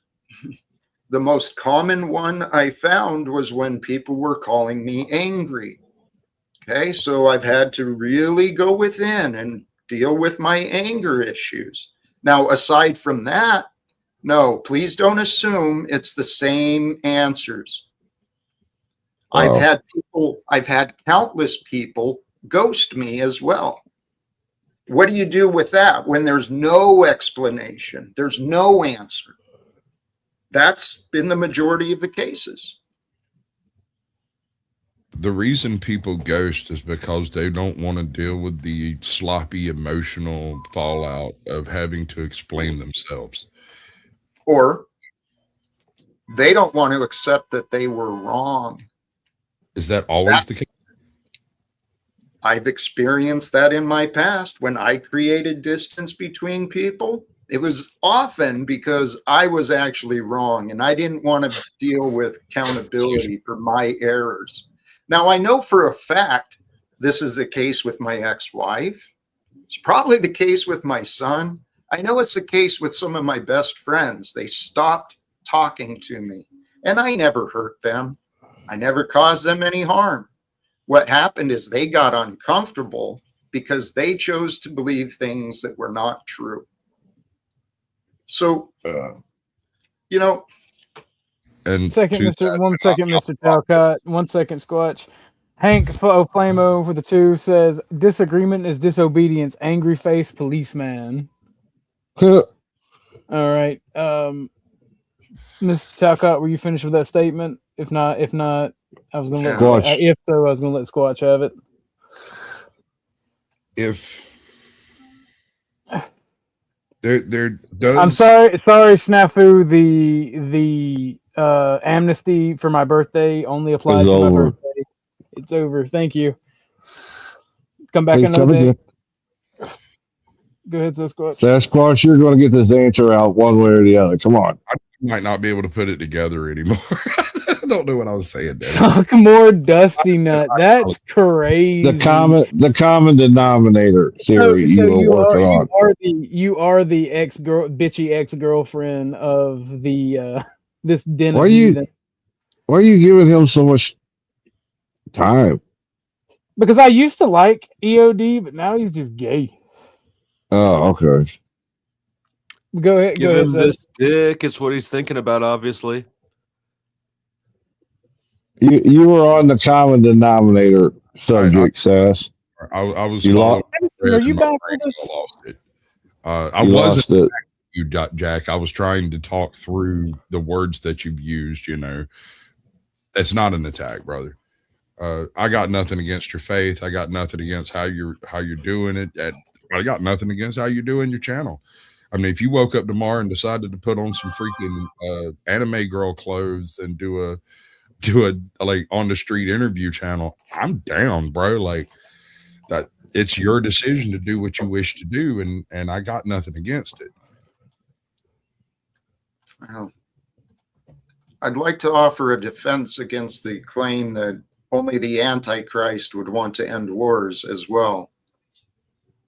the most common one I found was when people were calling me angry. Okay. So I've had to really go within and deal with my anger issues. Now, aside from that, no, please don't assume it's the same answers. I've had countless people ghost me as well. What do you do with that when there's no explanation? There's no answer. That's been the majority of the cases. The reason people ghost is because they don't want to deal with the sloppy emotional fallout of having to explain themselves. Or they don't want to accept that they were wrong. Is that always the case? I've experienced that in my past. When I created distance between people, it was often because I was actually wrong and I didn't want to deal with accountability for my errors. Now, I know for a fact this is the case with my ex-wife. It's probably the case with my son. I know it's the case with some of my best friends. They stopped talking to me, and I never hurt them. I never caused them any harm. What happened is they got uncomfortable because they chose to believe things that were not true. So, and One second, Mr. Talcott. 1 second, Squatch. Hank Flamo for the 2 says disagreement is disobedience. Angry face policeman. All right. Mr. Talcott, were you finished with that statement? If not, I was gonna let Squatch. if so, I was gonna let Squatch have it. If there does, I'm sorry, Snafu. The amnesty for my birthday only applies to my birthday. It's over. Thank you. Come back another day. Go ahead, Sasquatch. Sasquatch, you're going to get this answer out one way or the other. Come on. I might not be able to put it together anymore. I don't know what I was saying there. Suck more Dusty Nut. That's crazy. The common denominator theory you were working on. You are the bitchy ex-girlfriend of the this den. Why are you giving him so much time? Because I used to like EOD, but now he's just gay. Oh, okay. Go ahead. Give him this dick. It's what he's thinking about, obviously. You were on the common denominator subject, Sass. I was. You lost. Are you back with us? Lost it. I wasn't. You Jack. I was trying to talk through the words that you've used. It's not an attack, brother. I got nothing against your faith. I got nothing against how you're doing it. I got nothing against how you're doing your channel. I mean, if you woke up tomorrow and decided to put on some freaking anime girl clothes and do a like on the street interview channel, I'm down, bro. Like that. it's your decision to do what you wish to do, and I got nothing against it. Well, I'd like to offer a defense against the claim that only the Antichrist would want to end wars as well,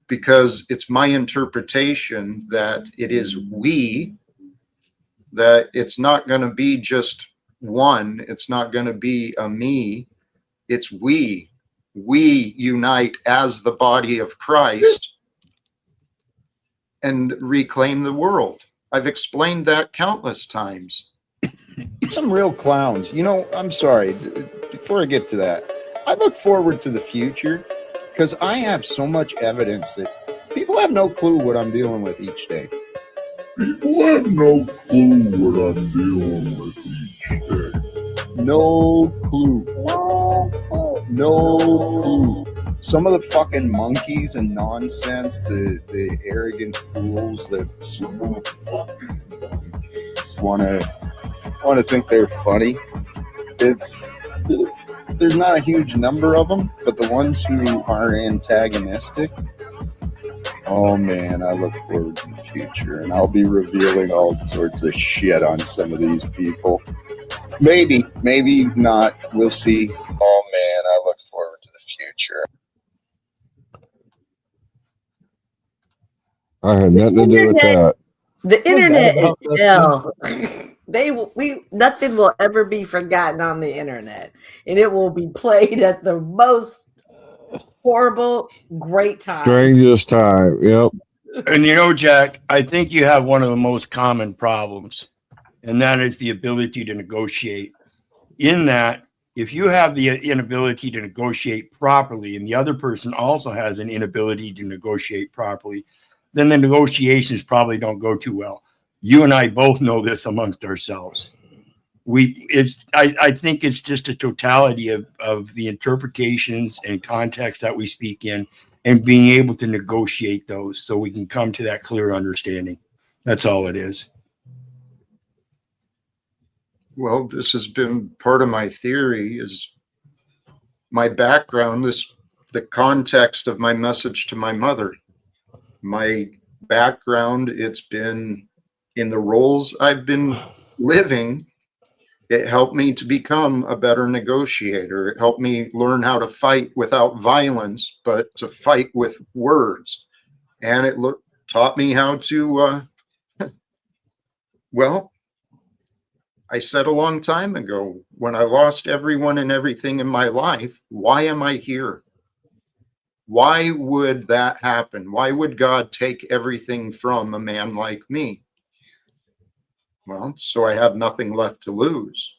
because it's my interpretation that it is we, that it's not going to be just one, it's not going to be a me, it's we. We unite as the body of Christ and reclaim the world. I've explained that countless times. Some real clowns. You know, I'm sorry, before I get to that, I look forward to the future because I have so much evidence that people have no clue what I'm dealing with each day. People have no clue what I'm dealing with each day. No clue. No clue. No clue. Some of the fucking monkeys and nonsense, the arrogant fools that want to think they're funny. There's not a huge number of them, but the ones who are antagonistic, oh man, I look forward to the future, and I'll be revealing all sorts of shit on some of these people. Maybe not. We'll see. Oh man, I look forward to the future. I had nothing to do with that. The internet is hell. Nothing will ever be forgotten on the internet, and it will be played at the most horrible, great time. Strangest time. Yep. And you know, Jack, I think you have one of the most common problems, and that is the ability to negotiate. In that, if you have the inability to negotiate properly, and the other person also has an inability to negotiate properly, then the negotiations probably don't go too well. You and I both know this amongst ourselves. I think it's just a totality of the interpretations and context that we speak in, and being able to negotiate those so we can come to that clear understanding. That's all it is. Well, this has been part of my theory, is my background, the context of my message to my mother. My background, it's been in the roles I've been living. It helped me to become a better negotiator. It helped me learn how to fight without violence, but to fight with words. And it taught me how to, well, I said a long time ago, when I lost everyone and everything in my life, why am I here? Why would that happen? Why would God take everything from a man like me? Well, so I have nothing left to lose.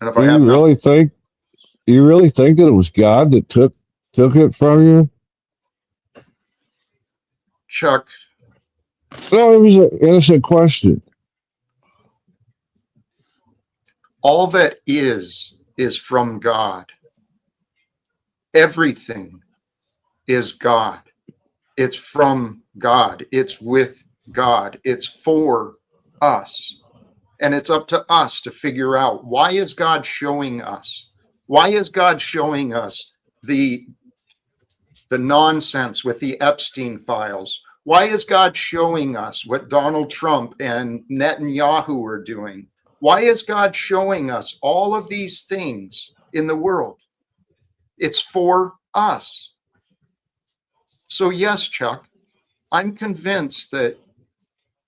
And if Do you really think that it was God that took it from you? Chuck. No, it was an innocent question. All that is from God. Everything is God. It's from God. It's with God. It's for us. And it's up to us to figure out, why is God showing us? Why is God showing us the nonsense with the Epstein files? Why is God showing us what Donald Trump and Netanyahu are doing? Why is God showing us all of these things in the world? It's for us. So yes, Chuck, I'm convinced that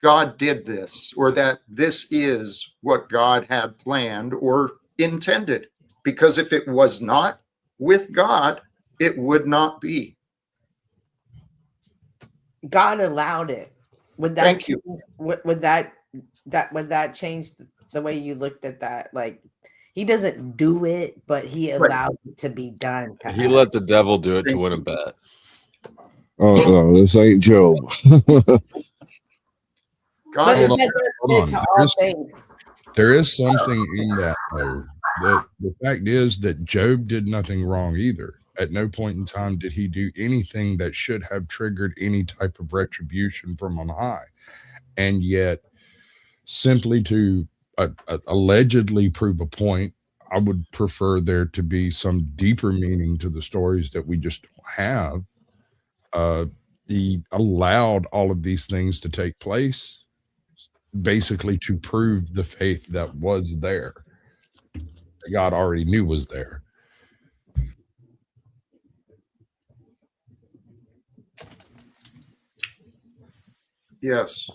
God did this, or that this is what God had planned or intended. Because if it was not with God, it would not be. God allowed it. Would that Thank you. Would that change the way you looked at that? Like, he doesn't do it, but he allowed it to be done. He let the devil do it to win a bet. Oh no, this ain't Job. But Hold he on. to all things. There is something in that, though. The fact is that Job did nothing wrong either. At no point in time did he do anything that should have triggered any type of retribution from on high. And yet, simply to allegedly prove a point, I would prefer there to be some deeper meaning to the stories that we just don't have. he allowed all of these things to take place, basically to prove the faith that was there, that God already knew was there. Yes.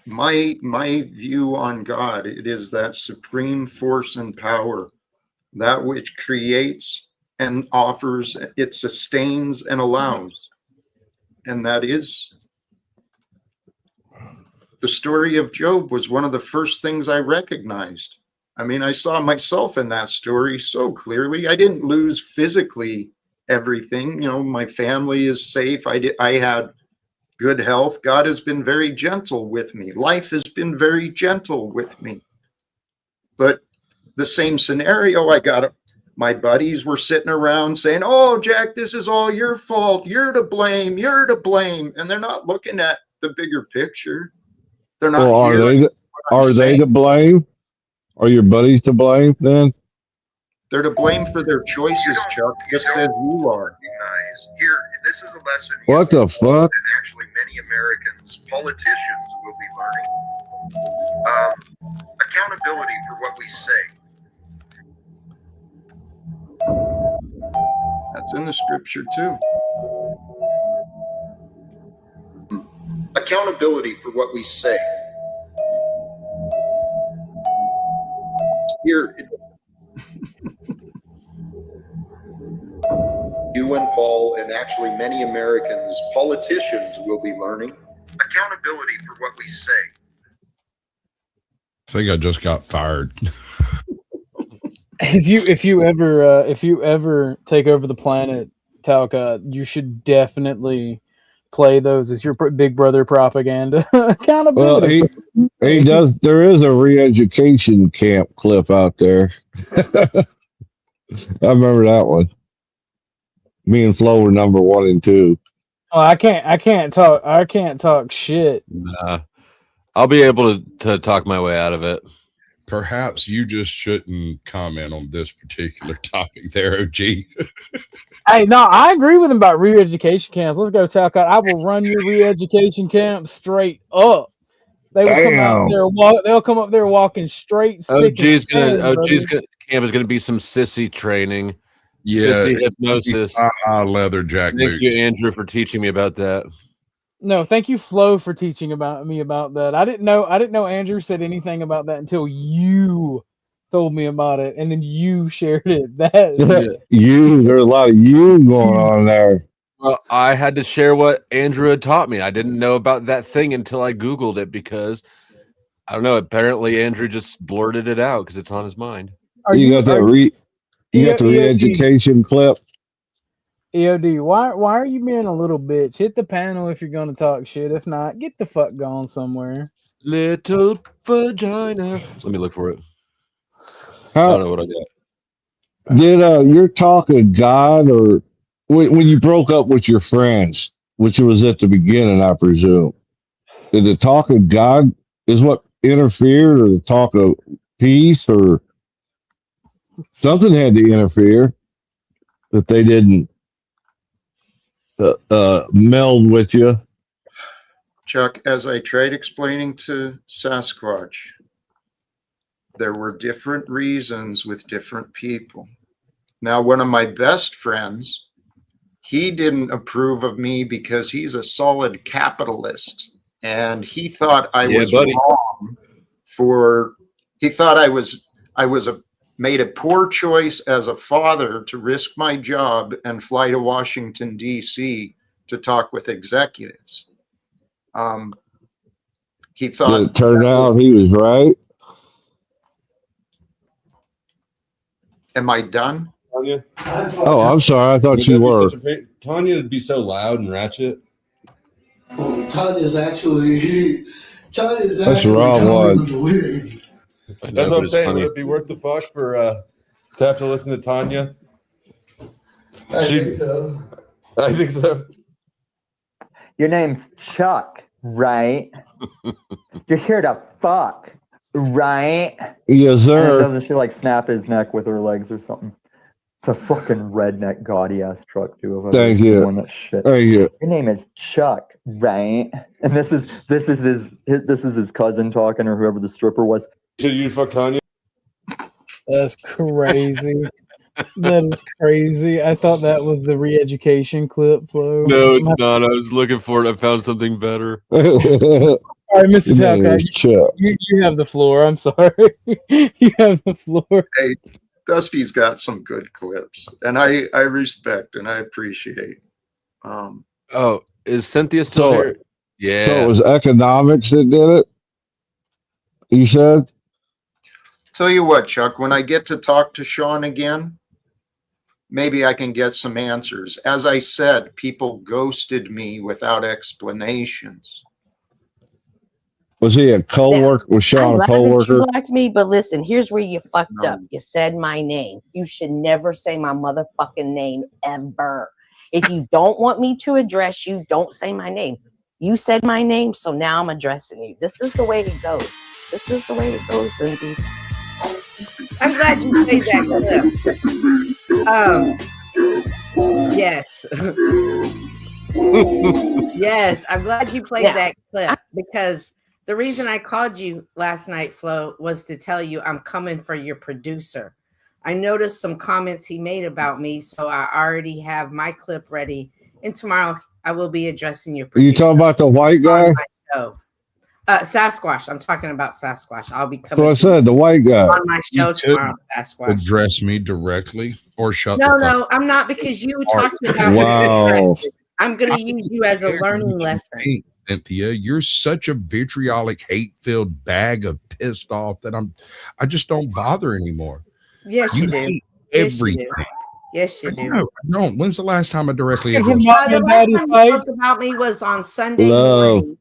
My view on God, it is that supreme force and power, that which creates and offers, it sustains and allows. And that is the story of Job was one of the first things I recognized. I mean, I saw myself in that story so clearly. I didn't lose physically everything. You know, my family is safe. I had good health. God has been very gentle with me. Life has been very gentle with me. But the same scenario, my buddies were sitting around saying, "Oh, Jack, this is all your fault. You're to blame. You're to blame." And they're not looking at the bigger picture. They're not. Well, are they to blame? Are your buddies to blame then? They're to blame for their choices, Chuck, just as you are. Here, this is a lesson. What the fuck? That actually many Americans, politicians, will be learning. Accountability for what we say. That's in the scripture too. Accountability for what we say. Here, you and Paul, and actually many Americans, politicians, will be learning. Accountability for what we say. I think I just got fired. If you ever take over the planet, Talca, you should definitely play those as your Big Brother propaganda. Accountability. Well, he does. There is a re-education camp clip out there. I remember that one. Me and Flo were number 1 and 2. Oh, I can't talk shit. Nah, I'll be able to talk my way out of it. Perhaps you just shouldn't comment on this particular topic there, OG. Hey, no, I agree with him about re-education camps. Let's go, Talcott. I will run your re-education camp straight up. They will come out there. They'll come up there walking straight. OG's camp is gonna be some sissy training. Yeah, sissy hypnosis. Leather jack Thank boots. you, Andrew, for teaching me about that. No, thank you, Flo, for teaching me about that. I didn't know Andrew said anything about that until you told me about it, and then you shared it. There's a lot of you going on there. Well, I had to share what Andrew had taught me. I didn't know about that thing until I Googled it because I don't know. Apparently, Andrew just blurted it out because it's on his mind. You got the re-education clip. EOD, why are you being a little bitch? Hit the panel if you're gonna talk shit. If not, get the fuck gone somewhere. Little vagina. Let me look for it. I don't know what I got. Did your talk of God, or when you broke up with your friends, which was at the beginning, I presume, did the talk of God is what interfered, or the talk of peace, or something had to interfere that they didn't meld with you? Chuck, as I tried explaining to Sasquatch, there were different reasons with different people. Now, one of my best friends, he didn't approve of me because he's a solid capitalist, and he thought I was wrong he thought I was made a poor choice as a father to risk my job and fly to Washington, D.C. to talk with executives. He thought it turned out he was right. Am I done? Tanya? Oh, I'm sorry. I thought you were. Tanya would be so loud and ratchet. Tanya's actually That's the wrong one. That's what I'm saying. Would it be worth the fuck for to have to listen to Tanya? I think so. I think so. Your name's Chuck, right? You're here to fuck, right? Yes, sir. And doesn't she like snap his neck with her legs or something? a fucking redneck gaudy ass truck too. If I've Thank ever seen you. one, that shit. Thank you. Your name is Chuck, right? And this is his cousin talking, or whoever the stripper was. Should you fuck Tanya? That's crazy. That is crazy. I thought that was the re-education clip, Flo. No, it's not. I was looking for it. I found something better. All right, Mr. Your name Talcott, is Chuck. you have the floor. I'm sorry. You have the floor. Hey, Dusty's got some good clips, and I respect and I appreciate. Oh, is Cynthia still So, here? Yeah. so it was economics that did it? You said? Tell you what, Chuck, when I get to talk to Sean again, maybe I can get some answers. As I said, people ghosted me without explanations. Was he a co-worker? Was Sean I'm a glad that co-worker? you liked me, but listen, here's where you fucked up. You said my name. You should never say my motherfucking name ever. If you don't want me to address you, don't say my name. You said my name, so now I'm addressing you. This is the way it goes. This is the way it goes, baby. I'm glad you played that clip. Yes. Yes, I'm glad you played that clip, because the reason I called you last night, Flo, was to tell you I'm coming for your producer. I noticed some comments he made about me, so I already have my clip ready. And tomorrow I will be addressing your Are you talking about the white guy? on my show. Sasquatch. I'm talking about Sasquatch. I'll be coming So I said the white guy. on my show tomorrow, Sasquatch. Address me directly or shut the No, fuck no, I'm not, because you talked about Wow. I'm going to use you as a learning lesson. Cynthia, you're such a vitriolic, hate-filled bag of pissed off that I just don't bother anymore. Yes, you do. Hate Yes, you everything. do. Yes, you do. No, I don't. When's the last time I directly The addressed last time you spoke about me was on Sunday morning.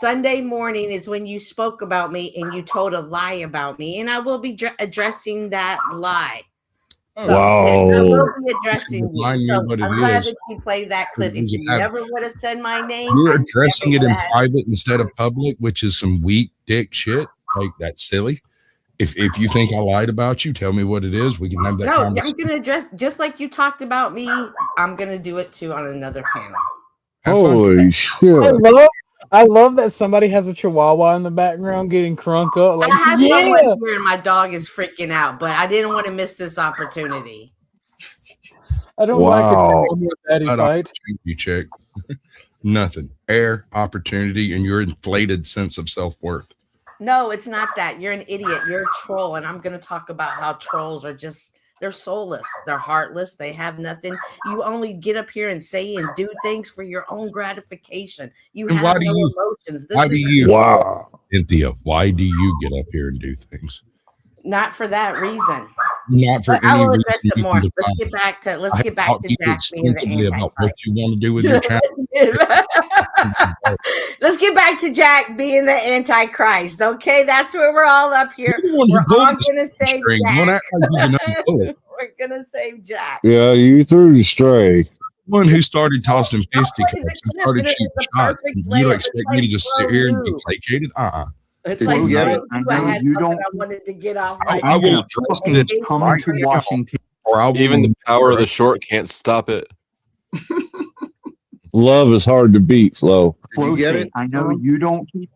Sunday morning is when you spoke about me and you told a lie about me, and I will be addressing that lie. So, Wow. I will be addressing you. Remind me So what it I'm glad is. that you played that clip. If you never would have said my name, You're I addressing never it in would have- private instead of public, which is some weak dick shit. Like, that's silly. If you think I lied about you, tell me what it is. We can have that No, conversation. I'm gonna address, just like you talked about me. I'm gonna do it too on another panel. Holy shit. I love that somebody has a chihuahua in the background getting crunk up. Like, I have yeah. someone here and my dog is freaking out, but I didn't want to miss this opportunity. I don't Wow. like it. Daddy That fight. opportunity check. Nothing. Air, opportunity, and your inflated sense of self-worth. No, it's not that. You're an idiot. You're a troll. And I'm going to talk about how trolls are just, they're soulless. They're heartless. They have nothing. You only get up here and say and do things for your own gratification. You And have why no do you? emotions. This Why do is you? Wow. Cynthia, why do you get up here and do things? not for that reason. Not for But I any will address reason it you more. can Let's define. get back to I have talked to you Jack being the extensively about what Antichrist. you want to do with your channel. Let's get back to Jack being the Antichrist. Okay, that's where we're all up here. You're the one who We're all pulled the gonna save string. Don't Jack. act like you can unpull it. We're gonna save Jack. Yeah, you threw the stray. One who started tossing fisticuffs and clip, started and it shooting was a shots. perfect You flip. expect It's me to like just sit here and be Flo placated? It's Did like you get it? I had you something don't. I wanted to get off my I will chest. address Okay, this thank Come right to now, Washington. or I will Even the power of the short can't stop it. Love is hard to beat, Flo. Did you get it? I know you don't keep.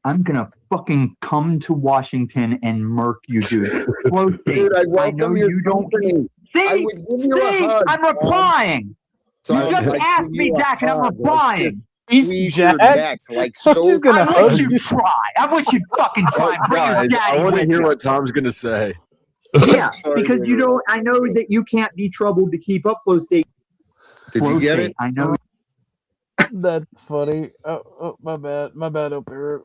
I'm gonna fucking come to Washington and murk you, dude. Flow State, Dude, I I know welcome your you don't company. keep. See, I would give you a hug, I'm Tom. replying. Tom, You just I'd asked give me, you a Jack, and I'm hug, like replying. this. Squeeze your neck like so. I wish you'd try. I wish you'd fucking try. Bring your Guys, daddy I want to with hear you. what Tom's going to say. Yeah, Sorry because to you don't. I know that you can't be troubled to keep up, Flow State. Did you Flow get State, it? I know. That's funny. Oh, my bad, Oper.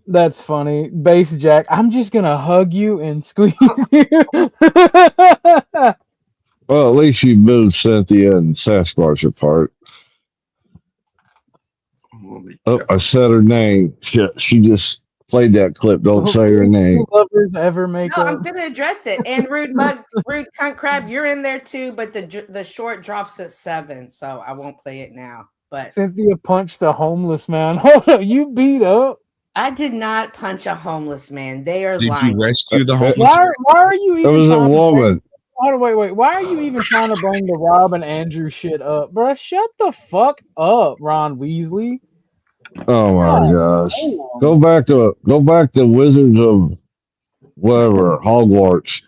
That's funny. Base Jack, I'm just gonna hug you and squeeze you. Well, at least you moved Cynthia and Sasquatch apart. Oh, I said her name. She just played that clip. Don't say her name. Lovers ever make No, up? I'm gonna address it. And rude cunt crab, you're in there too. But the short drops at 7, so I won't play it now. But Cynthia punched a homeless man. Hold up, you beat up. I did not punch a homeless man. They are Did lying. you rescue the homeless? Why are you It even was a trying to woman. Hold on, wait. Why are you even trying to bring the Rob and Andrew shit up, bro? Shut the fuck up, Ron Weasley. Oh my God gosh. damn. Go back to Wizards of whatever, Hogwarts.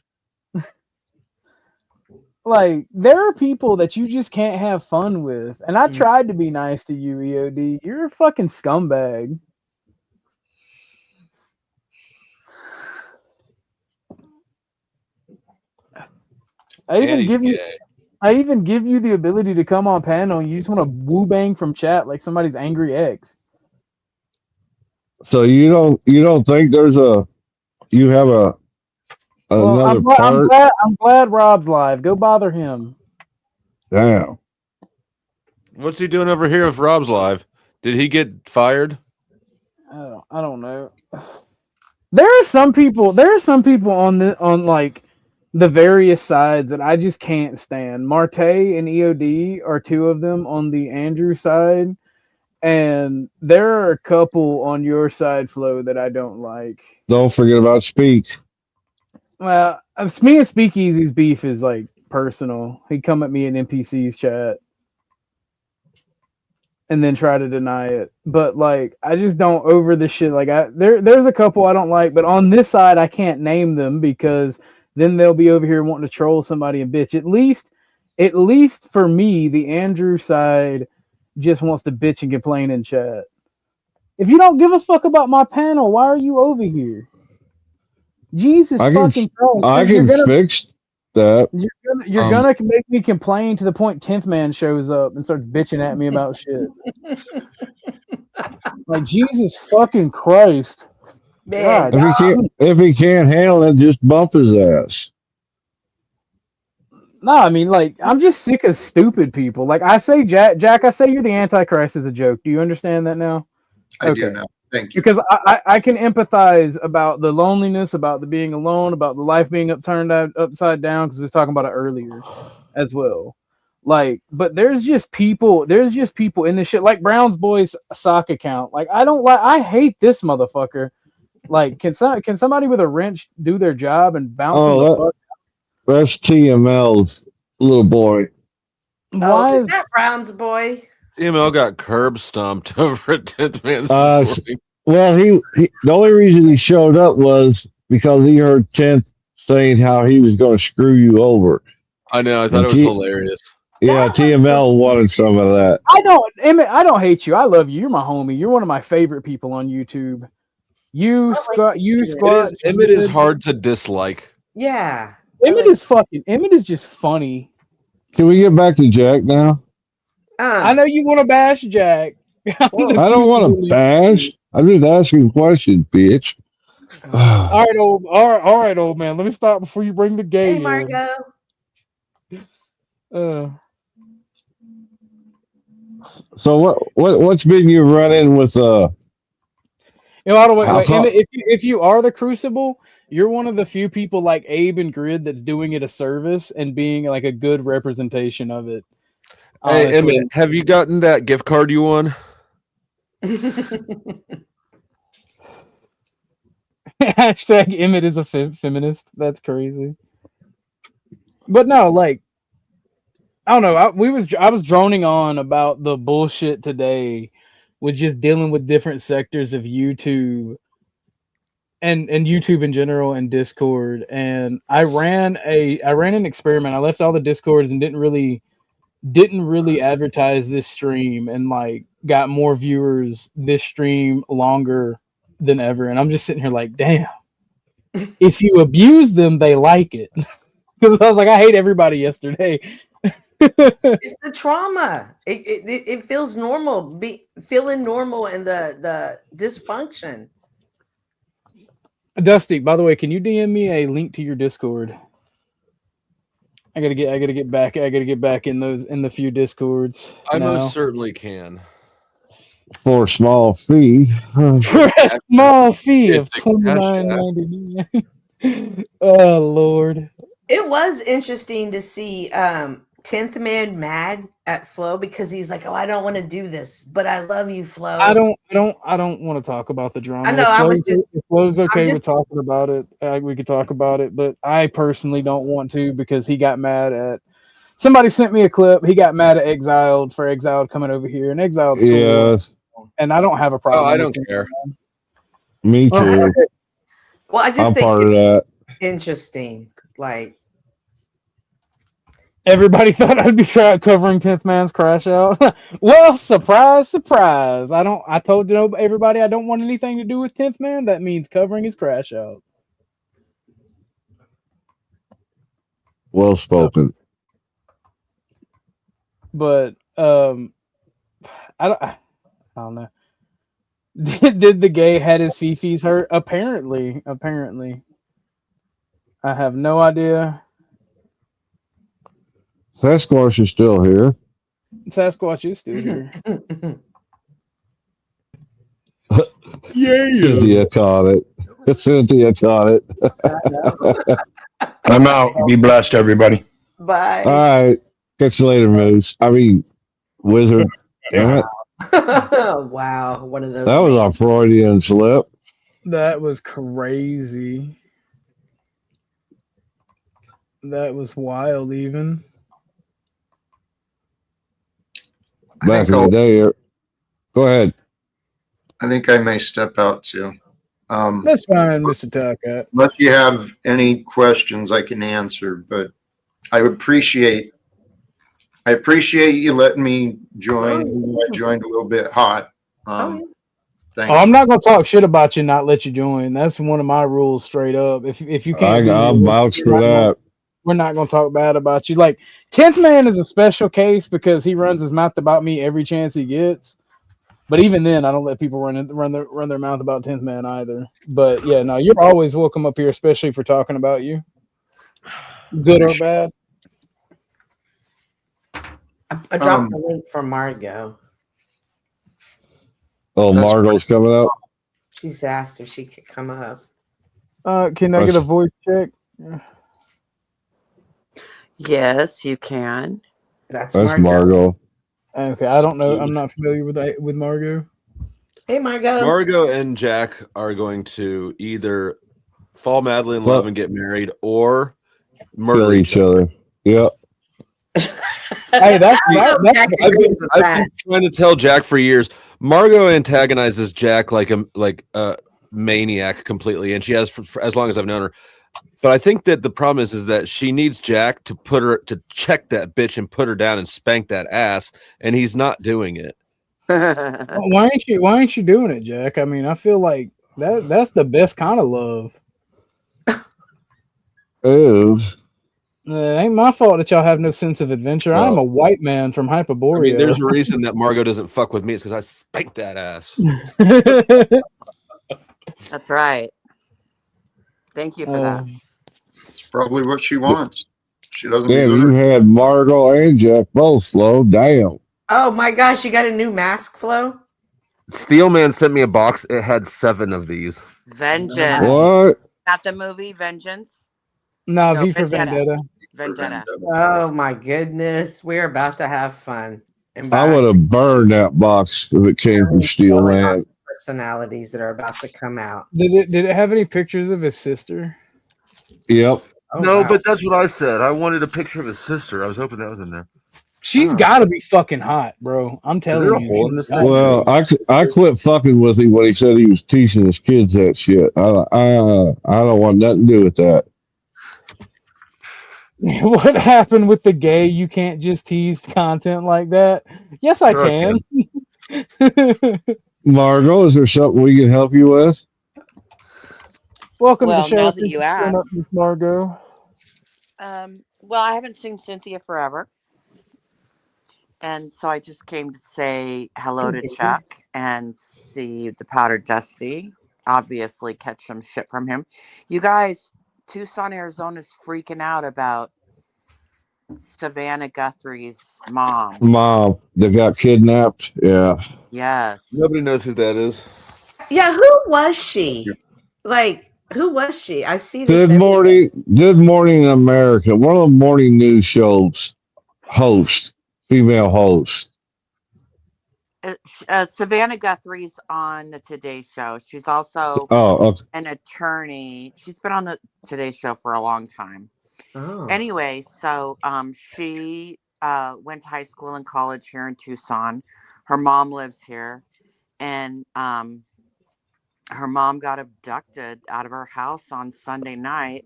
Like, there are people that you just can't have fun with. And I tried to be nice to you, EOD. You're a fucking scumbag. I even give you the ability to come on panel and you just want to woo bang from chat like somebody's angry ex. So you don't think you have another part? I'm glad Rob's live. Go bother him. Damn. What's he doing over here if Rob's live? Did he get fired? I don't know. There are some people on like the various sides that I just can't stand. Marte and EOD are two of them on the Andrew side, and there are a couple on your side, Flo, that I don't like. Don't forget about Speak. Well, me and Speakeasy's beef is like personal. He'd come at me in NPC's chat and then try to deny it. But like, I just don't over the shit. Like, there's a couple I don't like, but on this side I can't name them because then they'll be over here wanting to troll somebody and bitch. At least for me, the Andrew side just wants to bitch and complain in chat. If you don't give a fuck about my panel, why are you over here? Jesus fucking Christ! I can fix that. You're gonna make me complain to the point 10th man shows up and starts bitching at me about shit. Like, Jesus fucking Christ. Man, if he can't handle it, just bump his ass. No, I mean, like, I'm just sick of stupid people. Like, I say, Jack, I say you're the Antichrist as a joke. Do you understand that now? I do now. Thank you. Because I can empathize about the loneliness, about the being alone, about the life being upside down, because we was talking about it earlier as well. Like, but there's just people in this shit, like Brown's Boys sock account. Like, I hate this motherfucker. Like, can somebody with a wrench do their job and bounce him the fuck? That's TML's little boy. Why is that Brown's boy? TML got curb stomped over at 10th man this morning. Well, he the only reason he showed up was because he heard 10th saying how he was going to screw you over. I know. I thought it was hilarious. Yeah, TML wanted some of that. Emmett, I don't hate you. I love you. You're my homie. You're one of my favorite people on YouTube. Scott. Emmett is hard to dislike. Yeah. Emmett is just funny. Can we get back to Jack now? I know you want to bash Jack. I don't want to bash. I'm just asking questions, bitch. All right, old man. Let me stop before you bring the gay. Hey, Margo. So what's been your run-in with wait. If you are the Crucible, you're one of the few people like Abe and Grid that's doing it a service and being like a good representation of it. Hey, Emmett, have you gotten that gift card you won? Hashtag Emmett is a feminist. That's crazy. But no, like, I don't know. I was droning on about the bullshit today with just dealing with different sectors of YouTube and YouTube in general and Discord. And I ran an experiment. I left all the Discords and didn't really advertise this stream, and like got more viewers this stream longer than ever. And I'm just sitting here like, damn, if you abuse them, they like it. Because I was like, I hate everybody yesterday. It's the trauma. It feels normal. Feeling normal and the dysfunction. Dusty, by the way, can you DM me a link to your Discord? I gotta get back in the few Discords. I most certainly can. For a small fee. For a small fee of $29.99. Oh Lord. It was interesting to see 10th Man mad at Flo because he's like, "Oh, I don't want to do this, but I love you, Flo." I don't want to talk about the drama. I know. I was just. If Flo's okay just, with talking about it, we could talk about it. But I personally don't want to because he got mad at. Somebody sent me a clip. He got mad at Exiled for Exiled coming over here, and Exiled's cool. Yes. And I don't have a problem. Oh, I with don't him. care. Me too. Well, I just I'm think part of it's that. interesting. Like everybody thought I'd be covering 10th Man's crash out. Well, surprise, surprise. I told everybody I don't want anything to do with 10th Man. That means covering his crash out. Well spoken. But I don't know. Did the gay had his fifis hurt? Apparently. I have no idea. Sasquatch is still here. Sasquatch is still here. Yeah. Cynthia caught it. Cynthia caught it. I'm out. Be blessed, everybody. Bye. All right. Catch you later, Moose. I mean, Wizard. Damn it. Wow. One of those. That was a Freudian slip. That was crazy. That was wild, even. Back in the day. Go ahead. I think I may step out too. That's fine, Mr. Talcott. Unless you have any questions I can answer, but I appreciate you letting me join. I joined a little bit hot. Thank I'm not gonna talk shit about you and not let you join. That's one of my rules, straight up. If you can't, I'll vouch for that. We're not gonna talk bad about you. Like 10th Man is a special case because he runs his mouth about me every chance he gets. But even then, I don't let people run their mouth about 10th Man either. But yeah, no, you're always welcome up here, especially for talking about you, good or bad. I dropped the link for Margot. Oh, Margot's coming up. She's asked if she could come up. Can I get a voice check? Yes, you can. That's Margot. Okay, I don't know. I'm not familiar with Margot. Hey, Margot. Margot and Jack are going to either fall madly in love and get married or murder each other. Yep. Hey, I've been trying to tell Jack for years. Margot antagonizes Jack like a maniac completely, and she has for as long as I've known her. But I think that the problem is that she needs Jack to check that bitch and put her down and spank that ass, and he's not doing it. Why ain't you doing it, Jack? I mean, I feel like that's the best kind of love. It ain't my fault that y'all have no sense of adventure. Well, I'm a white man from Hyperborea. I mean, there's a reason that Margot doesn't fuck with me. It's because I spanked that ass. That's right. Thank you for that. It's probably what she wants. She doesn't. Damn, you had Margot and Jack both slow. Damn. Oh my gosh, you got a new mask, Flo? Steelman sent me a box. It had 7 of these. Vengeance. What? Not the movie Vengeance. No, V for Vendetta. Vendetta. Oh my goodness, we're about to have fun. I would have burned that box if it came from Steelman. Personalities that are about to come out. Did it have any pictures of his sister? Yep. No, but that's what I said. I wanted a picture of his sister. I was hoping that was in there. She's got to be fucking hot, bro. I'm telling you. Well, I quit fucking with him when he said he was teaching his kids that shit. I don't want nothing to do with that. What happened with the gay? You can't just tease content like that. Yes, I can. Margot, is there something we can help you with? Welcome to the show. Now that you asked, Miss Margot. Well, I haven't seen Cynthia forever, and so I just came to say hello to Chuck and see the Powdered Dusty. Obviously, catch some shit from him. You guys, Tucson, Arizona's freaking out about Savannah Guthrie's mom. Mom, they got kidnapped. Yeah. Yes. Nobody knows who that is. Yeah, who was she? Like, who was she? I see this. Good morning, America. One of the morning news shows. host, female host. Savannah Guthrie's on the Today Show. She's also Okay. an attorney. She's been on the Today Show for a long time. Oh. Anyway, so she went to high school and college here in Tucson. Her mom lives here, and her mom got abducted out of her house on Sunday night,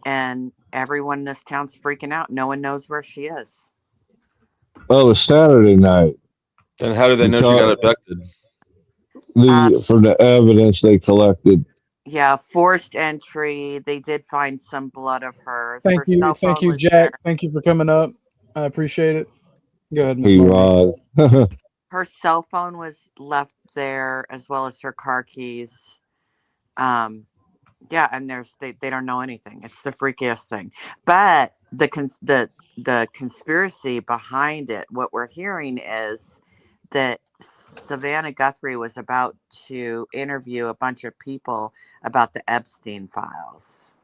and everyone in this town's freaking out. No one knows where she is. Oh, it's Saturday night. Then how do they know she got abducted? From the evidence they collected. Yeah, forced entry. They did find some blood of hers. Thank Her you, cell phone was Jack. there. Thank you for coming up. I appreciate it. Go ahead, Ms. He Martin. was. Her cell phone was left there, as well as her car keys. Yeah, and they don't know anything. It's the freakiest thing. But the conspiracy behind it, what we're hearing is that Savannah Guthrie was about to interview a bunch of people about the Epstein files.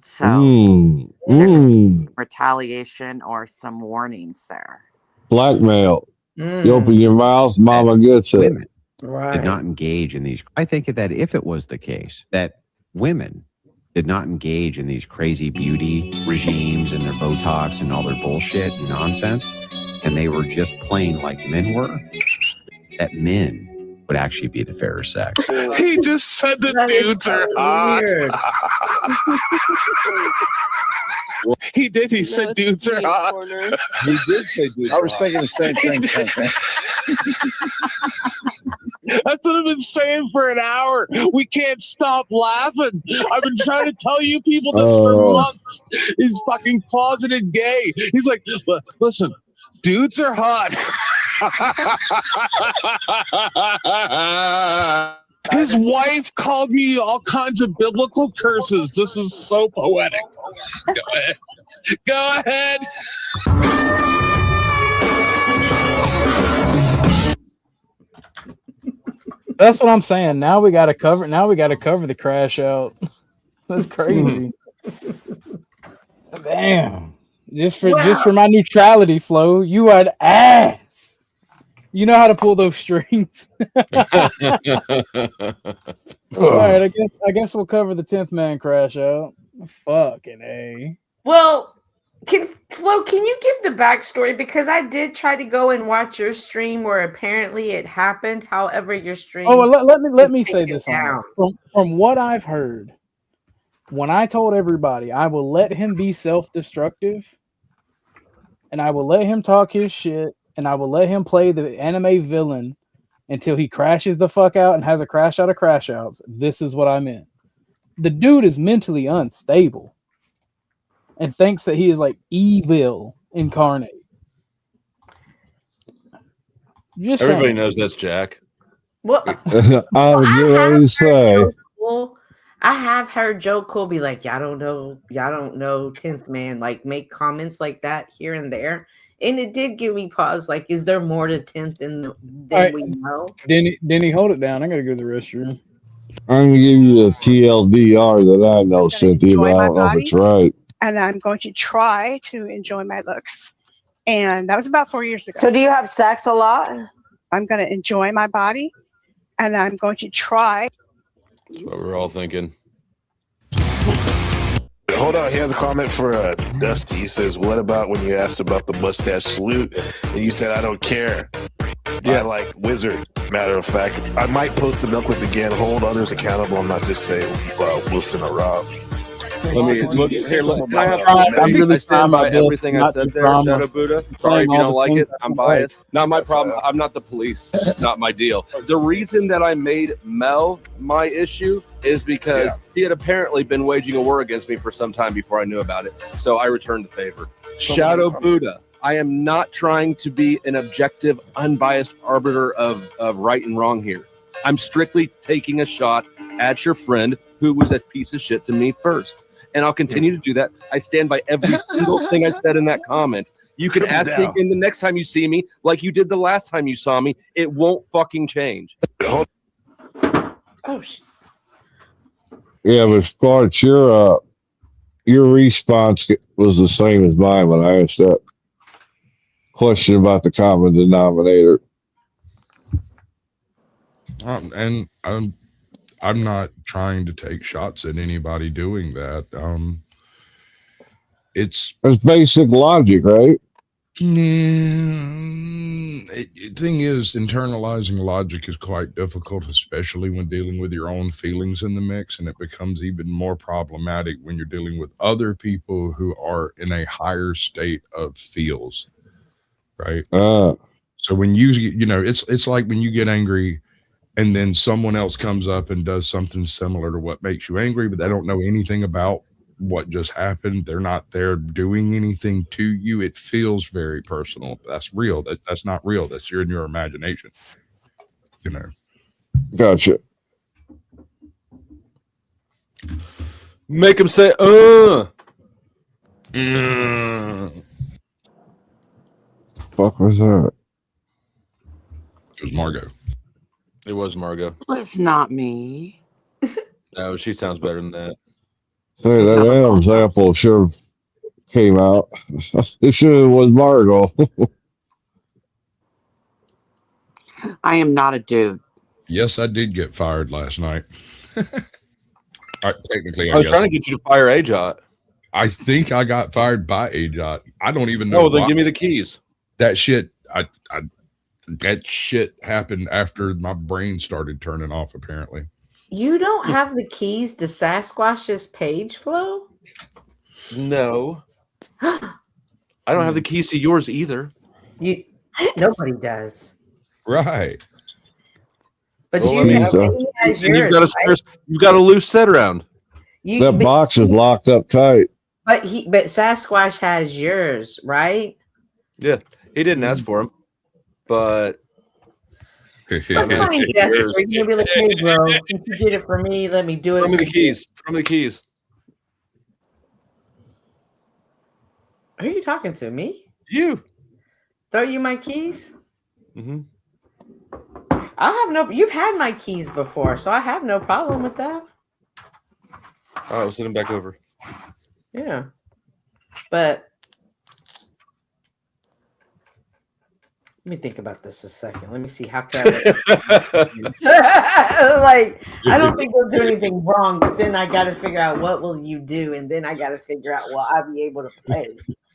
So there's retaliation or some warnings there. Blackmail. You open your mouth, mama gets it. Women Right. did not engage in these. I think that if it was the case that women did not engage in these crazy beauty regimes and their Botox and all their bullshit and nonsense, and they were just plain like men were, that men would actually be the fairer sex. He just said the dudes are hot. He did. He said dudes are hot. He did say dudes. I was thinking the same thing. That's what I've been saying for an hour. We can't stop laughing. I've been trying to tell you people this for months. He's fucking closeted gay. He's like, listen, dudes are hot. His wife called me all kinds of biblical curses. This is so poetic. Go ahead. Go ahead. That's what I'm saying. Now we got to cover. Now we got to cover the crash out. That's crazy. Damn. Just for my neutrality flow, you are the ass. You know how to pull those strings. All right, I guess we'll cover the 10th man crash out. Fucking A. Well, Flo, can you give the backstory? Because I did try to go and watch your stream where apparently it happened. However, your stream. Oh, well, let me say this. From what I've heard, when I told everybody I will let him be self-destructive, and I will let him talk his shit, and I will let him play the anime villain until he crashes the fuck out and has a crash out of crash outs. This is what I meant. The dude is mentally unstable and thinks that he is like evil incarnate. Just Everybody knows that's Jack. Well, I was going to say. I have heard Joe Cole be like, y'all don't know 10th man, like make comments like that here and there. And it did give me pause. Like, is there more to 10th than we know? Denny, hold it down. I gotta go to the restroom. I'm going to give you the TLDR that I know, Cynthia, but I don't know if it's right. And I'm going to try to enjoy my looks. And that was about 4 years ago. So do you have sex a lot? I'm going to enjoy my body. And I'm going to try. That's what we're all thinking. Hold on, here's a comment for Dusty. He says, what about when you asked about the mustache salute and you said, I don't care. Yeah, like Wizard. Matter of fact, I might post the milk clip again, hold others accountable, and not just say Wilson or Rob. Let me look here. I stand by everything I said there, Shadow Buddha. Sorry if you don't like it. I'm biased. Not my problem. I'm not the police. Not my deal. The reason that I made Mel my issue is because he had apparently been waging a war against me for some time before I knew about it. So I returned the favor. Shadow Buddha. I am not trying to be an objective, unbiased arbiter of right and wrong here. I'm strictly taking a shot at your friend who was a piece of shit to me first. And I'll continue to do that. I stand by every single thing I said in that comment. You can ask me again the next time you see me, like you did the last time you saw me. It won't fucking change. Oh, Yeah, but as far as your response was the same as mine when I asked that question about the common denominator. And I'm not trying to take shots at anybody doing that. It's basic logic, right? Thing is, internalizing logic is quite difficult, especially when dealing with your own feelings in the mix, and it becomes even more problematic when you're dealing with other people who are in a higher state of feels, right? So when you know, it's like when you get angry and then someone else comes up and does something similar to what makes you angry, but they don't know anything about what just happened. They're not there doing anything to you. It feels very personal. That's real. That's not real. That's in your imagination. You know. Gotcha. Make him say, Fuck was that? It was Margot. It was Margot. Well, it's not me. No, she sounds better than that. Hey, that Adam's apple sure came out. It sure was Margot. I am not a dude. Yes, I did get fired last night. Technically, I was trying to get you to fire AJOT. I think I got fired by AJOT. I don't even know. Oh, then give me the keys. That shit. That shit happened after my brain started turning off. Apparently. You don't have the keys to Sasquatch's page flow? No. I don't have the keys to yours either. Nobody does. Right. But Well, he has yours. You've got a loose set around. That box is locked up tight. But Sasquatch has yours, right? Yeah, he didn't ask for him, but Sometimes you're gonna be like, "Hey, bro, since you did it for me, let me do it." Throw me the keys. Throw me the keys. Who are you talking to? Me? You. Throw you my keys? Mm-hmm. I have no. You've had my keys before, so I have no problem with that. All right, we'll send him back over. Yeah, but let me think about this a second. Let me see how can I like. I don't think we'll do anything wrong, but then I got to figure out what will you do, and then I got to figure out will I be able to play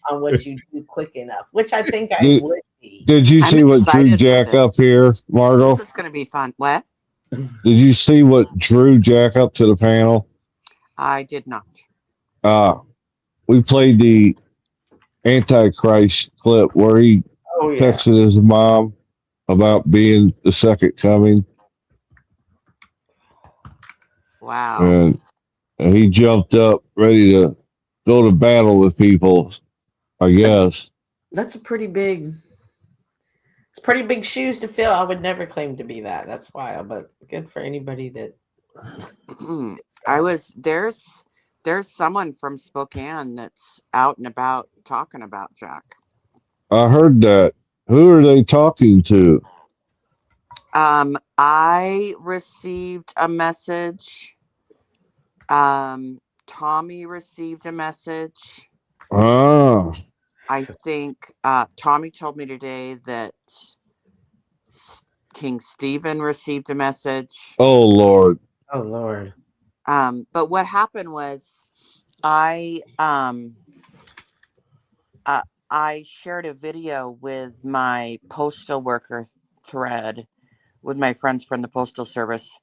on what you do quick enough, which I think I would be. Did you see what drew Jack up here, Margot? This is going to be fun. What? Did you see what drew Jack up to the panel? I did not. We played the Antichrist clip where he texted his mom about being the second coming. Wow. And he jumped up ready to go to battle with people, I guess. That's a pretty big. It's pretty big shoes to fill. I would never claim to be that. That's wild, but good for anybody that. There's someone from Spokane that's out and about talking about Jack. I heard that. Who are they talking to? I received a message. Tommy received a message. Ah. I think Tommy told me today that King Stephen received a message. Oh, Lord. Oh, Lord. But what happened was I shared a video with my postal worker thread with my friends from the Postal Service.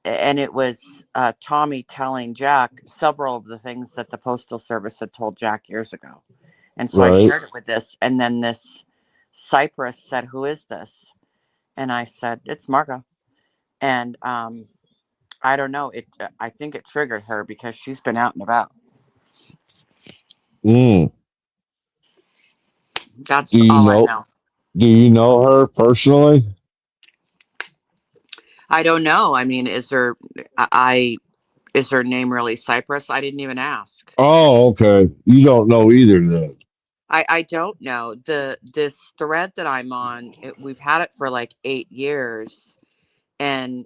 And it was Tommy telling Jack several of the things that the Postal Service had told Jack years ago. And so I shared it with this. And then this Cypress said, "Who is this?" And I said, "It's Margot." And I don't know. I think it triggered her because she's been out and about. That's all I know. Do you know her personally? I don't know. I mean, is her name really Cypress? I didn't even ask. Oh, okay. You don't know either then. I don't know. This thread that I'm on, we've had it for like 8 years, and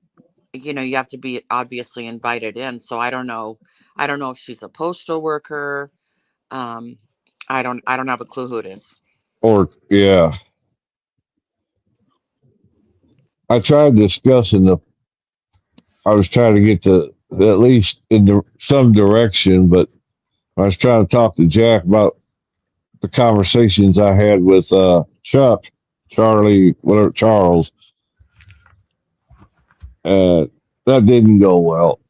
you have to be obviously invited in. So I don't know. I don't know if she's a postal worker. I don't have a clue who it is. Or yeah. I tried discussing I was trying to get to at least in some direction, but I was trying to talk to Jack about the conversations I had with Charles. That didn't go well.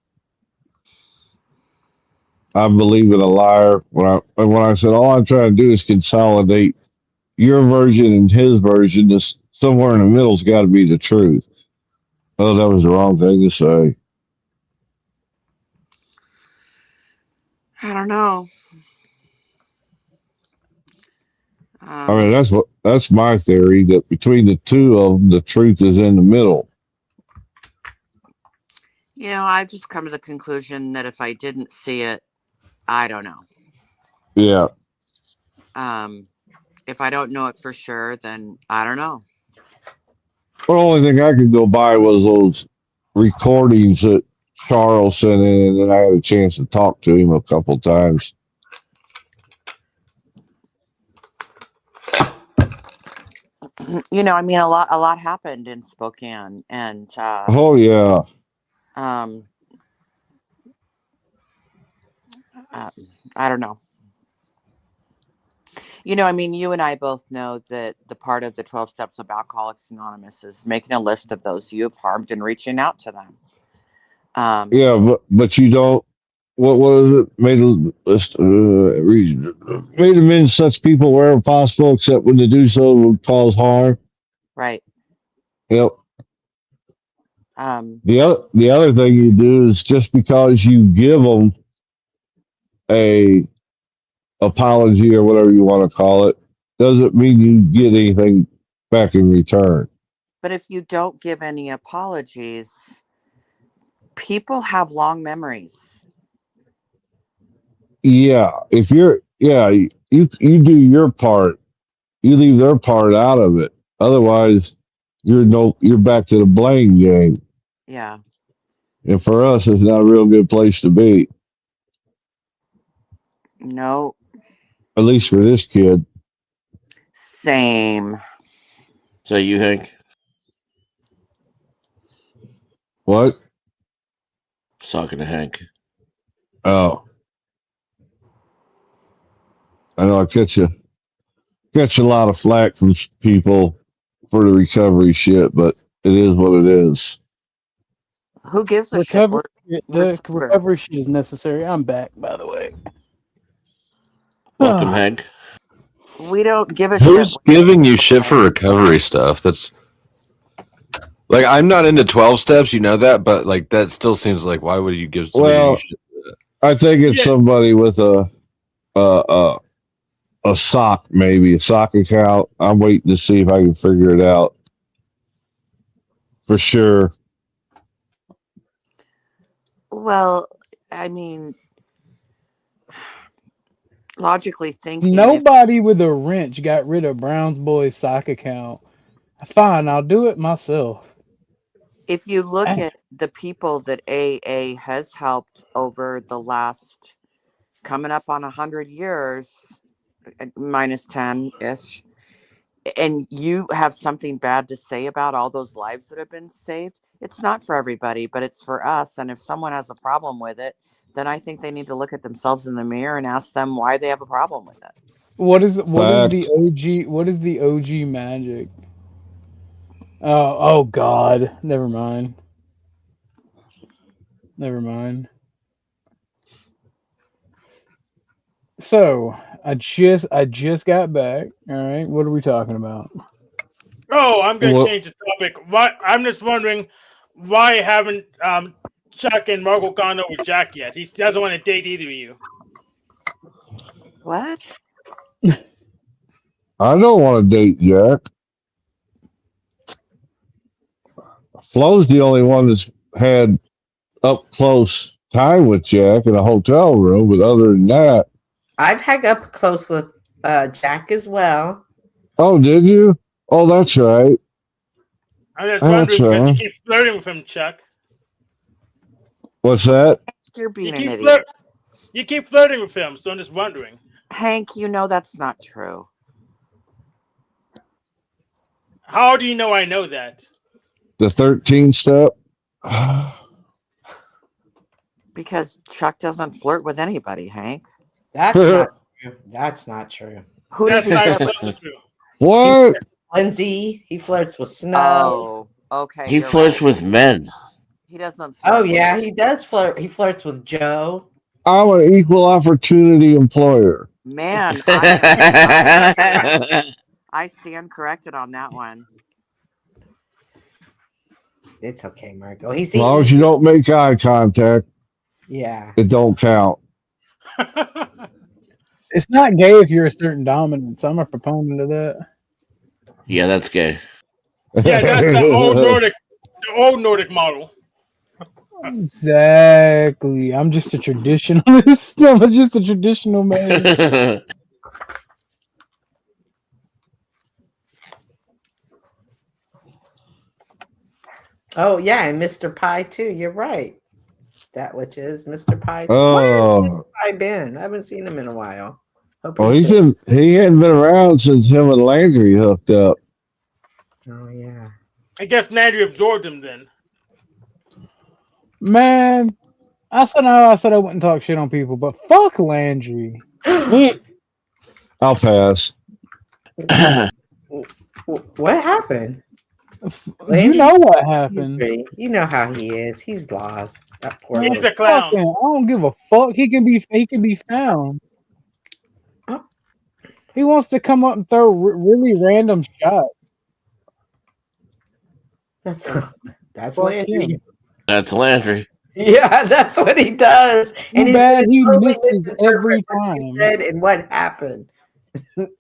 I believe in a liar when I said all I'm trying to do is consolidate your version and his version. Just somewhere in the middle's got to be the truth. Oh, that was the wrong thing to say. I don't know. I mean, that's my theory, that between the two of them, the truth is in the middle. You know, I've just come to the conclusion that if I didn't see it, I don't know. Yeah. If I don't know it for sure, then I don't know. Well, the only thing I could go by was those recordings that Charles sent in, and then I had a chance to talk to him a couple times. You know, I mean, a lot happened in Spokane, and Oh yeah. I don't know. You know, I mean, you and I both know that the part of the 12 Steps of Alcoholics Anonymous is making a list of those you have harmed and reaching out to them. Yeah, but you don't. What was it? Made a list. Made amends such people wherever possible, except when to do so would cause harm. Right. Yep. The other thing you do is just because you give them a apology or whatever you want to call it, doesn't mean you get anything back in return. But if you don't give any apologies, people have long memories. Yeah, if you do your part, you leave their part out of it. Otherwise, you're back to the blame game. Yeah. And for us, it's not a real good place to be. No. At least for this kid. Same. So you, Hank? What? Talking to Hank. Oh. I know I catch a lot of flack from people for the recovery shit, but it is what it is. Who gives a recovery? shit? The recovery shit is necessary. I'm back, by the way. Welcome, Hank. We don't give a Who's shit. giving you shit for recovery stuff? That's like, I'm not into 12 steps, you know that, but like that still seems like, why would you give somebody shit for that? I think it's somebody with a sock, maybe a sock account. I'm waiting to see if I can figure it out for sure. Well, I mean, logically thinking, Nobody with a wrench got rid of Brown's boy's sock account. Fine, I'll do it myself. if you look at the people that AA has helped over the last coming up on 100 years, minus 10-ish, and you have something bad to say about all those lives that have been saved, it's not for everybody, but it's for us. And if someone has a problem with it, then I think they need to look at themselves in the mirror and ask them why they have a problem with it. What is the OG? What is the OG magic? Oh God! Never mind. So I just got back. All right, what are we talking about? Oh, I'm going to change the topic. I'm just wondering why haven't Chuck and Margot gone over Jack yet? He doesn't want to date either of you. What? I don't want to date Jack. Flo's the only one that's had up close time with Jack in a hotel room, but other than that, I've had up close with Jack as well. Oh, did you? Oh, that's right. I'm just wondering because you keep flirting with him, Chuck. What's that? You're being you an idiot. You keep flirting with him, so I'm just wondering. Hank, you know that's not true. How do you know I know that? The 13 step. Because Chuck doesn't flirt with anybody, Hank. That's not true. That's not true. Who does he That's flirt not with? true. What? Lindsay, he flirts with Snow. Oh, okay. He you're flirts right. with men. He doesn't flirt Oh with yeah, he does flirt. He flirts with Joe. I'm an equal opportunity employer. man. I stand corrected on that one. It's okay, Marco. He's As long as you don't make eye contact, yeah. it don't count. It's not gay if you're a certain dominance. I'm a proponent of that. Yeah, that's gay. Yeah, that's the old Nordic model. Exactly. I'm just a traditionalist. I'm just a traditional man. Oh yeah, and Mr. Pie too. You're right. That which is Mr. Pie. Oh. Where has Mr. Pie been? I haven't seen him in a while. Hope Oh, he's he hadn't been around since him and Landry hooked up. Oh yeah. I guess Landry absorbed him then. Man, I said I wouldn't talk shit on people, but fuck Landry. I'll pass. What happened? You know what happened. You know how he is. He's lost. That poor He's little- a clown. Fucking, I don't give a fuck. He can be found. He wants to come up and throw really random shots. That's Fuck Landry. him. That's Landry. Yeah, that's what he does. Too bad he misses every what he time. said and what happened.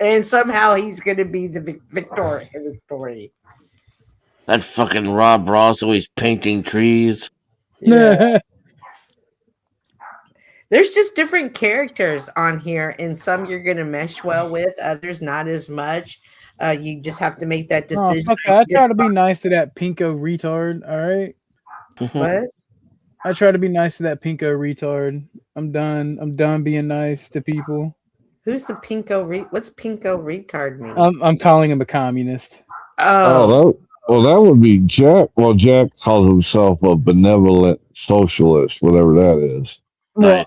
And somehow he's going to be the victor in the story. That fucking Rob Ross always painting trees. Yeah. There's just different characters on here, and some you're going to mesh well with, others not as much. You just have to make that Oh, decision. fuck it. I try to be nice to that pinko retard, alright? What? I try to be nice to that pinko retard. I'm done being nice to people. Who's the pinko? What's pinko retard mean? I'm calling him a communist. That would be Jack. Well, Jack calls himself a benevolent socialist, whatever that is. Well,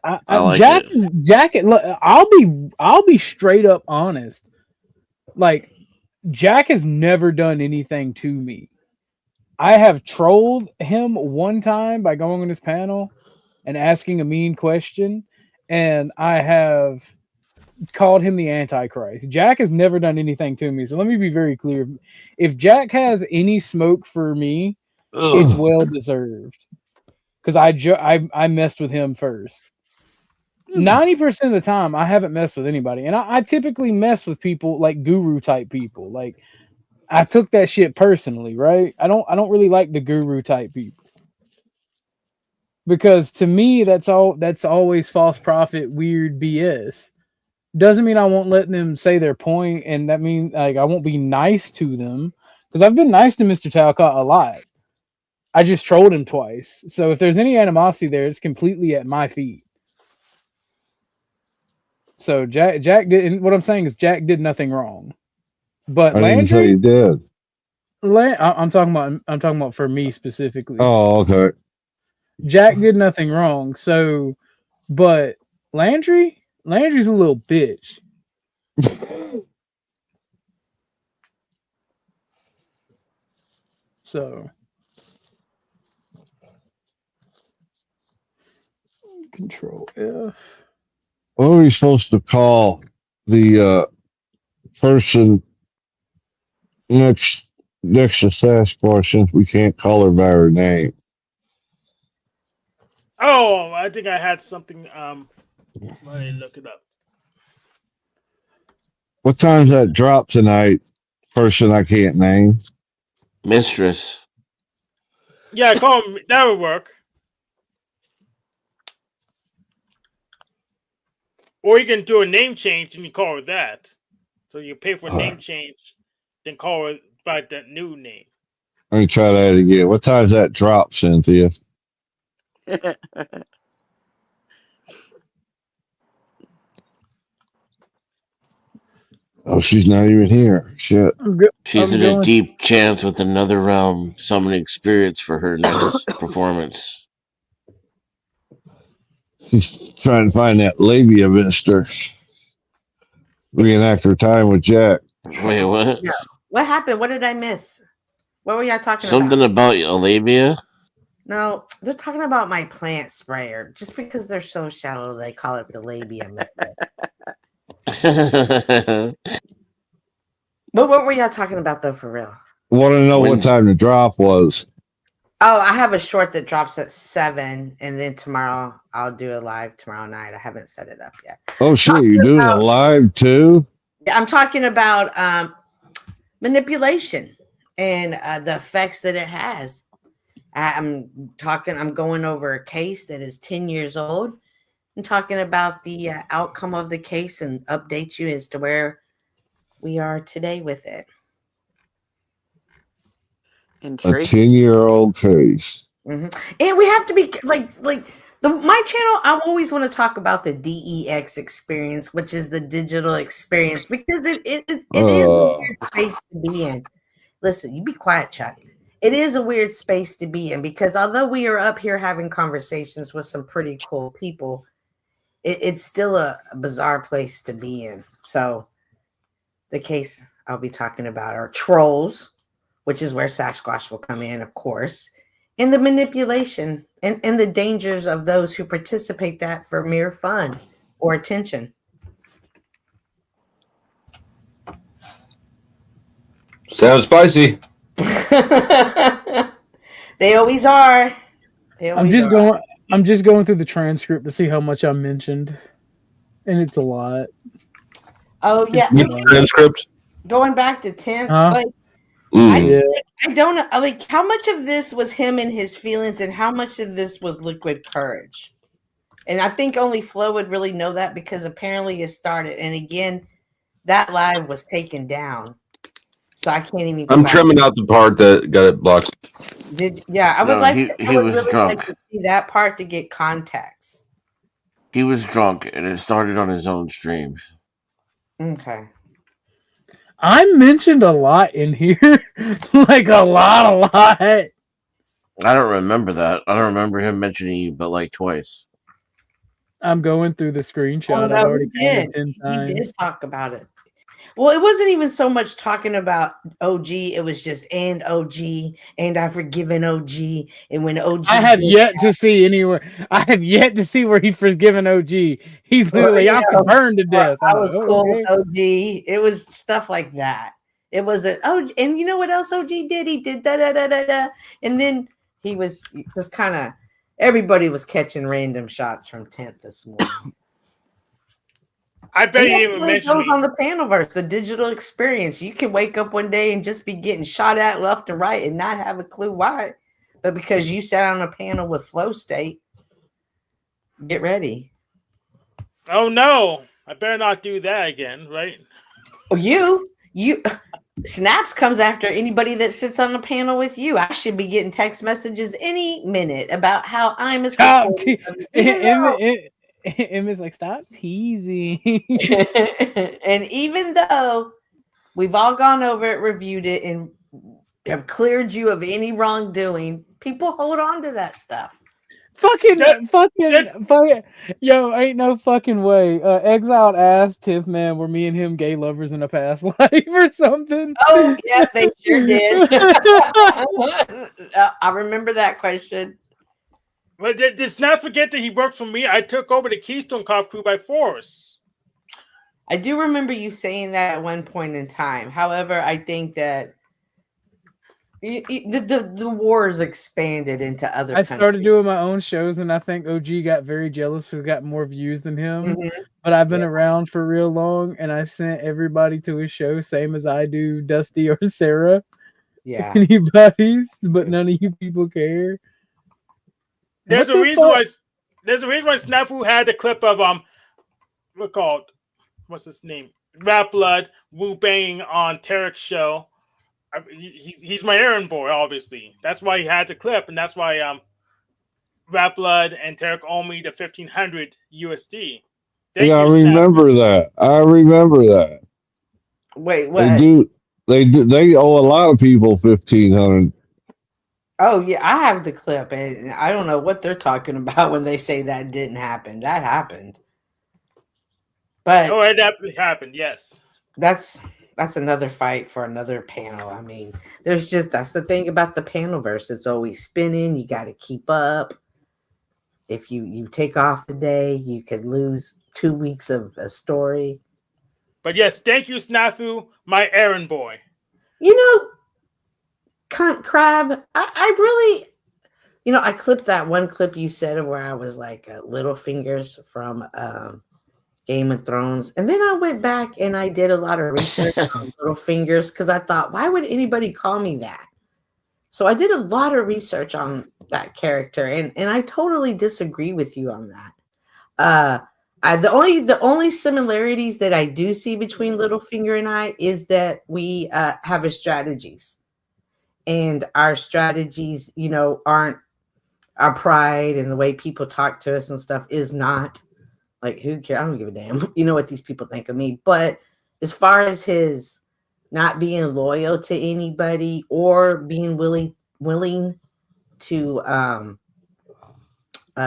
I like Jack it. is Jack. Look, I'll be straight up honest. Like, Jack has never done anything to me. I have trolled him one time by going on his panel and asking a mean question, and I have called him the Antichrist. Jack has never done anything to me. So let me be very clear. If Jack has any smoke for me, it's well deserved. Because I messed with him first. 90% of the time, I haven't messed with anybody. And I typically mess with people like guru type people. Like, I took that shit personally, right? I don't really like the guru type people. Because to me, that's always false prophet, weird BS. Doesn't mean I won't let them say their point, and that means like I won't be nice to them. Because I've been nice to Mr. Talcott a lot. I just trolled him twice. So if there's any animosity there, it's completely at my feet. So Jack did. What I'm saying is Jack did nothing wrong. But I didn't say Landry, he did. I'm talking about for me specifically. Oh, okay. Jack did nothing wrong. So, but Landry's a little bitch. So. Control F. What are we supposed to call the person next to Sasquatch since we can't call her by her name? Oh, I think I had something. Let me look it up. What time's that drop tonight? Person I can't name. Mistress. Yeah, call him. That would work. Or you can do a name change and you call her that. So you pay for a name change, then call her by that new name. Let me try that again. What time's that drop, Cynthia? Oh, she's not even here. Shit. She's in a deep chance with another realm summoning experience for her next performance. She's trying to find that labia mister. Reenact her time with Jack. Wait, what? No. What happened? What did I miss? What were y'all talking Something about labia? No, they're talking about my plant sprayer. Just because they're so shallow, they call it the labia mister. But what were y'all talking about, though, for real? Want to know what time the drop was? Oh, I have a short that drops at 7, and then tomorrow I'll do a live tomorrow night. I haven't set it up yet. Oh, shit. You're doing a live, too? I'm talking about manipulation and the effects that it has. I'm going over a case that is 10 years old. I'm talking about the outcome of the case and update you as to where we are today with it. A 10-year-old case. Mm-hmm. And we have to be like my channel. I always want to talk about the DEX experience, which is the digital experience, because it is a weird space to be in. Listen, you be quiet, Chuck. It is a weird space to be in because although we are up here having conversations with some pretty cool people, it's still a bizarre place to be in. So the case I'll be talking about are trolls, which is where Sasquatch will come in, of course, and the manipulation and the dangers of those who participate that for mere fun or attention. Sounds spicy. They always are. I'm just going through the transcript to see how much I mentioned, and it's a lot. Oh yeah, transcript. Going back to 10th, like I don't like how much of this was him and his feelings, and how much of this was liquid courage. And I think only Flo would really know that because apparently it started, and again, that live was taken down. So I can't even. I'm trimming out the part that got it blocked. I would he was really drunk. like to see that part to get context. He was drunk, and it started on his own stream. Okay. I mentioned a lot in here, like a lot. I don't remember that. I don't remember him mentioning you, but like twice. I'm going through the screenshot. I've already counted 10 times. He did talk about it. Well, it wasn't even so much talking about OG. It was just and OG, and I've forgiven OG. And when OG, I have yet to see anywhere. I have yet to see where he's forgiven OG. He's literally, I could burn to death. I was cool with OG. It was stuff like that. It was OG, and you know what else OG did? He did da, and then he was just kind of. Everybody was catching random shots from 10th this morning. I bet you even mentioned on the Panelverse, the digital experience. You can wake up one day and just be getting shot at left and right and not have a clue why. But because you sat on a panel with Flow State, get ready. Oh no, I better not do that again, right? You Snaps comes after anybody that sits on the panel with you. I should be getting text messages any minute about how I'm as Emmett's like, stop teasing. And even though we've all gone over it, reviewed it, and have cleared you of any wrongdoing, people hold on to that stuff. Fucking, yo, ain't no fucking way. Exiled asked Tiff, man, were me and him gay lovers in a past life or something? Oh, yeah, they sure did. I remember that question. But let's not forget that he worked for me. I took over the Keystone Cop crew by force. I do remember you saying that at one point in time. However, I think that the wars expanded into other countries. I started doing my own shows, and I think OG got very jealous because he got more views than him. Mm-hmm. But I've been around for real long, and I sent everybody to his show, same as I do Dusty or Sarah. Yeah. Anybody's, but none of you people care. There's a reason why Snafu had the clip of what's his name? Rap Blood, Wu Bang on Tarek's show. He's my errand boy, obviously. That's why he had the clip, and that's why Rap Blood and Tarek owe me the 1,500 USD. I remember that. Wait, They what? do. They owe a lot of people $1,500. Oh yeah, I have the clip, and I don't know what they're talking about when they say that didn't happen. That happened, but Oh, it definitely happened. Yes. that's another fight for another panel. I mean, that's the thing about the panel verse. It's always spinning. You got to keep up. If you take off a day, you could lose 2 weeks of a story. But yes, thank you, Snafu, my errand boy. You know, Cunt Crab, I really, I clipped that one clip you said where I was like Littlefingers from Game of Thrones. And then I went back and I did a lot of research on Littlefingers because I thought, why would anybody call me that? So I did a lot of research on that character, and I totally disagree with you on that. The only similarities that I do see between Littlefinger and I is that we have a strategies. And our strategies, aren't our pride, and the way people talk to us and stuff is not like, who cares? I don't give a damn. You know what these people think of me. But as far as his not being loyal to anybody or being willing to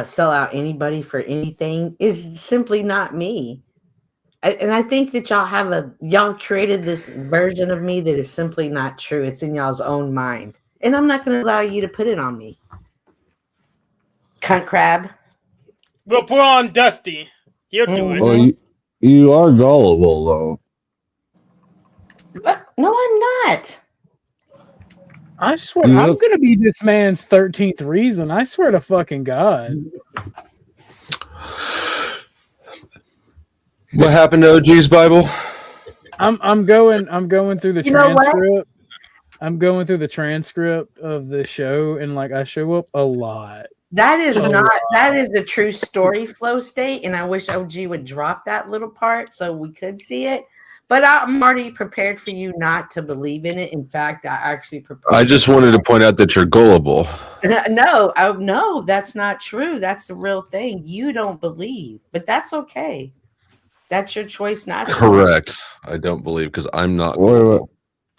sell out anybody for anything is simply not me. And I think that y'all created this version of me that is simply not true. It's in y'all's own mind. And I'm not going to allow you to put it on me. Cunt Crab. We'll put on Dusty. He'll do it. Well, you are gullible, though. No, I'm not. I swear, I'm going to be this man's 13th reason. I swear to fucking God. What happened to OG's Bible? I'm going through the You know what? transcript. I'm going through the transcript of the show, and like I show up a lot. That is a true story flow state, and I wish OG would drop that little part so we could see it. But I'm already prepared for you not to believe in it. In fact, I actually prepared. I just wanted to point out that you're gullible. No, that's not true. That's the real thing. You don't believe, but that's okay. That's your choice not to. Correct. I don't believe because I'm not. Wait.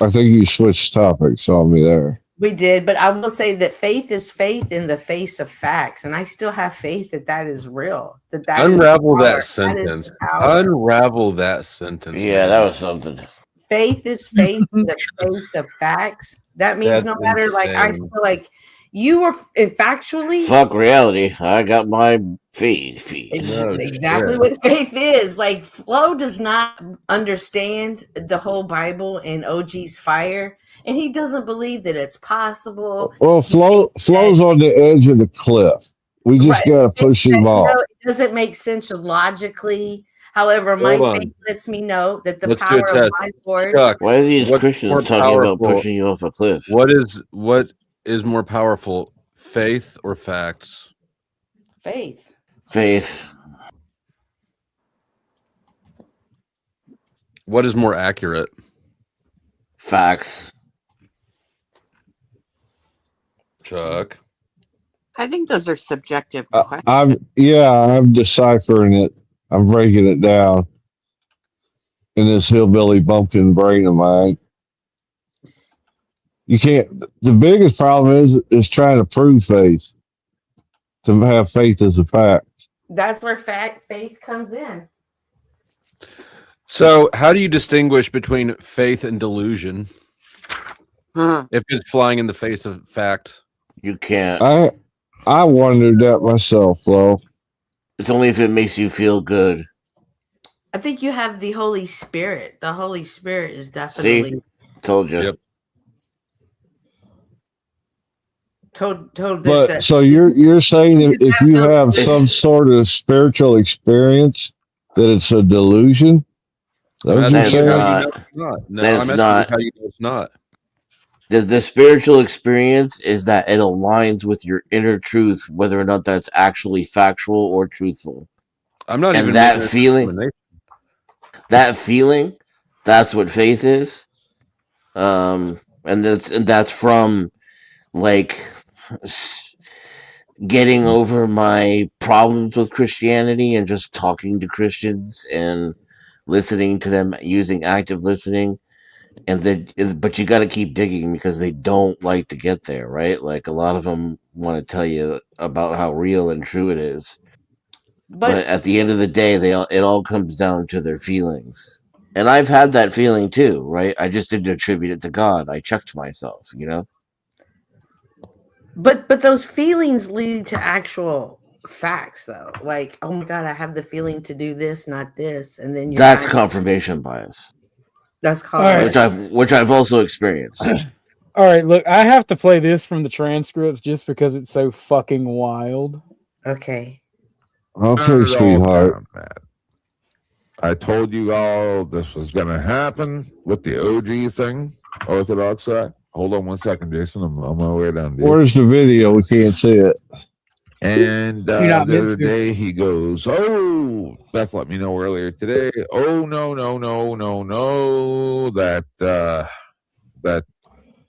I think you switched topics on me there. We did, but I will say that faith is faith in the face of facts, and I still have faith that is real. That Unravel that sentence. Unravel that sentence. Yeah, that was something. Faith is faith in the face of facts. That means no matter, like, I feel like you were factually. Fuck reality. I got my faith. Exactly what faith is. Like, Flo does not understand the whole Bible and OG's fire, and he doesn't believe that it's possible. Well, Flo's on the edge of the cliff. We just got to push him off. It doesn't make sense logically. However, my faith lets me know that the power of my Lord. Why are these Christians talking about pushing you off a cliff? What is more powerful, faith or facts? Faith. Faith. What is more accurate? Facts. Chuck. I think those are subjective questions. I'm deciphering it. I'm breaking it down in this hillbilly bumpkin brain of mine. You can't. The biggest problem is trying to prove faith. To have faith as a fact. That's where faith comes in. So, how do you distinguish between faith and delusion? If it's flying in the face of fact, you can't. I wondered that myself, Flo. It's only if it makes you feel good. I think you have the Holy Spirit. The Holy Spirit is definitely. See? Told you. Yep. But so you're saying if you have some sort of spiritual experience that it's a delusion? That's not. That's not. How you know it's not. The spiritual experience is that it aligns with your inner truth, whether or not that's actually factual or truthful. I'm not even that feeling. That feeling, that's what faith is. And that's from like getting over my problems with Christianity and just talking to Christians and listening to them using active listening, and then but you got to keep digging because they don't like to get there, right? Like a lot of them want to tell you about how real and true it is, but at the end of the day, it all comes down to their feelings. And I've had that feeling too, right? I just didn't attribute it to God. I checked myself, you know. But those feelings lead to actual facts, though. Like, oh my god, I have the feeling to do this, not this, and then That's confirmation bias. That's which I've also experienced. All right, look, I have to play this from the transcripts just because it's so fucking wild. Okay. Okay, sweetheart. I told you all this was going to happen with the OG thing, Orthodox Guy. Hold on 1 second, Jason. I'm on my way down. Dude. Where's the video? We can't see it. And the other day he goes, "Oh, Beth let me know earlier today. Oh no, that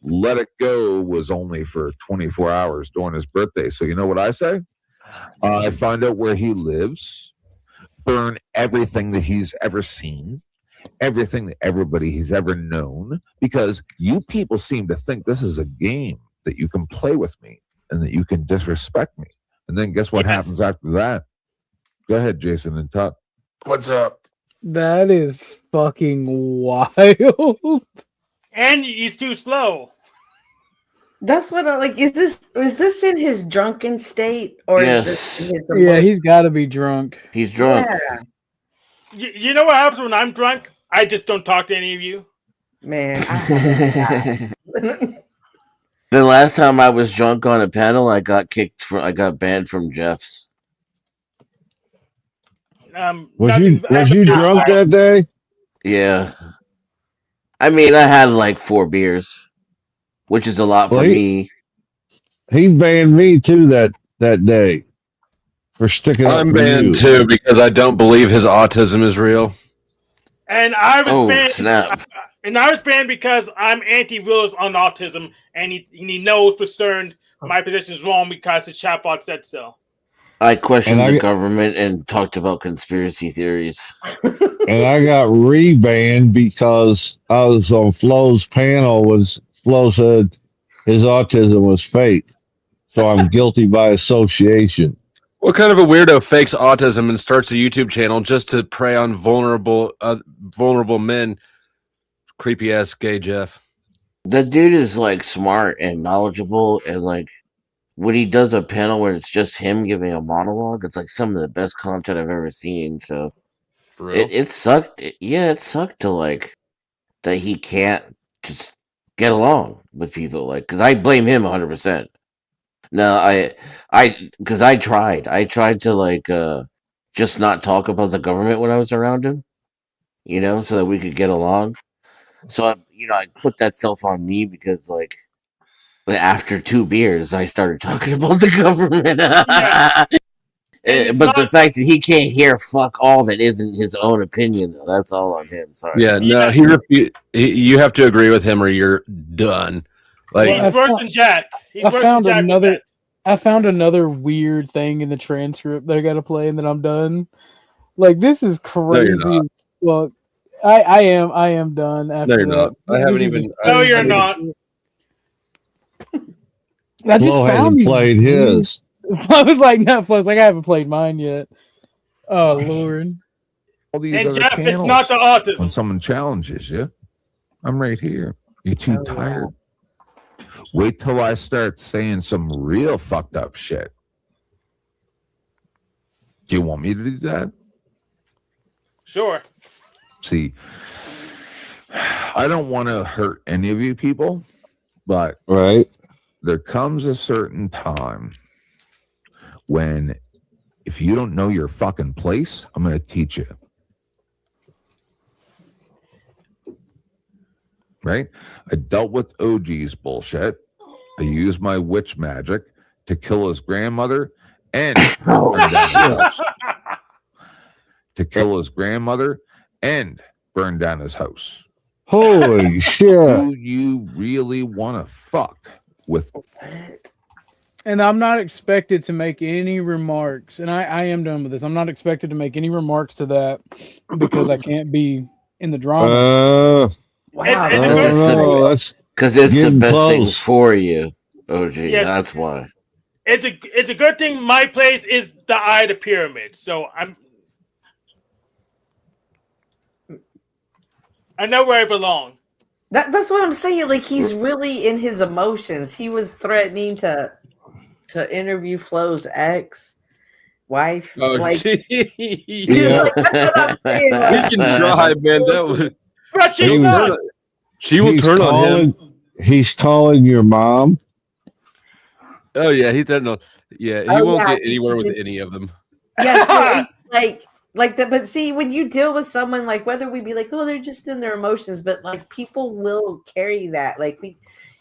Let It Go was only for 24 hours during his birthday." So you know what I say? I find out where he lives, burn everything that he's ever seen, everything that everybody he's ever known, because you people seem to think this is a game that you can play with me and that you can disrespect me. And then guess what happens after that? Go ahead, Jason and Tuck. What's up? That is fucking wild. And he's too slow. That's what I like. Is this in his drunken state or is this in his Yeah, he's got to be drunk. He's drunk. Yeah. You know what happens when I'm drunk? I just don't talk to any of you. Man. The last time I was drunk on a panel, I got banned from Jeff's. Was you drunk that day? Yeah. I mean, I had like 4 beers, which is a lot for me. He banned me too that day for sticking up I'm for banned you. too because I don't believe his autism is real. And I was banned. Snap. And I was banned because I'm anti-Willis on autism, and he knows for certain my position is wrong because the chatbot said so. I questioned the government and talked about conspiracy theories. And I got rebanned because I was on Flo's panel. Flo said his autism was fake, so I'm guilty by association. What kind of a weirdo fakes autism and starts a YouTube channel just to prey on vulnerable men? Creepy ass gay Jeff. That dude is like smart and knowledgeable, and like when he does a panel where it's just him giving a monologue, it's like some of the best content I've ever seen. So for real? It sucked. It sucked to like that he can't just get along with people. Like, because I blame him 100%. No, because I tried to like just not talk about the government when I was around him, you know, so that we could get along. So I put that self on me because like after 2 beers, I started talking about the government. But the fact that he can't hear fuck all that isn't his own opinion, though, that's all on him. Sorry. Yeah, no, you have to agree with him or you're done. Like he's worse than Jack. I found another weird thing in the transcript that I got to play, and then I'm done. Like, this is crazy. No, Well, I am done after you're that. not. I haven't even. No, you're not. I just Flo hasn't played his. I was like, no, Flo's like, I haven't played mine yet. Oh, Lord. All these And other Jeff, it's panels, not the autism. when someone challenges you, I'm right here. You're too tired. Wait till I start saying some real fucked up shit. Do you want me to do that? Sure. See, I don't want to hurt any of you people, but there comes a certain time when if you don't know your fucking place, I'm going to teach you. Right? I dealt with OG's bullshit. I used my witch magic to kill his grandmother and burn down his house. To kill his grandmother and burn down his house. Holy shit. Do you really want to fuck with And I'm not expected to make any remarks, and I am done with this. I'm not expected to make any remarks to that because I can't be in the drama. Wow, It's a because good, it's the getting best thing close. for you, OG. Yes. That's why. it's a good thing my place is the eye of the pyramid. So I know where I belong. That's what I'm saying. Like, he's really in his emotions. He was threatening to interview Flo's ex-wife. Oh, like, Yeah. like, that's what I'm saying. He Like, can try, man. That was. But she's He was- nuts. She will He's turn on him. He's calling your mom. Oh yeah, he threatened. Yeah, he Oh, won't yeah, get anywhere with he- any of them. Yeah, like that. But see, when you deal with someone, like, whether we be like, oh, they're just in their emotions, but like, people will carry that. Like,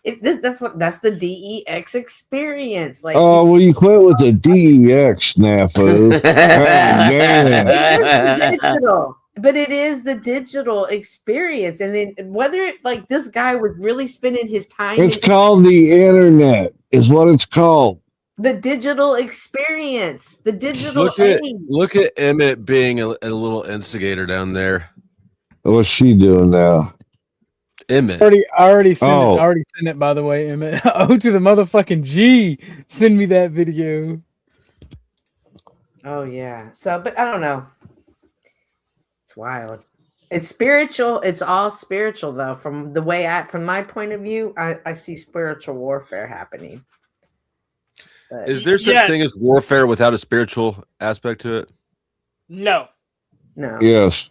that's the DEX experience. Like, Oh, will you quit with the DEX, snafu? God damn. it is the digital, but it is the digital experience. And then whether like this guy was really spending his time It's in called the internet, is what it's called. the digital experience, the digital age. Look at Emmett being a little instigator down there. What's she doing now? Emmett. I already sent Oh. it. I already sent it, by the way, Emmett. Oh, to the motherfucking G. Send me that video. Oh yeah. So, but I don't know. It's wild. It's spiritual. It's all spiritual though. From my point of view, I see spiritual warfare happening. But, Is there such thing as warfare without a spiritual aspect to it? No. No. Yes.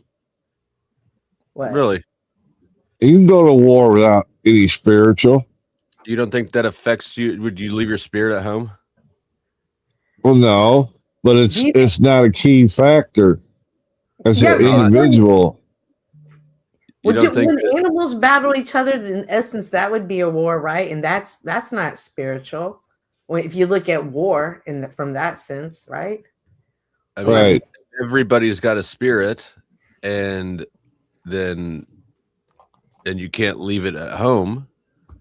What? Really? You can go to war without any spiritual. You don't think that affects you? Would you leave your spirit at home? Well, no, but it's not a key factor as an individual. You don't think when animals battle each other, in essence, that would be a war, right? And that's not spiritual. If you look at war from that sense, right? I mean, Right. Everybody's got a spirit, and then you can't leave it at home.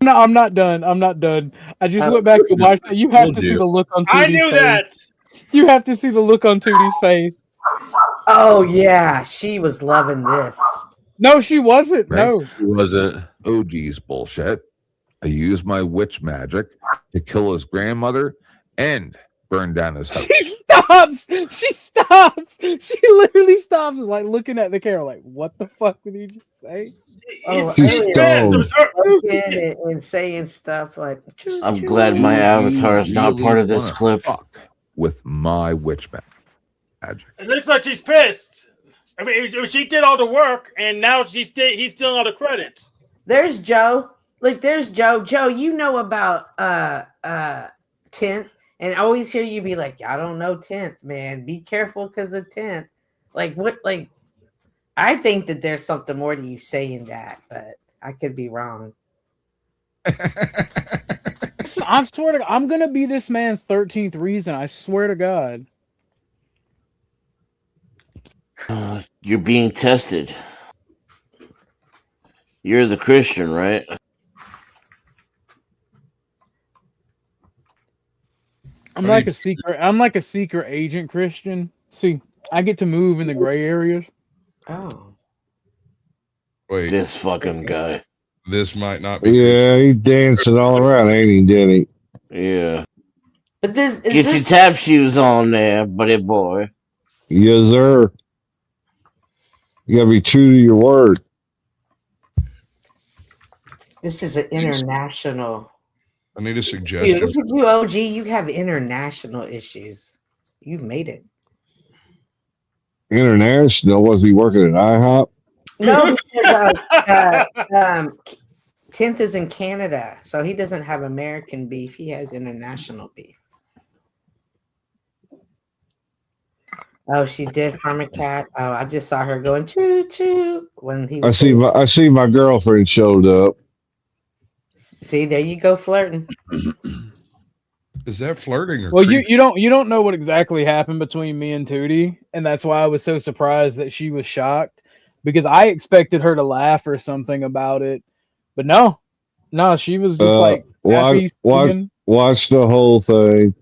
No, I'm not done. I'm not done. I just Oh. went back and watched that. You have Told to see you. the look on Tootie's I knew face. that. You have to see the look on Tootie's face. Oh yeah, she was loving this. No, she wasn't. Right. No. He wasn't. OG's bullshit. I used my witch magic to kill his grandmother and burn down his house. She stops. She stops. She literally stops, like looking at the camera, like, "What the fuck did he just say?" Oh, He's earlier, stoned. spoken and saying stuff like. I'm glad my avatar is not Really part of this wanna clip. fuck with my witch magic. It looks like she's pissed. I mean, she did all the work, and now he's stealing all the credit. There's Joe. Like, there's Joe. Joe, you know about 10th, and I always hear you be like, I don't know 10th, man. Be careful because of 10th. Like, what? Like, I think that there's something more to you saying that, but I could be wrong. I swear to God, I'm gonna be this man's 13th reason. I swear to God. You're being tested. You're the Christian, right? I'm like a secret agent Christian. See, I get to move in the gray areas. Oh. Wait, This fucking guy. this might not be. Yeah, he's dancing all around, ain't he, Denny? Yeah. But this is Get your this, tap shoes on there, buddy boy. Yes, sir. You gotta be true to your word. this is an international. I need a Dude, suggestion. look at you, OG. You have international issues. You've made it. International, was he working at IHOP? No, because 10th is in Canada, so he doesn't have American beef. He has international beef. Oh, she did farm a cat. Oh, I just saw her going choo choo when he I was. see my girlfriend showed up. See, there you go, flirting. Is that flirting or? Well, creeping? you don't know what exactly happened between me and Tootie, and that's why I was so surprised that she was shocked, because I expected her to laugh or something about it, but no, she was just like happy. Why Watch the whole thing.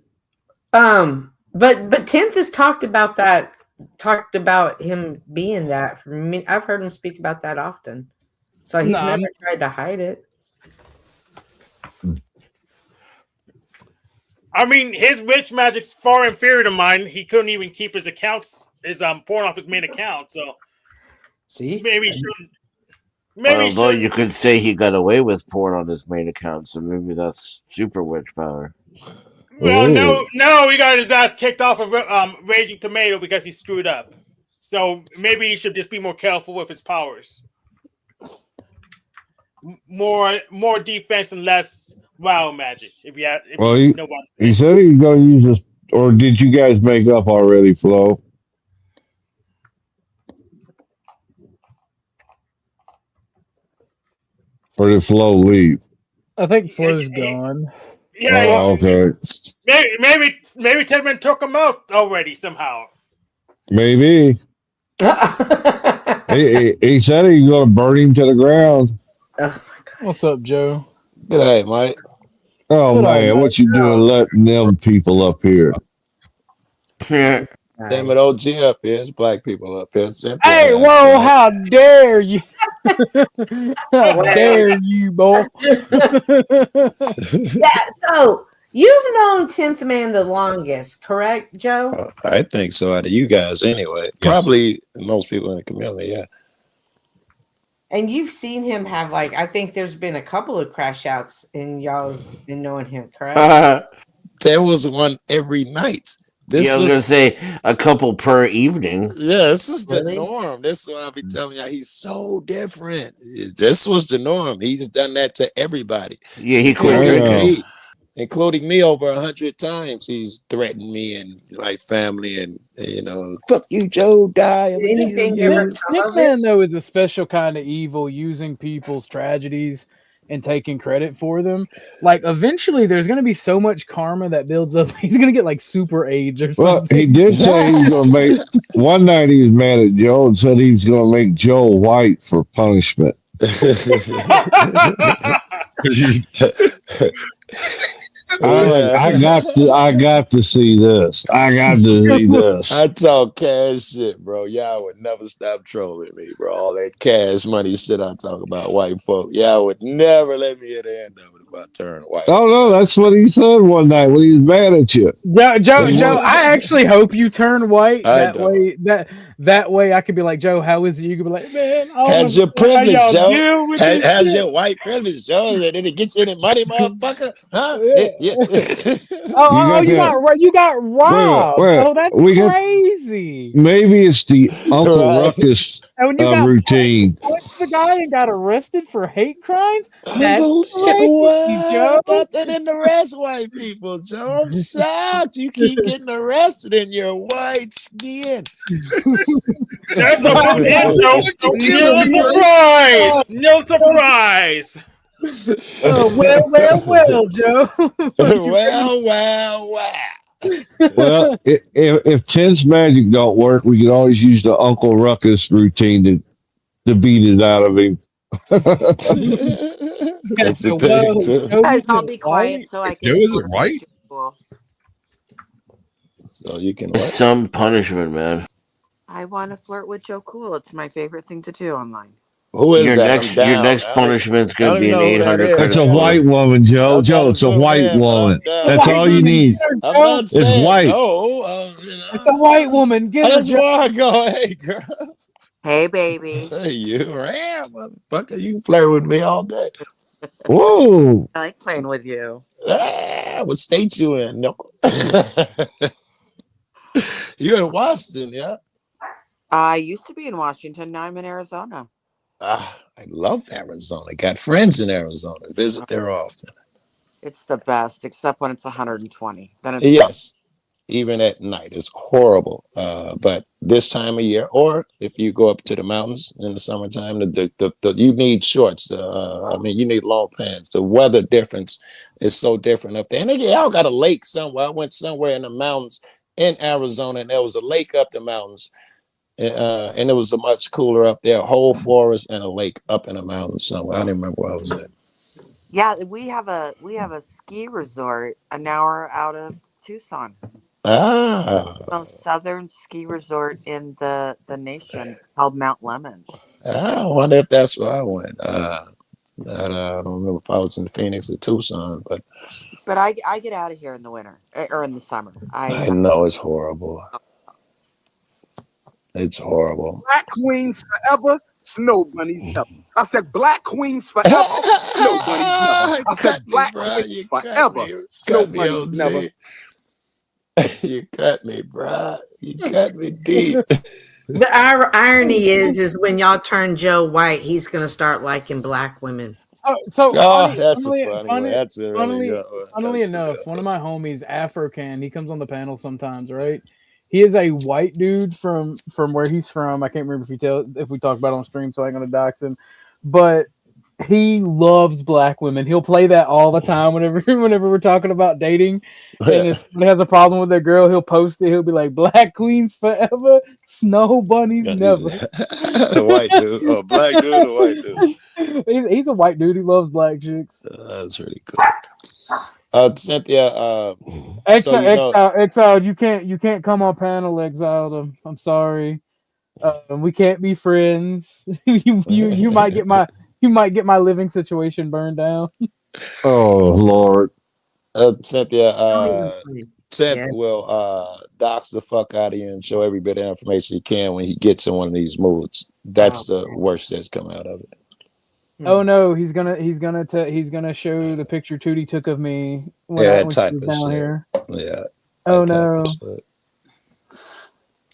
But 10th has talked about him being that. For me, I've heard him speak about that often. So he's never tried to hide it. I mean, his witch magic's far inferior to mine. He couldn't even keep his accounts, his porn off his main account. So, see, maybe he shouldn't. Although you could say he got away with porn on his main account, so maybe that's super witch power. Well, no, he got his ass kicked off of Raging Tomato because he screwed up. So maybe he should just be more careful with his powers. More defense and less wow magic. If you know what he said he's going to use this, or did you guys make up already, Flo? Or did Flo leave? I think Flo's gone. Yeah. Oh, okay. Maybe Tedman took him out already somehow. Maybe. he said he's going to burn him to the ground. What's up, Joe? Good day, Mike. Oh, man, what you doing letting them people up here? Damn it, OG up here. It's black people up here. Hey, whoa, how dare you? How dare you, boy? Yeah, so you've known 10th Man the longest, correct, Joe? I think so, out of you guys anyway. Yes. Probably most people in the community, yeah. And you've seen him have, like, I think there's been a couple of crash outs and y'all have been knowing him, correct? There was one every night. I was going to say a couple per evening. Yeah, this was the norm. This is why I be telling you, he's so different. This was the norm. He's done that to everybody. Yeah, he quit drinking. Including me over 100 times. He's threatened me and my family and, fuck you, Joe, die. Anything ever Nick Man, though, is a special kind of evil, using people's tragedies and taking credit for them. Like, eventually there's going to be so much karma that builds up. He's going to get like super AIDS or something. Well, he did say he's going to make, one night he was mad at Joe and said he's going to make Joe white for punishment. I got to see this. I got to see this. I talk cash shit, bro. Y'all would never stop trolling me, bro. All that cash money shit I talk about white folk. Y'all would never let me hit the end of it if I turn white. Oh no, that's what he said one night when he was mad at you. Joe, I actually hope you turn white. That way I could be like, Joe, how is it? You could be like, man, has your privilege, Joe. Has your white privilege, Joe. Did it get you any money, motherfucker? Huh? Yeah. You got robbed. Oh, that's crazy. Maybe it's the Uncle Ruckus routine. What's the guy and got arrested for hate crimes? That's crazy, Joe. I thought they didn't arrest white people, Joe. I'm shocked. You keep getting arrested in your white skin. No surprise. Oh, well, Joe. well. Well, if 10's magic don't work, we can always use the Uncle Ruckus routine to beat it out of him. That's a thing too. Guys, I'll be quiet so I can. Joe, is it white? So you can. Some punishment, man. I want to flirt with Joe Cool. It's my favorite thing to do online. Who is your that? Your next punishment's gonna be an 800. It's a white woman, Joe. Joe, it's a white woman. That's all you need. It's white. It's a white woman. That's why I go, hey, girl. Hey, baby. Hey, you, motherfucker. You can flirt with me all day. Whoa. I like playing with you. What state you in? No. You're in Washington, yeah? I used to be in Washington. Now I'm in Arizona. I love Arizona. Got friends in Arizona. Visit there often. It's the best, except when it's 120. Then it's yes, even at night, it's horrible. But this time of year, or if you go up to the mountains in the summertime, you need shorts. You need long pants. The weather difference is so different up there. And y'all got a lake somewhere. I went somewhere in the mountains in Arizona, and there was a lake up the mountains. And it was a much cooler up there, a whole forest and a lake up in the mountains somewhere. I don't remember where I was at. Yeah, we have a ski resort an hour out of Tucson. Most southern ski resort in the nation. It's called Mount Lemon. I wonder if that's where I went. I don't remember if I was in Phoenix or Tucson, but I get out of here in the winter or in the summer. I know it's horrible. It's horrible. Black queens forever, snow bunnies never. I said black queens forever, snow bunnies never. I said black queens forever, snow bunnies never. You cut me, bro. You cut me deep. The irony is when y'all turn Joe white, he's gonna start liking black women. That's a funny one. That's a really good one. Funnily enough, one of my homies, Afrocan, he comes on the panel sometimes, right? He is a white dude from where he's from. I can't remember if we talk about it on stream, so I ain't gonna dox him. But he loves black women. He'll play that all the time whenever we're talking about dating. And if somebody has a problem with their girl, he'll post it. He'll be like, "Black queens forever, snow bunnies never." A white dude, or black dude, or white dude. He's a white dude. He loves black chicks. That's really good. Cynthia, Exiled. You can't come on panel. Exiled. I'm sorry. We can't be friends. you might get my living situation burned down. Oh Lord. Cynthia, will dox the fuck out of you and show every bit of information he can when he gets in one of these moods. That's the worst that's come out of it. Oh no, he's gonna show the picture Tootie took of me when that when she type was of down shit. here. Yeah. Oh no.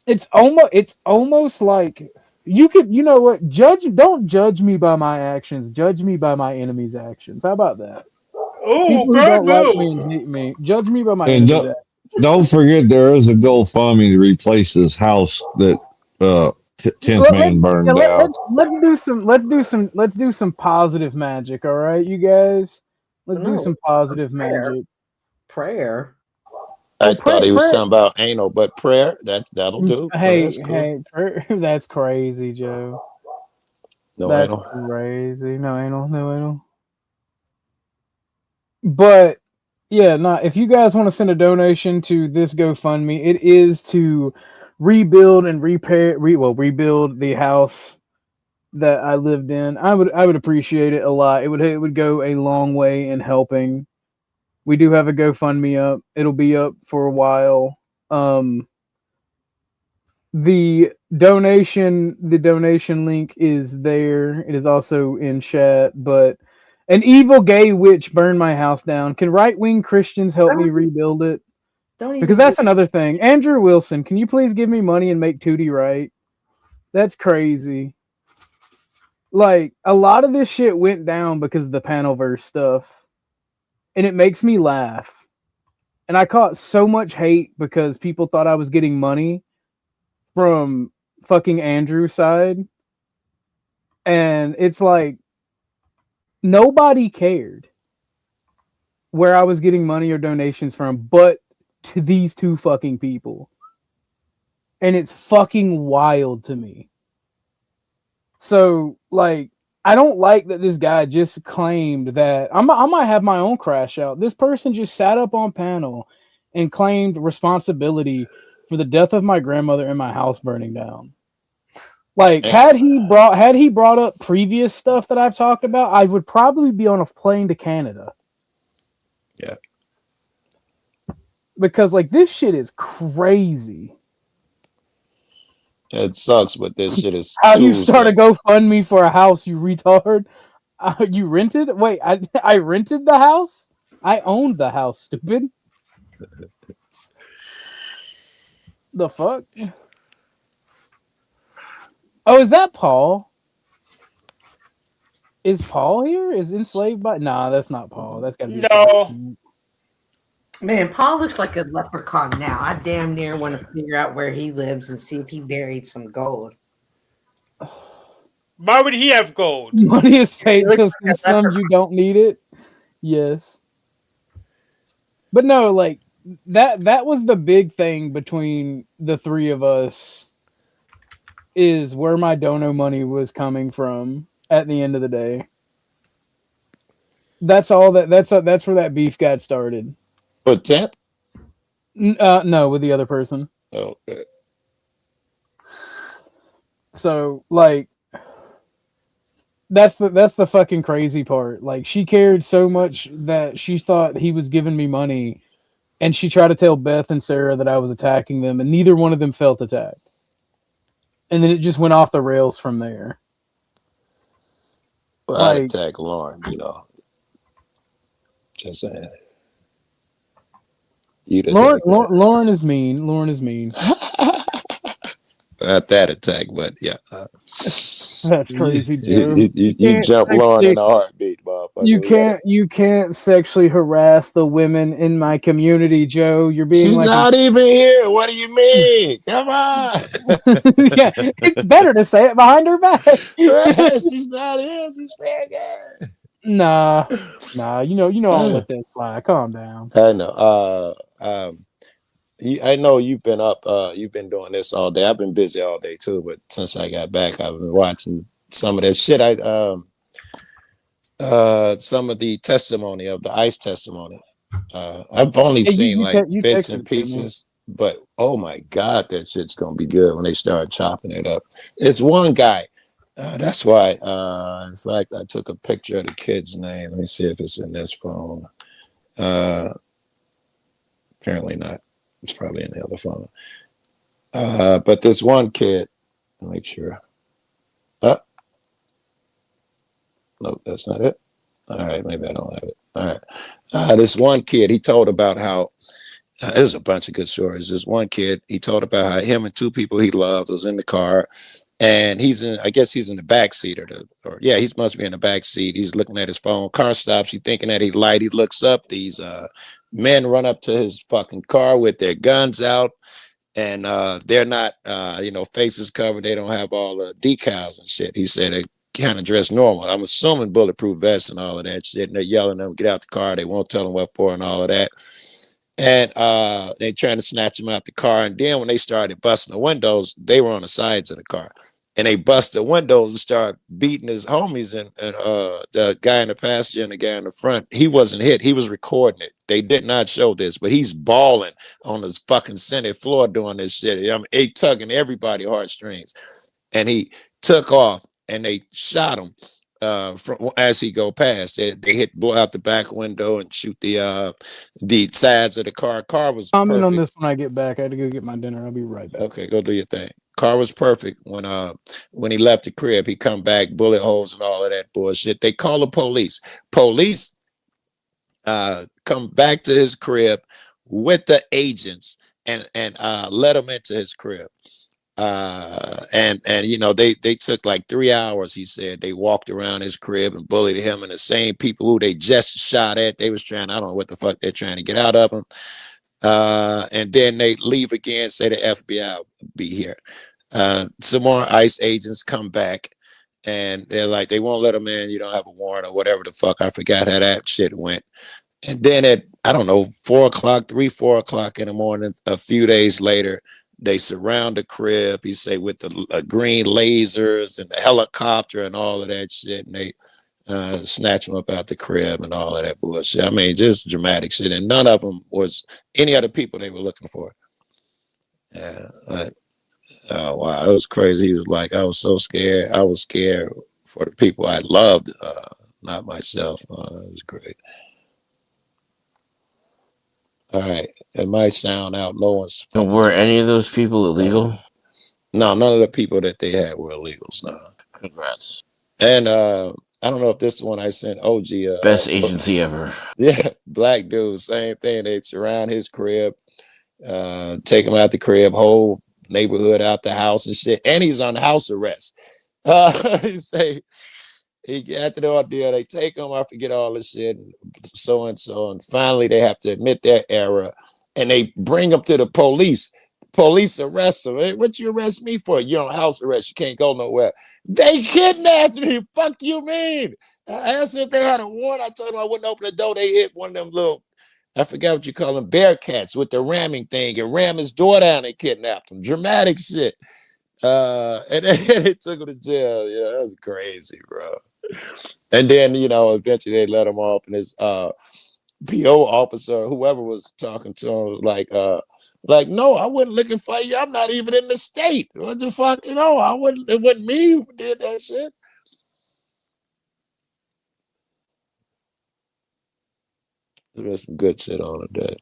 It's almost like you know what? Don't judge me by my actions. Judge me by my enemy's actions. How about that? Oh, People who don't like me and hate me, judge me by my And enemy's actions. don't forget there is a GoFundMe to replace this house that 10th man burned down. Let's do some positive magic, all right, you guys? Let's do some positive magic. Prayer. I thought he was talking about anal, but prayer, that'll do. Hey, Cool. prayer, that's crazy, Joe. No That's anal. crazy. No anal. But yeah, if you guys want to send a donation to this GoFundMe, it is to rebuild and rebuild the house that I lived in. I would appreciate it a lot. It would go a long way in helping. We do have a GoFundMe up. It'll be up for a while. The donation link is there. It is also in chat, but an evil gay witch burned my house down. Can right-wing Christians help me rebuild it? Because that's another thing. Andrew Wilson, can you please give me money and make Tootie right? That's crazy. Like, a lot of this shit went down because of the Panelverse stuff. And it makes me laugh. And I caught so much hate because people thought I was getting money from fucking Andrew's side. And it's like, nobody cared where I was getting money or donations from, but to these two fucking people. And it's fucking wild to me. So, like, I don't like that this guy just claimed that I might have my own crash out. This person just sat up on panel and claimed responsibility for the death of my grandmother and my house burning down. Like, had he brought up previous stuff that I've talked about, I would probably be on a plane to Canada. Yeah. Because, like, this shit is crazy. It sucks, but this shit is How you start a GoFundMe for a house, you retard? You rented? Wait, I rented the house? I owned the house, stupid. The fuck? Oh, is that Paul? Is Paul here? Is enslaved by? Nah, that's not Paul. That's gotta be. No. Man, Paul looks like a leprechaun now. I damn near want to figure out where he lives and see if he buried some gold. Why would he have gold? Money is fake, so since some you don't need it. Yes. But no, like that was the big thing between the three of us, is where my dono money was coming from at the end of the day. That's all that's where that beef got started. But Temp? No, with the other person. Oh, okay. So like that's the fucking crazy part. Like she cared so much that she thought he was giving me money, and she tried to tell Beth and Sarah that I was attacking them, and neither one of them felt attacked. And then it just went off the rails from there. Well, I'd attack Lauren, you know. Just saying. Lauren is mean. Lauren is mean. Not that attack, but yeah. That's crazy, Joe. You jump Lauren in a heartbeat, motherfucker. You can't sexually harass the women in my community, Joe. You're being She's not even here. What do you mean? Come on. Yeah, it's better to say it behind her back. She's not here. She's fair game. Nah. You know I'll let that fly. Calm down. I know. I know you've been up. You've been doing this all day. I've been busy all day too. But since I got back, I've been watching some of that shit. Some of the testimony of the ICE testimony. I've only seen like bits and pieces, but oh my God, that shit's gonna be good when they start chopping it up. It's one guy. That's why. In fact, I took a picture of the kid's name. Let me see if it's in this phone. Apparently not. It's probably in the other phone. But this one kid, make sure. Nope, that's not it. All right, maybe I don't have it. All right. This one kid, he told about how there's a bunch of good stories. This one kid, he told about how him and two people he loved was in the car, and I guess he's in the back seat he must be in the back seat. He's looking at his phone. Car stops. He's thinking that he lied. He looks up. These men run up to his fucking car with their guns out, and they're not, faces covered. They don't have all the decals and shit. He said they kind of dressed normal. I'm assuming bulletproof vests and all of that shit. And they're yelling at them, get out the car. They won't tell them what for and all of that. And they trying to snatch him out the car. And then when they started busting the windows, they were on the sides of the car. And they bust the windows and start beating his homies. And the guy in the passenger and the guy in the front, he wasn't hit. He was recording it. They did not show this, but he's bawling on his fucking Senate floor doing this shit. I mean, he tugging everybody heartstrings. And he took off and they shot him as he go past. They blow out the back window and shoot the sides of the car. Car was Comment perfect. on this when I get back. I had to go get my dinner. I'll be right back. Okay, go do your thing. Car was perfect when he left the crib. He come back, bullet holes and all of that bullshit. They call the police. Police come back to his crib with the agents and let him into his crib. And they took like 3 hours. He said they walked around his crib and bullied him, and the same people who they just shot at, they was trying, I don't know what the fuck they're trying to get out of him. And then they leave again, say the FBI will be here. Some more ICE agents come back and they're like, they won't let them in. You don't have a warrant or whatever the fuck. I forgot how that shit went. And then at, I don't know, 4 o'clock in the morning, a few days later, they surround the crib, he say, with the green lasers and the helicopter and all of that shit. And they snatch him up out the crib and all of that bullshit. I mean, just dramatic shit. And none of them was any other people they were looking for. Yeah. Oh, wow. It was crazy. He was like, I was so scared. I was scared for the people I loved, not myself. It was great. All right. It might sound out. No one's. So were any of those people illegal? No, none of the people that they had were illegals. No. Congrats. And I don't know if this is the one I sent OG. Best agency ever. Yeah, black dude, same thing. They surround his crib, take him out the crib, whole neighborhood out the house and shit. And he's on house arrest. He say he after the ordeal, they take him. I forget all this shit, and so and so, and finally they have to admit their error, and they bring him to the police. Police arrest him. Hey, what you arrest me for? You're on house arrest. You can't go nowhere. They kidnapped me. Fuck you mean? I asked them if they had a warrant. I told them I wouldn't open the door. They hit one of them little, I forgot what you call them, bear cats with the ramming thing and ram his door down and kidnapped him. Dramatic shit. And they took him to jail. Yeah, that was crazy, bro. And then, eventually they let him off, and his PO officer, whoever was talking to him, was like, no, I wasn't looking for you. I'm not even in the state. What the fuck? It wasn't me who did that shit. There's some good shit on today.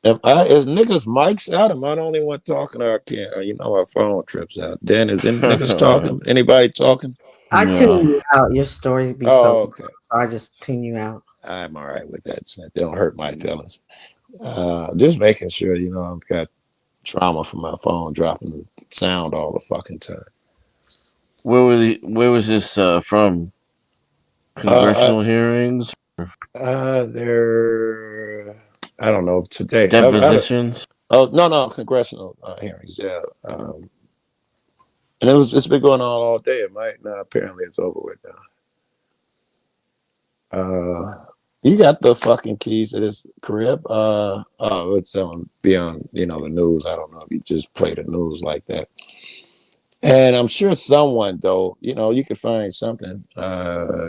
Is niggas mics out? Am I the only one talking? Or I can't? Our phone trips out. Dan, is any niggas talking? Anybody talking? I tune you out. Your stories be so. Okay. So I just tune you out. I'm all right with that. So they don't hurt my feelings. Just making sure, I've got trauma from my phone dropping the sound all the fucking time. Where was this from? Congressional hearings? They're, I don't know, today. Depositions? No, congressional hearings, yeah. And it's been going on all day. It might now. Apparently it's over with now. You got the fucking keys to this crib. It's be on, the news. I don't know if you just play the news like that. And I'm sure someone, though, you could find something.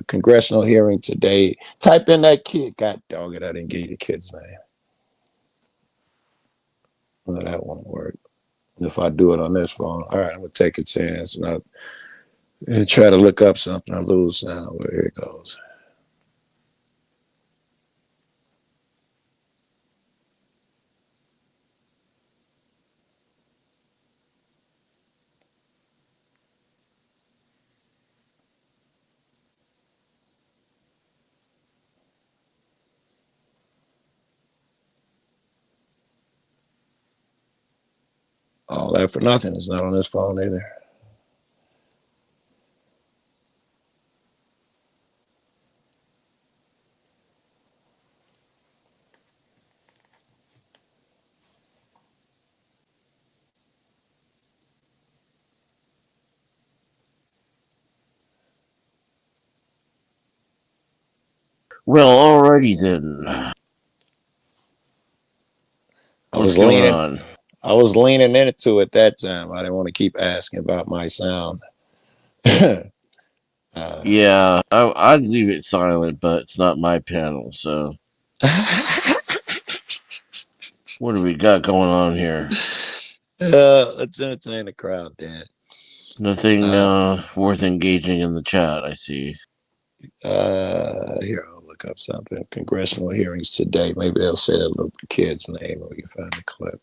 Congressional hearing today. Type in that kid. God dog it, I didn't give you the kid's name. Well, that won't work. If I do it on this phone, all right, I'm going to take a chance and try to look up something. I lose sound. Well, here it goes. All that for nothing. It's not on this phone either. Well, alrighty then. What's going on? I was leaning into it that time. I didn't want to keep asking about my sound. Yeah, I'd leave it silent, but it's not my panel, so. What do we got going on here? Let's entertain the crowd, Dan. Nothing worth engaging in the chat, I see. Here, I'll look up something. Congressional hearings today. Maybe they'll say the little kid's name or we can find the clip.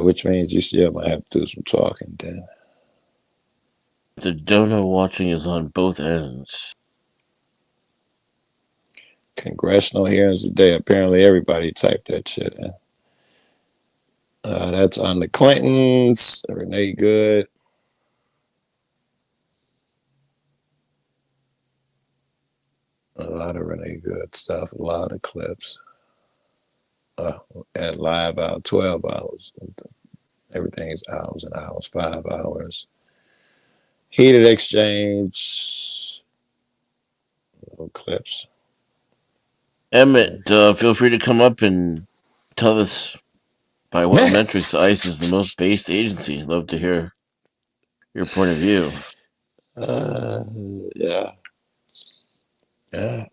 Which means you still might have to do some talking, Dan. The dono watching is on both ends. Congressional hearings today. Apparently everybody typed that shit in. That's on the Clintons. Renee Good. A lot of Renee Good stuff. A lot of clips. At live out 12 hours. Everything's hours and hours. 5 hours. Heated exchange. Little clips. Emmett, feel free to come up and tell us by what metrics ICE is the most based agency. Love to hear your point of view. Yeah.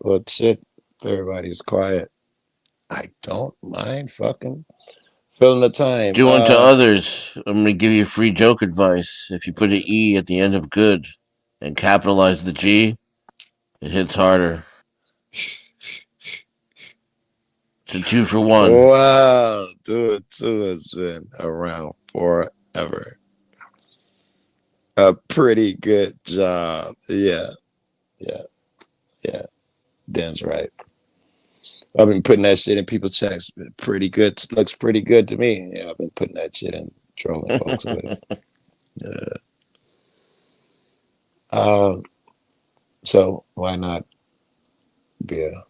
Well, shit. If everybody's quiet, I don't mind fucking filling the time. Do unto others. I'm going to give you free joke advice. If you put an E at the end of good and capitalize the G, it hits harder. It's a 2 for 1. Wow. Do it too has been around forever. A pretty good job. Yeah. Dan's right. I've been putting that shit in people's checks. Pretty good. Looks pretty good to me. Yeah, I've been putting that shit in, trolling folks with it. So why not beer?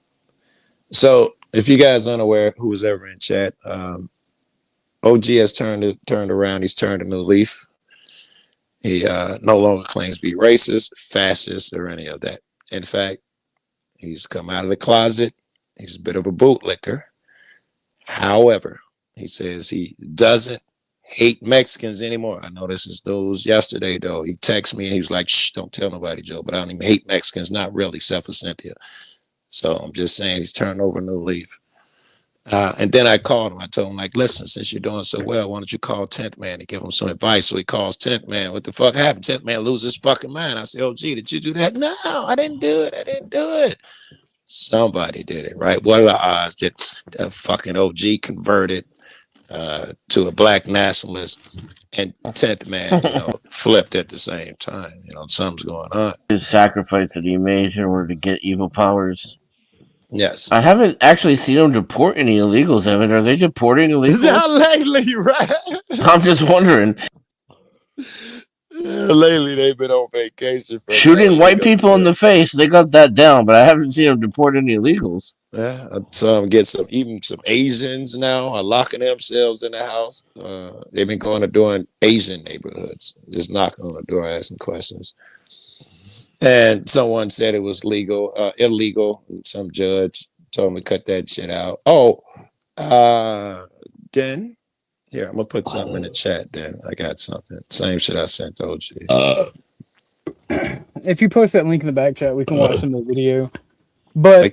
So if you guys aren't aware, who was ever in chat, OG has turned around. He's turned a new leaf. He no longer claims to be racist, fascist, or any of that. In fact, he's come out of the closet. He's a bit of a bootlicker. However, he says he doesn't hate Mexicans anymore. I know this is those yesterday though. He texted me and he was like, "Shh, don't tell nobody, Joe." But I don't even hate Mexicans, not really, except for Cynthia. So I'm just saying he's turned over a new leaf. And then I called him. I told him, like, listen, since you're doing so well, why don't you call 10th Man and give him some advice? So he calls 10th Man. What the fuck happened? 10th Man loses his fucking mind. I said, oh, gee, did you do that? No, I didn't do it. I didn't do it. Somebody did it, right? What are the odds that the fucking OG converted to a black nationalist and 10th Man, flipped at the same time? Something's going on. The sacrifice that he made in order to get evil powers. Yes. I haven't actually seen them deport any illegals, Evan. Are they deporting illegals? Not lately, right? I'm just wondering. Lately, they've been on vacation. Shooting white people in the face, they got that down, but I haven't seen them deport any illegals. Yeah, even some Asians now are locking themselves in the house. They've been going to doing Asian neighborhoods, just knocking on the door, asking questions. And someone said it was illegal. Some judge told me to cut that shit out. Den, here, I'm gonna put something in the chat. Then I got something. Same shit I sent to OG. If you post that link in the back chat, we can watch in the video. But I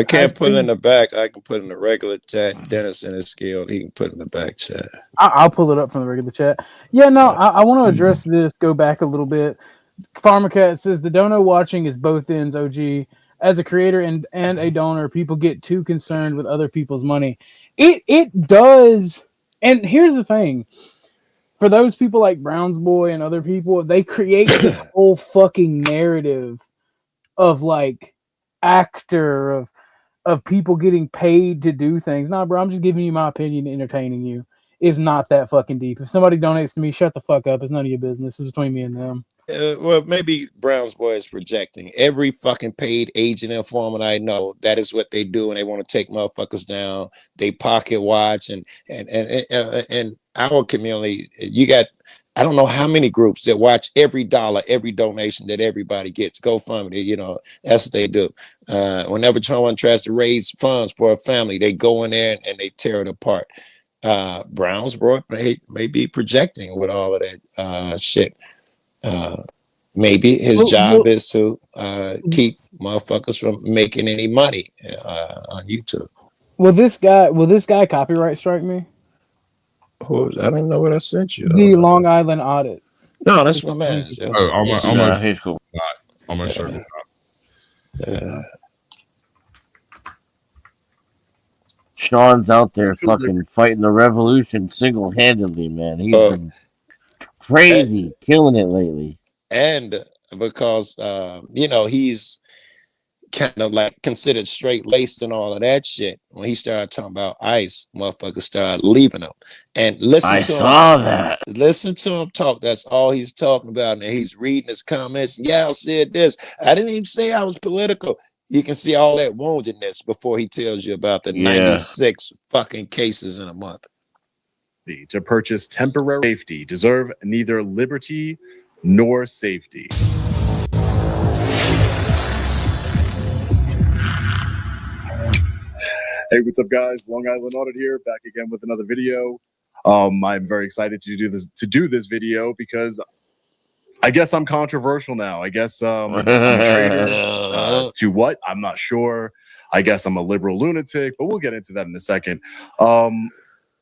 can't put it in the back. I can put it in the regular chat. Dennis in his skilled. He can put it in the back chat. I'll pull it up from the regular chat. Yeah, no, I want to address this. Go back a little bit. Pharmacat says the dono watching is both ends. OG, as a creator and a donor, people get too concerned with other people's money. It does. And here's the thing: for those people like Brown's Boy and other people, they create this whole fucking narrative of like actor of people getting paid to do things. Nah, bro, I'm just giving you my opinion, entertaining you. It's not that fucking deep. If somebody donates to me, shut the fuck up. It's none of your business. It's between me and them. Well, maybe Brown's Boy is projecting. Every fucking paid agent informant I know, that is what they do, and they want to take motherfuckers down. They pocket watch, and our community, you got, I don't know how many groups that watch every dollar, every donation that everybody gets. GoFundMe, that's what they do. Whenever someone tries to raise funds for a family, they go in there and they tear it apart. Brown's Boy may be projecting with all of that shit. Maybe his job is to keep motherfuckers from making any money on YouTube. Will this guy copyright strike me? Oh, I don't know what I sent you. The Long Island audit. No, that's my man. Almost certainly not. Sean's out there fucking fighting the revolution single-handedly, man. He's been crazy, killing it lately. And because he's kind of like considered straight laced and all of that shit. When he started talking about ICE, motherfuckers started leaving him. And listen to him talk. That's all he's talking about. And he's reading his comments. Yeah, I said this. I didn't even say I was political. You can see all that woundedness before he tells you about the 96 fucking cases in a month. To purchase temporary safety deserve neither liberty nor safety. Hey, what's up, guys? Long Island Audit here, back again with another video. I'm very excited to do this video because I guess I'm controversial now. I guess I'm a traitor to what? I'm not sure. I guess I'm a liberal lunatic, but we'll get into that in a second.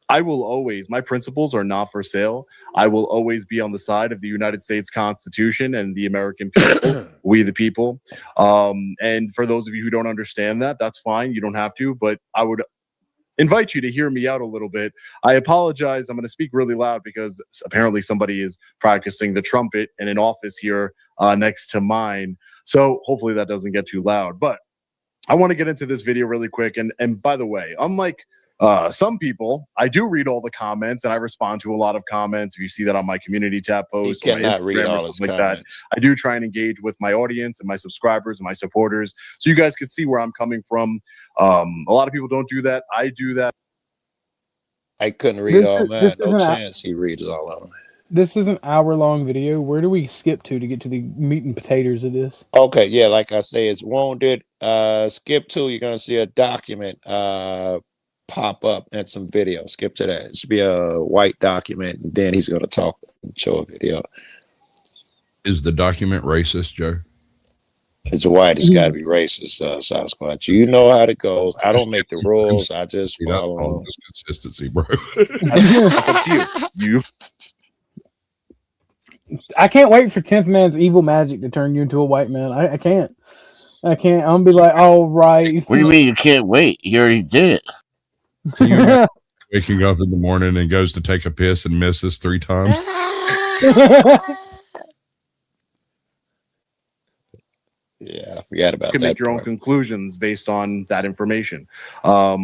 I will always, my principles are not for sale. I will always be on the side of the United States Constitution and the American people, we the people. And for those of you who don't understand that, that's fine. You don't have to, but I would invite you to hear me out a little bit. I apologize. I'm going to speak really loud because apparently somebody is practicing the trumpet in an office here next to mine. So hopefully that doesn't get too loud, but I want to get into this video really quick. And by the way, unlike some people, I do read all the comments and I respond to a lot of comments. If you see that on my community tab post, you cannot read all his comments. I do try and engage with my audience and my subscribers and my supporters, so you guys can see where I'm coming from. A lot of people don't do that. I do that. I couldn't read all mine. No chance he reads all of them. This is an hour-long video. Where do we skip to get to the meat and potatoes of this? Okay, like I say, it's wounded. Skip to, you're gonna see a document. pop up and some video. Skip to that. It should be a white document, and then he's gonna talk and show a video. Is the document racist, Joe? It's white. It's got to be racist, Sasquatch. You know how it goes. I don't make the rules. I just follow. That's consistency, bro. That's up to you. I can't wait for 10th Man's evil magic to turn you into a white man. I can't. I'm gonna be like, all right. What do you mean you can't wait? You already did it. Can you imagine waking up in the morning and goes to take a piss and misses 3 times? Yeah, I forgot about You can that. make your own conclusions based on that information. I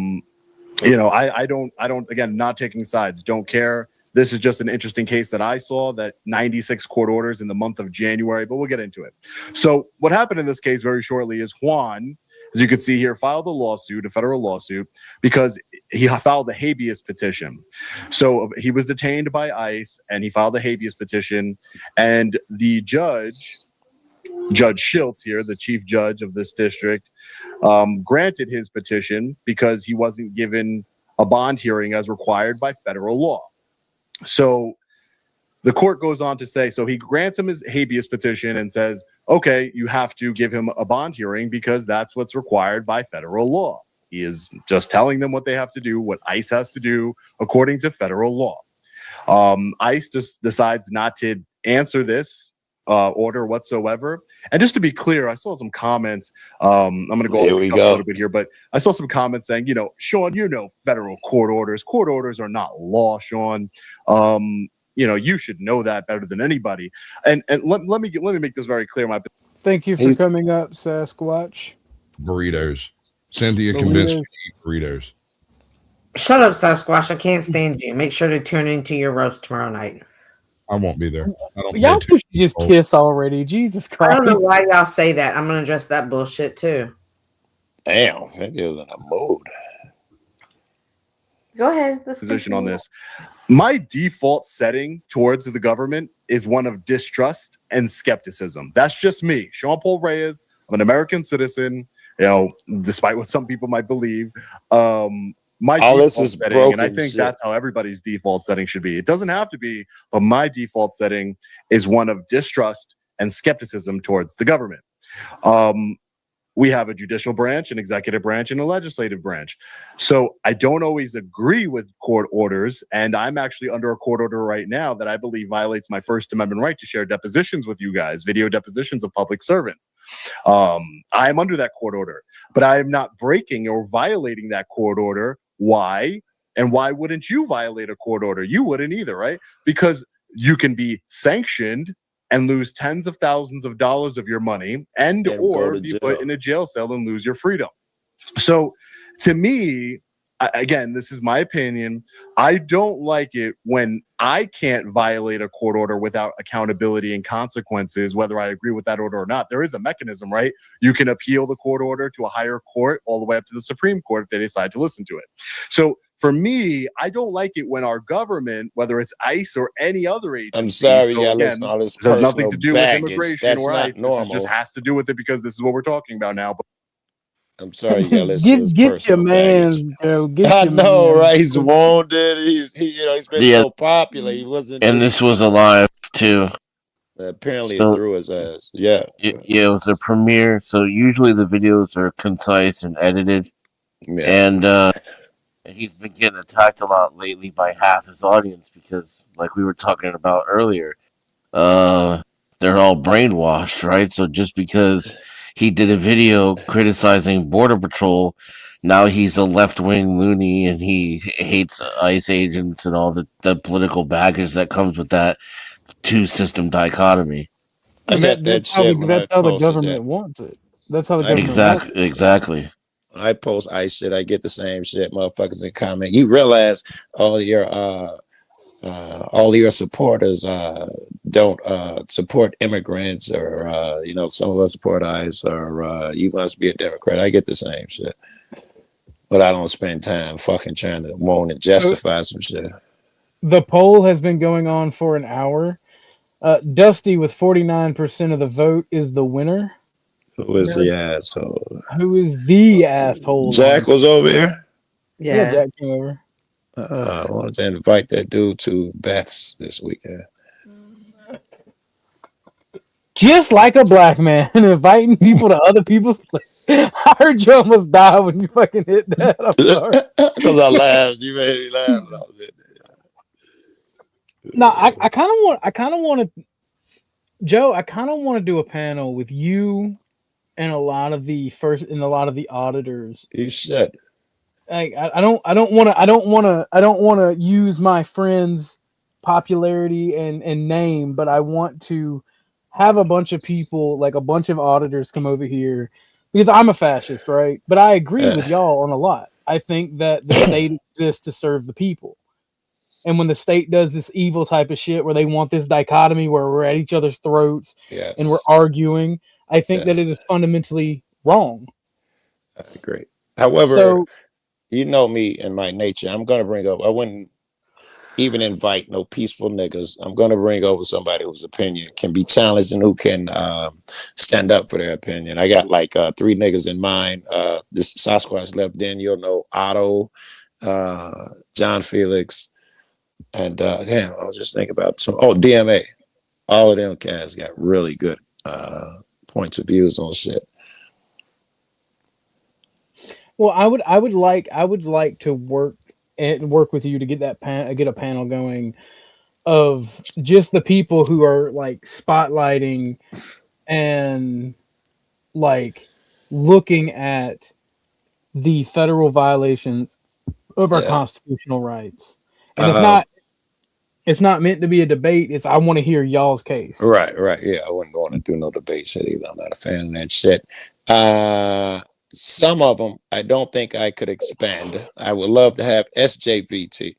don't, again, not taking sides, don't care. This is just an interesting case that I saw, that 96 court orders in the month of January, but we'll get into it. So what happened in this case very shortly is Juan, as you can see here, filed a federal lawsuit, because he filed a habeas petition. So he was detained by ICE and he filed a habeas petition, and the Judge Schiltz here, the chief judge of this district, granted his petition because he wasn't given a bond hearing as required by federal law. So the court goes on to say, so he grants him his habeas petition and says, okay, you have to give him a bond hearing because that's what's required by federal law. He is just telling them what they have to do, what ICE has to do according to federal law. ICE just decides not to answer this order whatsoever. And just to be clear, I saw some comments. I'm going to go a little bit here, but I saw some comments saying, Sean, federal court orders are not law, Sean. You should know that better than anybody. And let me make this very clear. Thank you for coming up, Sasquatch. Burritos. Cynthia convinced me to eat burritos. Shut up, Sasquatch. I can't stand you. Make sure to tune into your roast tomorrow night. I won't be there. Y'all should just kiss already. Jesus Christ. I don't know why y'all say that. I'm going to address that bullshit too. Damn, that dude's in a mood. Go ahead. Let's position on this. My default setting towards the government is one of distrust and skepticism. That's just me. Sean Paul Reyes. I'm an American citizen, despite what some people might believe. My default setting, and I think that's how everybody's default setting should be. It doesn't have to be, but my default setting is one of distrust and skepticism towards the government. We have a judicial branch, an executive branch, and a legislative branch. So I don't always agree with court orders, and I'm actually under a court order right now that I believe violates my First Amendment right to share depositions with you guys, video depositions of public servants. I am under that court order, but I am not breaking or violating that court order. Why? And why wouldn't you violate a court order? You wouldn't either, right? Because you can be sanctioned and lose tens of thousands of dollars of your money or be put in a jail cell and lose your freedom. So to me, again, this is my opinion. I don't like it when I can't violate a court order without accountability and consequences, whether I agree with that order or not. There is a mechanism, right? You can appeal the court order to a higher court all the way up to the Supreme Court if they decide to listen to it. So for me, I don't like it when our government, whether it's ICE or any other agency, I'm sorry, listen, all this has nothing to do baggage. with immigration That's or not ICE. normal. This just has to do with it because this is what we're talking about now. But I'm sorry, listen. Get your man, Joe. I know, right? He's wounded. He's been so popular. He wasn't. And this was alive too. Apparently, it threw his ass. Yeah. It was a premiere. So usually the videos are concise and edited. Yeah. And he's been getting attacked a lot lately by half his audience because, like we were talking about earlier, they're all brainwashed, right? So just because he did a video criticizing Border Patrol, now he's a left-wing loony and he hates ICE agents and all the political baggage that comes with that two-system dichotomy. That's how the government wants it. That's how the government wants it. Exactly. I post ICE shit, I get the same shit, motherfuckers in comment. You realize all your supporters don't support immigrants, or some of us support ICE, or you must be a Democrat. I get the same shit, but I don't spend time fucking trying to moan and justify some shit. The poll has been going on for an hour. Dusty with 49% of the vote is the winner. Who is the asshole? Who is the asshole? Jack was over here. Yeah, Jack came over. I wanted to invite that dude to Beth's this weekend. Just like a black man inviting people to other people's place. I heard you almost die when you fucking hit that. I'm sorry. Because I laughed. You made me laugh. When I was in there. No, I kind of want to, Joe. I kind of want to do a panel with you and a lot of the auditors. You should. Like, I don't want to use my friend's popularity and name, but I want to have a bunch of people, like a bunch of auditors, come over here because I'm a fascist, right? But I agree with y'all on a lot. I think that the state exists to serve the people. And when the state does this evil type of shit where they want this dichotomy where we're at each other's throats and we're arguing, I think that it is fundamentally wrong. I agree. However, you know me and my nature. I'm going to bring up, I wouldn't even invite no peaceful niggas. I'm going to bring over somebody whose opinion can be challenged and who can stand up for their opinion. I got like 3 niggas in mind. This Sasquatch left in, you'll know Otto, John Felix, and damn, I was just thinking about DMA. All of them cats got really good points of views on shit. Well, I would like to work with you to get that get a panel going of just the people who are like spotlighting and like looking at the federal violations of our constitutional rights. And it's not meant to be a debate. It's I want to hear y'all's case. Right. Yeah, I wouldn't want to do no debate shit either. I'm not a fan of that shit. Some of them I don't think I could expand. I would love to have SJVT.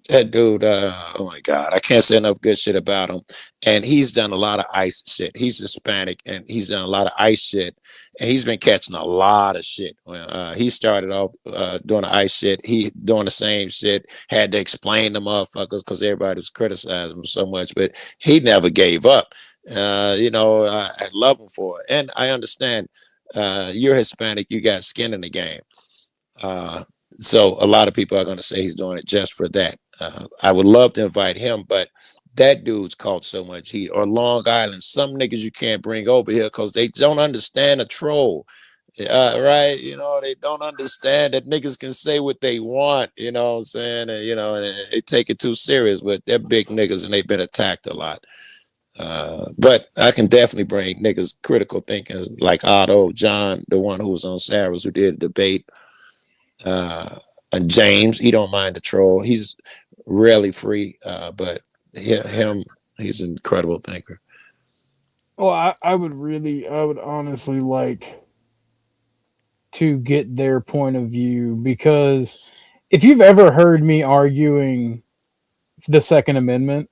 That dude, oh my God, I can't say enough good shit about him. And he's done a lot of ICE shit. He's Hispanic and he's done a lot of ICE shit. And he's been catching a lot of shit. He started off doing the ICE shit. He doing the same shit. Had to explain to motherfuckers because everybody was criticizing him so much. But he never gave up. I love him for it. And I understand you're Hispanic. You got skin in the game. So a lot of people are going to say he's doing it just for that. I would love to invite him, but that dude's caught so much heat. Or Long Island, some niggas you can't bring over here because they don't understand a troll. Right? They don't understand that niggas can say what they want, you know what I'm saying? And they take it too serious, but they're big niggas and they've been attacked a lot. But I can definitely bring niggas critical thinking like Otto, John, the one who was on Sarah's who did the debate. And James, he don't mind the troll. He's rarely free, but he's an incredible thinker. Well, I would honestly like to get their point of view because if you've ever heard me arguing the Second Amendment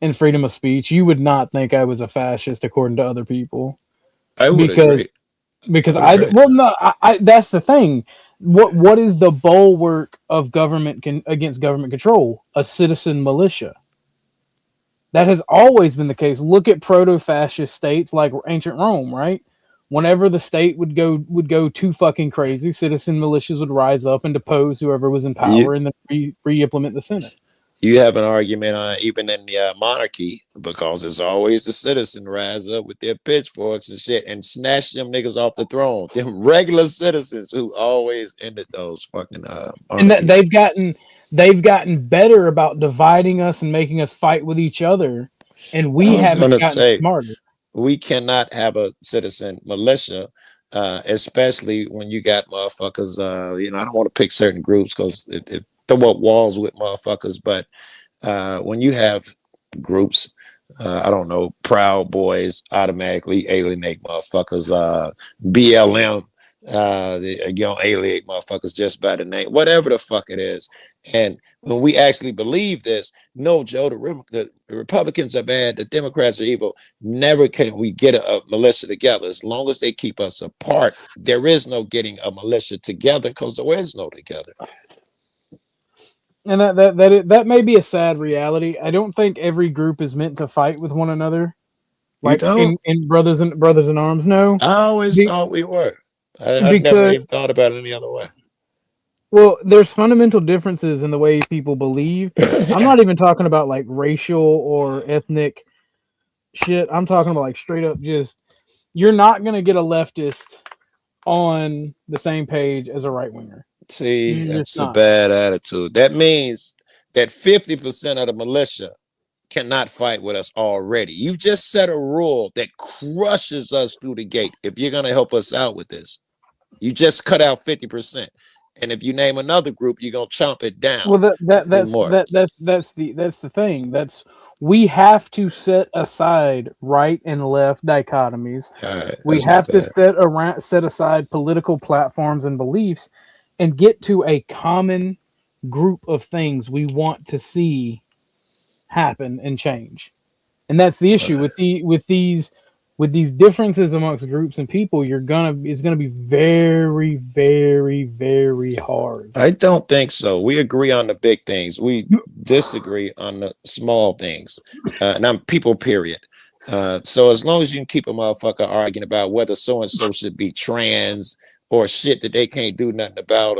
and freedom of speech, you would not think I was a fascist according to other people. I would agree. Because that's the thing. What is the bulwark of government against government control? A citizen militia. That has always been the case. Look at proto-fascist states like ancient Rome, right? Whenever the state would go too fucking crazy, citizen militias would rise up and depose whoever was in power and then re-implement the Senate. You have an argument even in the monarchy because it's always the citizen rise up with their pitchforks and shit and snatch them niggas off the throne. Them regular citizens who always ended those fucking and that they've gotten better about dividing us and making us fight with each other, and we haven't gotten smarter. We cannot have a citizen militia, especially when you got motherfuckers. I don't want to pick certain groups because it throw up walls with motherfuckers, but when you have groups, I don't know, Proud Boys automatically alienate motherfuckers. BLM, you don't alienate motherfuckers just by the name, whatever the fuck it is. And when we actually believe this, no, Joe, the Republicans are bad, the Democrats are evil. Never can we get a militia together. As long as they keep us apart, there is no getting a militia together because there is no together. And that may be a sad reality. I don't think every group is meant to fight with one another. Like in brothers in arms. No, I always thought we were. I never even thought about it any other way. Well, there's fundamental differences in the way people believe. I'm not even talking about like racial or ethnic shit. I'm talking about like straight up just you're not gonna get a leftist on the same page as a right winger. See, You're just that's a not. bad attitude. That means that 50% of the militia cannot fight with us already. You've just set a rule that crushes us through the gate. If you're going to help us out with this, you just cut out 50%. And if you name another group, you're going to chomp it down. Well, even more. that's the thing. We have to set aside right and left dichotomies. We that's not have to bad. set aside political platforms and beliefs, and get to a common group of things we want to see happen and change. And that's the issue with these differences amongst groups and people. It's gonna be very, very, very hard. I don't think so. We agree on the big things. We disagree on the small things. And I'm people, period. So as long as you can keep a motherfucker arguing about whether so-and-so should be trans or shit that they can't do nothing about,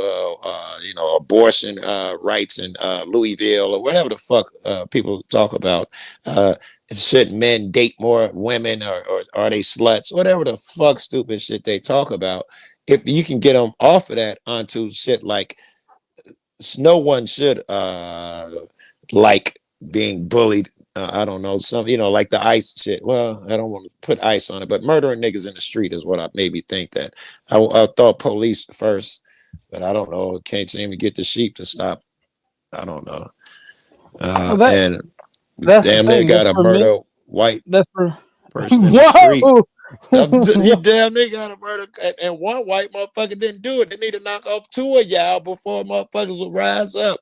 abortion rights in Louisville or whatever the fuck people talk about. Should men date more women or are they sluts? Whatever the fuck stupid shit they talk about. If you can get them off of that onto shit like no one should like being bullied. I don't know, like the ICE shit. Well, I don't want to put ICE on it, but murdering niggas in the street is what made me think that. I thought police first, but I don't know. Can't seem to get the sheep to stop. I don't know. And damn near got a murder white person in the street. You damn nigga got a murder, and one white motherfucker didn't do it. They need to knock off two of y'all before motherfuckers will rise up.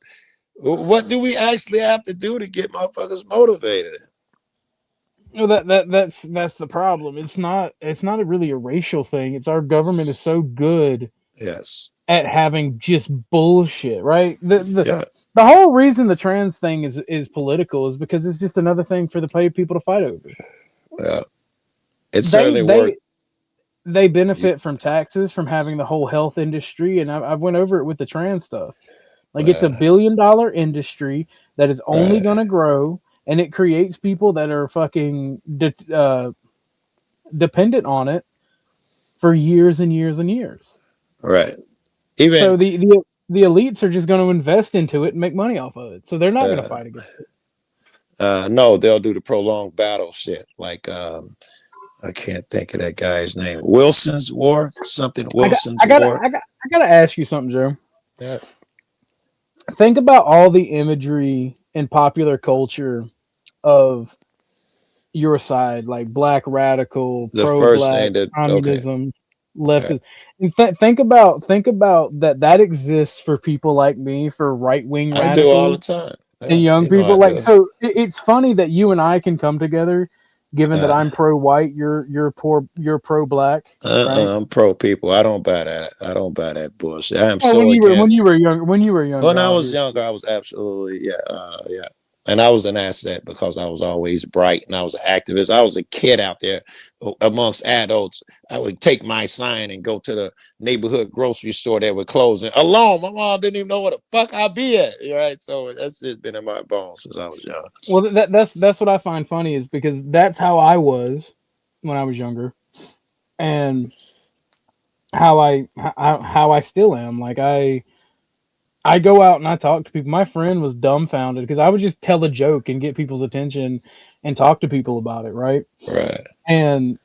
What do we actually have to do to get motherfuckers motivated? No, that's the problem. It's not really a racial thing. It's our government is so good at having just bullshit, right? The whole reason the trans thing is political is because it's just another thing for the paid people to fight over. Yeah. It certainly worked. They benefit from taxes, from having the whole health industry, and I went over it with the trans stuff. Like it's $1 billion industry that is only going to grow, and it creates people that are fucking dependent on it for years and years and years. Right. So the elites are just going to invest into it and make money off of it. So they're not going to fight against it. No, they'll do the prolonged battle shit. Like I can't think of that guy's name. Wilson's War? Something Wilson's War. I gotta ask you something, Joe. Yeah. Think about all the imagery in popular culture of your side, like black radical, pro-black, communism, leftist. And think about that exists for people like me, for right-wing radicals. I do all the time. And young people. So it's funny that you and I can come together. Given that I'm pro-white, you're pro-black. Right? I'm pro people. I don't buy that. I don't buy that bullshit. I am when you were young. When I was younger, I was absolutely yeah. And I was an asset because I was always bright and I was an activist. I was a kid out there amongst adults. I would take my sign and go to the neighborhood grocery store that would close alone. My mom didn't even know where the fuck I'd be at. Right. So that's just been in my bones since I was young. Well, that's what I find funny is because that's how I was when I was younger, and how I still am. Like I go out and I talk to people. My friend was dumbfounded because I would just tell a joke and get people's attention and talk to people about it, right? Right. And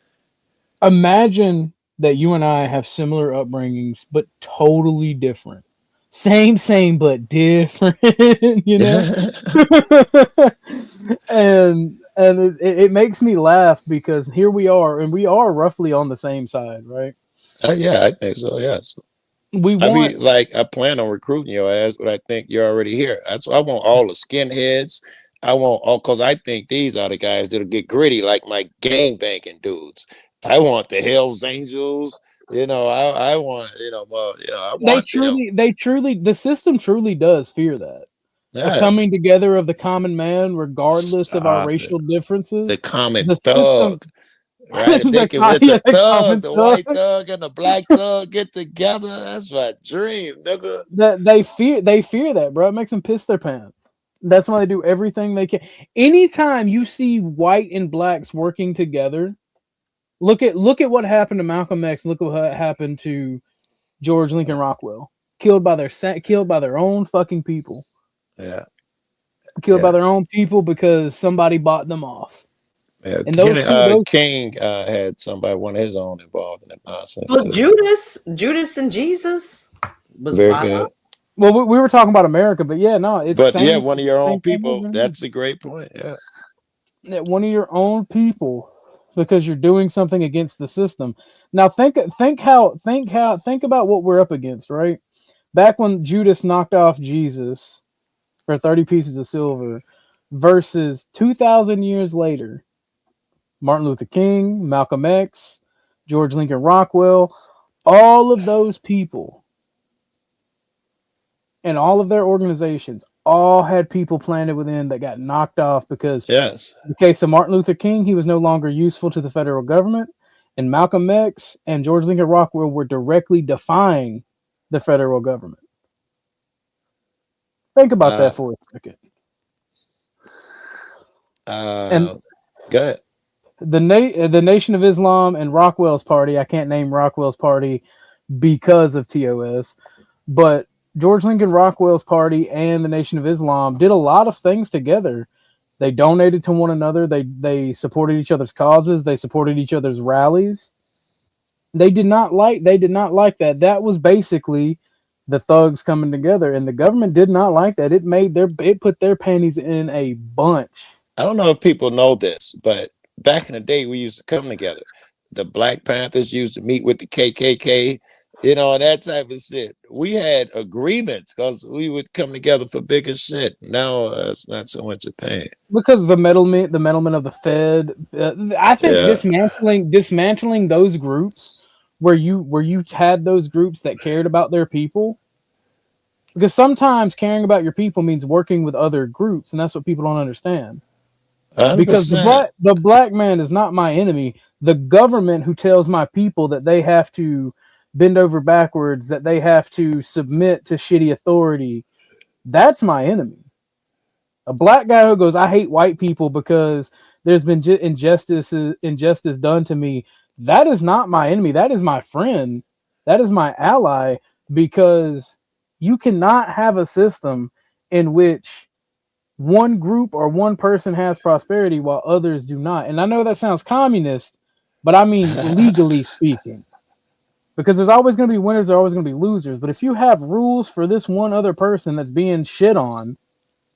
imagine that you and I have similar upbringings, but totally different. Same, but different, you know? and it makes me laugh because here we are, and we are roughly on the same side, right? Yeah, I think so, yes. I plan on recruiting your ass, but I think you're already here. That's why I want all the skinheads. I want all because I think these are the guys that'll get gritty like my gang banging dudes. I want the Hells Angels. I want, I want. They truly, the system truly does fear that. Yes. The coming together of the common man, regardless of our racial differences. The common thug. Right? If they can, if Yeah, the thug, common the thug. white thug and the black thug get together, that's my dream, nigga. That they fear that, bro. It makes them piss their pants. That's why they do everything they can. Anytime you see white and blacks working together, look at what happened to Malcolm X. Look what happened to George Lincoln Rockwell. Killed by their own fucking people. Yeah. Killed by Yeah. their own people because somebody bought them off. Yeah. And those two, King had somebody, one of his own, involved in that nonsense Well, too. Judas and Jesus was Very bought good. up. well, we were talking about America, but yeah, no, it's But yeah, same. one of your own Same thing people, over here. that's a great point. Yeah. Yeah, one of your own people, because you're doing something against the system. Now think about what we're up against, right? Back when Judas knocked off Jesus for 30 pieces of silver versus 2,000 years later, Martin Luther King, Malcolm X, George Lincoln Rockwell, all of those people and all of their organizations all had people planted within that got knocked off because Yes. in the case of Martin Luther King, he was no longer useful to the federal government, and Malcolm X and George Lincoln Rockwell were directly defying the federal government. Think about that for a second. And go ahead. the Nation of Islam and Rockwell's party, I can't name Rockwell's party because of TOS, but George Lincoln Rockwell's party and the Nation of Islam did a lot of things together. They donated to one another. They supported each other's causes. They supported each other's rallies. They did not like that. That was basically the thugs coming together, and the government did not like that. It put their panties in a bunch. I don't know if people know this, but back in the day, we used to come together. The Black Panthers used to meet with the KKK, and that type of shit. We had agreements because we would come together for bigger shit. Now it's not so much a thing. Because the meddlement of the Fed, I think dismantling those groups where you had those groups that cared about their people. Because sometimes caring about your people means working with other groups, and that's what people don't understand. 100%. Because the black man is not my enemy. The government who tells my people that they have to bend over backwards, that they have to submit to shitty authority, that's my enemy. A black guy who goes, I hate white people because there's been injustice done to me, that is not my enemy. That is my friend. That is my ally, because you cannot have a system in which one group or one person has prosperity while others do not. And I know that sounds communist, but I mean legally speaking. Because there's always going to be winners, there's always going to be losers. But if you have rules for this one other person that's being shit on,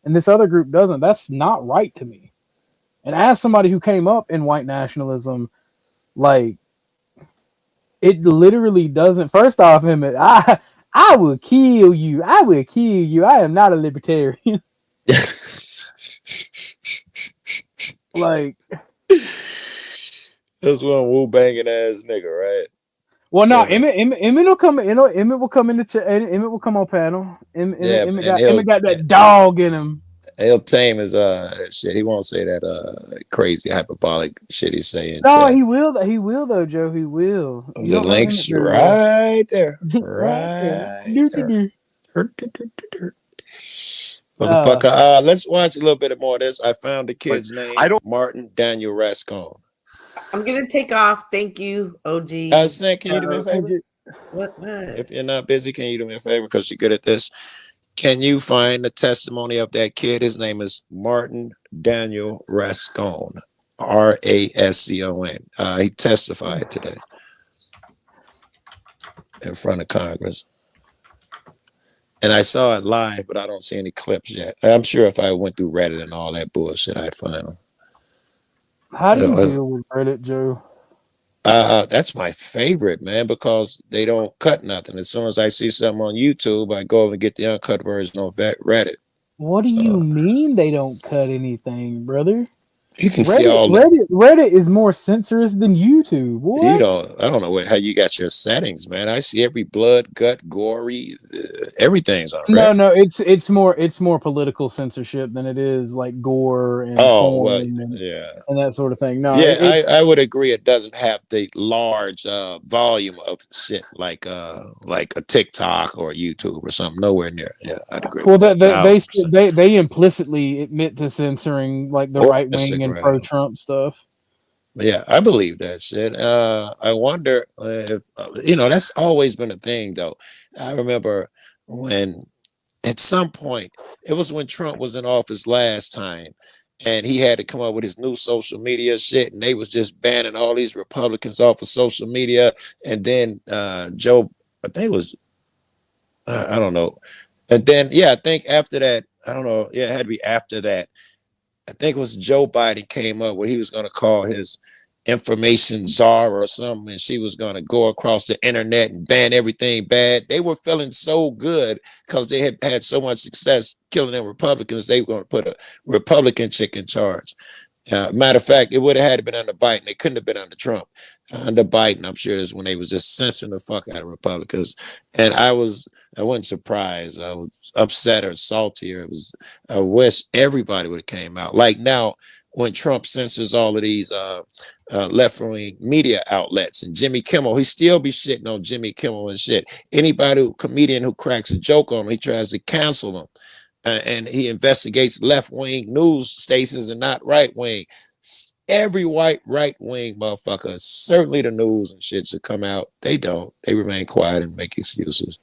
and this other group doesn't, that's not right to me. And as somebody who came up in white nationalism, like, it literally doesn't. First off, I will kill you. I will kill you. I am not a libertarian. Like, this one woo banging ass nigga, right? Well, no, Emmett will come. Emmett will come Emmett will come on panel. Emmett got that dog in him. He'll tame his shit. He won't say that crazy hyperbolic shit he's saying. No, he will. He will though, Joe. He will. The link's right there. Right there. Motherfucker. Let's watch a little bit more of this. I found the kid's name. Martin Daniel Rascon. I'm gonna take off. Thank you, OG. Sam, can you do me a favor? What? If you're not busy, can you do me a favor? Because you're good at this. Can you find the testimony of that kid? His name is Martin Daniel Rascon. Rascon. He testified today in front of Congress. And I saw it live, but I don't see any clips yet. I'm sure if I went through Reddit and all that bullshit, I'd find them. How do you deal with Reddit, Joe? That's my favorite, man, because they don't cut nothing. As soon as I see something on YouTube, I go over and get the uncut version on Reddit. What do you mean they don't cut anything, brother? You can see all Reddit is more censorious than YouTube. What? I don't know how you got your settings, man. I see every blood, gut, gory, everything's on Reddit. No, it's more political censorship than it is like gore and porn and that sort of thing. No, yeah, I would agree. It doesn't have the large volume of shit like a TikTok or YouTube or something. Nowhere near. Yeah, I'd agree. Well, with that, they implicitly admit to censoring like the right wing and pro Trump stuff. Yeah, I believe that shit. I wonder if that's always been a thing, though. I remember when, at some point, it was when Trump was in office last time, and he had to come up with his new social media shit, and they was just banning all these Republicans off of social media. And then Joe, I think it was, I don't know, and then I think after that, I don't know, it had to be after that. I think it was Joe Biden came up where he was going to call his information czar or something, and she was going to go across the internet and ban everything bad. They were feeling so good because they had had so much success killing them Republicans. They were going to put a Republican chick in charge. Matter of fact, it would have had to been under Biden. They couldn't have been under Trump. Under Biden, I'm sure is when they was just censoring the fuck out of Republicans. And I wasn't surprised. I was upset or salty. I wish everybody would have came out. Like now, when Trump censors all of these left-wing media outlets and Jimmy Kimmel, he still be shitting on Jimmy Kimmel and shit. Comedian who cracks a joke on him, he tries to cancel them. And he investigates left-wing news stations and not right-wing. Every right-wing motherfucker, certainly the news and shit should come out. They don't. They remain quiet and make excuses.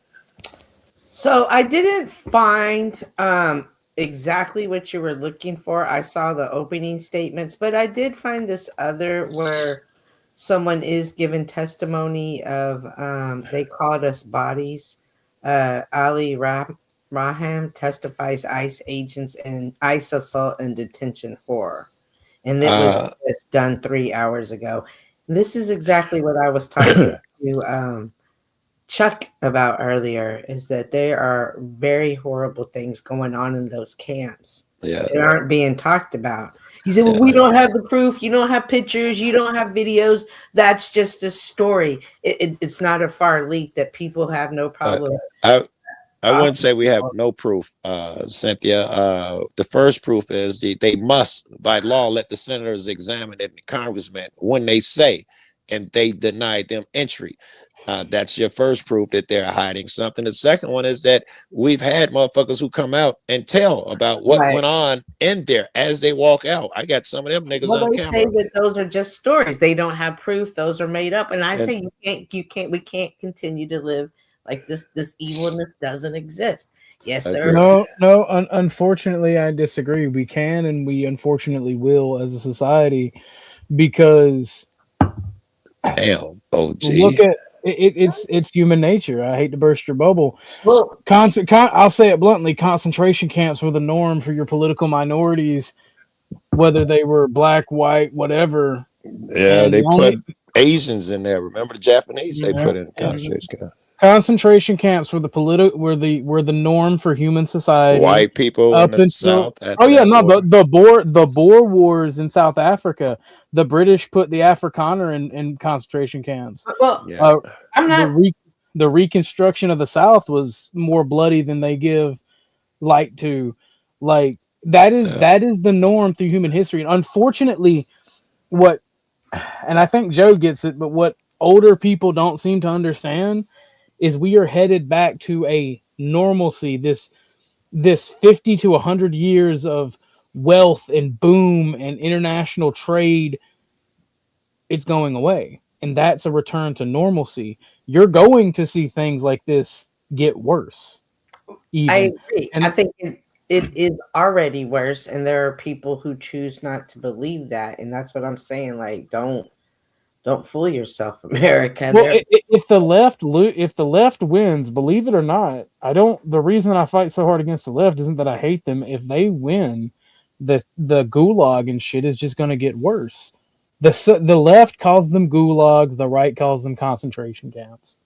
So I didn't find exactly what you were looking for. I saw the opening statements, but I did find this other where someone is given testimony of they called us bodies. Ali Raham testifies ICE agents and ICE assault and detention horror. And it was just done 3 hours ago. This is exactly what I was talking to Chuck about earlier, is that there are very horrible things going on in those camps. Yeah. That aren't being talked about. You say, well, we don't have the proof. You don't have pictures. You don't have videos. That's just a story. It's not a far leak that people have no problem. I wouldn't say we have no proof, Cynthia. The first proof is they must, by law, let the senators examine it and the congressmen when they say, and they denied them entry. That's your first proof that they're hiding something. The second one is that we've had motherfuckers who come out and tell about what went on in there as they walk out. I got some of them niggas on camera. They say that those are just stories. They don't have proof. Those are made up. And I say we can't continue to live like this evilness doesn't exist. Yes, there. No. Unfortunately, I disagree. We can, and we unfortunately will as a society, because damn, OG. Look at it's human nature. I hate to burst your bubble. I'll say it bluntly. Concentration camps were the norm for your political minorities, whether they were black, white, whatever. Yeah, they put Asians in there. Remember the Japanese? They put in concentration camps. Concentration camps were the norm for human society. White people up in the until South. the Boer Wars in South Africa. The British put the Afrikaner in concentration camps. Well, the Reconstruction of the South was more bloody than they give light to. Like that is the norm through human history. And unfortunately, and I think Joe gets it, but what older people don't seem to understand is we are headed back to a normalcy. This 50 to 100 years of wealth and boom and international trade, it's going away. And that's a return to normalcy. You're going to see things like this get worse. I agree. And I think it is already worse, and there are people who choose not to believe that. And that's what I'm saying. Like, don't fool yourself, America. Well, if the left wins, believe it or not, the reason I fight so hard against the left isn't that I hate them. If they win, the gulag and shit is just going to get worse. The left calls them gulags, the right calls them concentration camps.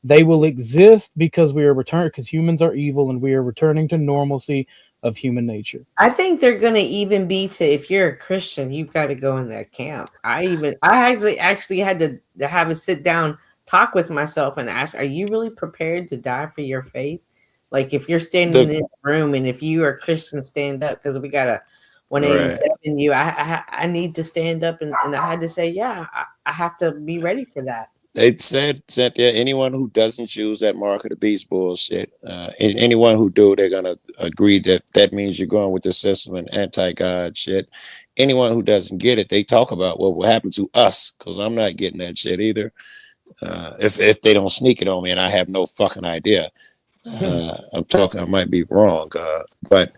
They will exist because we are because humans are evil, and we are returning to normalcy of human nature. I think they're gonna even be to if you're a Christian, you've got to go in that camp. I actually had to have a sit down talk with myself and ask, are you really prepared to die for your faith? Like if you're standing in the room and if you are Christian, stand up, because we got a 187 you. I need to stand up and I had to say, yeah, I have to be ready for that. They said, Cynthia, anyone who doesn't choose that mark of the beast bullshit, and anyone who do, they're going to agree that that means you're going with the system and anti-God shit. Anyone who doesn't get it, they talk about what will happen to us, because I'm not getting that shit either. If they don't sneak it on me, and I have no fucking idea. I might be wrong, but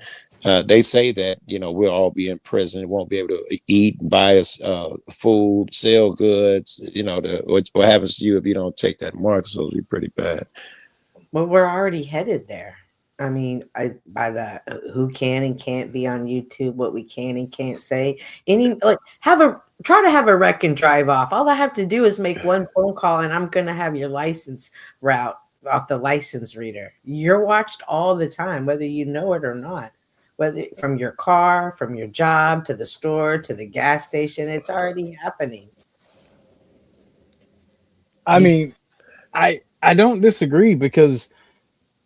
they say that, you know, we'll all be in prison, won't be able to eat, buy us food, sell goods. You know, what happens to you if you don't take that mark? So it'll be pretty bad. Well, we're already headed there. I mean, by the who can and can't be on YouTube, what we can and can't say. Try to have a wreck and drive off. All I have to do is make one phone call, and I'm gonna have your license route off the license reader. You're watched all the time, whether you know it or not. Whether from your car, from your job, to the store, to the gas station, it's already happening. I mean, I don't disagree, because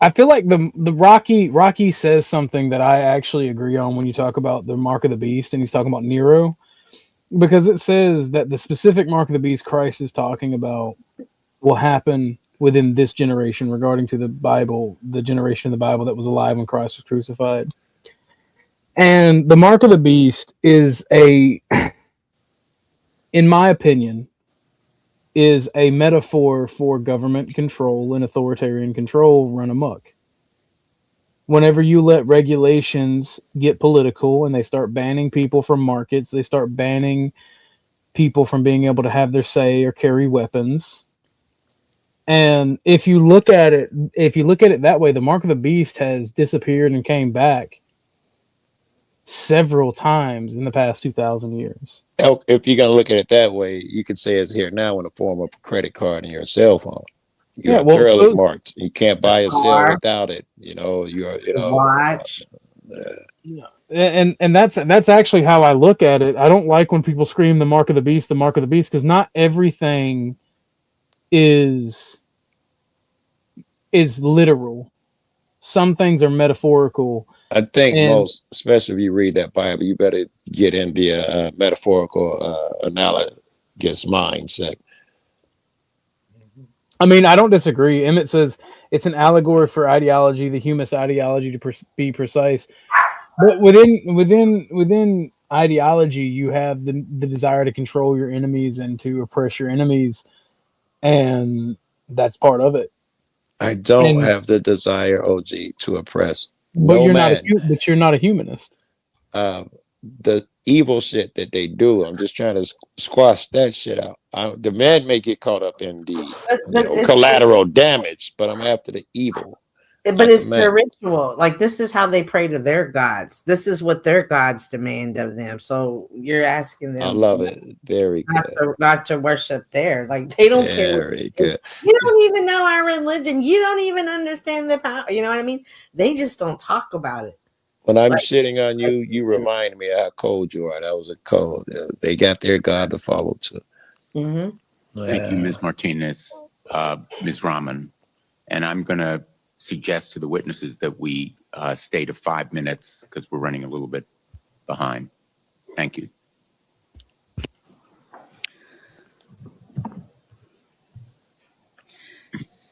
I feel like the Rocky says something that I actually agree on when you talk about the mark of the beast, and he's talking about Nero, because it says that the specific mark of the beast Christ is talking about will happen within this generation, regarding to the Bible, the generation of the Bible that was alive when Christ was crucified. And the mark of the beast is in my opinion, is a metaphor for government control and authoritarian control run amok. Whenever you let regulations get political and they start banning people from markets, they start banning people from being able to have their say or carry weapons. And if you look at it that way, the mark of the beast has disappeared and came back several times in the past 2,000 years. If you're going to look at it that way, you could say it's here now in the form of a credit card and your cell phone. You're thoroughly marked. You can't buy or sell without it. You know, watch. And that's actually how I look at it. I don't like when people scream the mark of the beast, because not everything is literal. Some things are metaphorical. I think most, especially if you read that Bible, you better get in the metaphorical analogous mindset. I mean, I don't disagree. Emmett says it's an allegory for ideology, the humanist ideology, to be precise. But within ideology, you have the desire to control your enemies and to oppress your enemies, and that's part of it. I don't have the desire, OG, to oppress. But you're not a humanist. The evil shit that they do, I'm just trying to squash that shit out. The man may get caught up in the collateral damage, but I'm after the evil. But it's their ritual. Like, this is how they pray to their gods. This is what their gods demand of them. So you're asking them. I love it. Very good. Not to worship there. Like, they don't care. Very good. You don't even know our religion. You don't even understand the power. You know what I mean? They just don't talk about it. When I'm shitting on you, you remind me how cold you are. That was a code. They got their God to follow too. Mm-hmm. Thank you, Ms. Martinez, Ms. Rahman. And I'm going to suggest to the witnesses that we stay to 5 minutes because we're running a little bit behind. Thank you.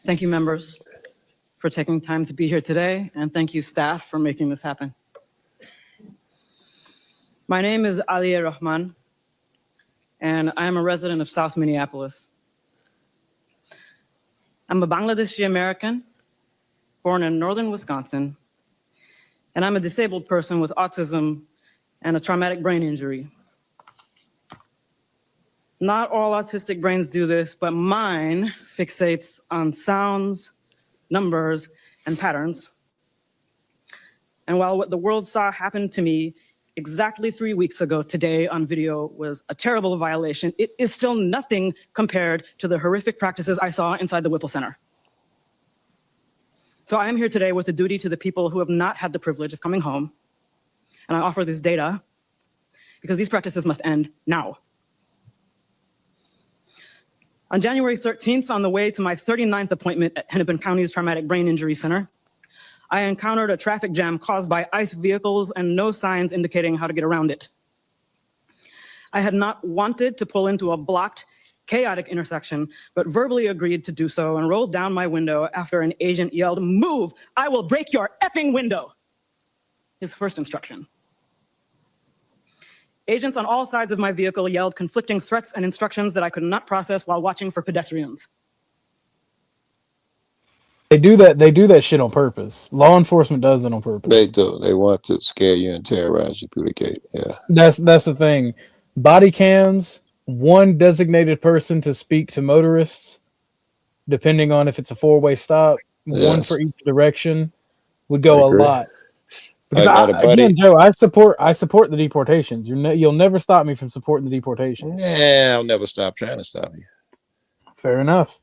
Thank you, members, for taking time to be here today, and thank you, staff, for making this happen. My name is Aliya Rahman, and I am a resident of South Minneapolis. I'm a Bangladeshi American, born in northern Wisconsin, and I'm a disabled person with autism and a traumatic brain injury. Not all autistic brains do this, but mine fixates on sounds, numbers, and patterns. And while what the world saw happen to me exactly 3 weeks ago today on video was a terrible violation, it is still nothing compared to the horrific practices I saw inside the Whipple Center. So I am here today with a duty to the people who have not had the privilege of coming home and I offer this data because these practices must end now. On January 13th, on the way to my 39th appointment at Hennepin County's Traumatic Brain Injury Center, I encountered a traffic jam caused by ICE vehicles and no signs indicating how to get around it. I had not wanted to pull into a blocked, chaotic intersection, but verbally agreed to do so and rolled down my window after an agent yelled, "Move, I will break your effing window." His first instruction. Agents on all sides of my vehicle yelled conflicting threats and instructions that I could not process while watching for pedestrians. They do that shit on purpose. Law enforcement does that on purpose. They do. They want to scare you and terrorize you through the gate. Yeah. That's the thing. Body cams, one designated person to speak to motorists, depending on if it's a four-way stop, one for each direction, would go a lot. Because again, Joe, I support the deportations. You'll never stop me from supporting the deportations. Yeah, I'll never stop trying to stop you. Fair enough.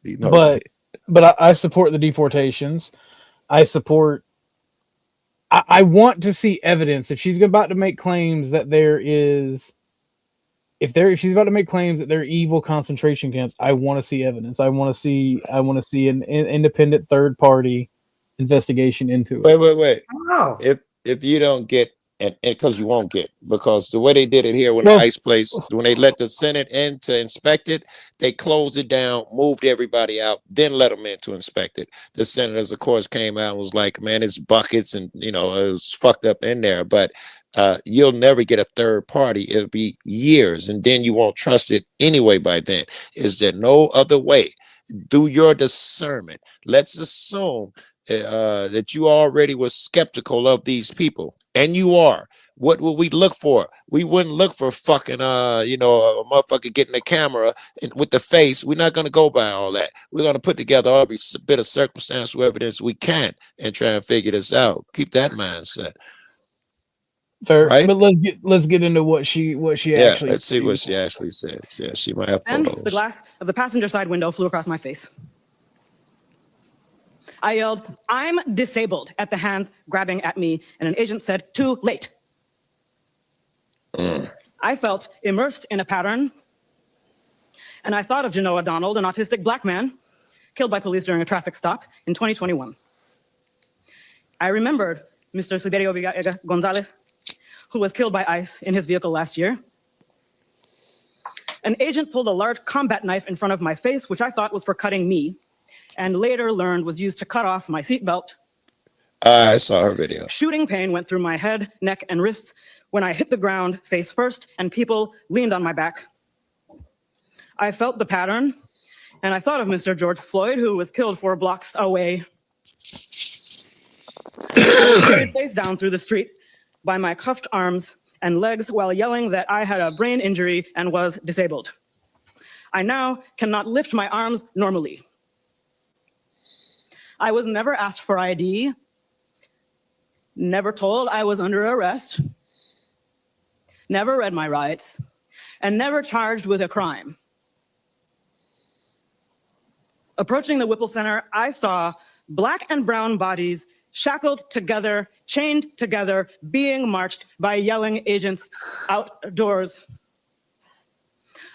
You know But I support the deportations. I support. I want to see evidence. If she's about to make claims that there is, if she's about to make claims that there are evil concentration camps, I want to see evidence. I want to see an independent third party investigation into it. Wait. Oh. If you don't get, and because you won't get, because the way they did it here when the ICE place, when they let the Senate in to inspect it, they closed it down, moved everybody out, then let them in to inspect it. The senators, of course, came out and was like, man, it's buckets and, it was fucked up in there. But you'll never get a third party. It'll be years, and then you won't trust it anyway by then. Is there no other way? Do your discernment. Let's assume that you already were skeptical of these people, and you are. What will we look for? We wouldn't look for fucking a motherfucker getting a camera with the face. We're not going to go by all that. We're going to put together every bit of circumstantial evidence we can and try and figure this out. Keep that mindset. Fair, right? But let's get into what she actually. Let's see what she actually said. Yeah, she might have Then photos. the glass of the passenger side window flew across my face. I yelled, "I'm disabled," at the hands grabbing at me, and an agent said, "Too late." I felt immersed in a pattern, and I thought of Genoa Donald, an autistic black man killed by police during a traffic stop in 2021. I remembered Mr. Silverio Gonzalez, who was killed by ICE in his vehicle last year. An agent pulled a large combat knife in front of my face, which I thought was for cutting me, and later learned was used to cut off my seatbelt. I saw her video. Shooting pain went through my head, neck, and wrists when I hit the ground face first, and people leaned on my back. I felt the pattern, and I thought of Mr. George Floyd, who was killed 4 blocks away. I was carried face down through the street by my cuffed arms and legs while yelling that I had a brain injury and was disabled. I now cannot lift my arms normally. I was never asked for ID, never told I was under arrest, never read my rights, and never charged with a crime. Approaching the Whipple Center, I saw black and brown bodies shackled together, chained together, being marched by yelling agents outdoors.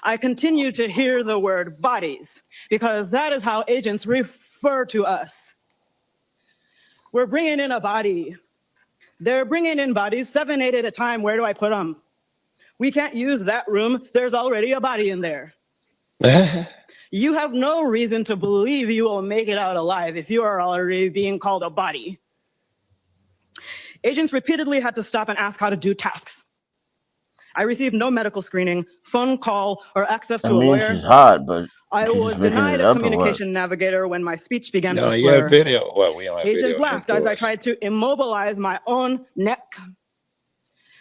I continue to hear the word bodies because that is how agents refer to us. We're bringing in a body. They're bringing in bodies, 7, 8 at a time. Where do I put them? We can't use that room. There's already a body in there. You have no reason to believe you will make it out alive if you are already being called a body. Agents repeatedly had to stop and ask how to do tasks. I received no medical screening, phone call, or access to a lawyer. She's hot, but I was denied a communication navigator when my speech began to No, slur. you have video. Well, we don't have Agents video. laughed as I tried to immobilize my own neck.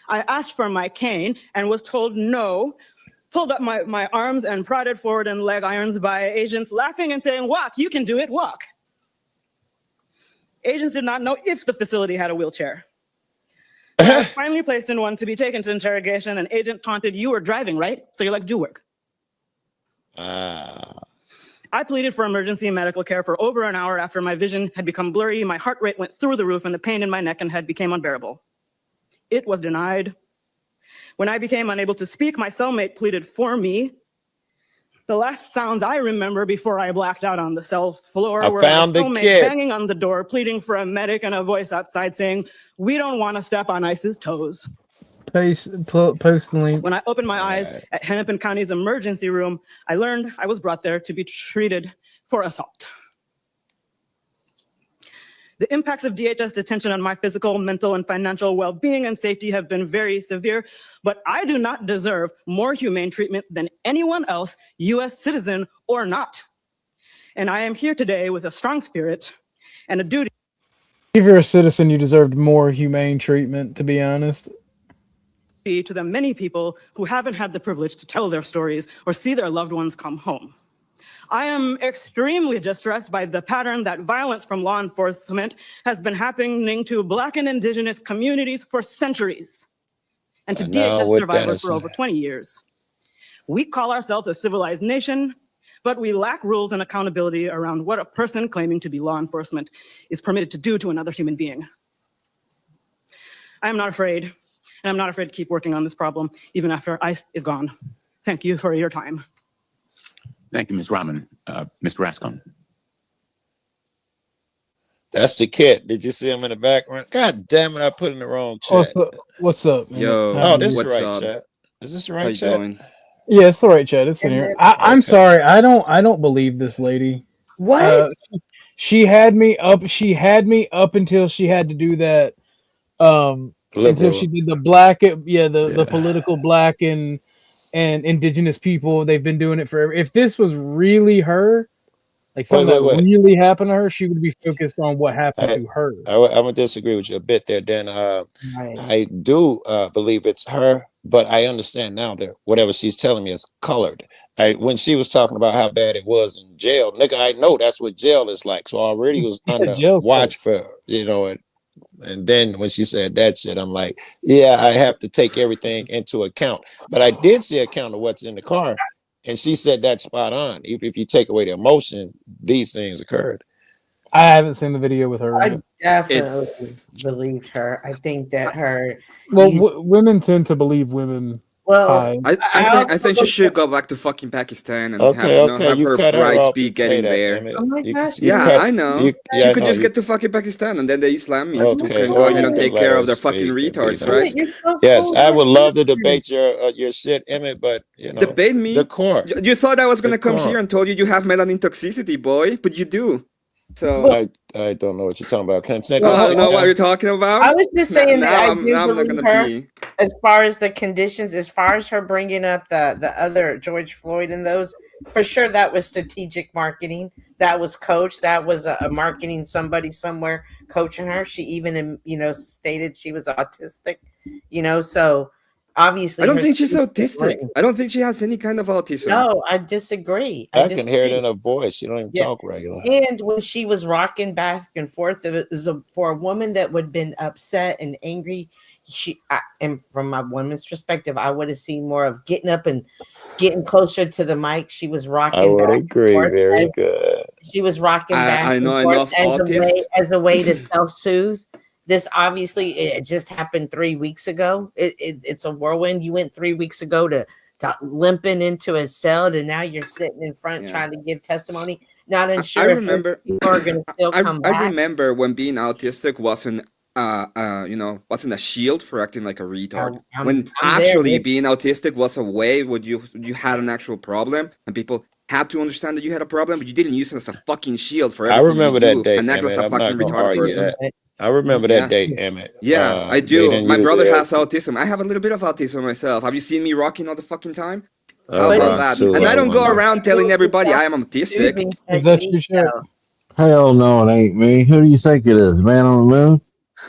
I asked for my cane and was told no, pulled up my arms and prodded forward in leg irons by agents laughing and saying, "Walk, you can do it, walk." Agents did not know if the facility had a wheelchair. When I was finally placed in one to be taken to interrogation, an agent taunted, "You were driving, right? So your legs do work." I pleaded for emergency medical care for over an hour after my vision had become blurry, my heart rate went through the roof, and the pain in my neck and head became unbearable. It was denied. When I became unable to speak, my cellmate pleaded for me. The last sounds I remember before I blacked out on the cell floor were my found the cellmate kid. banging on the door, pleading for a medic, and a voice outside saying, "We don't want to step on ICE's toes." Post link. When I opened my eyes at Hennepin County's emergency room, I learned I was brought there to be treated for assault. The impacts of DHS detention on my physical, mental, and financial well-being and safety have been very severe, but I do not deserve more humane treatment than anyone else, U.S. citizen or not. And I am here today with a strong spirit and a duty. If you're a citizen, you deserved more humane treatment, to be honest. To the many people who haven't had the privilege to tell their stories or see their loved ones come home. I am extremely distressed by the pattern that violence from law enforcement has been happening to Black and Indigenous communities for centuries, and to DHS survivors for over 20 years. We call ourselves a civilized nation, but we lack rules and accountability around what a person claiming to be law enforcement is permitted to do to another human being. I am not afraid, and I'm not afraid to keep working on this problem even after ICE is gone. Thank you for your time. Thank you, Ms. Rahman. Mr. Rascon. That's the kid. Did you see him in the background? God damn it! I put in the wrong chat. What's up, man? Yo, Oh, this is the what's right up? chat. Is this the How right you chat? doing? Yeah, it's the right chat. It's in here. I'm sorry. I don't believe this lady. What? She had me up. She had me up until she had to do that. Until she did the black. The political black and indigenous people. They've been doing it forever. If this was really her, like something that really happened to her, she would be focused on what happened to her. I'm gonna disagree with you a bit there, Dan. I do believe it's her, but I understand now that whatever she's telling me is colored. When she was talking about how bad it was in jail, nigga, I know that's what jail is like. So I already was under watch for, and then when she said that shit, I'm like, yeah, I have to take everything into account. But I did see account of what's in the car, and she said that's spot on. If you take away the emotion, these things occurred. I haven't seen the video with her. I definitely believed her. I think that her. Well, women tend to believe women. Well, I think she should go back to fucking Pakistan and have her rights be getting there. Oh my gosh! I know. She could just get to fucking Pakistan, and then the Islamists can go ahead and take care of their fucking retards, right? Yes, I would love to debate your shit, Emmett, but debate me. The core. You thought I was gonna come here and told you have melanin toxicity, boy, but you do. So I don't know what you're talking about. I don't know what you're talking about. I was just saying that I do I'm not believe gonna her be. as far as the conditions, as far as her bringing up the other George Floyd and those, for sure that was strategic marketing. That was coached. That was a marketing somebody somewhere coaching her. She even stated she was autistic. So obviously I don't think she's autistic. I don't think she has any kind of autism. No, I disagree. I can hear it in her voice. She don't even talk regular. And when she was rocking back and forth, it was for a woman that would have been upset and angry. And from my woman's perspective, I would have seen more of getting up and getting closer to the mic. She was rocking. I would agree. Very good. She was rocking back I know and forth enough as a way to self-soothe. This obviously it just happened 3 weeks ago. It's a whirlwind. You went 3 weeks ago to limping into a cell, to now you're sitting in front trying to give testimony. Not unsure. I remember. People are going to still come back. I remember when being autistic wasn't wasn't a shield for acting like a retard. I'm actually being autistic was a way where you had an actual problem and people had to understand that you had a problem, but you didn't use it as a fucking shield for everything. I remember that day. And act like a fucking retarded person. I remember that day, Emmett. Yeah, I do. My brother has autism. I have a little bit of autism myself. Have you seen me rocking all the fucking time? How about that? And I don't go around telling everybody I am autistic. Is that your shit? Hell no, it ain't me. Who do you think it is? Man on the moon?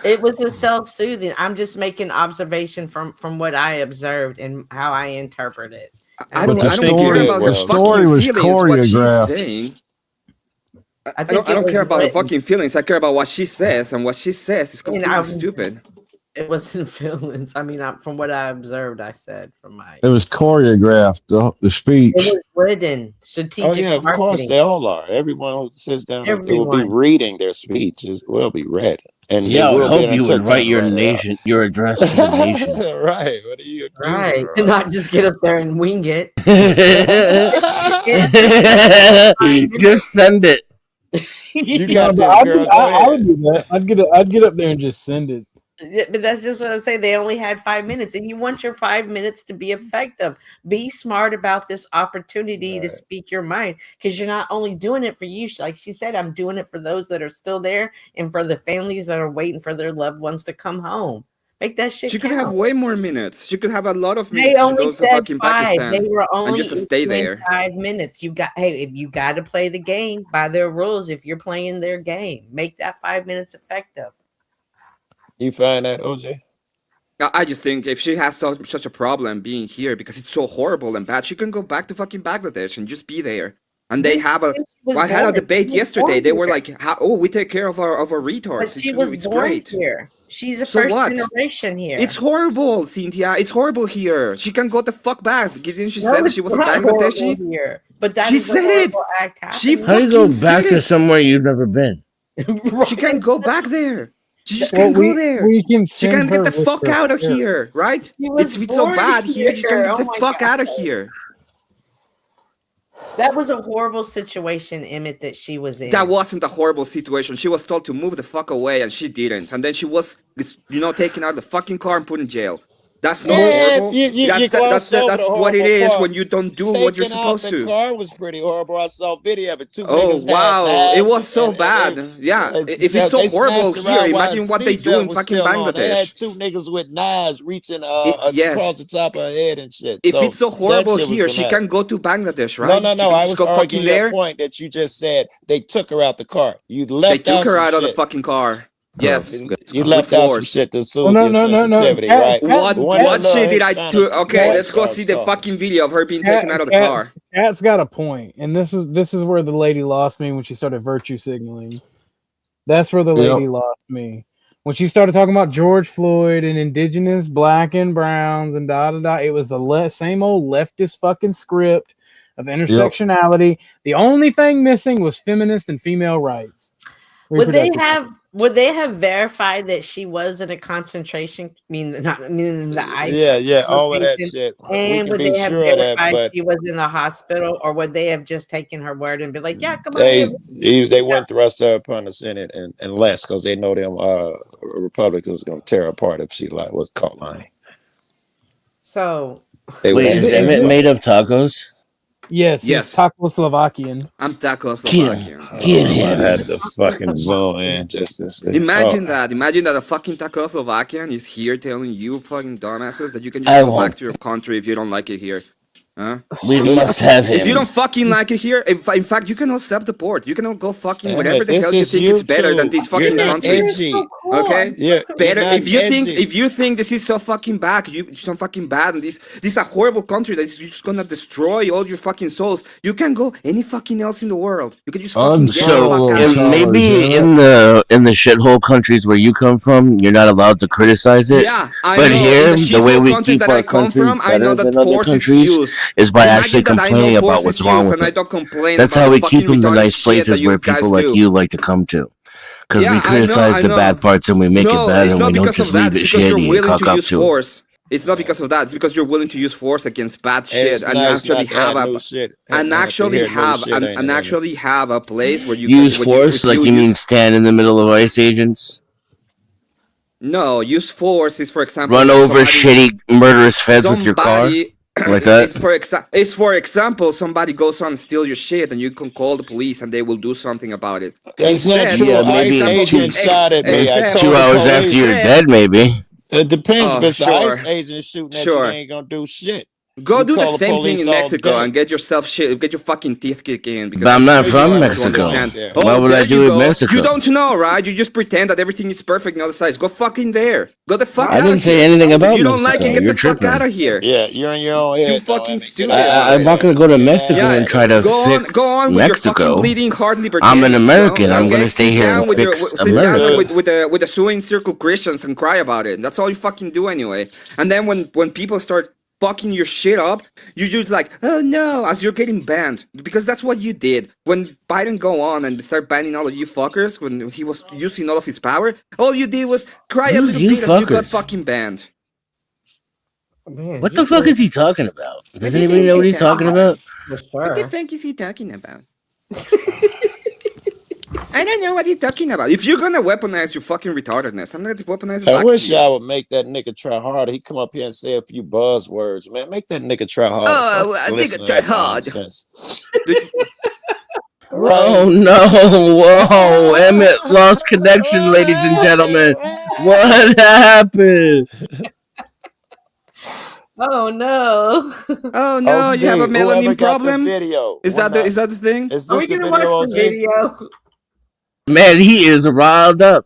It was a self-soothing. I'm just making observation from what I observed and how I interpret it. I don't care about her fucking feelings, what she's saying. I don't care about her fucking feelings. I care about what she says, and what she says is completely stupid. It wasn't villains. I mean, from what I observed, I said from my. It was choreographed. The speech. It was written. Strategic Oh yeah, of course marketing. they all are. Everyone who sits down, they will be Everyone. reading their speech. It will be read, and Yeah, I they would will be hope you would took write time to your write it out. nation, your address to the nation. Right. What are you accusing Right. her And of? not just get up there and wing it. Just send it. You No, got but this, girl. Go I would ahead. do that. I'd get up there and just send it. Yeah, but that's just what I'm saying. They only had 5 minutes, and you want your 5 minutes to be effective. Be smart about this opportunity to speak your mind, because you're not only doing it for you. Like she said, I'm doing it for those that are still there and for the families that are waiting for their loved ones to come home. Make that shit She could count. have way more minutes. She could have a lot of They minutes. She only goes to said fucking 5. Pakistan They were and only just to stay issuing there. 5 minutes. If you got to play the game by their rules, if you're playing their game, make that 5 minutes effective. You find that, OJ? I just think if she has such a problem being here because it's so horrible and bad, she can go back to fucking Bangladesh and just be there. And they have a. I had a debate yesterday. They were like, "Oh, we take care of our retards. But she was It's born great." here. She's a So first what? generation here. It's horrible, Cynthia. It's horrible here. She can go the fuck back. Didn't she No, say that it's she was a not Bangladeshi? horrible here, but that She is a said it. horrible act She happening. How do you go fucking back said to it. somewhere you've never been? She can go back there. She just Well, can't go there. we can She send can't her get the with fuck her out of parents. here, right? She was It's so born bad here. She can here. get the Oh my fuck out of God. here. That was a horrible situation, Emmett, that she was in. That wasn't a horrible situation. She was told to move the fuck away and she didn't. And then she was, taken out of the fucking car and put in jail. That's not horrible. You glossed over That's the what it horrible is part. when you don't do what you're Taking out supposed the to. car was pretty horrible. I saw a video of it. Two Oh niggas had wow, it knives was so and bad. Yeah, if it's so they horrible smashed around here, while imagine the what they do seatbelt in was fucking still on. They had Bangladesh. two niggas with knives reaching Yes. across the top of her head and shit. If So it's so that horrible shit was here, she dramatic. can go to Bangladesh, No, right? no, She no. can I just was go fucking arguing your there. point that you just said they took her out the car. You They left out took her some out of the shit. fucking car. Yes, You with left out some force. shit to Oh, soothe no, your no, no, no. sensitivity, Cat, right? What The one that what little shit did I H do? Okay, boy let's go started see the talking. fucking video of her being taken out of the car. Cat's got a point, and this is where the lady lost me when she started virtue signaling. That's where the lady lost me. When she started talking about George Floyd and indigenous black and browns and da da da, it was the same old leftist fucking script of intersectionality. The only thing missing was feminist and female rights. Would they have verified that she was in a concentration? Not meaning the ICE. Yeah, all of that location? shit. We And can would be they have sure of that, verified but she was in the hospital, or would they have just taken her word and be like, "Yeah, come on in." they wouldn't thrust her upon the Senate unless because they know them Republicans going to tear her apart if she was caught lying. So They Wait, would is Emmett made of tacos? Yes, Yes. he's Czechoslovakian. I'm Czechoslovakian. I had to fucking zoom in just to see. Imagine that. Imagine that a fucking Czechoslovakian is here telling you fucking dumbasses that you can I just go won't. back to your country if you don't like it here. Huh? We must have If you him. don't fucking like it here, in fact, you cannot self-deport. You cannot go fucking whatever the this hell you is think is better than YouTube. this You're fucking not country. edgy. Okay, You're better not if edgy. you think this is so fucking bad, so fucking bad, and this is a horrible country that's just gonna destroy all your fucking souls. You can go any fucking else in the world. You can just fucking get the So fuck out of here. maybe in the shithole countries where you come from, you're not allowed to criticize it. Yeah, I but know. here, In the the way shithole we countries keep that our I come countries from, I know better that than other force is countries used. is by Imagine actually that I know complaining about force what's is wrong used with and I it. don't complain That's about how the we fucking keep them the retarded nice shit places that you where guys people like do. you like to come to. Because Yeah, we criticize I the know. bad parts and we make No, it better it's and not we don't because just of that. leave It's it because you're shitty and willing cock to up use to it. force. It's not because of that. It's because you're willing to use force against bad shit It's and nice actually not to have have new shit. and Not to actually hear new have shit, ain't it, and ain't it? actually have a place where you Use can, force, like you mean stand in the middle of ICE agents? No, use force is for example Run when over somebody shitty murderous feds with your car? somebody Like that? it's for example somebody goes on and steal your shit and you can call the police and they will do something about it. That's not Instead, true. Yeah, for maybe ICE example, agent shot at me. I except- told 2 the hours after police. you're dead, maybe. It depends. Oh, If it's an sure. ICE agent shooting at you, Sure. they ain't gonna do shit. Go You do the call the same thing police in all Mexico day. and get yourself get your fucking teeth kicked in. Because But I'm not sure you from don't Mexico. understand. Why Oh, would I there do you it go. Mexico? You don't know, right? You just pretend that everything is perfect on the other side. Go fucking there. Go the fuck I out didn't of say here. anything If about you don't like it, Mexico. get You're the fuck tripping. out of here. Yeah, you're in your own You head. fucking stupid. I'm not gonna go to Mexico and try to Go fix on with your fucking Mexico. bleeding heart I'm libertarians. an American. Well, I'm gonna okay, stay sit here down and with your fix sit down America. with the sewing circle Christians and cry about it. That's all you fucking do anyway. And then when people start fucking your shit up, you just like, oh no, as you're getting banned. Because that's what you did. When Biden go on and start banning all of you fuckers, when he was using all of his power, all you did was cry a Who's little you bit as you got fuckers? fucking banned. What the fuck is he talking about? Does What do you anybody think know is what he he's talking about? What the fuck is he talking about? I don't know what he's talking about. If you're gonna weaponize your fucking retardedness, I'm gonna weaponize it I back wish to you. y'all would make that nigga try harder. He come up here and say a few buzzwords, man. Make that nigga try harder. Oh, Fuck a listen nigga to try that hard. nonsense. Oh no! Whoa! Emmett lost connection, ladies and gentlemen. What happened? Oh no! Oh no, you have a OG, whoever melanin got the problem? video. Is that the thing? Is Are we this the gonna video, watch the OG? video? Man, he is riled up.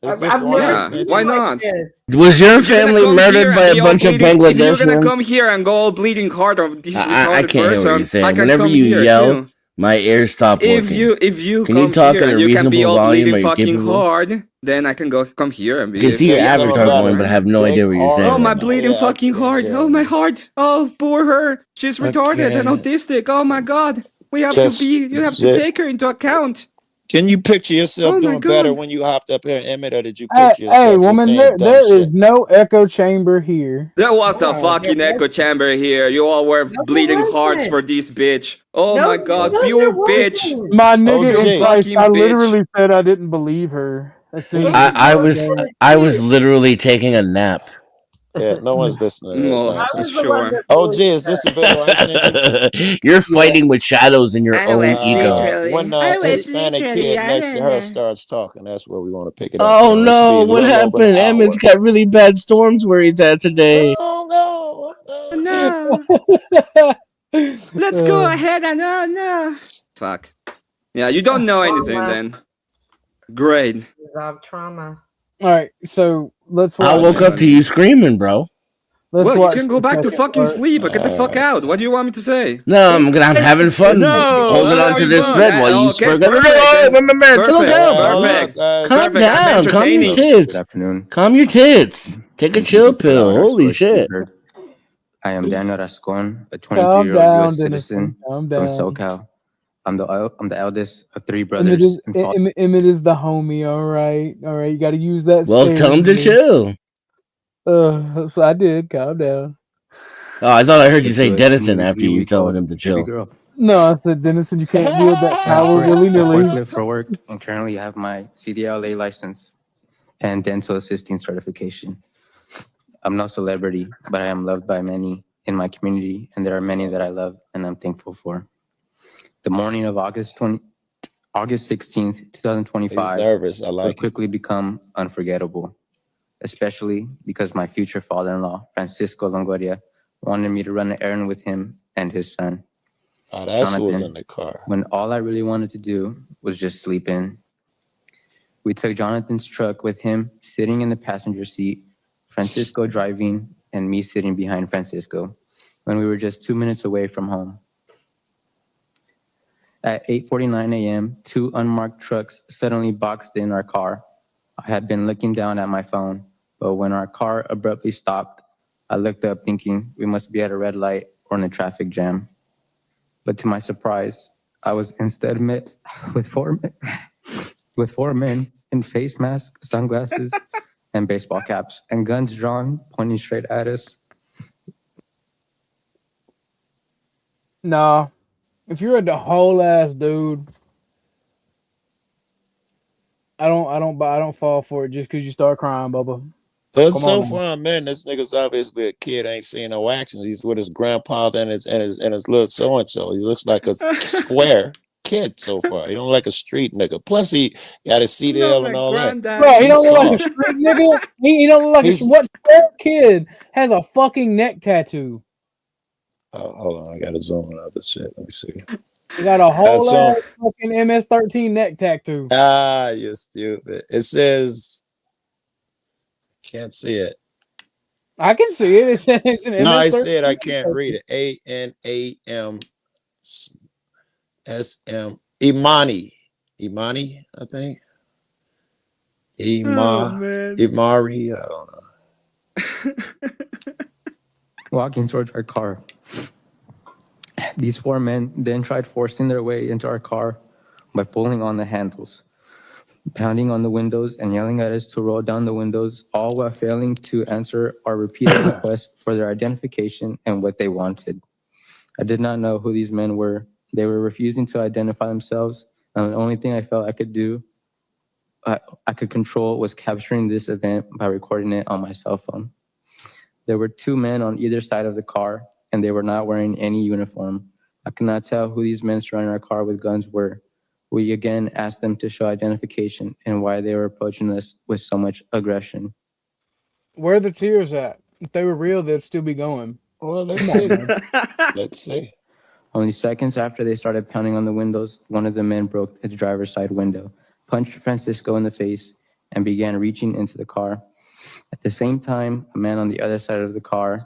Is this I've the one I never Yeah, sent why you? not? Was your If you're gonna family come here murdered and by a be all bunch of bleeding, if you're gonna come Bangladeshis? here and go all bleeding hard of this I retarded can't hear what you're person, I saying. can Whenever come you here yell, too. my ears stop working. If you Can you come talk here at a and you can be reasonable all volume? bleeding Are you fucking capable? hard, then I can come here and I be. can see your yes, avatar going, but I have no idea what you're saying. Oh, my right now. bleeding fucking heart. Oh, my heart. Oh, poor her. She's retarded and can't. autistic. Oh my god. You have to take her into account. Can you picture yourself Oh my doing better god. when you hopped up here, Emmett, or did you Hey, picture yourself hey, just woman, saying dumb there shit? is no echo chamber here. There was a No, fucking there echo chamber here. You all were bleeding hearts wasn't. for this bitch. Oh No, my god, no, pure there bitch. wasn't. My nigga You in Christ, fucking I bitch. literally said I didn't believe her. As soon as I it was started. literally taking a nap. Yeah, no one's listening to that Oh, nonsense. sure. OG, is this the video I sent you? You're fighting with shadows in your own ego. When the Hispanic kid next to her starts talking, that's where we want to pick it up. Oh Let's no, be a what little over happened? an hour. Emmett's got really bad storms where he's at today. Oh no. Let's go ahead and no. Fuck. Yeah, you don't know anything then. Great. Resolve trauma. All right, so let's watch. I woke up to you screaming, bro. Let's Well, you watch can go the back to second fucking part. sleep or get the fuck out. What do you want me to say? No, I'm having fun No, holding on to having this fun. thread while you Okay, spread. perfect. Chill down. Perfect. Calm Perfect. I'm down. Calm your entertaining. tits. Good afternoon. Calm your tits. Take a chill pill. Holy shit. I am Daniel Rascon, a Calm 23-year-old down, U.S. Dennis. citizen Calm from down. SoCal. I'm the eldest of three Emmett brothers is, and father. Emmett is the homie. All right. You got to use that. Well, tell him to chill. So I did. Calm down. Oh, I thought I heard you say Dennison after you telling him to chill. Girl. No, I said Dennison. You can't wield that power willy I nilly. forklift for work and currently have my CDLA license and dental assisting certification. I'm no celebrity, but I am loved by many in my community, and there are many that I love and I'm thankful for. The morning of August 16th, 2025 He's nervous. I like will it. quickly become unforgettable, especially because my future father-in-law, Francisco Longoria, wanted me to run an errand with him and his son, Oh, that's who was Jonathan, in the car. when all I really wanted to do was just sleep in. We took Jonathan's truck with him sitting in the passenger seat, Francisco driving, and me sitting behind Francisco when we were just 2 minutes away from home. At 8:49 a.m., two unmarked trucks suddenly boxed in our car. I had been looking down at my phone, but when our car abruptly stopped, I looked up thinking we must be at a red light or in a traffic jam. But to my surprise, I was instead met with four men in face masks, sunglasses, and baseball caps, and guns drawn, pointing straight at us. Nah, if you're a whole ass dude, I don't fall for it just because you start crying, Bubba. But Come so on now. far, man, this nigga's obviously a kid. Ain't seeing no actions. He's with his grandfather and his little so and so. He looks like a square kid so far. He don't like a street nigga. Plus, he got his CDL and all that. Bro, he don't look like a soft. street nigga. He don't look like He's- what square kid has a fucking neck tattoo? Oh, hold on, I gotta zoom in on this shit. Let me see. You got a whole That's ass fucking MS-13 neck tattoo. Ah, you're stupid. It says, can't see it. I can see it. It's an No, I MS-13. said I can't read it. ANAMSM. Imani, I think. Imari. I don't know. Walking towards our car. These four men then tried forcing their way into our car by pulling on the handles, pounding on the windows and yelling at us to roll down the windows, all while failing to answer our repeated requests for their identification and what they wanted. I did not know who these men were. They were refusing to identify themselves, and the only thing I felt I could do, I could control, was capturing this event by recording it on my cell phone. There were two men on either side of the car, and they were not wearing any uniform. I could not tell who these men surrounding our car with guns were. We again asked them to show identification and why they were approaching us with so much aggression. Where are the tears at? If they were real, they'd still be going. Well, let's see. Let's see. Only seconds after they started pounding on the windows, one of the men broke the driver's side window, punched Francisco in the face, and began reaching into the car. At the same time, a man on the other side of the car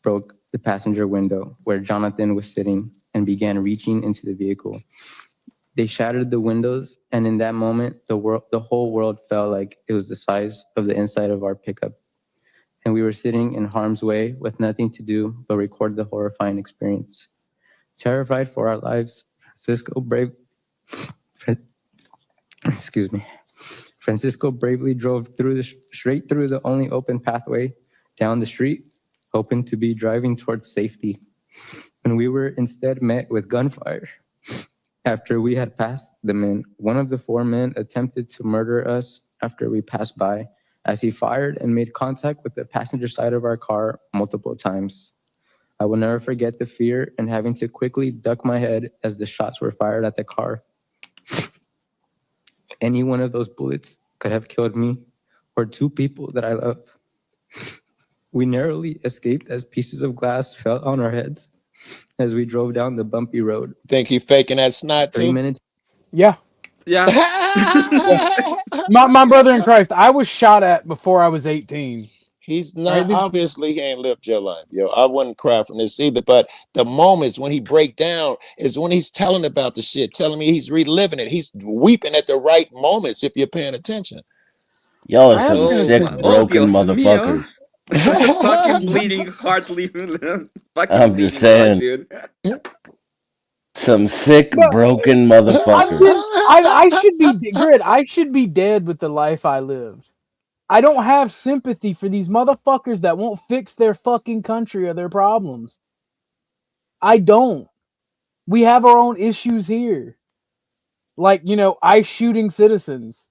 broke the passenger window where Jonathan was sitting and began reaching into the vehicle. They shattered the windows, and in that moment, the whole world felt like it was the size of the inside of our pickup. And we were sitting in harm's way with nothing to do but record the horrifying experience. Terrified for our lives, Francisco bravely drove straight through the only open pathway down the street, hoping to be driving towards safety. When we were instead met with gunfire. After we had passed the men, one of the four men attempted to murder us after we passed by, as he fired and made contact with the passenger side of our car multiple times. I will never forget the fear and having to quickly duck my head as the shots were fired at the car. Any one of those bullets could have killed me or two people that I love. We narrowly escaped as pieces of glass fell on our heads as we drove down the bumpy road. Think he faking that snot too? 3 minutes. Yeah. Yeah. My brother in Christ, I was shot at before I was 18. He's not, obviously he ain't lived your life, yo. I wouldn't cry from this either, but the moments when he break down is when he's telling about the shit, telling me he's reliving it. He's weeping at the right moments if you're paying attention. Y'all are some sick, broken motherfuckers. Fucking bleeding heart leaving. I'm just saying. Dude. Some sick, broken motherfuckers. I should be Grid. I should be dead with the life I lived. I don't have sympathy for these motherfuckers that won't fix their fucking country or their problems. I don't. We have our own issues here. Like, ICE shooting citizens.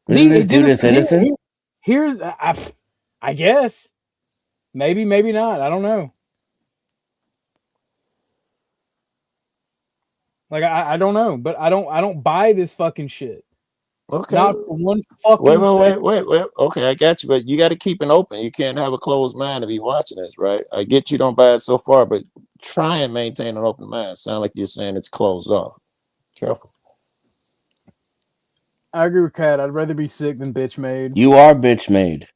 Isn't this dude a citizen? Here's, I guess. Maybe not. I don't know. Like, I don't know, but I don't buy this fucking shit. Okay. Not for one fucking Wait. Okay, I got you, but you got to keep it open. You can't have a closed mind to be watching this, right? I get you don't buy it so far, but try and maintain an open mind. Sound like you're saying it's closed off. Careful. I agree with Kat. I'd rather be sick than bitch made. You are bitch made.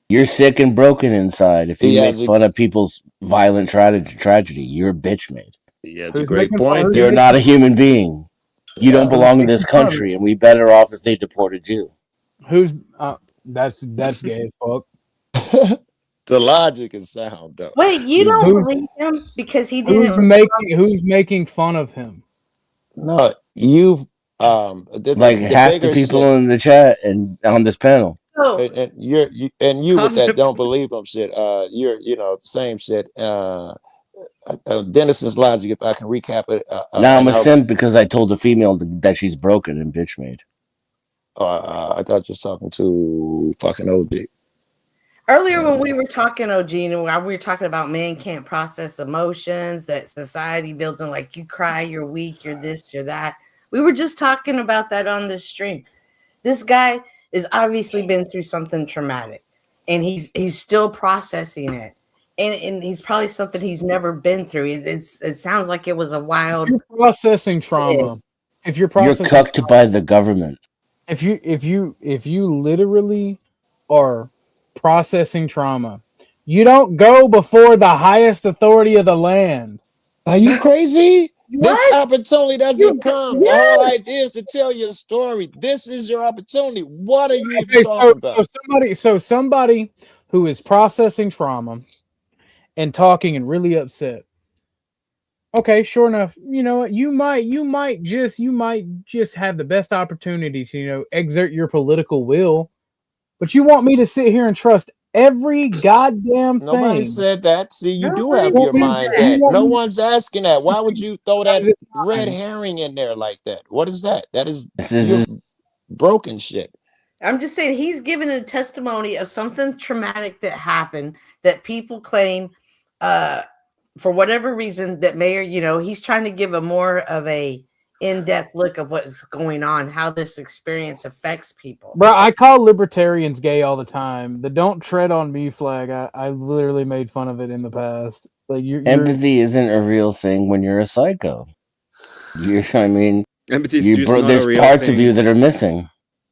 You're sick and broken inside. If you make fun of people's violent tragedy, you're bitch made. Yeah, that's a great point. You're not a human being. You don't belong in this country, and we better off if they deported you. Who's that's gay as fuck. The logic is sound though. Wait, you don't believe him because he didn't. Who's making fun of him? No, you've like half the people in the chat and on this panel. Oh. And you with that don't believe him shit. You're the same shit. Dennis's logic, if I can recap it. Now I'm a simp because I told the female that she's broken and bitch made. I thought you were talking to fucking OG. Earlier when we were talking, OG, and we were talking about men can't process emotions, that society builds in, like, you cry, you're weak, you're this, you're that. We were just talking about that on this stream. This guy has obviously been through something traumatic, and he's still processing it. And he's probably something he's never been through. It sounds like it was a wild. You're processing trauma. If you're You're processing, cucked by the government. if you literally are processing trauma, you don't go before the highest authority of the land. Are you crazy? This What? opportunity doesn't come. The whole Yes. idea is to tell your story. This is your opportunity. What are you even Okay, talking about? somebody who is processing trauma and talking and really upset. Okay, sure enough, you know what? You might just have the best opportunity to, exert your political will, but you want me to sit here and trust every goddamn Nobody thing. said that. See, you do Nobody have You your want me- mind you that. want No me- one's asking that. Why would you throw that It's red fine. herring in there like that? What is that? That is This is your broken shit. I'm just saying he's given a testimony of something traumatic that happened that people claim for whatever reason that Mayor, he's trying to give a more of a in-depth look of what's going on, how this experience affects people. Bro, I call libertarians gay all the time. The "don't tread on me" flag. I literally made fun of it in the past. Like Empathy isn't a real thing when you're a psycho. Empathy is just not a there's real parts of thing. you that are missing.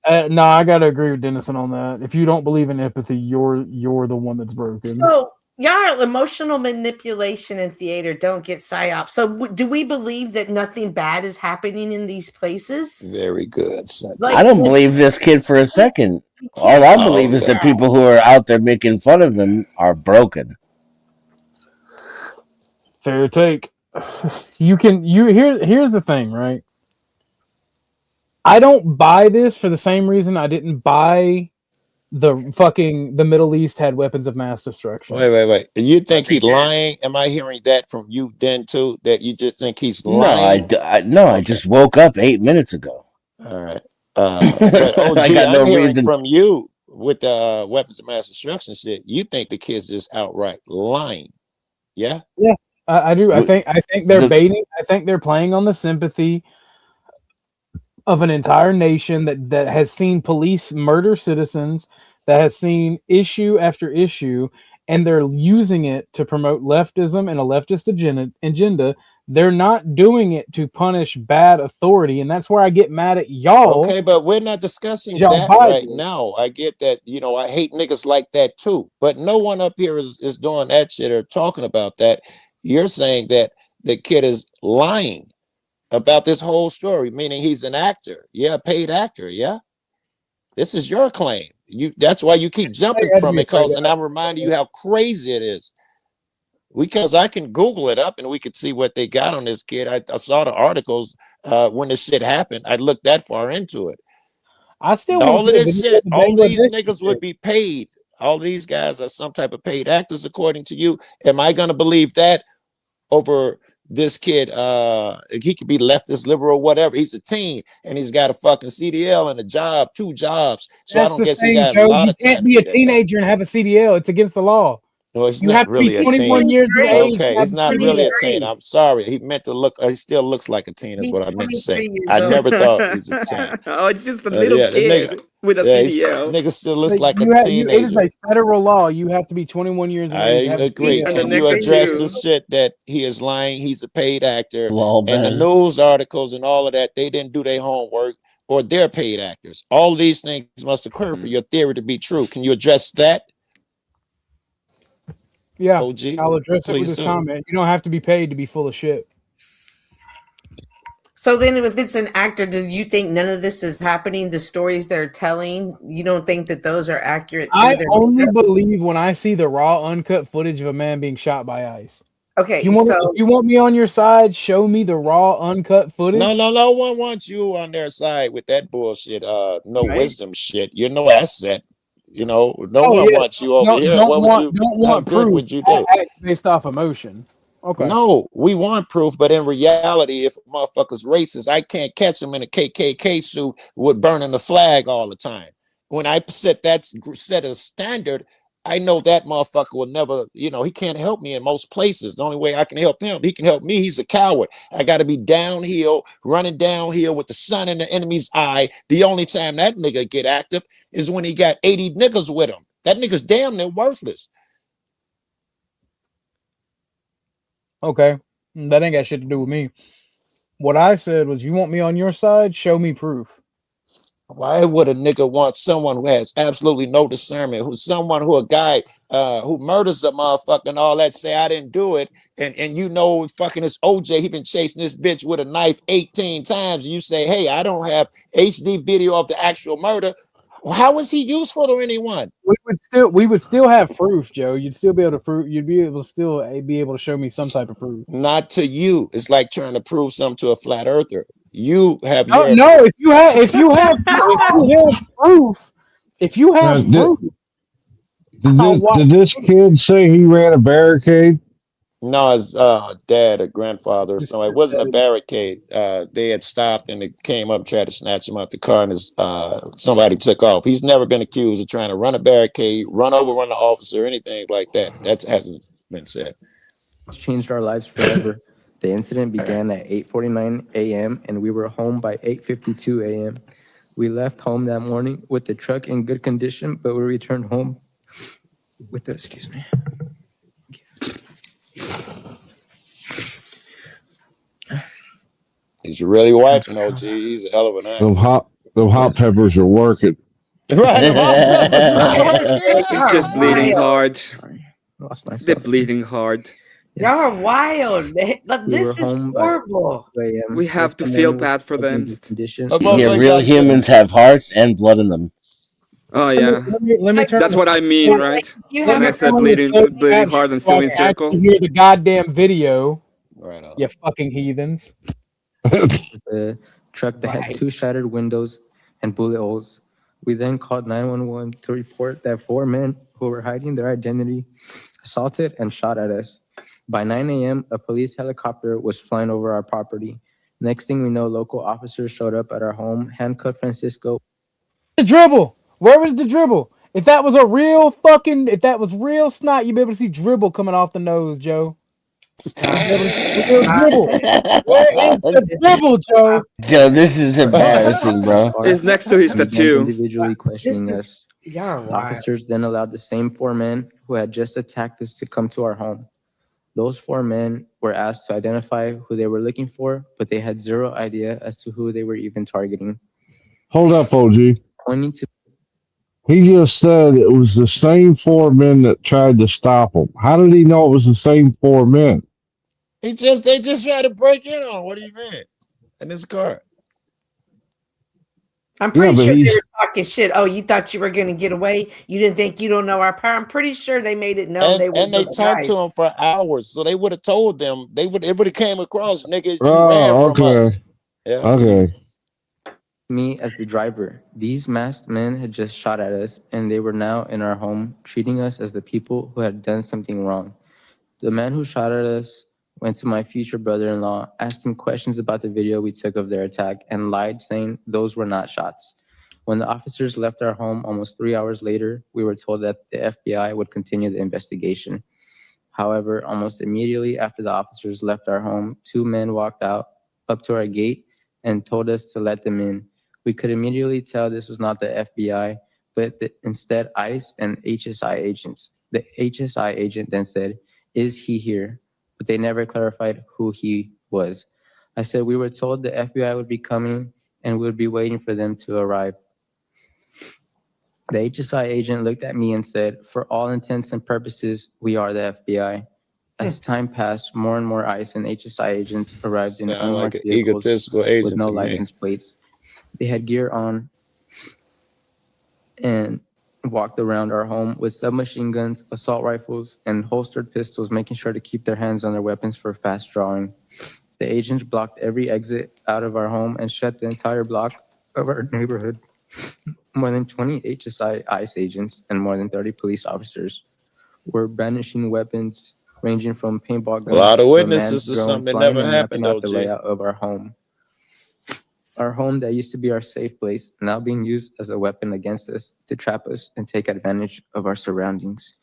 No, I gotta agree with Dennison on that. If you don't believe in empathy, you're the one that's broken. So, y'all, emotional manipulation and theater don't get psyops. So, do we believe that nothing bad is happening in these places? Very good. Son. I don't believe this kid for a second. All I believe is that people who are out there making fun of them are broken. Fair take. Here's the thing, right? I don't buy this for the same reason I didn't buy the Middle East had weapons of mass destruction. Wait. You think he's lying? Am I hearing that from you then too? That you just think he's lying? I just woke up 8 minutes ago. All right. But OG, I got no I'm hearing reason. from you with the weapons of mass destruction shit. You think the kid's just outright lying? Yeah. Yeah, I do. I think they're baiting. I think they're playing on the sympathy of an entire nation that has seen police murder citizens, that has seen issue after issue, and they're using it to promote leftism and a leftist agenda. They're not doing it to punish bad authority, and that's where I get mad at y'all. Okay, but we're not discussing Y'all that buy right it. now. I get that, I hate niggas like that too. But no one up here is doing that shit or talking about that. You're saying that the kid is lying about this whole story, meaning he's an actor. Yeah, paid actor, yeah. This is your claim. That's why you keep jumping from it, and I'm reminding you how crazy it is. Because I can Google it up and we could see what they got on this kid. I saw the articles when this shit happened. I looked that far into it. I still all of this shit, all these Bangladesh niggas would be paid. All these guys are some type of paid actors, according to you. Am I gonna believe that over this kid? He could be leftist, liberal, whatever. He's a teen and he's got a fucking CDL and a job, 2 jobs. So I don't guess he got a lot you of time. can't be a teenager and have a CDL. It's against the law. No, he's You not have to really be a 21 teen. years of age. Okay, he's not really a teen. I'm sorry. He meant to look. He still looks like a teen. Is what I meant to say. I never thought he was a teen. Oh, it's just a little kid with a CDL. Nigga still looks like a It is teenager. a federal law. You have to be 21 years of I age. agree. Can you address the shit that he is lying? He's a paid actor, and the news articles and all of that. They didn't do their homework, or they're paid actors. All these things must occur for your theory to be true. Can you address that? Yeah, OG, I'll address it with please this do. comment. You don't have to be paid to be full of shit. So then, if it's an actor, do you think none of this is happening? The stories they're telling, you don't think that those are accurate? I only believe when I see the raw, uncut footage of a man being shot by ICE. Okay, if you want me on your side, show me the raw, uncut footage. No one wants you on their side with that bullshit. Wisdom shit. You're no asset. No one wants you over here. How good would you do? Based off emotion. Okay. No, we want proof, but in reality, if a motherfucker's racist, I can't catch him in a KKK suit with burning the flag all the time. When I set a standard, I know that motherfucker will never, he can't help me in most places. The only way I can help him, he can help me. He's a coward. I got to be downhill, running downhill with the sun in the enemy's eye. The only time that nigga get active is when he got 80 niggas with him. That nigga's damn near worthless. Okay, that ain't got shit to do with me. What I said was, you want me on your side? Show me proof. Why would a nigga want someone who has absolutely no discernment, a guy who murders a motherfucker and all that, say I didn't do it, and you know fucking this OJ, he been chasing this bitch with a knife 18 times, and you say, hey, I don't have HD video of the actual murder. How is he useful to anyone? We would still have proof, Joe. You'd still be able to prove. You'd be able to still be able to show me some type of proof. Not to you. It's like trying to prove something to a flat earther. You have No, your no. If you have proof, if you have Now, proof, did this kid say he ran a barricade? No, his dad or grandfather or something. It wasn't a barricade. They had stopped and they came up and tried to snatch him out the car, and somebody took off. He's never been accused of trying to run a barricade, run an officer, or anything like that. That hasn't been said. It's changed our lives forever. The incident began at 8:49 a.m. and we were home by 8:52 a.m. We left home that morning with the truck in good condition, but we returned home with the, excuse me. He's really watching, OG. He's a hell of an actor. Them hot peppers are working. Right, It's just bleeding hard. Lost myself. They're bleeding hard. Y'all are wild. Look, We were this is home by horrible. 2 a.m. We have to feel bad for them. Yeah, real humans have hearts and blood in them. Oh yeah, let me turn. That's what I mean, right? When I said bleeding hard and swimming circle. You hear the goddamn video. Right on. You fucking heathens. The truck that had 2 shattered windows and bullet holes. We then called 911 to report that 4 men who were hiding their identity assaulted and shot at us. By 9 a.m., a police helicopter was flying over our property. Next thing we know, local officers showed up at our home, handcuffed Francisco. The dribble. Where was the dribble? If that was real snot, you'd be able to see dribble coming off the nose, Joe. Where is the dribble, Joe? Joe, this is embarrassing, bro. It's next to his We began tattoo. individually questioning us. Y'all are The wild. officers then allowed the same 4 men who had just attacked us to come to our home. Those 4 men were asked to identify who they were looking for, but they had zero idea as to who they were even targeting. Hold up, OG. Pointing to He just said it was the same 4 men that tried to stop him. How did he know it was the same 4 men? They just tried to break in on him. What do you mean? In his car. I'm pretty but sure they he's- were talking shit. Oh, you thought you were going to get away? You didn't think you don't know our power? I'm pretty sure they made it known they were And they those talked guys. to him for hours, so they would have told them. It would have came across, nigga. You Oh, ran from okay. us. Yeah. Okay. me as the driver. These masked men had just shot at us, and they were now in our home, treating us as the people who had done something wrong. The man who shot at us went to my future brother-in-law, asked him questions about the video we took of their attack, and lied, saying those were not shots. When the officers left our home almost 3 hours later, we were told that the FBI would continue the investigation. However, almost immediately after the officers left our home, 2 men walked up to our gate and told us to let them in. We could immediately tell this was not the FBI, but instead ICE and HSI agents. The HSI agent then said, "Is he here?" But they never clarified who he was. I said we were told the FBI would be coming and we would be waiting for them to arrive. The HSI agent looked at me and said, "For all intents and purposes, we are the FBI." As time passed, more and more ICE and HSI agents arrived in Sound like unmarked an vehicles egotistical agent with no to me. license plates. They had gear on and walked around our home with submachine guns, assault rifles, and holstered pistols, making sure to keep their hands on their weapons for fast drawing. The agents blocked every exit out of our home and shut the entire block of our neighborhood. More than 20 HSI ICE agents and more than 30 police officers were brandishing weapons ranging from paintball guns A lot of to a witnesses man's to drone something that flying never and happened, mapping out the OG. layout of our home. Our home that used to be our safe place, now being used as a weapon against us to trap us and take advantage of our surroundings.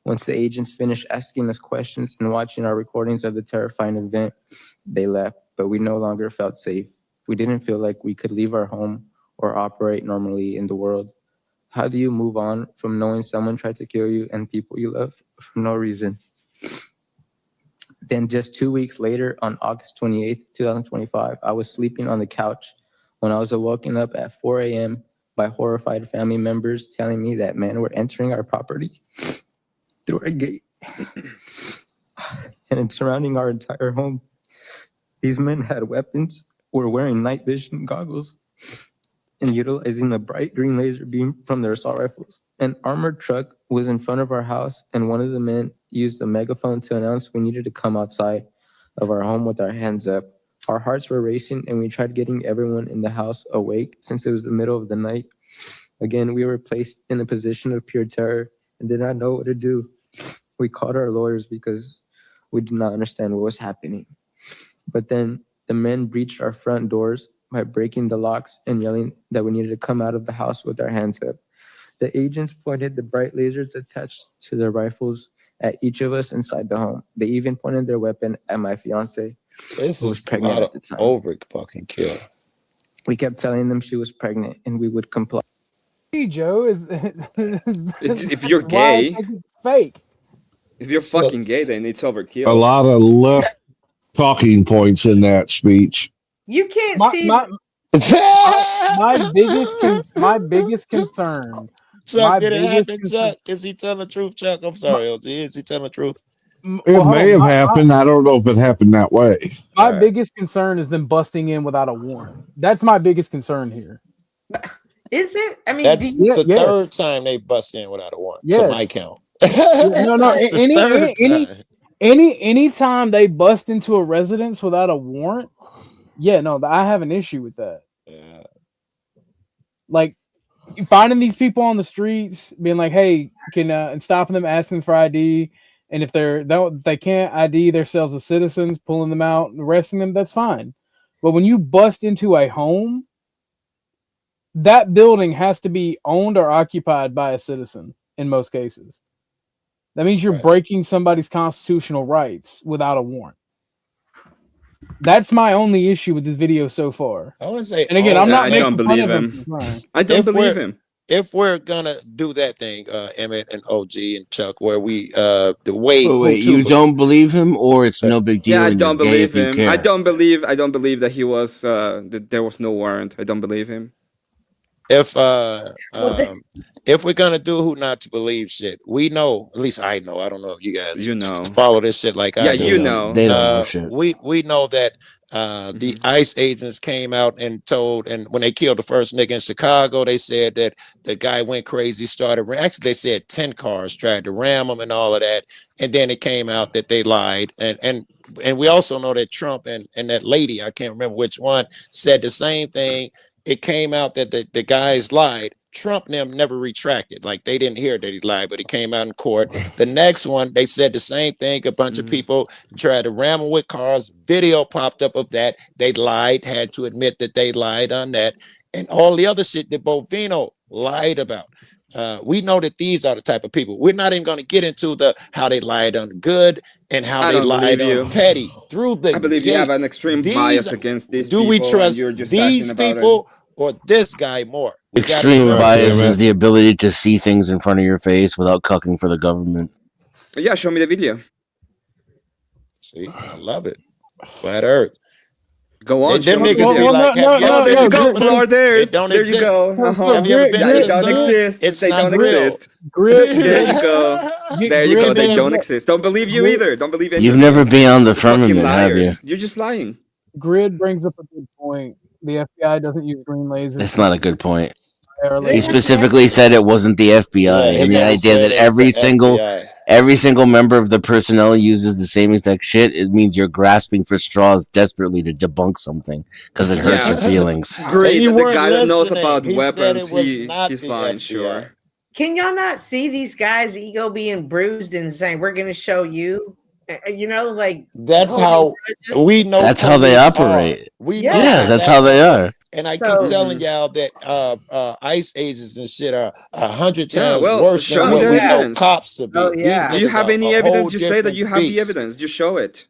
Once the agents finished asking us questions and watching our recordings of the terrifying event, they left, but we no longer felt safe. We didn't feel like we could leave our home or operate normally in the world. How do you move on from knowing someone tried to kill you and people you love for no reason? The Then just 2 weeks later, on August 28th, 2025, I was sleeping on the couch when I was woken up at 4 a.m. by horrified family members telling me that men were entering our property through our gate and surrounding our entire home. These men had weapons, were wearing night vision goggles, and utilizing a bright green laser beam from their assault rifles. An armored truck was in front of our house, and one of the men used a megaphone to announce we needed to come outside of our home with our hands up. Our hearts were racing, and we tried getting everyone in the house awake since it was the middle of the night. Again, we were placed in a position of pure terror and did not know what to do. We called our lawyers because we did not understand what was happening. But then the men breached our front doors by breaking the locks and yelling that we needed to come out of the house with our hands up. The agents pointed the bright lasers attached to their rifles at each of us inside the home. They even pointed their weapon at my fiance, This who was is pregnant not at the time. over fucking kill. We kept telling them she was pregnant, and we would comply. Hey, Joe, If you're why I gay, think it's fake. if you're fucking gay, then it's overkill. A lot of left talking points in that speech. You can't My see. my biggest concern. Chuck, My did it biggest happen, concern. Chuck? Is he telling the truth, Chuck? I'm sorry, LG. Is he telling the truth? It may have happened. I don't know if it happened that way. My biggest concern is them busting in without a warrant. That's my biggest concern here. Is it? I mean, That's do you, the yes. third time they bust in without a warrant, to Yes. my count. No. That's the third time. Any time they bust into a residence without a warrant, yeah, no, I have an issue with that. Yeah. Like finding these people on the streets, being like, "Hey, can and stopping them, asking for ID, and if they can't ID themselves as citizens, pulling them out, and arresting them, that's fine. But when you bust into a home, that building has to be owned or occupied by a citizen in most cases. That means you're breaking somebody's constitutional rights without a warrant. That's my only issue with this video so far. I would say, and again, I'm not I making don't fun believe of him. him. for trying. I don't believe him. If we're gonna do that thing, Emmett and OG and Chuck, where we the way Wait, you don't believe him, or it's no big deal? Yeah, I and don't you're gay believe if you him. care? I don't believe that he was that there was no warrant. I don't believe him. If we're gonna do who not to believe shit, we know, at least I know, I don't know if you guys know follow this shit like I do. you know. They don't know shit. We know that the ICE agents came out and told, and when they killed the first nigga in Chicago, they said that the guy went crazy, actually they said 10 cars tried to ram him and all of that, and then it came out that they lied, and we also know that Trump and that lady, I can't remember which one, said the same thing. It came out that the guys lied. Trump and them never retracted. Like, they didn't hear that he lied, but it came out in court. The next one, they said the same thing. A bunch of people tried to ram him with cars. Video popped up of that. They lied, had to admit that they lied on that. And all the other shit that Bovino lied about. We know that these are the type of people. We're not even going to get into how they lied on good and how they lied on petty. Through the I believe you have an extreme bias against these people. Do we trust and you're just these acting about people or this guy more? We gotta Extreme remember bias that. is the ability to see things in front of your face without cucking for the government. Yeah, show me the video. See, I love it. Flat Earth. Go on. Them show me the niggas be video. like, have you ever there been you go, to Floor. There It don't there exist. you go. Have you ever been to They the don't sun? exist. It's They not don't real. exist. There you go. There you go. They don't exist. Don't believe you either. Don't believe any You've of you. never been on the You're fucking firmament, have you? liars. You're just lying. Grid brings up a good point. The FBI doesn't use green lasers. That's not a good point. They He specifically said it wasn't the FBI, Yeah, he and the never idea said that it every was the single FBI. every single member of the personnel uses the same exact shit, it means you're grasping for straws desperately to debunk something because it hurts your feelings. Great. You The weren't guy that knows listening. about He said weapons, it was not he's the lying, FBI. sure. can y'all not see these guys' ego being bruised and saying, "We're going to show you"? You know, like That's holding how grudges? we know. That's how they police operate. are. We Yeah. know Yeah, that's how they are. And I So- keep telling y'all that ICE agents and shit are 100 Yeah, times well, worse show than me what the we know evidence. cops to be. Oh, yeah. These Do you niggas have are any a evidence? whole Just say that you have different the beast. evidence. Just show it.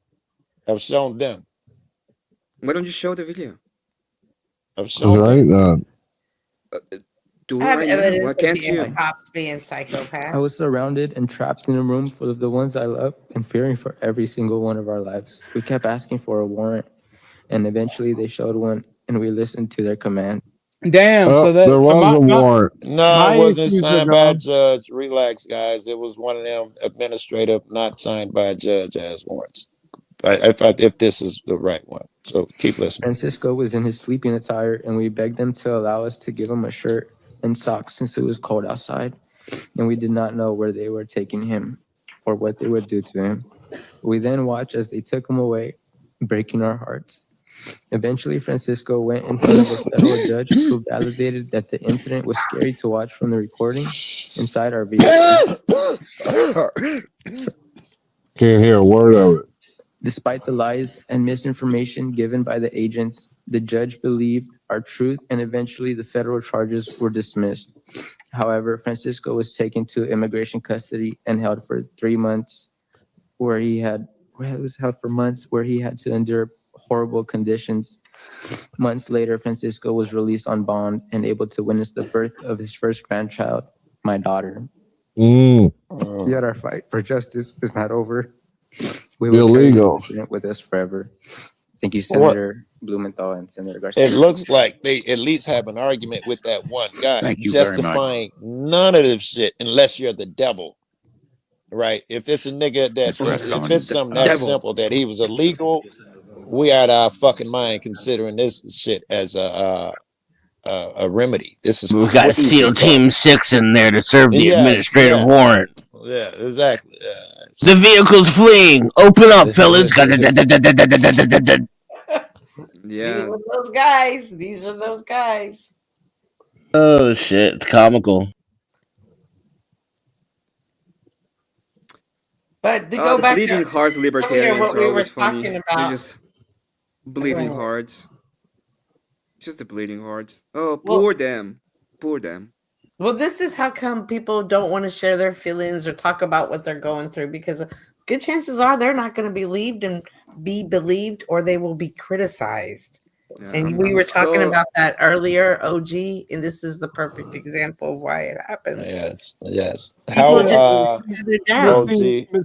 I've shown them. Why don't you show the video? I've shown them. Right. Do I it have right now. evidence Why of can't being you? cops being psychopaths. I was surrounded and trapped in a room full of the ones I love and fearing for every single one of our lives. We kept asking for a warrant, and eventually they showed one, and we listened to their command. Damn. So There that was a warrant. No, it my wasn't issues are signed by a gone. judge. Relax, guys. It was one of them administrative, not signed by a judge as warrants. If this is the right one, so keep listening. Francisco was in his sleeping attire, and we begged them to allow us to give him a shirt and socks since it was cold outside, and we did not know where they were taking him or what they would do to him. We then watched as they took him away, breaking our hearts. Eventually, Francisco went in front of a federal judge who validated that the incident was scary to watch from the recording inside our vehicle. Can't hear a word of it. Despite the lies and misinformation given by the agents, the judge believed our truth, and eventually the federal charges were dismissed. However, Francisco was taken to immigration custody and held for 3 months, where he had to endure horrible conditions. Months later, Francisco was released on bond and able to witness the birth of his first grandchild, my daughter. Yet our fight for justice is not over. We will carry this Illegal. incident with us forever. Thank you, Senator Blumenthal and Senator Garcia. It looks like they at least have an argument with that one guy, Thank you very much. justifying none of this shit unless you're the devil, right? If it's a nigga that, if it's something that simple that he was illegal, we out of our fucking mind considering this shit as a remedy. This is We got crazy SEAL talk. Team 6 in there to serve the administrative warrant. Yeah, exactly. The vehicle's fleeing. Open up, fellas. Yeah. These are those guys. These are those guys. Oh shit! It's comical. But to Oh, go the back bleeding to heart earlier, libertarians what are we were always funny. talking They're about. just bleeding ahead. hearts. Just the bleeding hearts. Oh, Well- poor them. Poor them. Well, this is how come people don't want to share their feelings or talk about what they're going through, because good chances are they're not going to be believed, or they will be criticized. Yeah, And we I'm were talking so- about that earlier, OG, and this is the perfect example of why it happens. Yes. People How just shut it down. But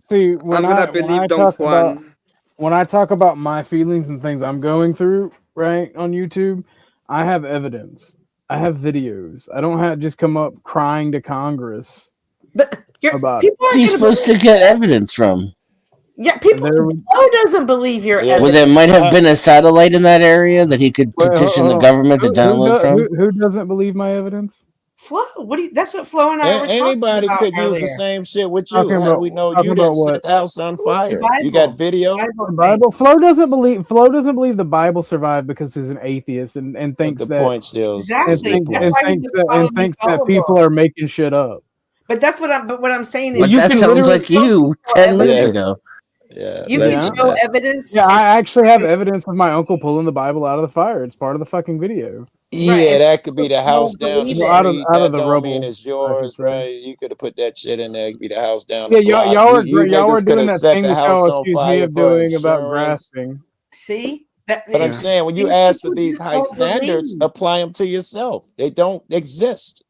see, when I'm gonna I believe Don talk Juan. about when I talk about my feelings and things I'm going through, right, on YouTube, I have evidence. I have videos. I don't have just come up crying to Congress about it. What's he supposed to get evidence from? Yeah, people. Flo doesn't believe your Well, evidence. there might have been a satellite in that area that he could petition the government to download from. Who doesn't believe my evidence? Flo, that's what Flo and I were talking Anybody about could use earlier. the same shit with Talking you. How do about- we know talking you about didn't set what? the house on fire? Bible. You got video? The Bible. Flo doesn't believe the Bible survived because he's an atheist and thinks the that point still Exactly. and thinks, That's and why he thinks was that, calling and me thinks that gullible. people are making shit up. But that's what I'm. But what I'm saying is, But You that can sounds literally like you 10 minutes ago. Yeah, you can show evidence. Yeah, I actually have evidence of my uncle pulling the Bible out of the fire. It's part of the fucking video. Yeah, that could be the house down the believe Well, out of- street. out of That the don't mean rubble, it's I should yours, say. right? You could have put that shit in there. It could be the house down Yeah, the block. y'all were You y'all were niggas could doing have that set thing the that house y'all on accused me fire of for doing about insurance. grasping. See that. But I'm saying when you People ask for these just high don't standards, believe. apply them to yourself. They don't exist.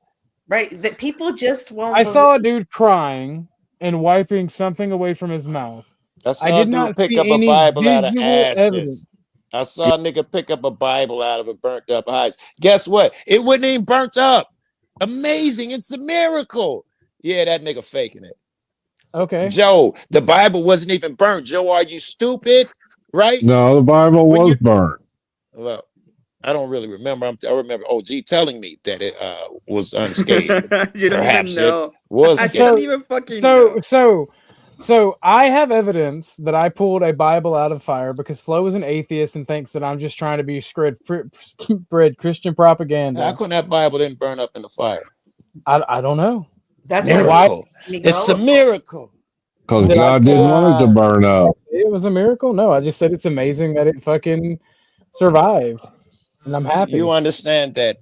Right, that people just won't. I saw a believe. dude crying and wiping something away from his mouth. I I saw a did dude not pick see up a any Bible out of visual ashes. evidence. I saw a nigga pick up a Bible out of a burnt up house. Guess what? It wasn't even burnt up. Amazing. It's a miracle. Yeah, that nigga faking it. Okay. Joe, the Bible wasn't even burnt. Joe, are you stupid? Right? No, the Bible was burnt. Well, I don't really remember. I remember OG telling me that it was unscathed. You don't Perhaps even know. it was You scathed. don't even fucking know. So I have evidence that I pulled a Bible out of fire because Flo is an atheist and thinks that I'm just trying to spread Christian propaganda. How come that Bible didn't burn up in the fire? I don't know. That's miracle. It's a miracle. Because God didn't want it to burn up. It was a miracle. No, I just said it's amazing that it fucking survived, and I'm happy. You understand that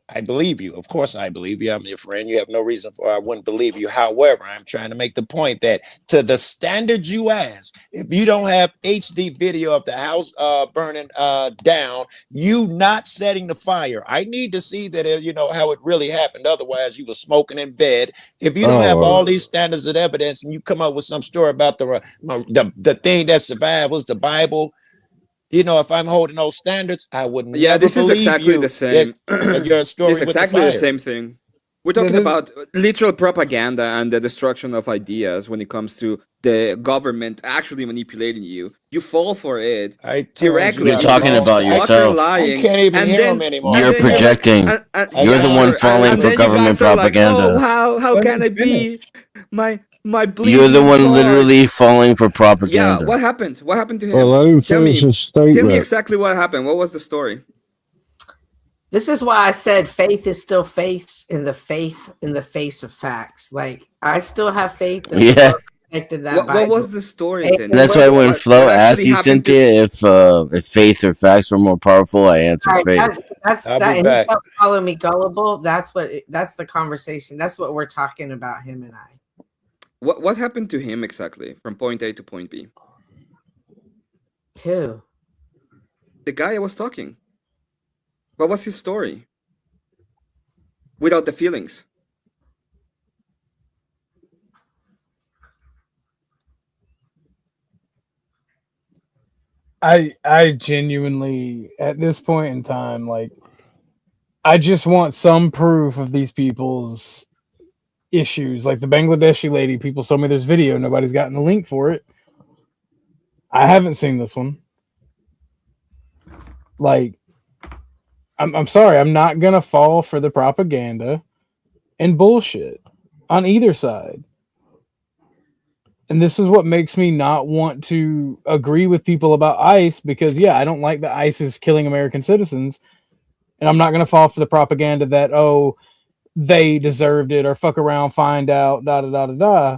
I believe you. Of course, I believe you. I'm your friend. You have no reason for I wouldn't believe you. However, I'm trying to make the point that to the standards you ask, if you don't have HD video of the house burning down, you not setting the fire. I need to see that how it really happened. Otherwise, you were smoking in bed. If you don't have all these standards of evidence, and you come up with some story about the thing that survived was the Bible. If I'm holding those standards, I would Yeah, never this is believe exactly you the same. that your This story is with the exactly the fire. same thing. We're talking about literal propaganda and the destruction of ideas when it comes to the government actually manipulating you. You fall for it I told directly. You're I talking lost. about I yourself. lying, can't even and hear then him anymore. You're then projecting. You're the one falling and for then you government guys are like, oh, propaganda. how can it be my You're the bleeding one heart? literally falling for Yeah, propaganda. what happened? What happened to him? Well, let him Tell finish me. his Tell me statement. exactly what happened. What was the story? This is why I said faith is still faith in the face of facts. Like I still have faith that the Yeah. Lord protected that What Bible. was the story And then? That's why when What Flo asked actually you, happened to? Cynthia, if faith or facts were more powerful, I answered All right, faith. that's I'll that. be And he back. kept calling me gullible. That's the conversation. That's what we're talking about, him and I. What happened to him exactly from point A to point B? Who? The guy I was talking. What was his story? Without the feelings. I genuinely, at this point in time, like, I just want some proof of these people's issues. Like the Bangladeshi lady, people told me there's video. Nobody's gotten the link for it. I haven't seen this one. Like, I'm sorry, I'm not gonna fall for the propaganda and bullshit on either side. And this is what makes me not want to agree with people about ICE because, yeah, I don't like that ICE is killing American citizens. And I'm not going to fall for the propaganda that, oh, they deserved it or fuck around, find out, da da da da da.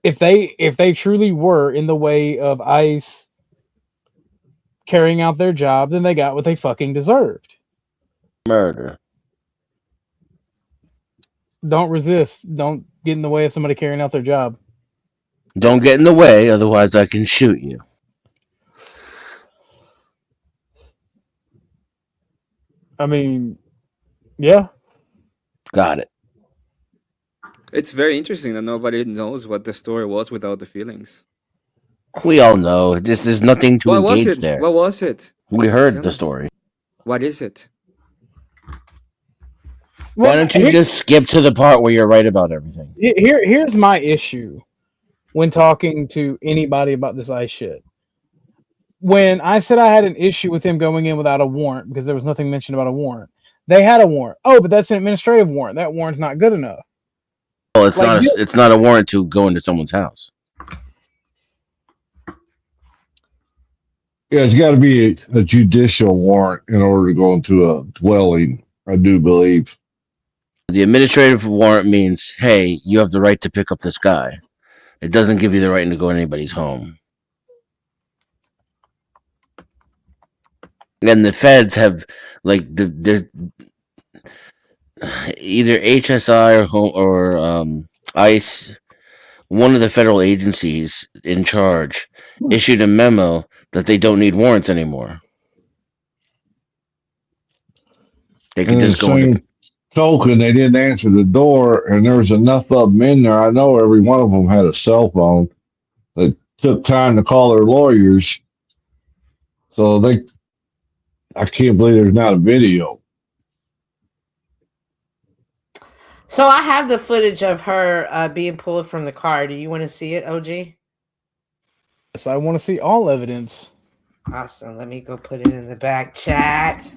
If they truly were in the way of ICE carrying out their job, then they got what they fucking deserved. Murder. Don't resist. Don't get in the way of somebody carrying out their job. Don't get in the way, otherwise I can shoot you. I mean, yeah. Got it. It's very interesting that nobody knows what the story was without the feelings. We all know. There's nothing to What was engage it? there. What was it? We heard Tell the me. story. What is it? Why don't you just skip to the part where you're right about everything? Here's my issue when talking to anybody about this ICE shit. When I said I had an issue with him going in without a warrant because there was nothing mentioned about a warrant, they had a warrant. Oh, but that's an administrative warrant. That warrant's not good enough. Well, it's Like, it's not a warrant to go into someone's house. Yeah, it's got to be a judicial warrant in order to go into a dwelling, I do believe. The administrative warrant means, hey, you have the right to pick up this guy. It doesn't give you the right to go in anybody's home. And the feds have, like, the either HSI or ICE, one of the federal agencies in charge, issued a memo that they don't need warrants anymore. They can And just the go same into. token, they didn't answer the door, and there was enough of them in there. I know every one of them had a cell phone that took time to call their lawyers. So I can't believe there's not a video. So I have the footage of her being pulled from the car. Do you want to see it, OG? Yes, I want to see all evidence. Awesome. Let me go put it in the back chat.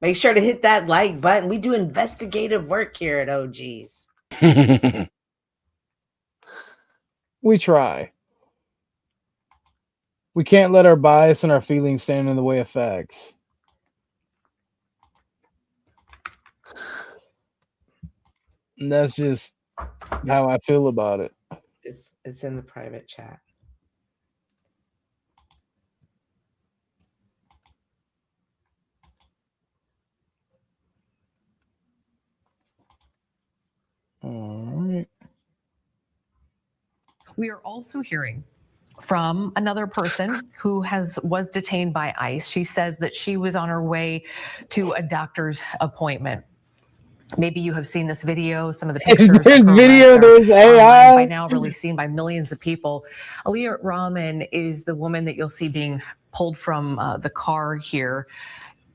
Make sure to hit that like button. We do investigative work here at OGs. We try. We can't let our bias and our feelings stand in the way of facts. And that's just how I feel about it. It's in the private chat. All right. We are also hearing from another person who was detained by ICE. She says that she was on her way to a doctor's appointment. Maybe you have seen this video. Some of the pictures There's of her video, arrest there's are online AI. by now, really seen by millions of people. Aaliyah Rahman is the woman that you'll see being pulled from the car here.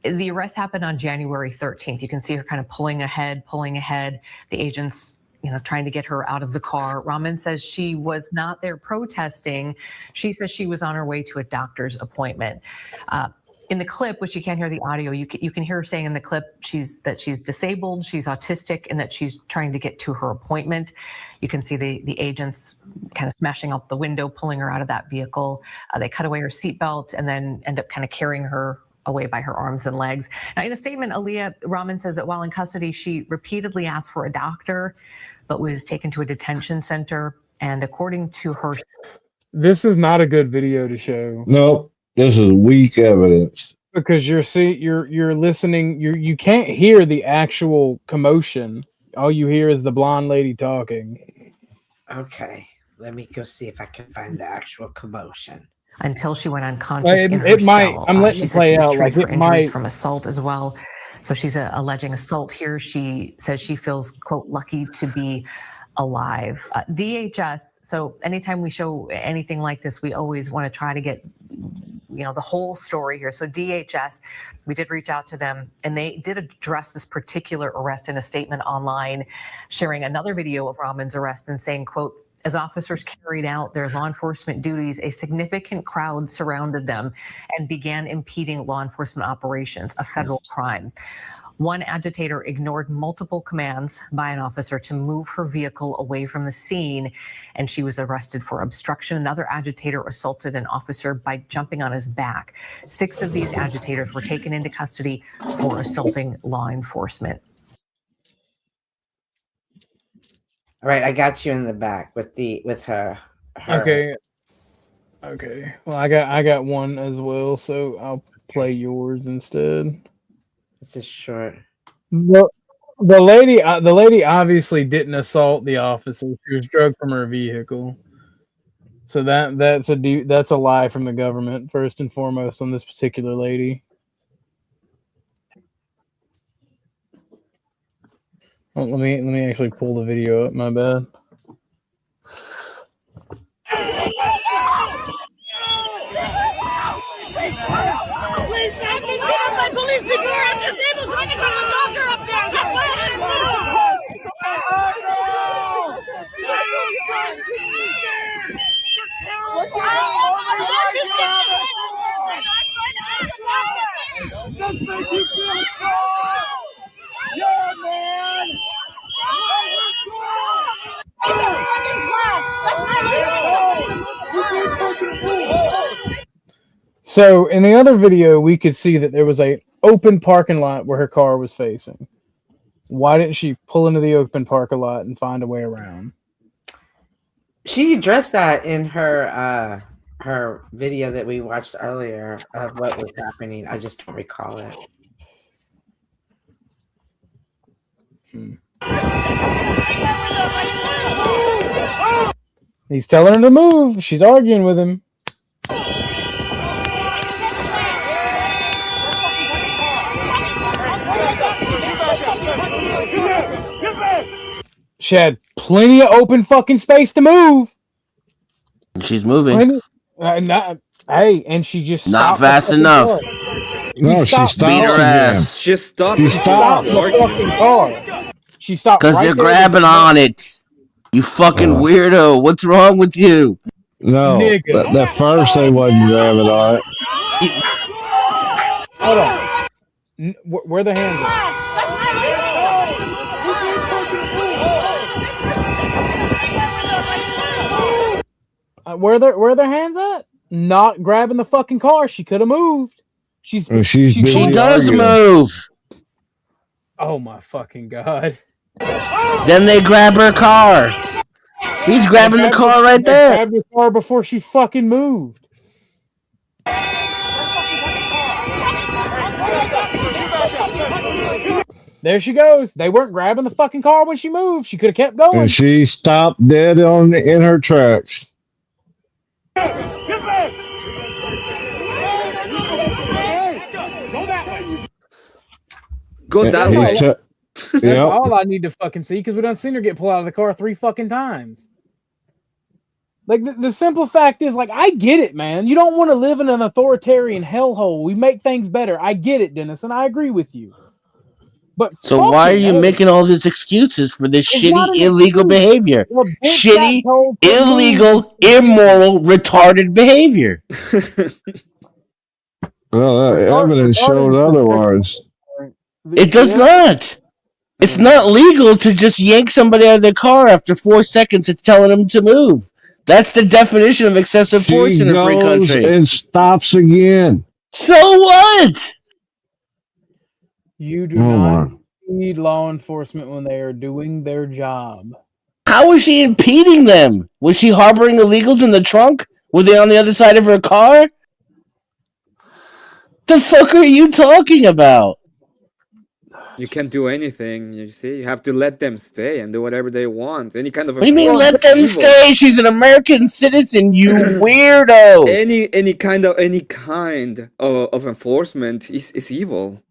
The arrest happened on January 13th. You can see her kind of pulling ahead. The agents, trying to get her out of the car. Rahman says she was not there protesting. She says she was on her way to a doctor's appointment. In the clip, which you can't hear the audio, you can hear her saying in the clip that she's disabled, she's autistic, and that she's trying to get to her appointment. You can see the agents kind of smashing out the window, pulling her out of that vehicle. They cut away her seatbelt and then end up kind of carrying her away by her arms and legs. Now, in a statement, Aaliyah Rahman says that while in custody, she repeatedly asked for a doctor, but was taken to a detention center. And according to her, this is not a good video to show. Nope, this is weak evidence. Because you're listening, you can't hear the actual commotion. All you hear is the blonde lady talking. Okay, let me go see if I can find the actual commotion. Until she went unconscious in her It might. cell. I'm letting She it says play she was out. treated Like for it injuries might. from assault as well. So she's alleging assault here. She says she feels, quote, lucky to be alive. DHS. So anytime we show anything like this, we always want to try to get, the whole story here. So DHS, we did reach out to them, and they did address this particular arrest in a statement online, sharing another video of Rahman's arrest and saying, quote, as officers carried out their law enforcement duties, a significant crowd surrounded them and began impeding law enforcement operations, a federal crime. One agitator ignored multiple commands by an officer to move her vehicle away from the scene, and she was arrested for obstruction. Another agitator assaulted an officer by jumping on his back. 6 of these agitators were taken into custody for assaulting law enforcement. All right, I got you in the back with her. Okay. Well, I got one as well, so I'll play yours instead. This is short. The lady obviously didn't assault the officer. She was drugged from her vehicle. So that's a lie from the government, first and foremost, on this particular lady. Oh, let me actually pull the video up. My bad. Please, I can get up my police before I'm disabled, so I can put a doctor up there. That's why Just make you feel strong. Yeah, man. So in the other video, we could see that there was a open parking lot where her car was facing. Why didn't she pull into the open parking lot and find a way around? She addressed that in her her video that we watched earlier of what was happening. I just don't recall it. He's telling her to move. She's arguing with him. She had plenty of open fucking space to move. She's moving. And she just not stopped fast enough. No, she stopped. Beat her ass. She stopped. She stopped the fucking car. She stopped Because right they're there. grabbing on it. You fucking weirdo. What's wrong with you? No, that first they wasn't grabbing on it. Hold on. Where the hands at? Where their hands at? Not grabbing the fucking car. She could have moved. She does move. Oh my fucking god. Then they grab her car. He's grabbing the car right there. Grabbed the car before she fucking moved. There she goes. They weren't grabbing the fucking car when she moved. She could have kept going. And she stopped dead in her tracks. Go that way. That's all I need to fucking see, because we done seen her get pulled out of the car 3 fucking times. Like, the simple fact is, like, I get it, man. You don't want to live in an authoritarian hellhole. We make things better. I get it, Dennis, and I agree with you. But so why are you making all these excuses for this shitty, illegal behavior? Shitty, illegal, immoral, retarded behavior. Well, evidence showed otherwise. It does not. It's not legal to just yank somebody out of their car after 4 seconds of telling them to move. That's the definition of excessive force in a free country. And stops again. So what? You do not need law enforcement when they are doing their job. How was she impeding them? Was she harboring illegals in the trunk? Were they on the other side of her car? The fuck are you talking about? You can't do anything, you see. You have to let them stay and do whatever they want. Any kind of. What do you mean let them stay? She's an American citizen, you weirdo. Any kind of enforcement is evil.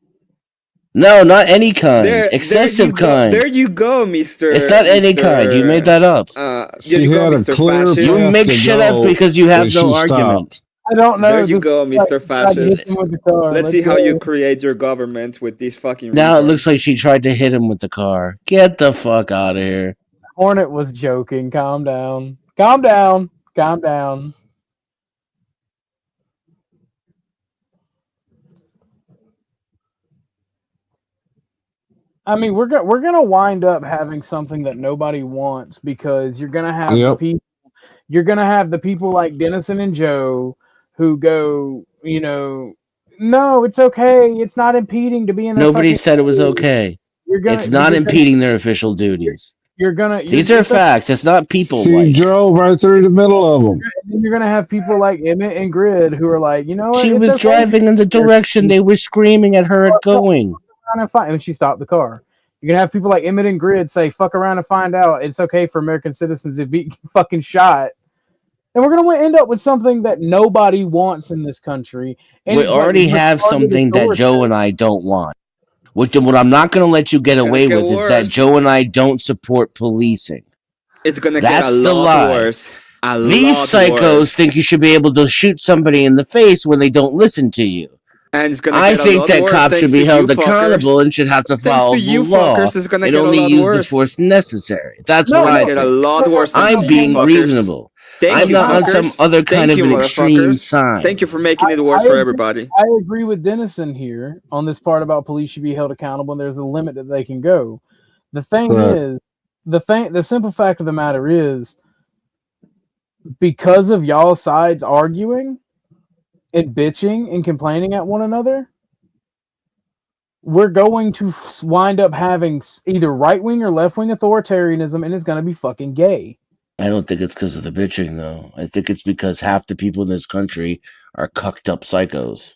No, not any kind. Excessive kind. There you go, Mr. It's not any kind. You made that up. There you go, Mr. Fascist. You make shit up because you have no argument. I don't know. There you go, Mr. Fascist. Let's see how you create your government with these fucking. Now it looks like she tried to hit him with the car. Get the fuck out of here. Hornet was joking. Calm down. Calm down. Calm down. I mean, we're gonna wind up having something that nobody wants, because you're gonna have the people. You're gonna have the people like Dennison and Joe who go, no, it's okay. It's not impeding to be in. Nobody said it was okay. It's not impeding their official duties. These are facts. It's not people. She drove right through the middle of them. And you're gonna have people like Emmett and Grid who are like, what? She was driving in the direction they were screaming at her going. And she stopped the car. You're gonna have people like Emmett and Grid say, "Fuck around and find out." It's okay for American citizens to be fucking shot. And we're going to end up with something that nobody wants in this country. We already have something that Joe and I don't want. What I'm not going to let you get away with is that Joe and I don't support policing. It's going to get a lot worse. These psychos think you should be able to shoot somebody in the face when they don't listen to you. And it's gonna I get think a lot that worse, cops should be held accountable and should have to follow the law and only use the force necessary. That's what I think. A lot worse. I'm being reasonable. I'm not on some other kind of an extreme side. Thank you for making it worse for everybody. I agree with Dennison here on this part about police should be held accountable and there's a limit that they can go. The thing is, the simple fact of the matter is, because of y'all sides arguing and bitching and complaining at one another, we're going to wind up having either right-wing or left-wing authoritarianism, and it's going to be fucking gay. I don't think it's because of the bitching, though. I think it's because half the people in this country are cucked up psychos.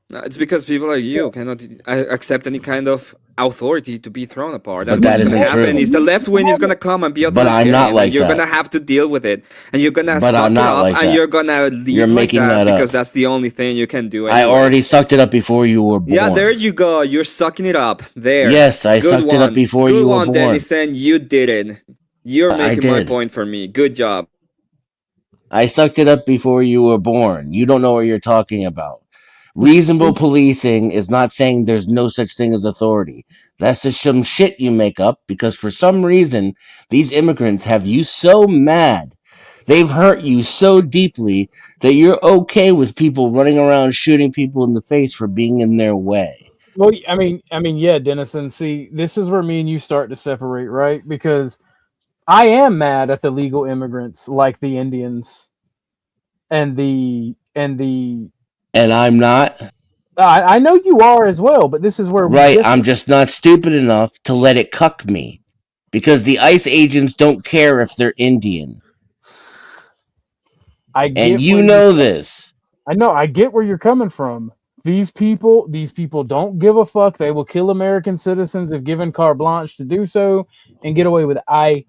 No, it's because people like you cannot accept any kind of authority to be thrown apart. But that isn't true. Is the left wing is gonna come and be But I'm not like you're that. gonna have to deal with it, and you're gonna But suck I'm it not up, like and that. you're gonna leave You're like making that up. because that's the only thing you can do. I anyway. already sucked it up before you were born. Yeah, there you go. You're sucking it up. There. Yes, I Good sucked it up one. before Good you were one, born. Dennison. You did it. You're I making my did. point for me. Good job. I sucked it up before you were born. You don't know what you're talking about. Reasonable policing is not saying there's no such thing as authority. That's just some shit you make up because for some reason, these immigrants have you so mad. They've hurt you so deeply that you're okay with people running around shooting people in the face for being in their way. Well, I mean, yeah, Dennison. See, this is where me and you start to separate, right? Because I am mad at the legal immigrants, like the Indians, and I'm not. I know you are as well, but this is where Right, I'm just not stupid enough to let it cuck me. Because the ICE agents don't care if they're Indian. And you know this. I know, I get where you're coming from. these people don't give a fuck. They will kill American citizens if given carte blanche to do so and get away with it. I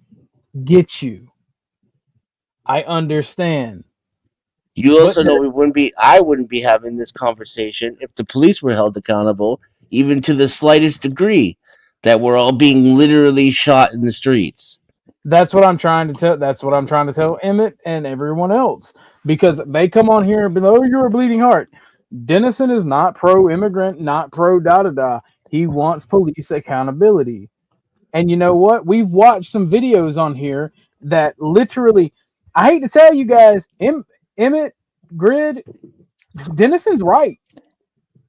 get you. I understand. You also know I wouldn't be having this conversation if the police were held accountable, even to the slightest degree, that we're all being literally shot in the streets. That's what I'm trying to tell. That's what I'm trying to tell Emmett and everyone else, because they come on here and be like, "Oh, you're a bleeding heart." Dennison is not pro-immigrant, not pro-da-da-da. He wants police accountability. And you know what? We've watched some videos on here that literally, I hate to tell you guys, Emmett, Grid, Dennison's right.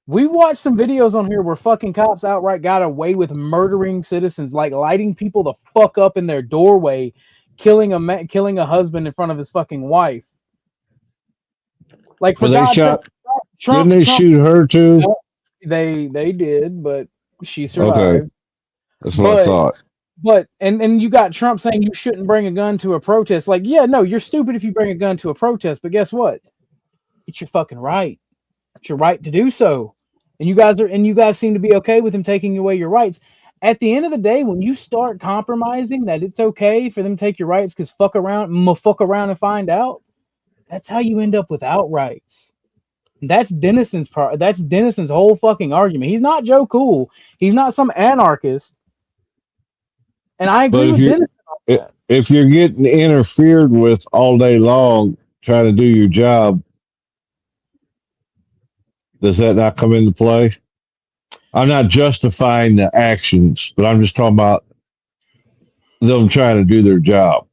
We watched some videos on here where fucking cops outright got away with murdering citizens, like lighting people the fuck up in their doorway, killing a husband in front of his fucking wife. Like, for Well, they God's shot. sake, Trump, Didn't they Trump, shoot her too? They did, but she survived. Okay, that's what I thought. But and you got Trump saying you shouldn't bring a gun to a protest. Like, yeah, no, you're stupid if you bring a gun to a protest. But guess what? It's your fucking right. It's your right to do so. And you guys seem to be okay with him taking away your rights. At the end of the day, when you start compromising that it's okay for them to take your rights because fuck around and find out, that's how you end up without rights. That's Dennison's part. That's Dennison's whole fucking argument. He's not Joe Cool. He's not some anarchist. And I agree with Dennison. If you're getting interfered with all day long trying to do your job, does that not come into play? I'm not justifying the actions, but I'm just talking about them trying to do their job.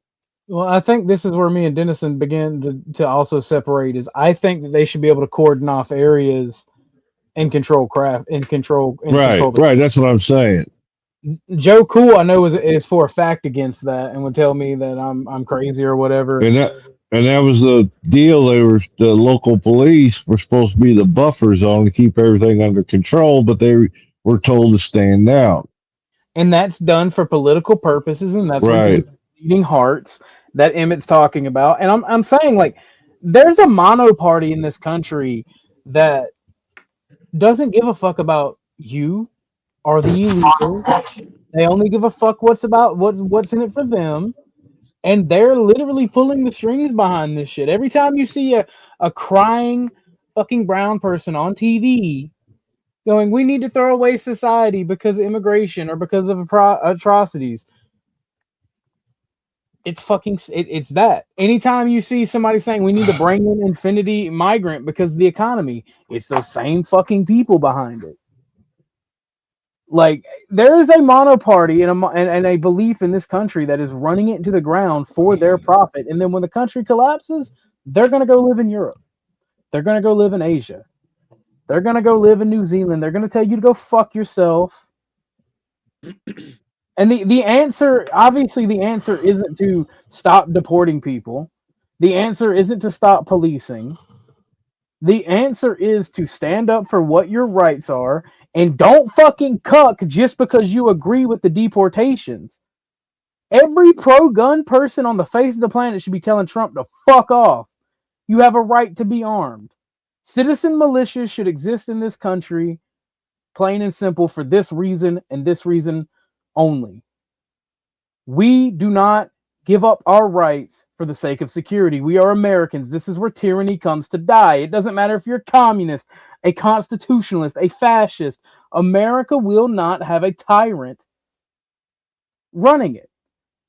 Well, I think this is where me and Dennison begin to also separate. Is I think that they should be able to cordon off areas and control craft and control. Right. That's what I'm saying. Joe Cool, I know, is for a fact against that and would tell me that I'm crazy or whatever. And that was the deal. The local police were supposed to be the buffer zone to keep everything under control, but they were told to stand down. And that's done for political purposes, and that's right. Bleeding hearts that Emmett's talking about. And I'm saying, like, there's a mono party in this country that doesn't give a fuck about you or the illegals. They only give a fuck what's in it for them. And they're literally pulling the strings behind this shit. Every time you see a crying fucking brown person on TV going, we need to throw away society because of immigration or because of atrocities, it's that. Anytime you see somebody saying we need to bring in infinity migrant because of the economy, it's those same fucking people behind it. Like, there is a monoparty and a belief in this country that is running it into the ground for their profit. And then when the country collapses, they're going to go live in Europe. They're going to go live in Asia. They're going to go live in New Zealand. They're going to tell you to go fuck yourself. And the answer isn't to stop deporting people. The answer isn't to stop policing. The answer is to stand up for what your rights are and don't fucking cuck just because you agree with the deportations. Every pro-gun person on the face of the planet should be telling Trump to fuck off. You have a right to be armed. Citizen militias should exist in this country, plain and simple, for this reason and this reason only. We do not give up our rights for the sake of security. We are Americans. This is where tyranny comes to die. It doesn't matter if you're a communist, a constitutionalist, a fascist. America will not have a tyrant running it.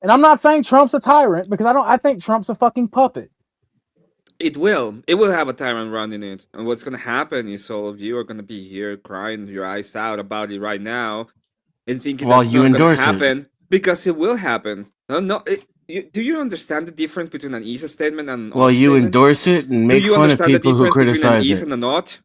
And I'm not saying Trump's a tyrant because I think Trump's a fucking puppet. It will have a tyrant running it. And what's going to happen is all of you are going to be here crying your eyes out about it right now and thinking that's not going to happen because it will happen. No, do you understand the difference between an is statement and well, you statement? endorse it and make fun of people who criticize it. And a not?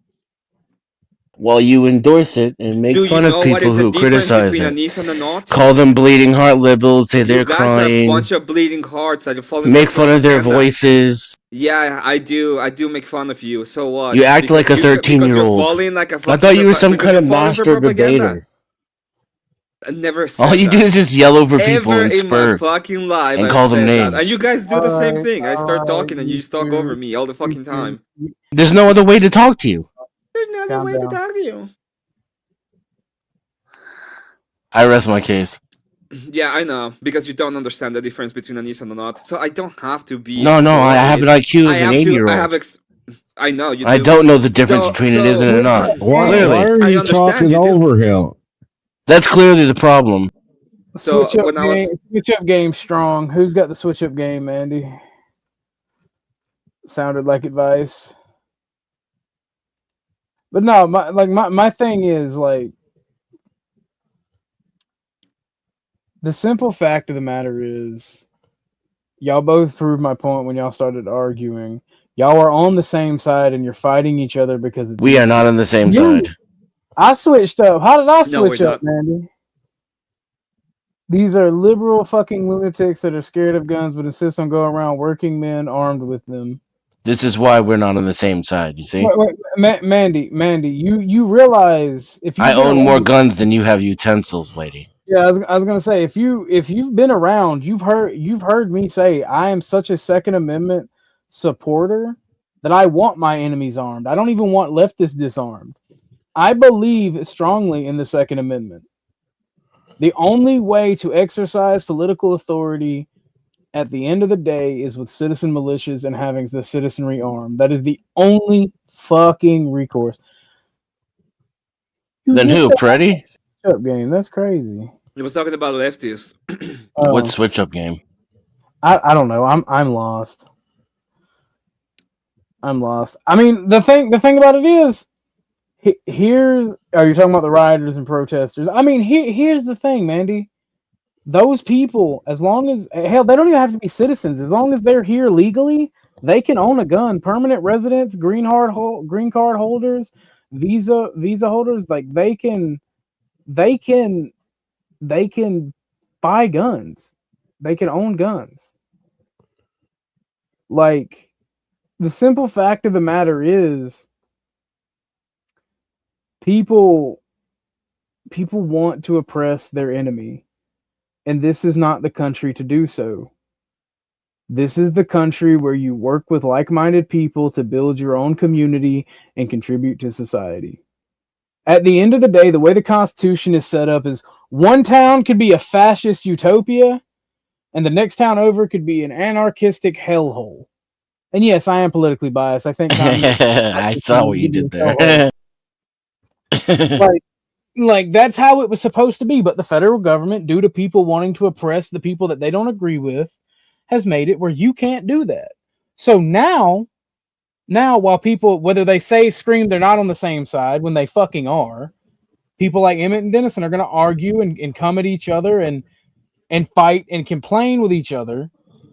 Well, you endorse it and make fun of people who criticize it. Call them bleeding heart liberals, say they're crying. You guys are a bunch of bleeding hearts. Make fun of their voices. Yeah, I do make fun of you. So what? You act like a 13-year-old. I thought you were some kind of master debater. I never said all you do is just yell over people and in spur my fucking life and call them names. And you guys do the same thing. I start talking and you just talk over me all the fucking time. There's no other way to talk to you. There's no other Calm way down. to talk to you. I rest my case. Yeah, I know, because you don't understand the difference between an is and a not. So I don't have to be. No, I have an IQ of an 80-year-old. I know you. I don't know the difference between it is and a not. Why Clearly, are you talking over him? That's clearly the problem. So Switch up when I was game, switch up game strong. Who's got the switch up game, Andy? Sounded like advice. But no, my thing is like the simple fact of the matter is y'all both proved my point when y'all started arguing. Y'all are on the same side and you're fighting each other because it's We are not on the same side. I switched up. How did I No, switch we're up, Mandy? These are liberal fucking lunatics that are scared of guns but insist on going around working men armed with them. This is why we're not on the same side. You see, Mandy, you realize if you I own more guns than you have utensils, lady. Yeah, I was gonna say if you've been around, you've heard me say I am such a Second Amendment supporter that I want my enemies armed. I don't even want leftists disarmed. I believe strongly in the Second Amendment. The only way to exercise political authority at the end of the day is with citizen militias and having the citizenry armed. That is the only fucking recourse. Then who, Freddy? Up game. That's crazy. He was talking about leftists. What switch up game? I don't know. I'm lost. I'm lost. I mean, the thing about it is, here's. Are you talking about the rioters and protesters? I mean, here's the thing, Mandy. Those people, as long as hell, they don't even have to be citizens. As long as they're here legally, they can own a gun. Permanent residents, green card holders, visa holders, like they can buy guns. They can own guns. Like, the simple fact of the matter is people want to oppress their enemy, and this is not the country to do so. This is the country where you work with like-minded people to build your own community and contribute to society. At the end of the day, the way the Constitution is set up is one town could be a fascist utopia, and the next town over could be an anarchistic hellhole. And yes, I am politically biased. I think I saw what you did there. like that's how it was supposed to be. But the federal government, due to people wanting to oppress the people that they don't agree with, has made it where you can't do that. So now while people, whether they scream they're not on the same side, when they fucking are, people like Emmett and Dennison are going to argue and come at each other and fight and complain with each other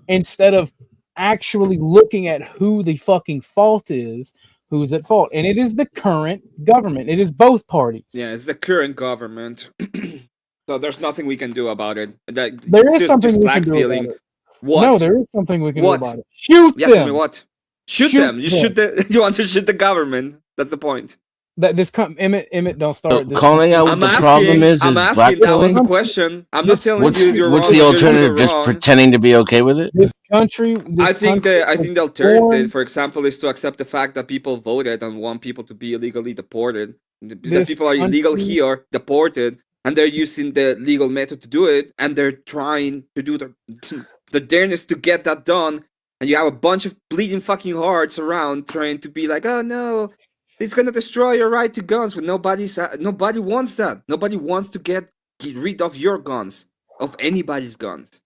instead of actually looking at who the fucking fault is, who's at fault. And it is the current government. It is both parties. Yeah, it's the current government. So there's nothing we can do about it. There is something we can do about it. What? No, there is something we can do about it. Shoot them. Tell me what? Shoot them. You want to shoot the government. That's the point. That Emmett don't start this. Calling out what the problem is I'm asking. That was the question. I'm not telling you you're wrong. What's the alternative? Just pretending to be okay with it? This country. I think the alternative, for example, is to accept the fact that people voted and want people to be illegally deported. That people are illegal here, deported, and they're using the legal method to do it, and they're trying to do the dareness to get that done. And you have a bunch of bleeding fucking hearts around trying to be like, oh no, it's gonna destroy your right to guns. But nobody wants that. Nobody wants to get rid of your guns, of anybody's guns.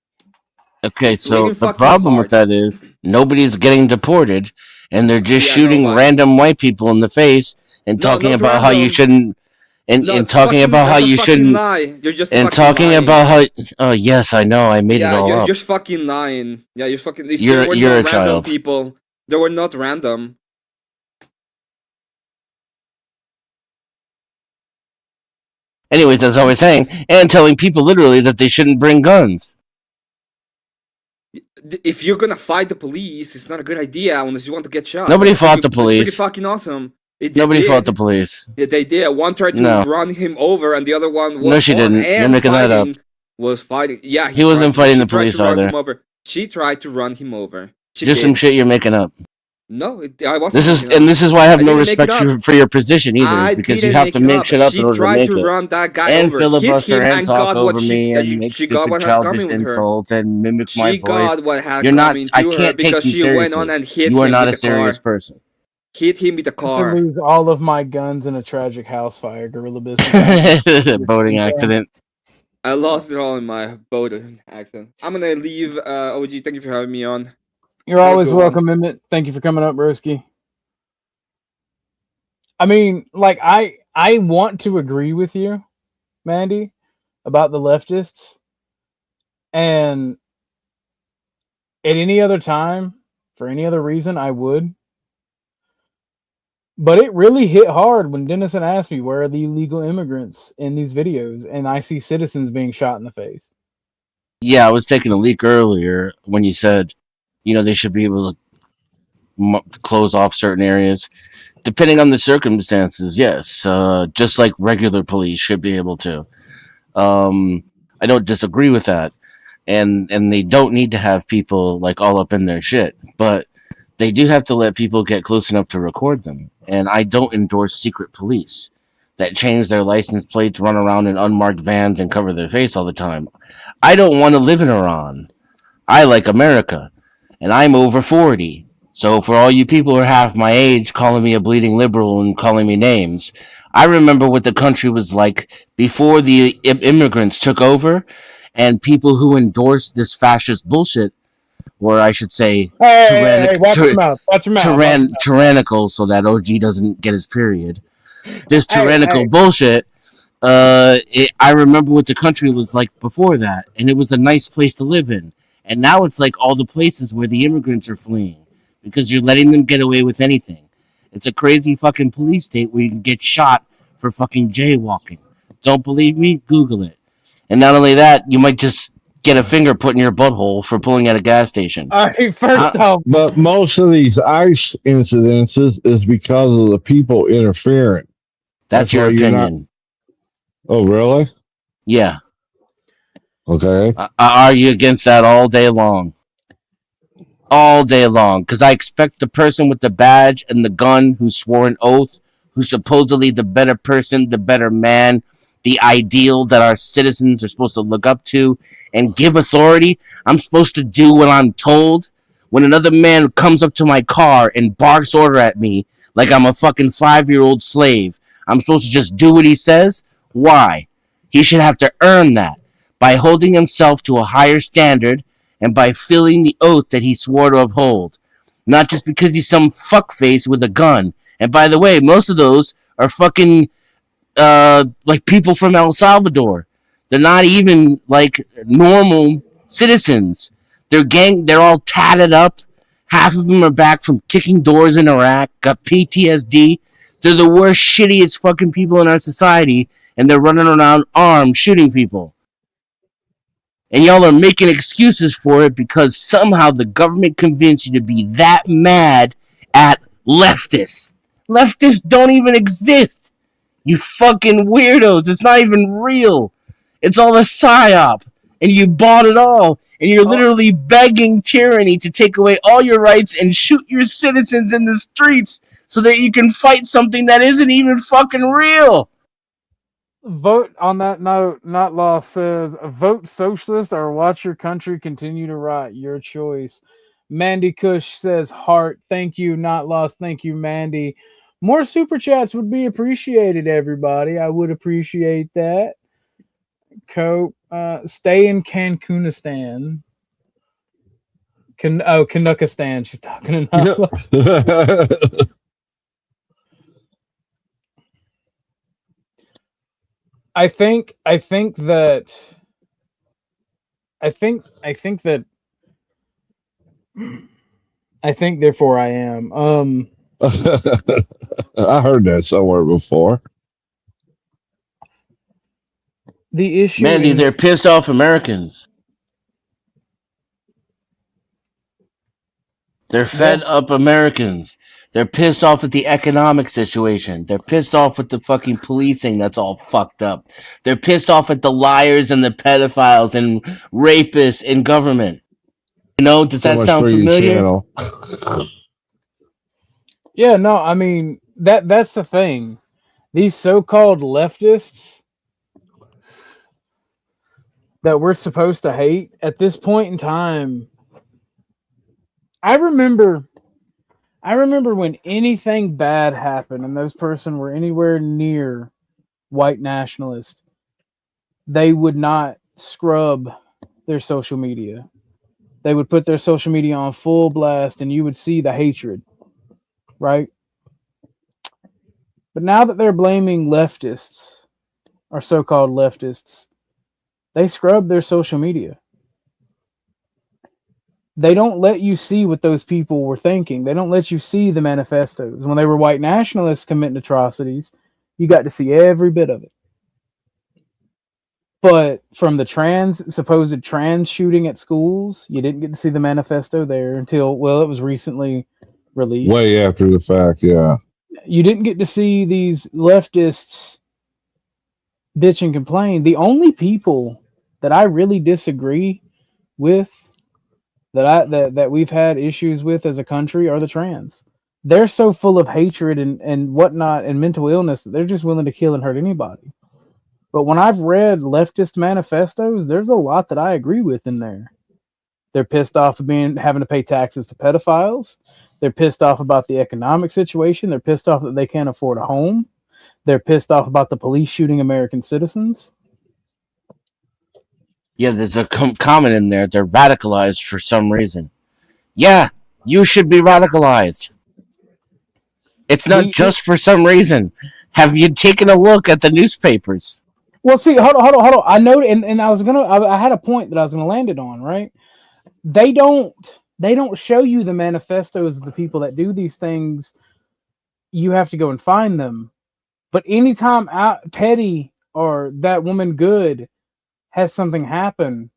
Okay, so the problem with that is nobody's getting deported, and they're just shooting random white people in the face and talking about how you shouldn't. And talking about how you shouldn't. Lie. You're just and talking lying. about how. Oh yes, I know. I made it all you're up. You're fucking lying. Yeah, you're fucking. You're a child. People. They were not random. Anyways, as I was saying, and telling people literally that they shouldn't bring guns. If you're gonna fight the police, it's not a good idea unless you want to get shot. Nobody fought the police. It's pretty fucking awesome. Nobody fought the police. They did. One tried to run him over, and the other one was. No, she didn't. You're making that up. Was fighting. Yeah, he wasn't fighting the police either. She tried to run him over. Just some shit you're making up. No, I wasn't. This is why I have no didn't make it respect up. for your position either, I because you didn't have make to it make up. shit up She in order to tried make to it. run that guy And over, hit filibuster him, and and talk got over what me and make she got stupid what has childish coming with her. insults and mimic my She voice. got what had You're not. coming I to her can't take because you she went on seriously. and hit You are him not with a the serious car. person. Hit him with the To car. lose all of my guns in a tragic house fire, Gorilla Biscuit. Boating accident. I lost it all in my boat accident. I'm gonna leave. OG, thank you for having me on. You're Have a always good welcome, one. Emmett. Thank you for coming up, Broski. I mean, like I want to agree with you, Mandy, about the leftists. And at any other time, for any other reason, I would. But it really hit hard when Dennison asked me where are the illegal immigrants in these videos, and I see citizens being shot in the face. Yeah, I was taking a leak earlier when you said, they should be able to close off certain areas. Depending on the circumstances, yes. Just like regular police should be able to. I don't disagree with that. And they don't need to have people like all up in their shit. But they do have to let people get close enough to record them. And I don't endorse secret police that change their license plates, run around in unmarked vans, and cover their face all the time. I don't want to live in Iran. I like America. And I'm over 40. So for all you people who are half my age calling me a bleeding liberal and calling me names, I remember what the country was like before the immigrants took over, and people who endorsed this fascist bullshit, or I should say, Hey, watch your mouth. Watch your mouth. tyrannical, so that OG doesn't get his period. This tyrannical hey. bullshit. I remember what the country was like before that, and it was a nice place to live in. And now it's like all the places where the immigrants are fleeing because you're letting them get away with anything. It's a crazy fucking police state where you can get shot for fucking jaywalking. Don't believe me? Google it. And not only that, you might just get a finger put in your butthole for pulling at a gas station. All right, first off, but most of these ICE incidences is because of the people interfering. That's your opinion. Oh, really? Yeah. Okay. I argue against that all day long. All day long. Because I expect the person with the badge and the gun who swore an oath, who's supposedly the better person, the better man, the ideal that our citizens are supposed to look up to and give authority. I'm supposed to do what I'm told. When another man comes up to my car and barks order at me like I'm a fucking 5-year-old slave, I'm supposed to just do what he says? Why? He should have to earn that by holding himself to a higher standard and by filling the oath that he swore to uphold. Not just because he's some fuckface with a gun. And by the way, most of those are fucking like people from El Salvador. They're not even like normal citizens. They're all tatted up. Half of them are back from kicking doors in Iraq, got PTSD. They're the worst, shittiest fucking people in our society, and they're running around armed shooting people. And y'all are making excuses for it because somehow the government convinced you to be that mad at leftists. Leftists don't even exist. You fucking weirdos. It's not even real. It's all a psyop. And you bought it all. And you're literally begging tyranny to take away all your rights and shoot your citizens in the streets so that you can fight something that isn't even fucking real. Vote on that note. Not Law says, vote socialist or watch your country continue to rot. Your choice. Mandy Cush says, heart. Thank you, Not Lost. Thank you, Mandy. More super chats would be appreciated, everybody. I would appreciate that. Stay in Cancunistan. Canuckistan. She's talking to I think therefore I am. I heard that somewhere before. The issue Mandy, they're pissed off Americans. They're fed up Americans. They're pissed off at the economic situation. They're pissed off with the fucking policing that's all fucked up. They're pissed off at the liars and the pedophiles and rapists in government. Does that sound familiar? Yeah, no, I mean that's the thing. These so-called leftists that we're supposed to hate at this point in time. I remember when anything bad happened and those person were anywhere near white nationalists, they would not scrub their social media. They would put their social media on full blast and you would see the hatred, right? But now that they're blaming leftists or so-called leftists, they scrub their social media. They don't let you see what those people were thinking. They don't let you see the manifestos. When they were white nationalists committing atrocities, you got to see every bit of it. But from the supposed trans shooting at schools, you didn't get to see the manifesto there until, well, it was recently released. Way after the fact, yeah. You didn't get to see these leftists bitch and complain. The only people that I really disagree with, that we've had issues with as a country, are the trans. They're so full of hatred and whatnot and mental illness that they're just willing to kill and hurt anybody. But when I've read leftist manifestos, there's a lot that I agree with in there. They're pissed off of having to pay taxes to pedophiles. They're pissed off about the economic situation. They're pissed off that they can't afford a home. They're pissed off about the police shooting American citizens. Yeah, there's a comment in there. They're radicalized for some reason. Yeah, you should be radicalized. It's not just for some reason. Have you taken a look at the newspapers? Well, see, hold on. I know, and I had a point that I was gonna land it on, right? They don't show you the manifestos of the people that do these things. You have to go and find them. But anytime Petty or that woman Good has something happen,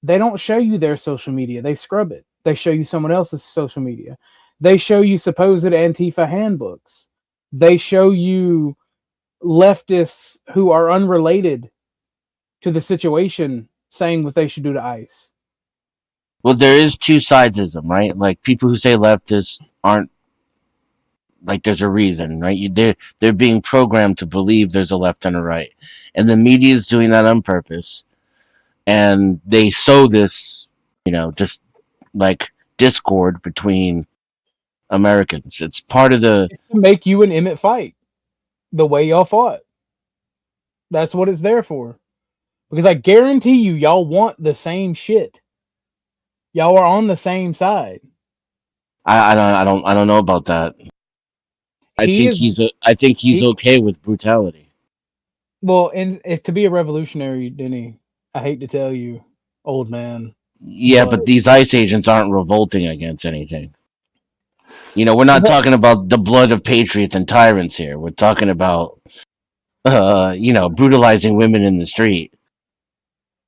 they don't show you their social media. They scrub it. They show you someone else's social media. They show you supposed Antifa handbooks. They show you leftists who are unrelated to the situation saying what they should do to ICE. Well, there is two sidesism, right? Like people who say leftists aren't, like, there's a reason, right? They're being programmed to believe there's a left and a right, and the media is doing that on purpose, and they sow this, just like discord between Americans. It's part of the It's to make you and Emmett fight the way y'all fought. That's what it's there for. Because I guarantee you, y'all want the same shit. Y'all are on the same side. I don't know about that. I think he's okay with brutality. Well, and if to be a revolutionary, Denny, I hate to tell you, old man. Yeah, but these ICE agents aren't revolting against anything. We're not talking about the blood of patriots and tyrants here. We're talking about, brutalizing women in the street.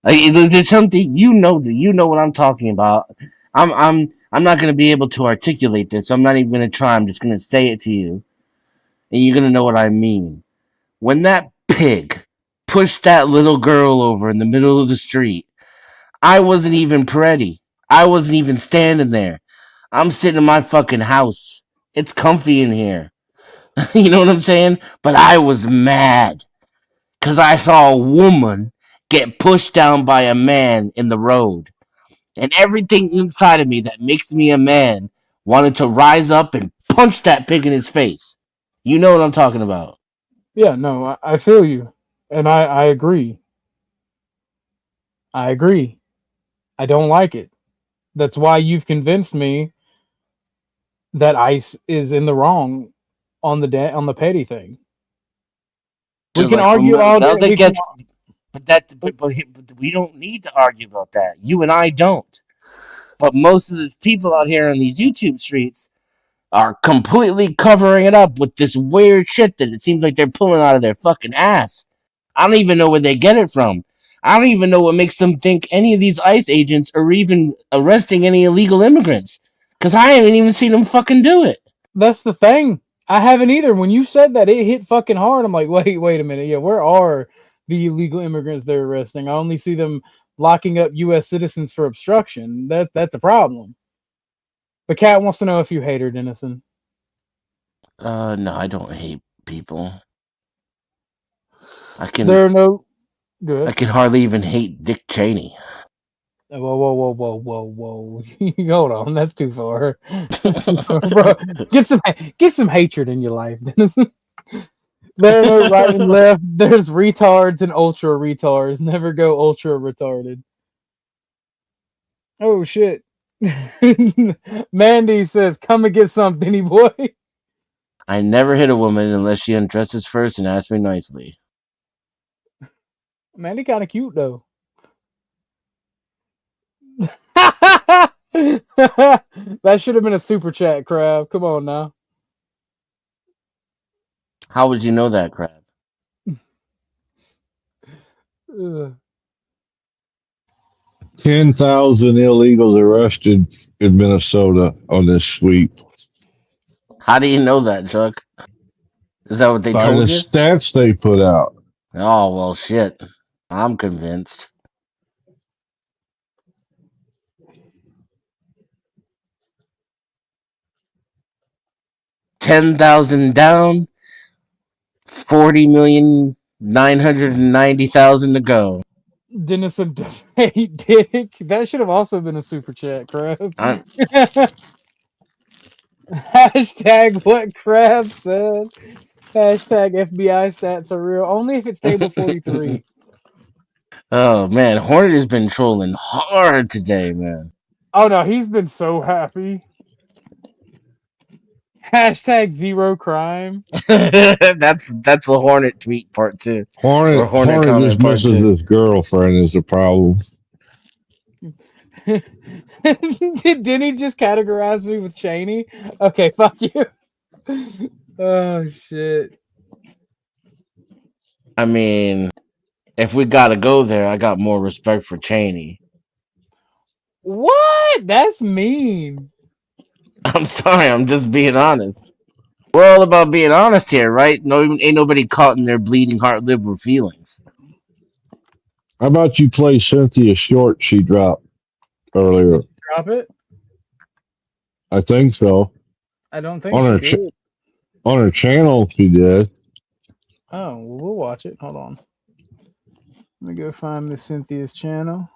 There's something you know what I'm talking about. I'm not going to be able to articulate this. I'm not even going to try. I'm just going to say it to you, and you're going to know what I mean. When that pig pushed that little girl over in the middle of the street, I wasn't even pretty. I wasn't even standing there. I'm sitting in my fucking house. It's comfy in here. You know what I'm saying? But I was mad because I saw a woman get pushed down by a man in the road. And everything inside of me that makes me a man wanted to rise up and punch that pig in his face. You know what I'm talking about. Yeah, no, I feel you. And I agree. I agree. I don't like it. That's why you've convinced me that ICE is in the wrong on the petty thing. We can argue all day. But we don't need to argue about that. You and I don't. But most of the people out here on these YouTube streets are completely covering it up with this weird shit that it seems like they're pulling out of their fucking ass. I don't even know where they get it from. I don't even know what makes them think any of these ICE agents are even arresting any illegal immigrants. Because I haven't even seen them fucking do it. That's the thing. I haven't either. When you said that, it hit fucking hard. I'm like, wait a minute. Yeah, where are the illegal immigrants they're arresting? I only see them locking up U.S. citizens for obstruction. That's a problem. But Kat wants to know if you hate her, Dennison. No, I don't hate people. I can. There are no good. I can hardly even hate Dick Cheney. Whoa! Hold on, that's too far. That's too far, bro. Get some hatred in your life, Dennis. There are no right and left. There's retards and ultra retards. Never go ultra retarded. Oh shit! Mandy says, "Come and get some, Benny boy." I never hit a woman unless she undresses first and asks me nicely. Mandy kind of cute though. That should have been a super chat, Crab. Come on now. How would you know that, Crab? Ugh. 10,000 illegals arrested in Minnesota on this sweep. How do you know that, Chuck? Is that what they By told the you? stats they put out. Oh, well, shit. I'm convinced. $10,000 down, 40,990,000 to go. Denison does hate dick. That should have also been a super chat, Crab. Hashtag what Crab said. Hashtag FBI stats are real. Only if it's table 43. Oh, man. Hornet has been trolling hard today, man. Oh no, he's been so happy. Hashtag zero crime. That's the Hornet tweet part 2. Or Hornet comment just part misses 2. his girlfriend is the problem. Didn't he just categorize me with Cheney? Okay, fuck you. Oh shit. I mean, if we gotta go there, I got more respect for Cheney. What? That's mean. I'm sorry, I'm just being honest. We're all about being honest here, right? No, ain't nobody caught in their bleeding heart liberal feelings. How about you play Cynthia short she dropped earlier? Drop it? I think so. I don't think On her she did. on her channel she did. Oh, well, we'll watch it. Hold on. Let me go find Miss Cynthia's channel.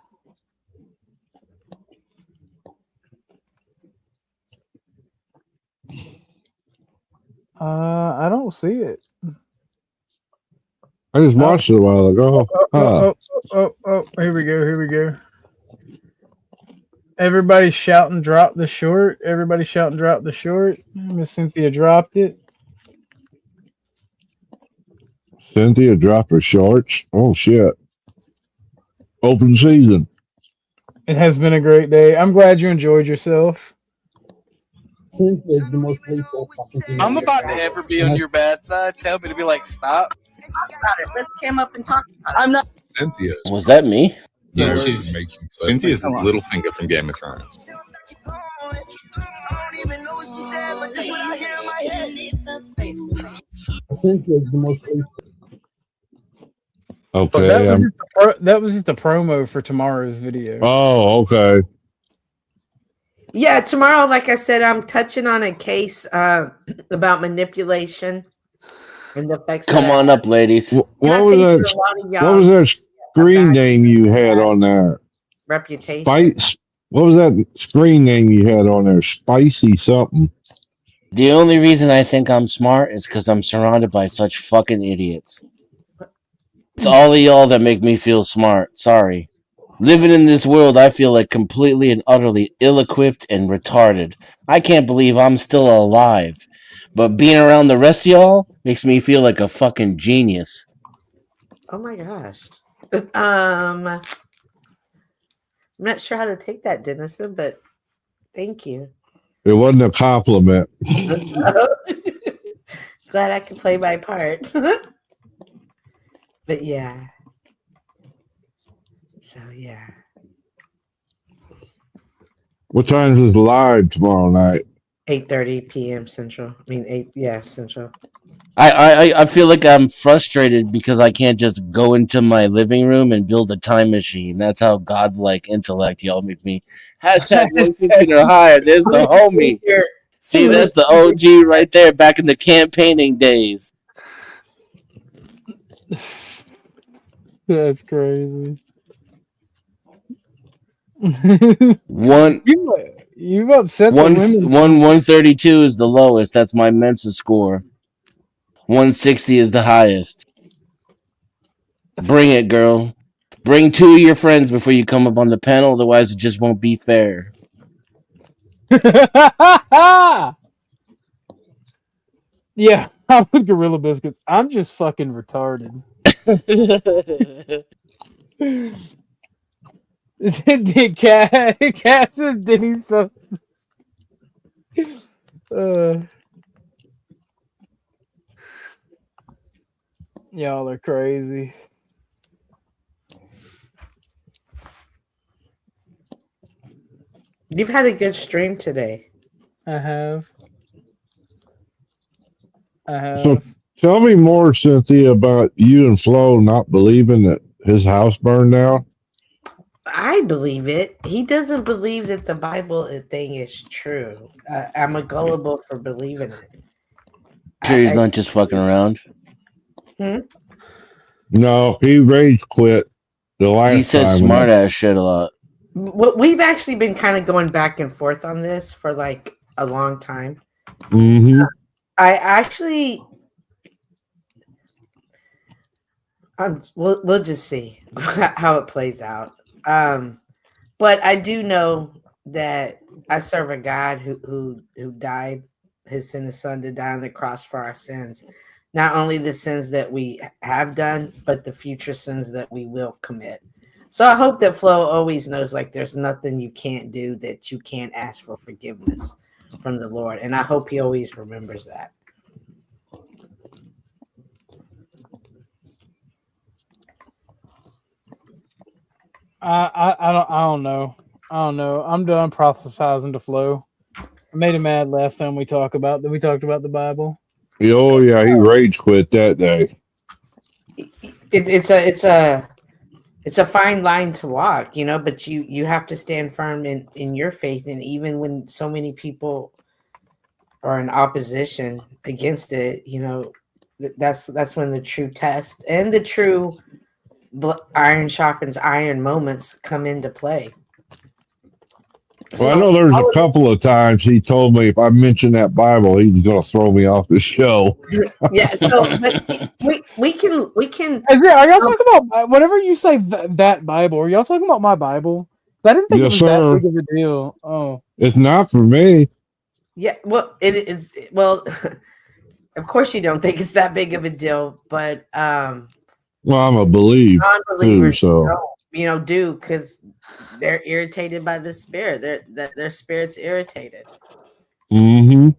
I don't see it. I just watched it a while ago. Here we go. Everybody shouting drop the short. Everybody shouting drop the short. Miss Cynthia dropped it. Cynthia dropped her shorts. Oh shit. Open season. It has been a great day. I'm glad you enjoyed yourself. Cynthia is the most lethal fucking thing. I'm about to ever be on your bad side. Tell me to be like, stop. Let's come up and talk about it. I'm not. Cynthia. Was that me? Yeah, she's Cynthia's Littlefinger from Game of Thrones. Cynthia is the most lethal. Okay. That was just a promo for tomorrow's video. Oh, okay. Yeah, tomorrow, like I said, I'm touching on a case about manipulation and the effects. Come on up, ladies. What was that screen name you had on there? Reputation. What was that screen name you had on there? Spicy something. The only reason I think I'm smart is because I'm surrounded by such fucking idiots. It's all of y'all that make me feel smart. Sorry. Living in this world, I feel like completely and utterly ill-equipped and retarded. I can't believe I'm still alive. But being around the rest of y'all makes me feel like a fucking genius. Oh my gosh. I'm not sure how to take that, Denison, but thank you. It wasn't a compliment. Glad I can play my part. But yeah. So yeah. What time is live tomorrow night? 8:30 p.m. Central. I mean, Central. I feel like I'm frustrated because I can't just go into my living room and build a time machine. That's how godlike intellect y'all make me. Hashtag Washington or higher. There's the homie. See, that's the OG right there, back in the campaigning days. That's crazy. One You've upset the women. 132 is the lowest. That's my Mensa score. 160 is the highest. Bring it, girl. Bring 2 of your friends before you come up on the panel, otherwise it just won't be fair. Yeah, I'm with Gorilla Biscuits. I'm just fucking retarded. Did Cass and Denny so y'all are crazy. You've had a good stream today. I have. So tell me more, Cynthia, about you and Flo not believing that his house burned down. I believe it. He doesn't believe that the Bible thing is true. I'm a gullible for believing it. Sure, he's not just fucking around. No, he rage quit the last time. He says smart ass shit a lot. We've actually been kind of going back and forth on this for like a long time. Mm-hmm. I actually, we'll just see how it plays out. But I do know that I serve a God who died. His sent his son to die on the cross for our sins. Not only the sins that we have done, but the future sins that we will commit. So I hope that Flo always knows, like, there's nothing you can't do that you can't ask for forgiveness from the Lord. And I hope he always remembers that. I don't know. I'm done prophesizing to Flo. I made him mad last time we talked about the Bible. Oh yeah, he rage quit that day. It's a fine line to walk, you know, but you have to stand firm in your faith. And even when so many people are in opposition against it, you know, that's when the true test and the true iron sharpens iron moments come into play. Well, I know there's a couple of times he told me if I mentioned that Bible, he was going to throw me off the show. Yeah, so but we can. Are y'all talking about whenever you say that Bible? Are y'all talking about my Bible? I didn't think Yes, it was sir. that big of a deal. Oh, It's not for me. Yeah, well, it is. Well, of course you don't think it's that big of a deal, but Well, I'm a believer too, non-believers so do because they're irritated by the spirit. Their spirit's irritated. mm-hmm.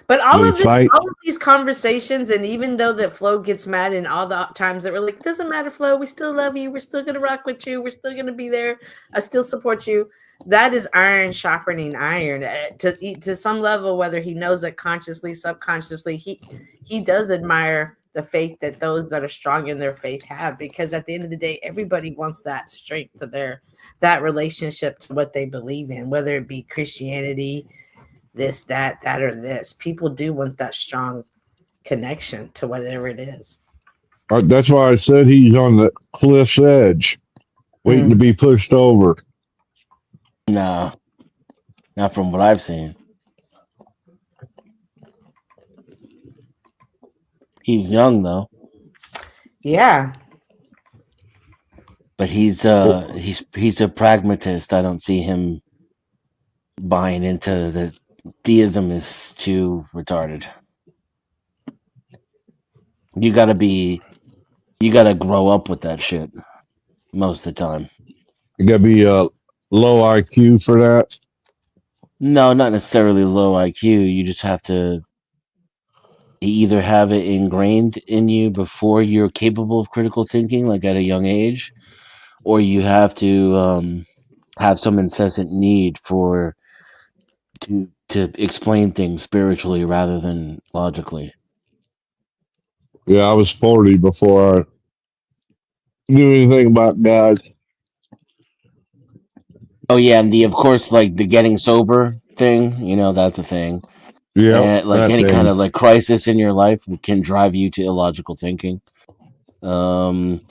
But all They of fight. these conversations, and even though that Flo gets mad, and all the times that we're like, it doesn't matter, Flo, we still love you. We're still gonna rock with you. We're still gonna be there. I still support you. That is iron sharpening iron to some level, whether he knows it consciously, subconsciously. He does admire the faith that those that are strong in their faith have, because at the end of the day, everybody wants that strength to that relationship to what they believe in, whether it be Christianity, this, that, or this. People do want that strong connection to whatever it is. That's why I said he's on the cliff's edge, waiting to be pushed over. No, not from what I've seen. He's young though. Yeah. But he's a pragmatist. I don't see him buying into the theism is too retarded. You gotta grow up with that shit most of the time. You gotta be a low IQ for that. No, not necessarily low IQ. You just have to either have it ingrained in you before you're capable of critical thinking, like at a young age, or you have to have some incessant need to explain things spiritually rather than logically. Yeah, I was 40 before I knew anything about God. Oh yeah, and of course, like the getting sober thing, that's a thing. Yeah, And like that any kind of thing. like crisis in your life can drive you to illogical thinking. And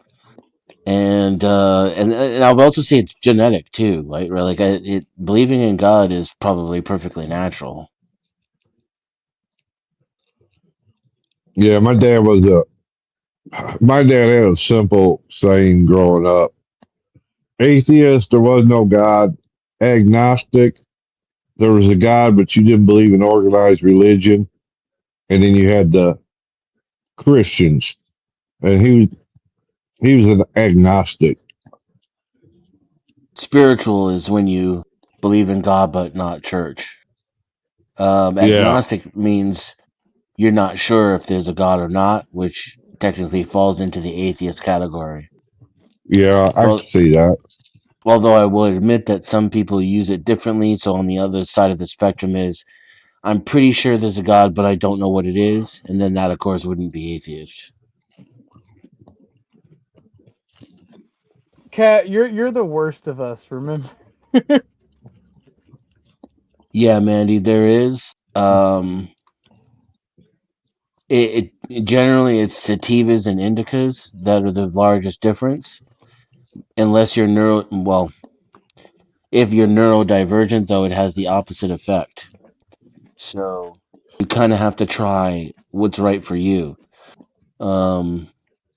I would also say it's genetic too, right? Like believing in God is probably perfectly natural. Yeah, my dad had a simple saying growing up: atheist, there was no God; agnostic, there was a God, but you didn't believe in organized religion; and then you had the Christians, and he was an agnostic. Spiritual is when you believe in God but not church. Yeah, Agnostic means you're not sure if there's a God or not, which technically falls into the atheist category. yeah, I can Well, see that. although I will admit that some people use it differently. So on the other side of the spectrum is, I'm pretty sure there's a God, but I don't know what it is, and then that, of course, wouldn't be atheist. Cat, you're the worst of us. Remember? Yeah, Mandy, there is. It generally it's sativas and indicas that are the largest difference, unless you're if you're neurodivergent, though, it has the opposite effect. So you kind of have to try what's right for you.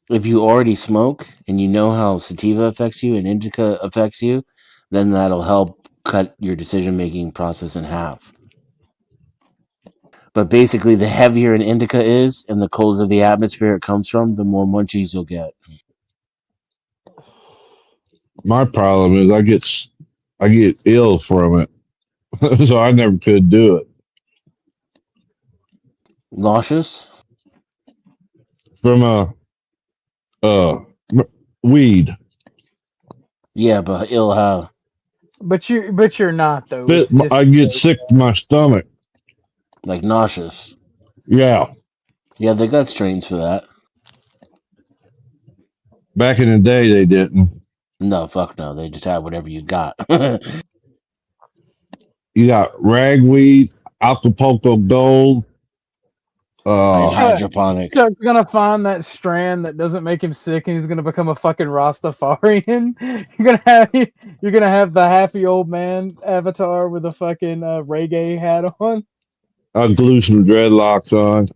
If you already smoke and you know how sativa affects you and indica affects you, then that'll help cut your decision making process in half. But basically, the heavier an indica is and the colder the atmosphere it comes from, the more munchies you'll get. My problem is I get ill from it, so I never could do it. Nauseous? From weed. Yeah, but ill how? But you're not though. But It's just I get sick to my stomach. Like nauseous. Yeah, Yeah, they got strains for that. back in the day they didn't. No, fuck no. They just had whatever you got. You got ragweed, Acapulco Gold. And hydroponic. Chuck's gonna find that strand that doesn't make him sick, and he's gonna become a fucking Rastafarian. You're gonna have the happy old man avatar with a fucking reggae hat on. I'll glue some dreadlocks on.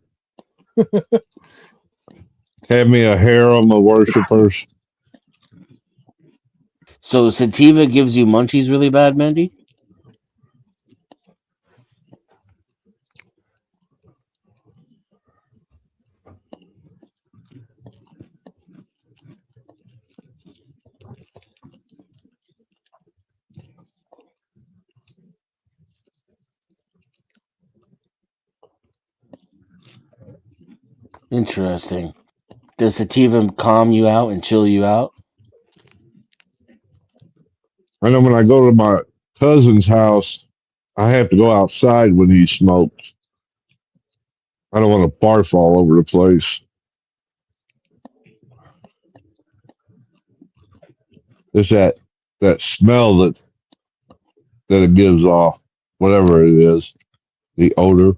Have me a harem of worshipers. So sativa gives you munchies really bad, Mandy? Interesting. Does sativa calm you out and chill you out? I know when I go to my cousin's house, I have to go outside when he smokes. I don't want to barf all over the place. It's that smell that it gives off, whatever it is, the odor.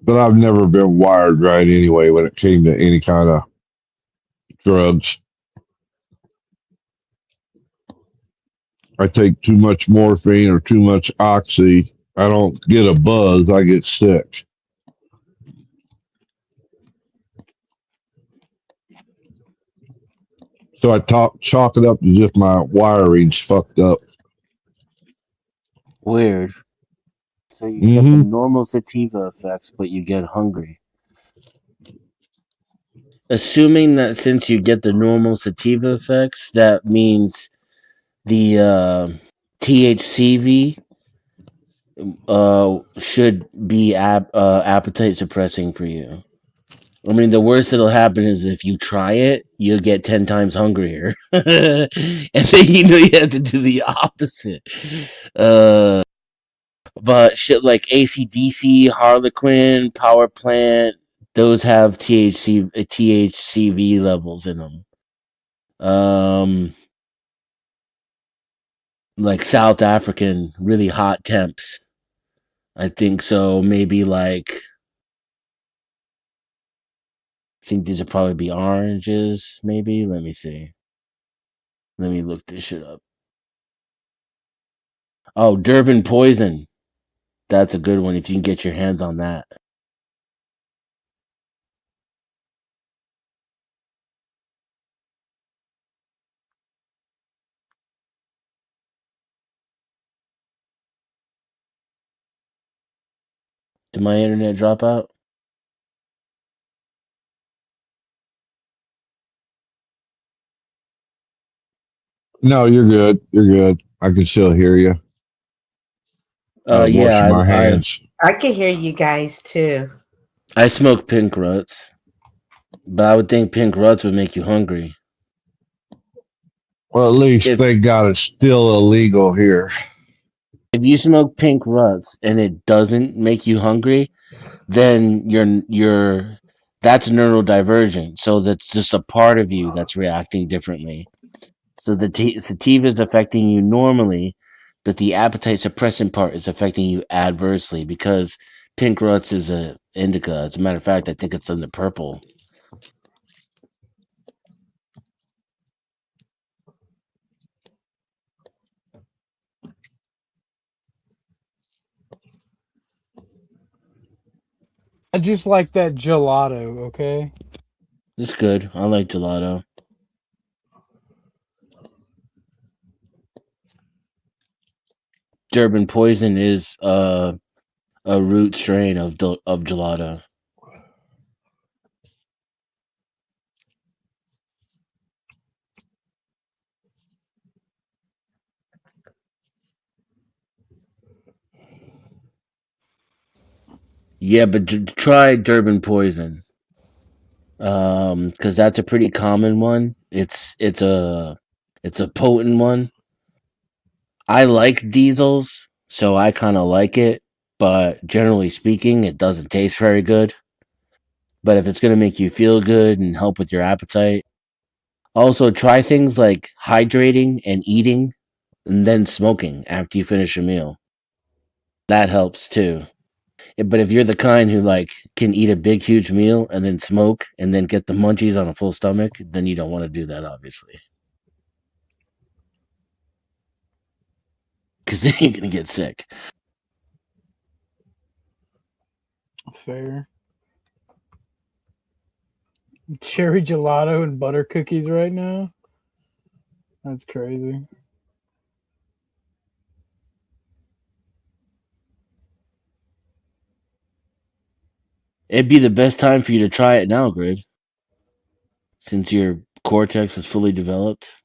But I've never been wired right anyway when it came to any kind of drugs. I take too much morphine or too much oxy. I don't get a buzz, I get sick. So I chalk it up as if my wiring's fucked up. Weird. So you get the normal sativa effects, but you get hungry. Assuming that since you get the normal sativa effects, that means the THCV should be appetite suppressing for you. I mean, the worst that'll happen is if you try it, you'll get 10 times hungrier. And then you have to do the opposite. But shit like AC/DC, Harlequin, Power Plant, those have THCV levels in them. like South African really hot temps. I think so. Maybe like, I think these would probably be oranges. Maybe. Let me see. Let me look this shit up. Oh, Durban Poison. That's a good one if you can get your hands on that. Did my internet drop out? No, you're good. You're good. I can still hear you. Washing my hands. I can hear you guys too. I smoke pink ruts, but I would think pink ruts would make you hungry. Well, at least they got it still illegal here. If you smoke pink ruts and it doesn't make you hungry, then you're that's neurodivergent. So that's just a part of you that's reacting differently. So the sativa is affecting you normally, but the appetite suppressant part is affecting you adversely because pink ruts is a indica. As a matter of fact, I think it's in the purple. I just like that gelato, okay? It's good. I like gelato. Durban Poison is a root strain of gelato. Yeah, but try Durban Poison. Because that's a pretty common one. It's a potent one. I like diesels, so I kind of like it, but generally speaking, it doesn't taste very good. But if it's gonna make you feel good and help with your appetite, also try things like hydrating and eating, and then smoking after you finish a meal. That helps too. But if you're the kind who like can eat a big huge meal and then smoke and then get the munchies on a full stomach, then you don't want to do that, obviously, because then you're gonna get sick. Fair. Cherry gelato and butter cookies right now? That's crazy. It'd be the best time for you to try it now, Grid, since your cortex is fully developed.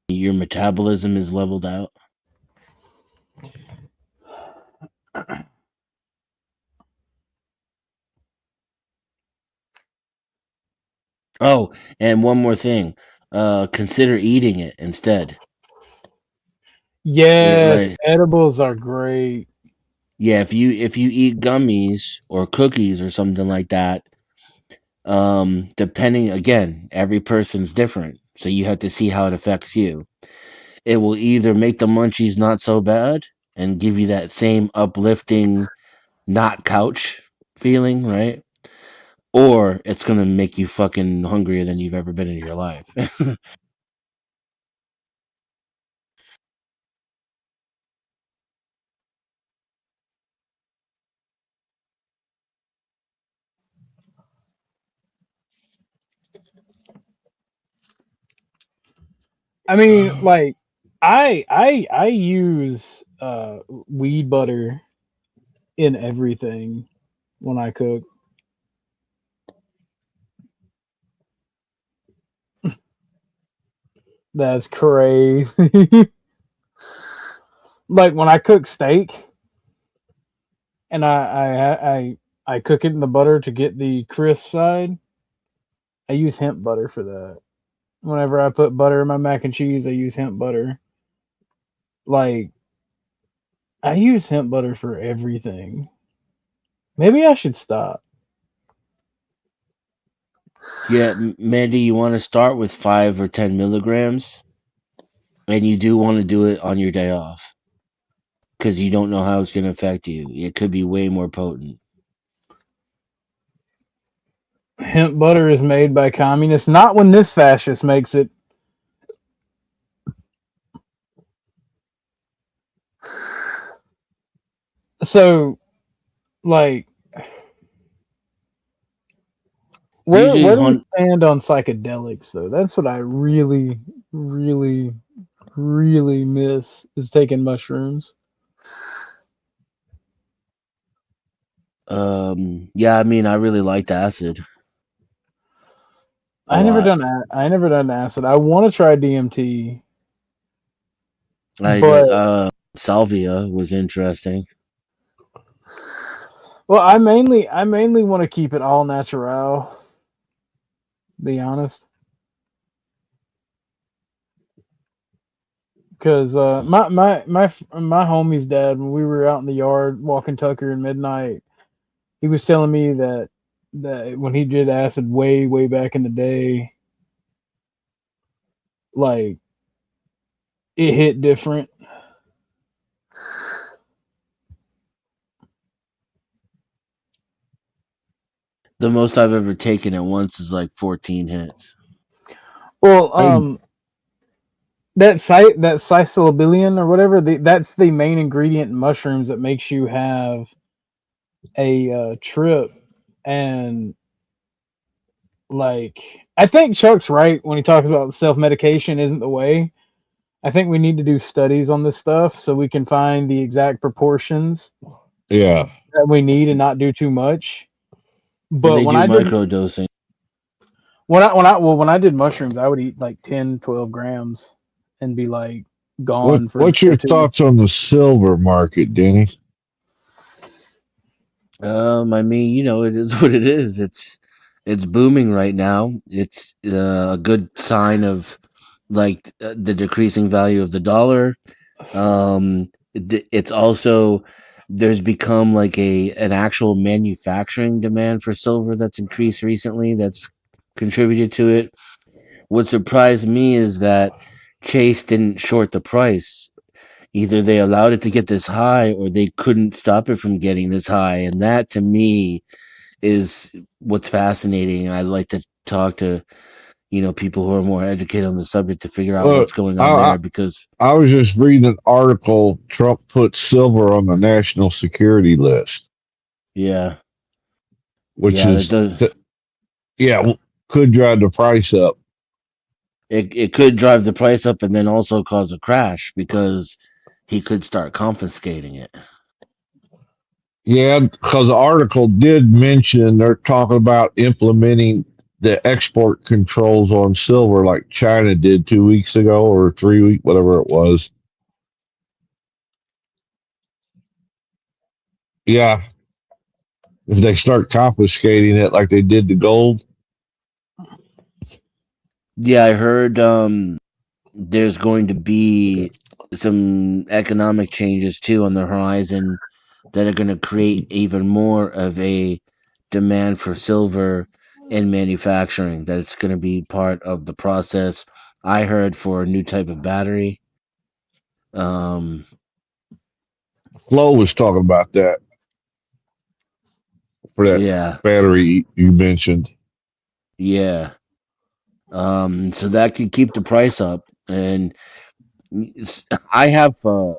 Your metabolism is leveled out. Oh, and one more thing. Consider eating it instead. Yes, edibles are great. Yeah, if you eat gummies or cookies or something like that, depending, again, every person's different, so you have to see how it affects you. It will either make the munchies not so bad and give you that same uplifting, not couch feeling, right? Or it's gonna make you fucking hungrier than you've ever been in your life. I mean, like, I use weed butter in everything when I cook. That's crazy. Like when I cook steak, and I cook it in the butter to get the crisp side. I use hemp butter for that. Whenever I put butter in my mac and cheese, I use hemp butter. Like, I use hemp butter for everything. Maybe I should stop. Yeah, Mandy, you want to start with 5 or 10 milligrams, and you do want to do it on your day off because you don't know how it's going to affect you. It could be way more potent. Hemp butter is made by communists. Not when this fascist makes it. So, like, where usually do we stand on psychedelics, though? That's what I really, really, really miss is taking mushrooms. Yeah, I mean, I really liked acid. I never done acid. I want to try DMT, but Salvia was interesting. well, I mainly want to keep it all natural. Be honest, because my homie's dad, when we were out in the yard walking Tucker in midnight, he was telling me that when he did acid way back in the day, like it hit different. The most I've ever taken at once is like 14 hits. Well, that psilocybin or whatever, that's the main ingredient in mushrooms that makes you have a trip. And like, I think Chuck's right when he talks about self-medication isn't the way. I think we need to do studies on this stuff so we can find the exact proportions Yeah. that we need and not do too much. But they when do I did microdosing. when I did mushrooms, I would eat like 10, 12 grams and be like gone What's for your 2 thoughts on the silver market, Denny? I mean, you know, it is what it is. It's booming right now. It's a good sign of like the decreasing value of the dollar. It's also there's become like an actual manufacturing demand for silver that's increased recently. That's contributed to it. What surprised me is that Chase didn't short the price. Either they allowed it to get this high or they couldn't stop it from getting this high. And that to me is what's fascinating. I'd like to talk to, people who are more educated on the subject to figure out what's going on there because I was just reading an article. Trump put silver on the national security list. Yeah. Which could drive the price up. It could drive the price up and then also cause a crash because he could start confiscating it. Yeah, because the article did mention they're talking about implementing the export controls on silver like China did 2 weeks ago or 3 weeks, whatever it was. Yeah. If they start confiscating it like they did the gold. Yeah, I heard there's going to be some economic changes too on the horizon that are going to create even more of a demand for silver in manufacturing. That it's going to be part of the process. I heard for a new type of battery. Flo was talking about that for that battery you mentioned. Yeah. So that could keep the price up, and I have a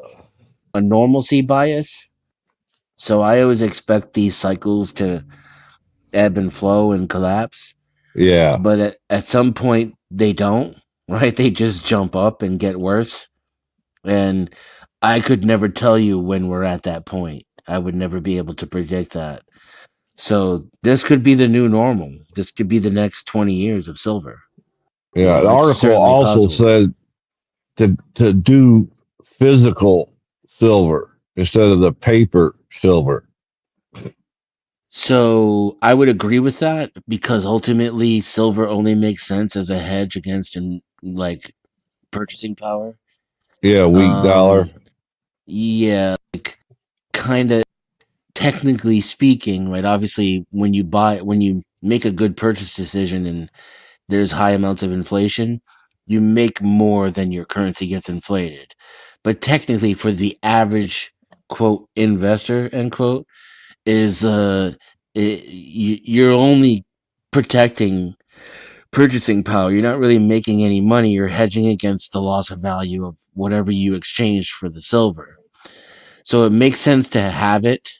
normalcy bias, so I always expect these cycles to ebb and flow and collapse. Yeah. But at some point they don't, right? They just jump up and get worse. And I could never tell you when we're at that point. I would never be able to predict that. So this could be the new normal. This could be the next 20 years of silver. Yeah, the article also said to do physical silver instead of the paper silver. So I would agree with that because ultimately silver only makes sense as a hedge against like purchasing power. Yeah, weak dollar. Yeah, like kind of technically speaking, right? Obviously, when you make a good purchase decision and there's high amounts of inflation, you make more than your currency gets inflated. But technically, for the average quote investor end quote, is you're only protecting purchasing power. You're not really making any money. You're hedging against the loss of value of whatever you exchanged for the silver. So it makes sense to have it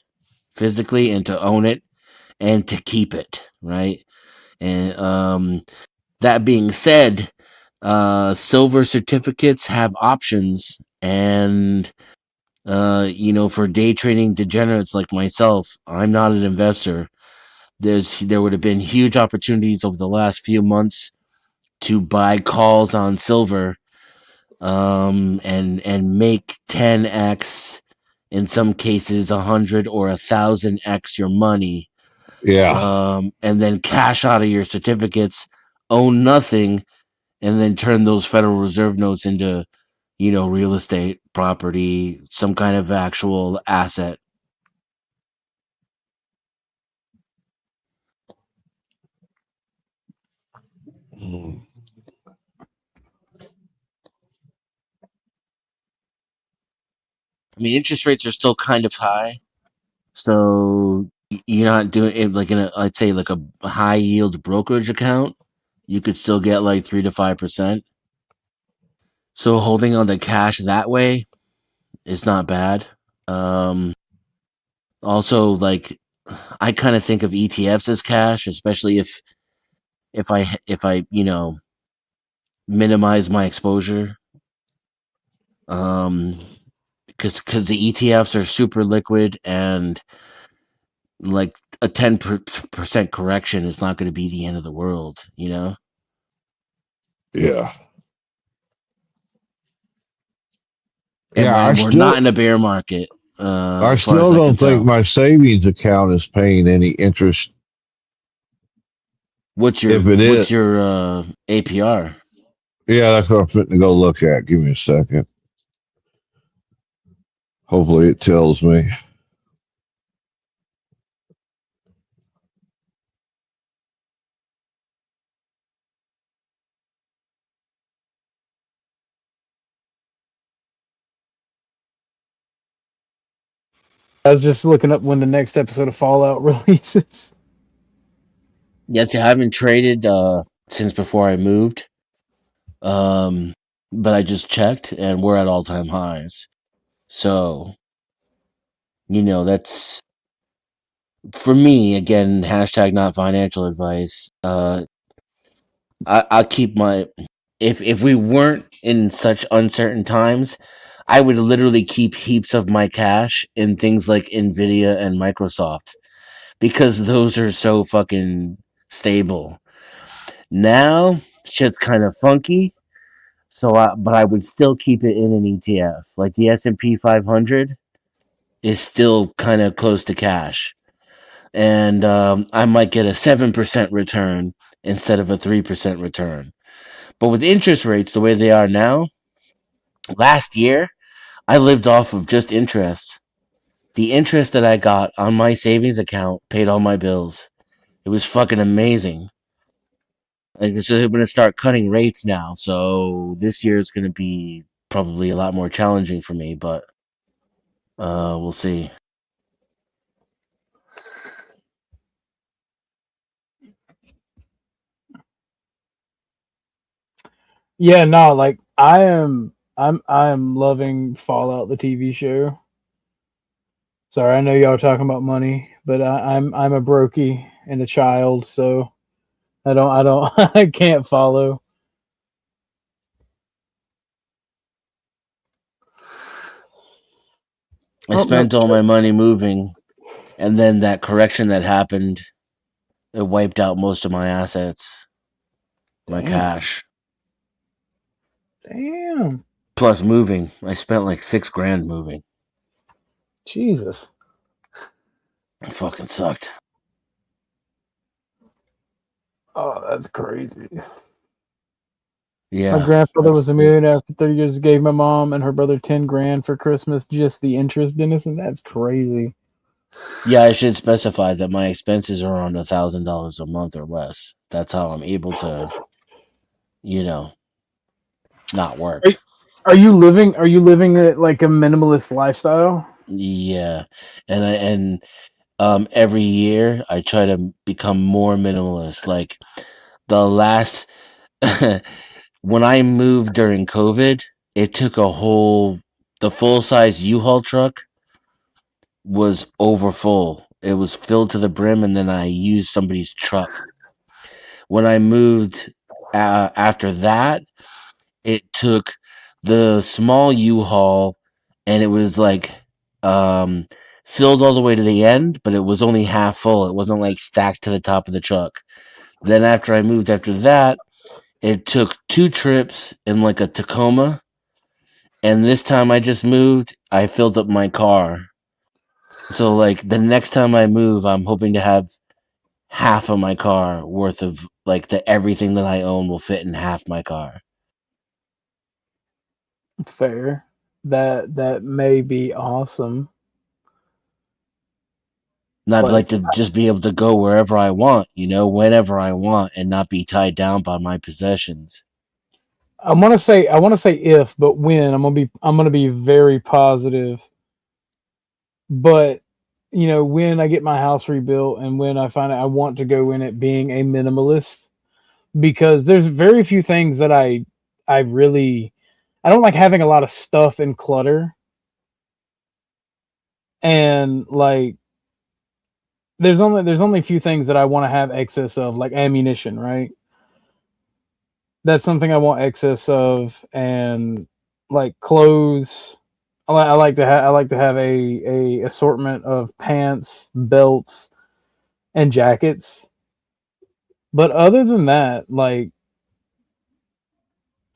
physically and to own it and to keep it, right? And that being said, silver certificates have options, and for day trading degenerates like myself, I'm not an investor. There would have been huge opportunities over the last few months to buy calls on silver, and make 10x, in some cases 100 or 1,000x your money. Yeah. And then cash out of your certificates, own nothing, and then turn those Federal Reserve notes into, real estate, property, some kind of actual asset. I mean, interest rates are still kind of high, so you're not doing it like I'd say like a high yield brokerage account. You could still get like 3 to 5%. So holding on to cash that way is not bad. Also, like, I kind of think of ETFs as cash, especially if I minimize my exposure. Because the ETFs are super liquid, and like a 10% correction is not going to be the end of the world, Yeah. And we're not in a bear market. I still don't think my savings account is paying any interest. What's your APR? Yeah, that's what I'm fitting to go look at. Give me a second. Hopefully it tells me. I was just looking up when the next episode of Fallout releases. Yes, I haven't traded since before I moved. But I just checked, and we're at all-time highs. So, that's, for me, again, hashtag not financial advice. I keep my, if we weren't in such uncertain times, I would literally keep heaps of my cash in things like Nvidia and Microsoft, because those are so fucking stable. Now shit's kind of funky, but I would still keep it in an ETF. Like the S&P 500 is still kind of close to cash, and I might get a 7% return instead of a 3% return. But with interest rates the way they are now, last year I lived off of just interest. The interest that I got on my savings account paid all my bills. It was fucking amazing. Like, so they're going to start cutting rates now, so this year is going to be probably a lot more challenging for me, but we'll see. Yeah, no, like I'm loving Fallout, the TV show. Sorry, I know y'all are talking about money, but I'm a brokey and a child, so I don't I can't follow. I spent all my money moving, and then that correction that happened, it wiped out most of my assets, my cash. Damn. Plus moving, I spent like $6,000 moving. Jesus. It fucking sucked. Oh, that's crazy. Yeah. My grandfather was a millionaire after 30 years. Gave my mom and her brother $10,000 for Christmas, just the interest, Dennis, and that's crazy. Yeah, I should specify that my expenses are around $1,000 a month or less. That's how I'm able to, not work. Are you living like a minimalist lifestyle? Yeah, and every year I try to become more minimalist. Like the last when I moved during COVID, it took the full size U-Haul truck was over full. It was filled to the brim, and then I used somebody's truck. When I moved after that, it took the small U-Haul, and it was like filled all the way to the end, but it was only half full. It wasn't like stacked to the top of the truck. Then after I moved after that, it took 2 trips in like a Tacoma, and this time I just moved, I filled up my car. So like the next time I move, I'm hoping to have half of my car worth of like everything that I own will fit in half my car. Fair. That may be awesome. I'd like to just be able to go wherever I want, whenever I want, and not be tied down by my possessions. I want to say if, but when. I'm gonna be very positive. But when I get my house rebuilt and when I find out I want to go in it being a minimalist, because there's very few things that I don't like having a lot of stuff and clutter. And like there's only a few things that I want to have excess of, like ammunition, right? That's something I want excess of, and like clothes. I like to have a assortment of pants, belts, and jackets. But other than that, like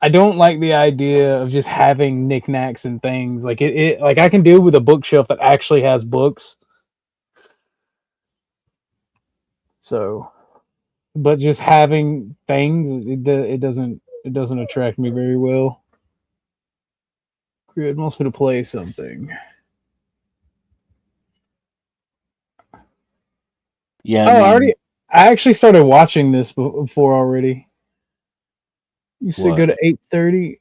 I don't like the idea of just having knickknacks and things. Like it like I can deal with a bookshelf that actually has books. So, but just having things, it doesn't attract me very well. It wants me to play something. Yeah. I actually started watching this before already. You said go to 8:30.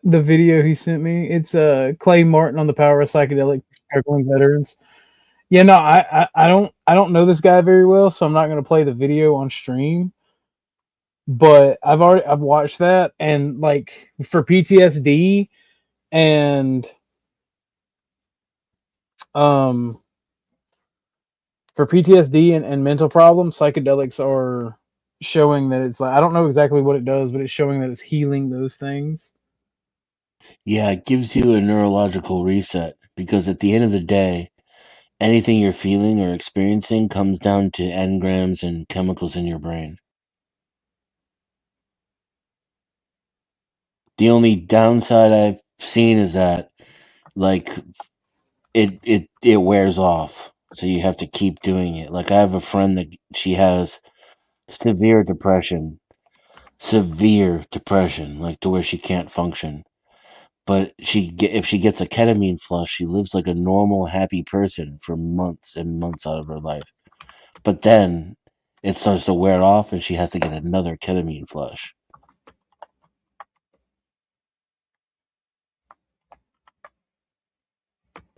The video he sent me. It's Clay Martin on the power of psychedelic struggling veterans. Yeah, no, I don't know this guy very well, so I'm not gonna play the video on stream. But I've watched that, and like for PTSD and for PTSD and mental problems, psychedelics are showing that it's like, I don't know exactly what it does, but it's showing that it's healing those things. Yeah, it gives you a neurological reset, because at the end of the day, anything you're feeling or experiencing comes down to engrams and chemicals in your brain. The only downside I've seen is that like it wears off, so you have to keep doing it. Like I have a friend that she has severe depression, like to where she can't function. But if she gets a ketamine flush, she lives like a normal, happy person for months and months out of her life. But then it starts to wear off, and she has to get another ketamine flush.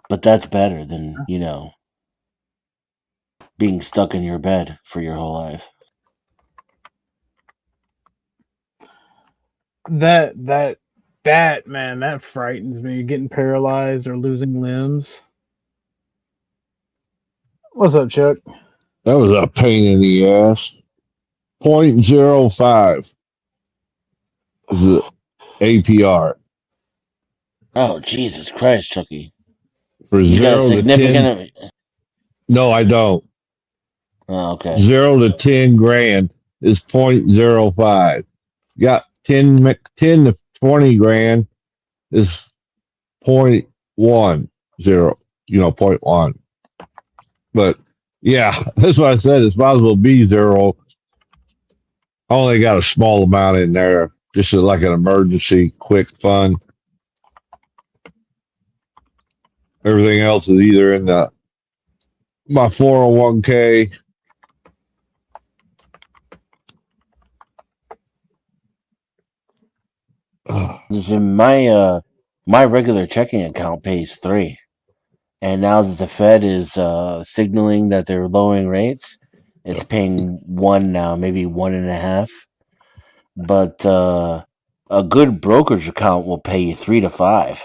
But that's better than, being stuck in your bed for your whole life. That man, that frightens me. Getting paralyzed or losing limbs. What's up, Chuck? That was a pain in the ass. 0.05 is the APR. Oh, Jesus Christ, Chucky. For You got a 0 to 10. significant. No, I don't. Oh, okay. 0 to 10 grand is 0.05. You got 10 to 20 grand is 0.10, 0.1. But yeah, that's what I said. It's possible to be 0. I only got a small amount in there, just like an emergency, quick fun. Everything else is either in the my 401k. Listen, my regular checking account pays 3, and now that the Fed is signaling that they're lowering rates, it's paying 1 now, maybe 1.5. But a good brokerage account will pay you 3 to 5.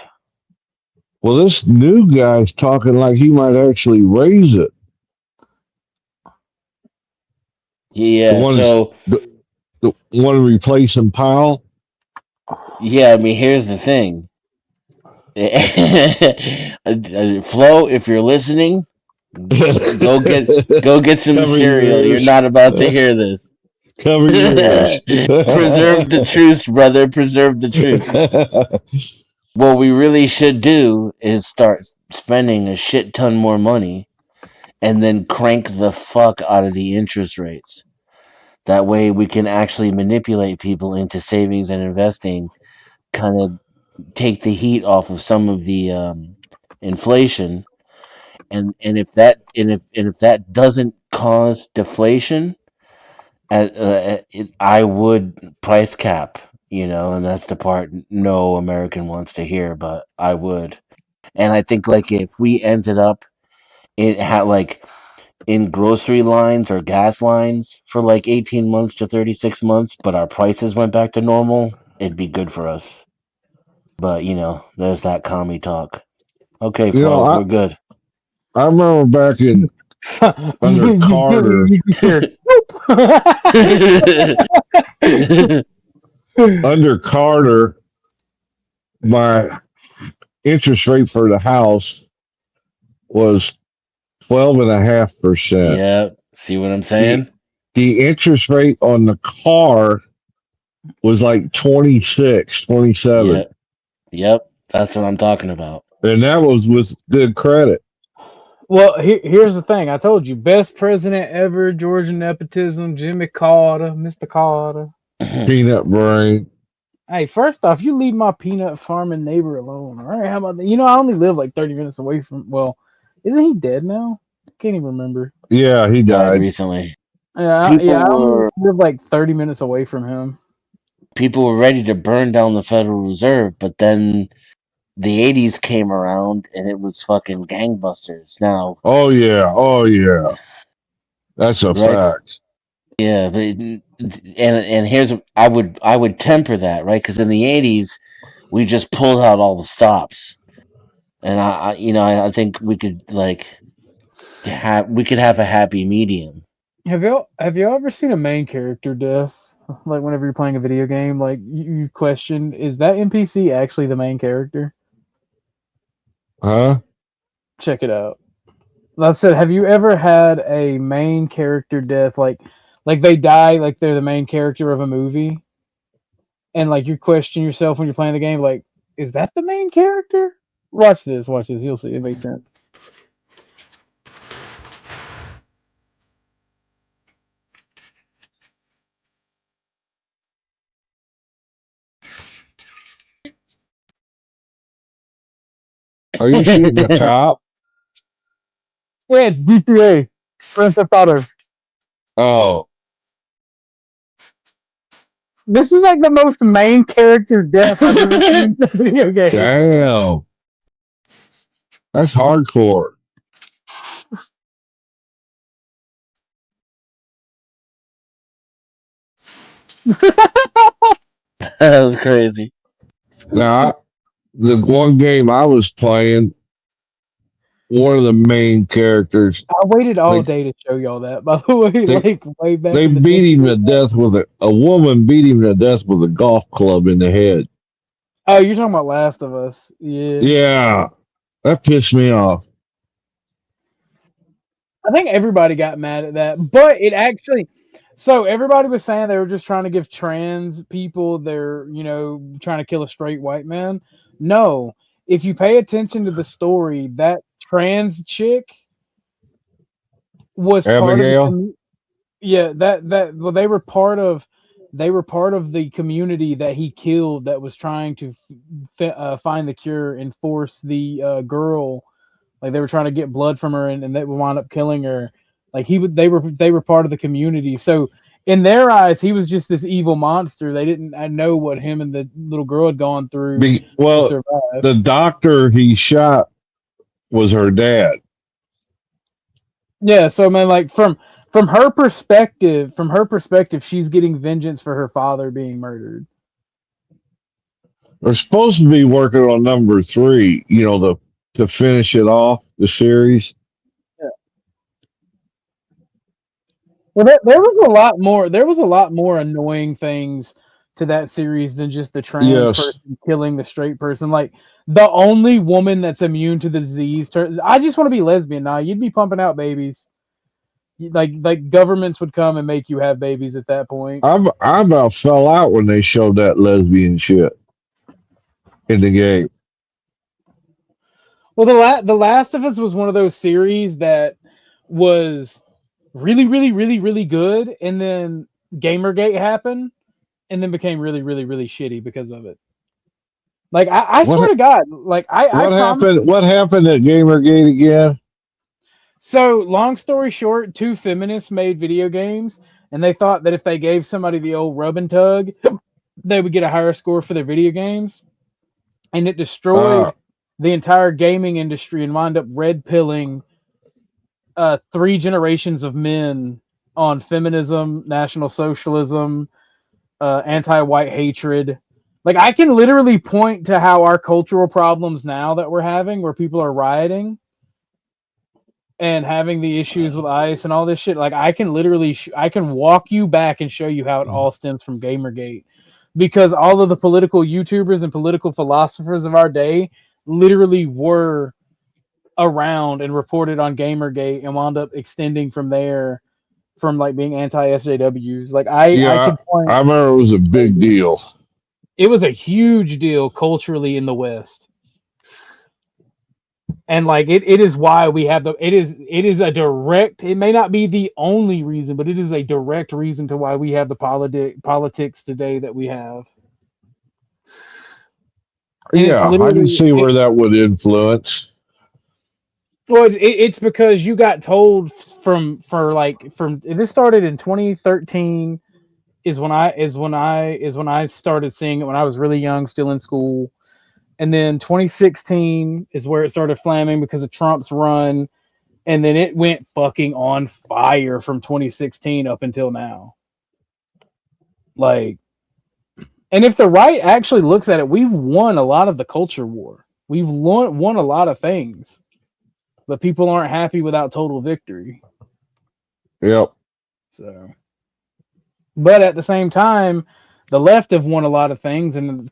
Well, this new guy's talking like he might actually raise it. Yeah, so the one replacing Powell. yeah, I mean, here's the thing. Flo, if you're listening, go get some Cover cereal. your You're ears. not about to hear this. Cover your ears. Preserve the truth, brother. Preserve the truth. What we really should do is start spending a shit ton more money and then crank the fuck out of the interest rates. That way we can actually manipulate people into savings and investing, kind of take the heat off of some of the inflation. And if that doesn't cause deflation, I would price cap, and that's the part no American wants to hear, but I would. And I think like if we ended up in grocery lines or gas lines for like 18 months to 36 months, but our prices went back to normal, it'd be good for us. But there's that commie talk. Okay, Flo, we're good. I remember back in under Carter. Under Carter, my interest rate for the house was 12.5%. Yeah, see what I'm saying? The interest rate on the car was like 26, 27. Yep, that's what I'm talking about. And that was with good credit. Well, here's the thing. I told you, best president ever, Georgia nepotism, Jimmy Carter, Mr. Carter. Peanut brain. Hey, first off, you leave my peanut farming neighbor alone. All right, how about that? I only live like 30 minutes away from. Well, isn't he dead now? Can't even remember. Yeah, he died recently. Yeah, I only live like 30 minutes away from him. People were ready to burn down the Federal Reserve, but then the 80s came around and it was fucking gangbusters. Now, oh yeah, that's a fact. Yeah, but and here's I would temper that, right? Because in the 80s we just pulled out all the stops, and I think we could have a happy medium. Have you ever seen a main character death? Like whenever you're playing a video game, like you question, is that NPC actually the main character? Huh? Check it out. I said, have you ever had a main character death, like they die, like they're the main character of a movie, and like you question yourself when you're playing the game, like, is that the main character? Watch this, you'll see, it makes sense. Are you shooting a cop? Yeah, it's GTA, Grand Theft Auto. Oh, This is like the most main character death I've ever seen in a video game. damn. That's hardcore. That was crazy. Now, the one game I was playing, one of the main characters. I waited all day to show y'all that, by the way. Way back. They beat him to death with a woman beat him to death with a golf club in the head. Oh, you're talking about Last of Us. Yeah. Yeah. That pissed me off. I think everybody got mad at that, but it actually. So everybody was saying they were just trying to give trans people their, trying to kill a straight white man. No, if you pay attention to the story, that trans chick was Abigail? part of well, they were part of the community that he killed that was trying to find the cure and force the girl Like they were trying to get blood from her, and they would wind up killing her. Like they were part of the community. So in their eyes, he was just this evil monster. They didn't know what him and the little girl had gone through to Well, survive. the doctor he shot was her dad. Yeah, so man, like from her perspective, she's getting vengeance for her father being murdered. They're supposed to be working on number 3, to finish it off, the series. Yeah. Well, there was a lot more. There was a lot more annoying things to that series than just the trans person killing the straight person. Like the only woman that's immune to the disease. I just want to be lesbian. Nah, you'd be pumping out babies. Like governments would come and make you have babies at that point. I about fell out when they showed that lesbian shit in the game. Well, the Last of Us was one of those series that was really, really, really, really good, and then Gamergate happened, and then became really, really, really shitty because of it. Like I swear to God, like what happened? What happened at Gamergate again? So, long story short, 2 feminists made video games, and they thought that if they gave somebody the old rub and tug, they would get a higher score for their video games. And it destroyed the entire gaming industry and wound up red pilling 3 generations of men on feminism, National Socialism, anti-white hatred. Like, I can literally point to how our cultural problems now that we're having, where people are rioting and having the issues with ICE and all this shit, like I can literally I can walk you back and show you how it all stems from Gamergate, because all of the political YouTubers and political philosophers of our day literally were around and reported on Gamergate and wound up extending from there, from like being anti-SJWs. Like I remember it was a big deal. It was a huge deal culturally in the West. And like it is why we have it is a direct, it may not be the only reason, but it is a direct reason to why we have the politics today that we have. And yeah, I can see where that would influence. Well, it's because you got told from this started in 2013 is when I started seeing it, when I was really young, still in school. And then 2016 is where it started flaming because of Trump's run. And then it went fucking on fire from 2016 up until now. Like, and if the right actually looks at it, we've won a lot of the culture war. We've won a lot of things. But people aren't happy without total victory. Yep. So, but at the same time, the left have won a lot of things, and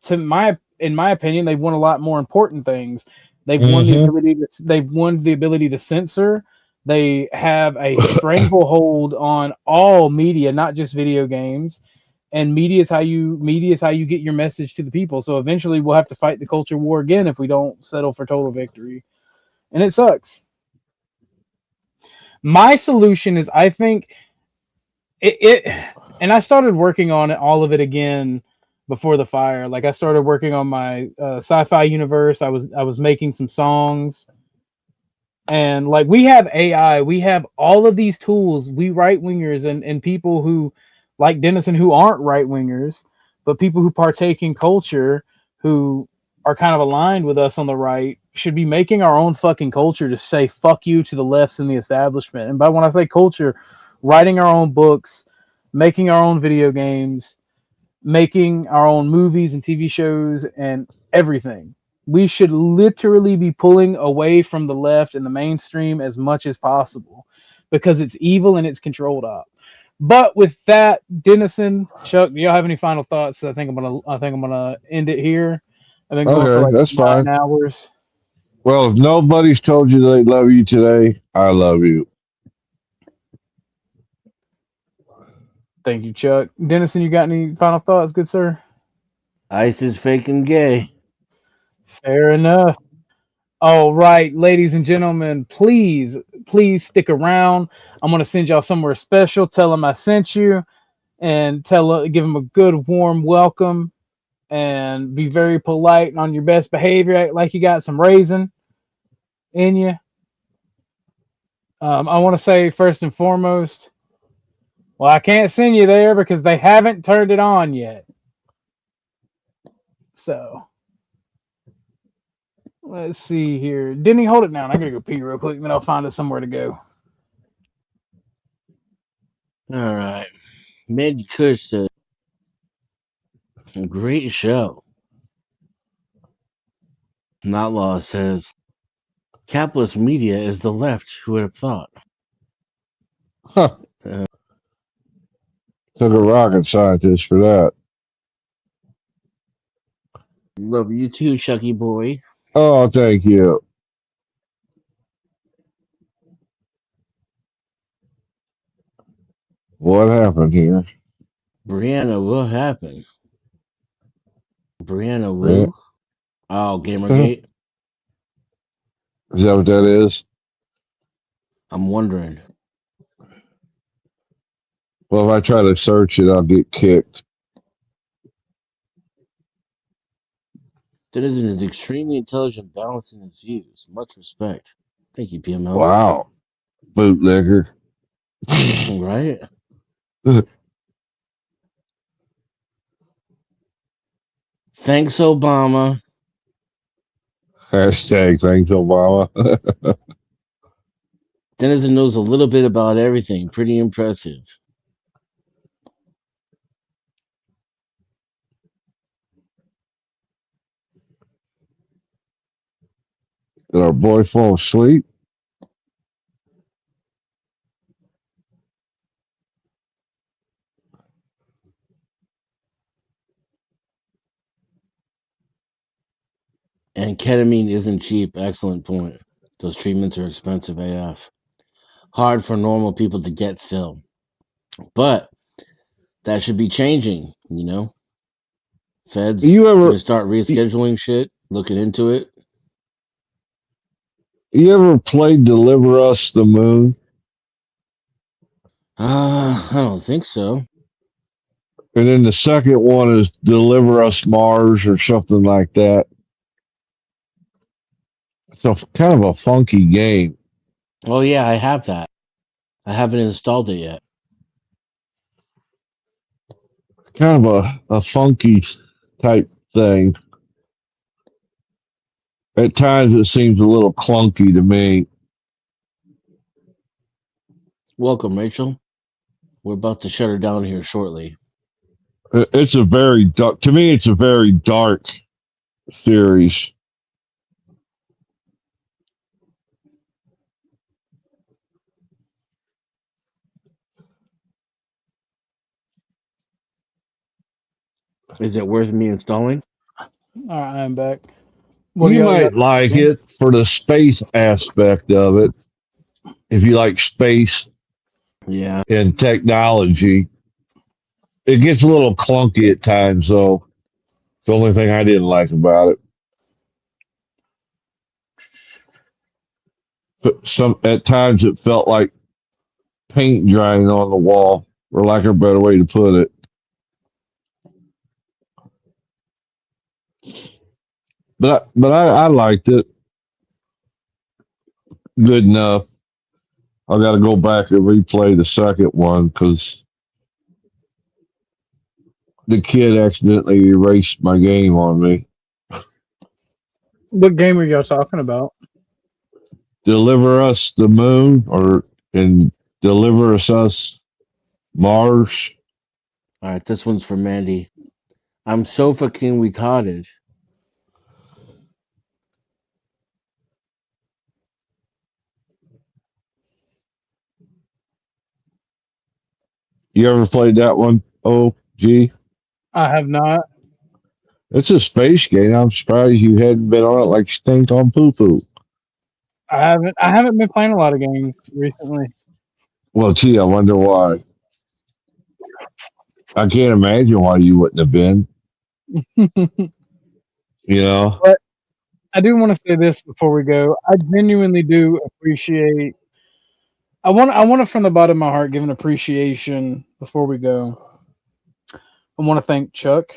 in my opinion, they've won a lot more important things. They've won the ability to censor. They have a stranglehold on all media, not just video games. And media is how you get your message to the people. So eventually, we'll have to fight the culture war again if we don't settle for total victory, and it sucks. My solution is, I think and I started working on all of it again before the fire. Like I started working on my sci-fi universe. I was making some songs, and like we have AI, we have all of these tools. We right wingers and people who like Dennison who aren't right wingers, but people who partake in culture who are kind of aligned with us on the right should be making our own fucking culture to say fuck you to the lefts and the establishment. And by when I say culture, writing our own books, making our own video games, making our own movies and TV shows and everything. We should literally be pulling away from the left and the mainstream as much as possible, because it's evil and it's controlled up. But with that, Dennison, Chuck, do y'all have any final thoughts? I think I'm gonna end it here. I've been going for like that's 9 fine. hours. Well, if nobody's told you they love you today, I love you. Thank you, Chuck. Dennison, you got any final thoughts, good sir? ICE is fake and gay. Fair enough. All right, ladies and gentlemen, please stick around. I'm going to send y'all somewhere special. Tell them I sent you, and give them a good, warm welcome, and be very polite and on your best behavior. Act like you got some raisin in you. I want to say first and foremost, well, I can't send you there because they haven't turned it on yet. So let's see here. Denny, hold it down. I gotta go pee real quick, then I'll find us somewhere to go. All right. Mandy Kush said, great show. Not Law says, capitalist media is the left. Who would have thought? Huh. Took a rocket scientist for that. Love you too, Chucky boy. Oh, thank you. What happened here? Brianna, what happened? Brianna Wu? Oh, Gamergate? Is that what that is? I'm wondering. Well, if I try to search it, I'll get kicked. Denizen is extremely intelligent, balanced in his views. Much respect. Thank you, PML. Wow. Bootlegger. Right? Thanks, Obama. Hashtag thanks, Obama. Denizen knows a little bit about everything. Pretty impressive. Did our boy fall asleep? And ketamine isn't cheap. Excellent point. Those treatments are expensive AF. Hard for normal people to get still. But that should be changing, you know? Feds gonna start rescheduling shit, looking into it. You ever played Deliver Us the Moon? I don't think so. And then the second one is Deliver Us Mars or something like that. It's a kind of a funky game. Oh yeah, I have that. I haven't installed it yet. Kind of a funky type thing. At times it seems a little clunky to me. Welcome, Rachel. We're about to shut her down here shortly. It's a very dark, to me, it's a very dark series. Is it worth me installing? All right, I'm back. You might like it for the space aspect of it. If you like space and technology. It gets a little clunky at times, though. It's the only thing I didn't like about it. But at times it felt like paint drying on the wall, for lack of a better way to put it. But I liked it. Good enough. I got to go back and replay the second one because the kid accidentally erased my game on me. What game are y'all talking about? Deliver Us the Moon and Deliver Us Mars. All right, this one's for Mandy. I'm so fucking retarded. You ever played that one? Oh, gee. I have not. It's a space game. I'm surprised you hadn't been on it like stink on poo poo. I haven't been playing a lot of games recently. Well, gee, I wonder why. I can't imagine why you wouldn't have been. You know? But I do want to say this before we go. I genuinely do appreciate. I want to, from the bottom of my heart, give an appreciation before we go. I want to thank Chuck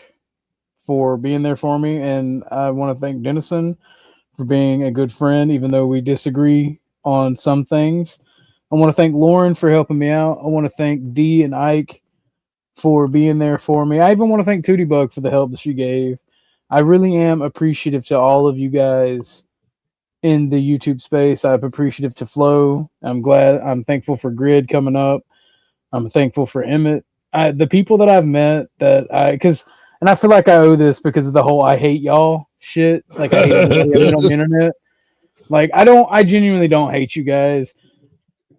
for being there for me, and I want to thank Dennison for being a good friend, even though we disagree on some things. I want to thank Lauren for helping me out. I want to thank Dee and Ike for being there for me. I even want to thank Tootie Bug for the help that she gave. I really am appreciative to all of you guys in the YouTube space. I'm appreciative to Flo. I'm thankful for Grid coming up. I'm thankful for Emmett. The people that I've met and I feel like I owe this because of the whole I hate y'all shit. Like I hate everybody I meet on the internet. Like I genuinely don't hate you guys.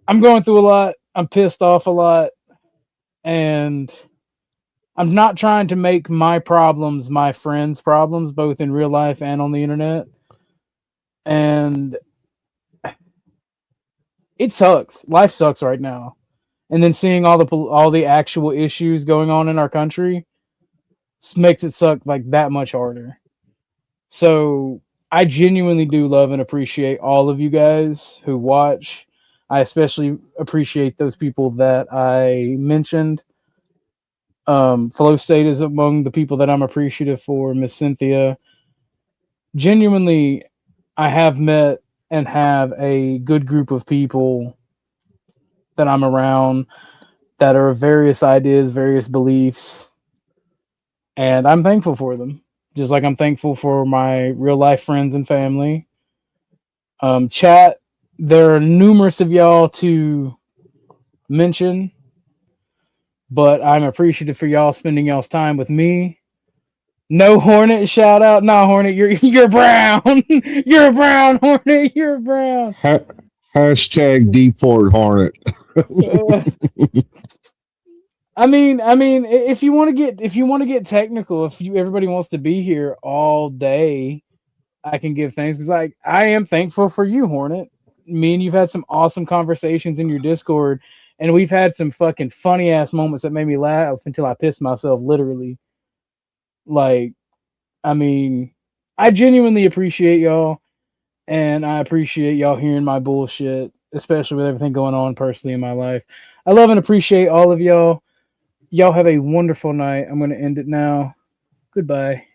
I'm going through a lot. I'm pissed off a lot. And I'm not trying to make my problems my friends' problems, both in real life and on the internet. And it sucks. Life sucks right now. And then seeing all the actual issues going on in our country makes it suck like that much harder. So I genuinely do love and appreciate all of you guys who watch. I especially appreciate those people that I mentioned. Flow State is among the people that I'm appreciative for. Miss Cynthia. Genuinely, I have met and have a good group of people that I'm around that are of various ideas, various beliefs, and I'm thankful for them. Just like I'm thankful for my real life friends and family. Chat, there are numerous of y'all to mention, but I'm appreciative for y'all spending y'all's time with me. No Hornet shout out. Nah, Hornet, you're brown. You're brown, Hornet. You're brown. Hashtag deport Hornet. I mean, if you want to get technical, everybody wants to be here all day, I can give thanks because I am thankful for you, Hornet. Me and you've had some awesome conversations in your Discord, and we've had some fucking funny ass moments that made me laugh until I pissed myself, literally. Like, I mean, I genuinely appreciate y'all, and I appreciate y'all hearing my bullshit, especially with everything going on personally in my life. I love and appreciate all of y'all. Y'all have a wonderful night. I'm going to end it now. Goodbye.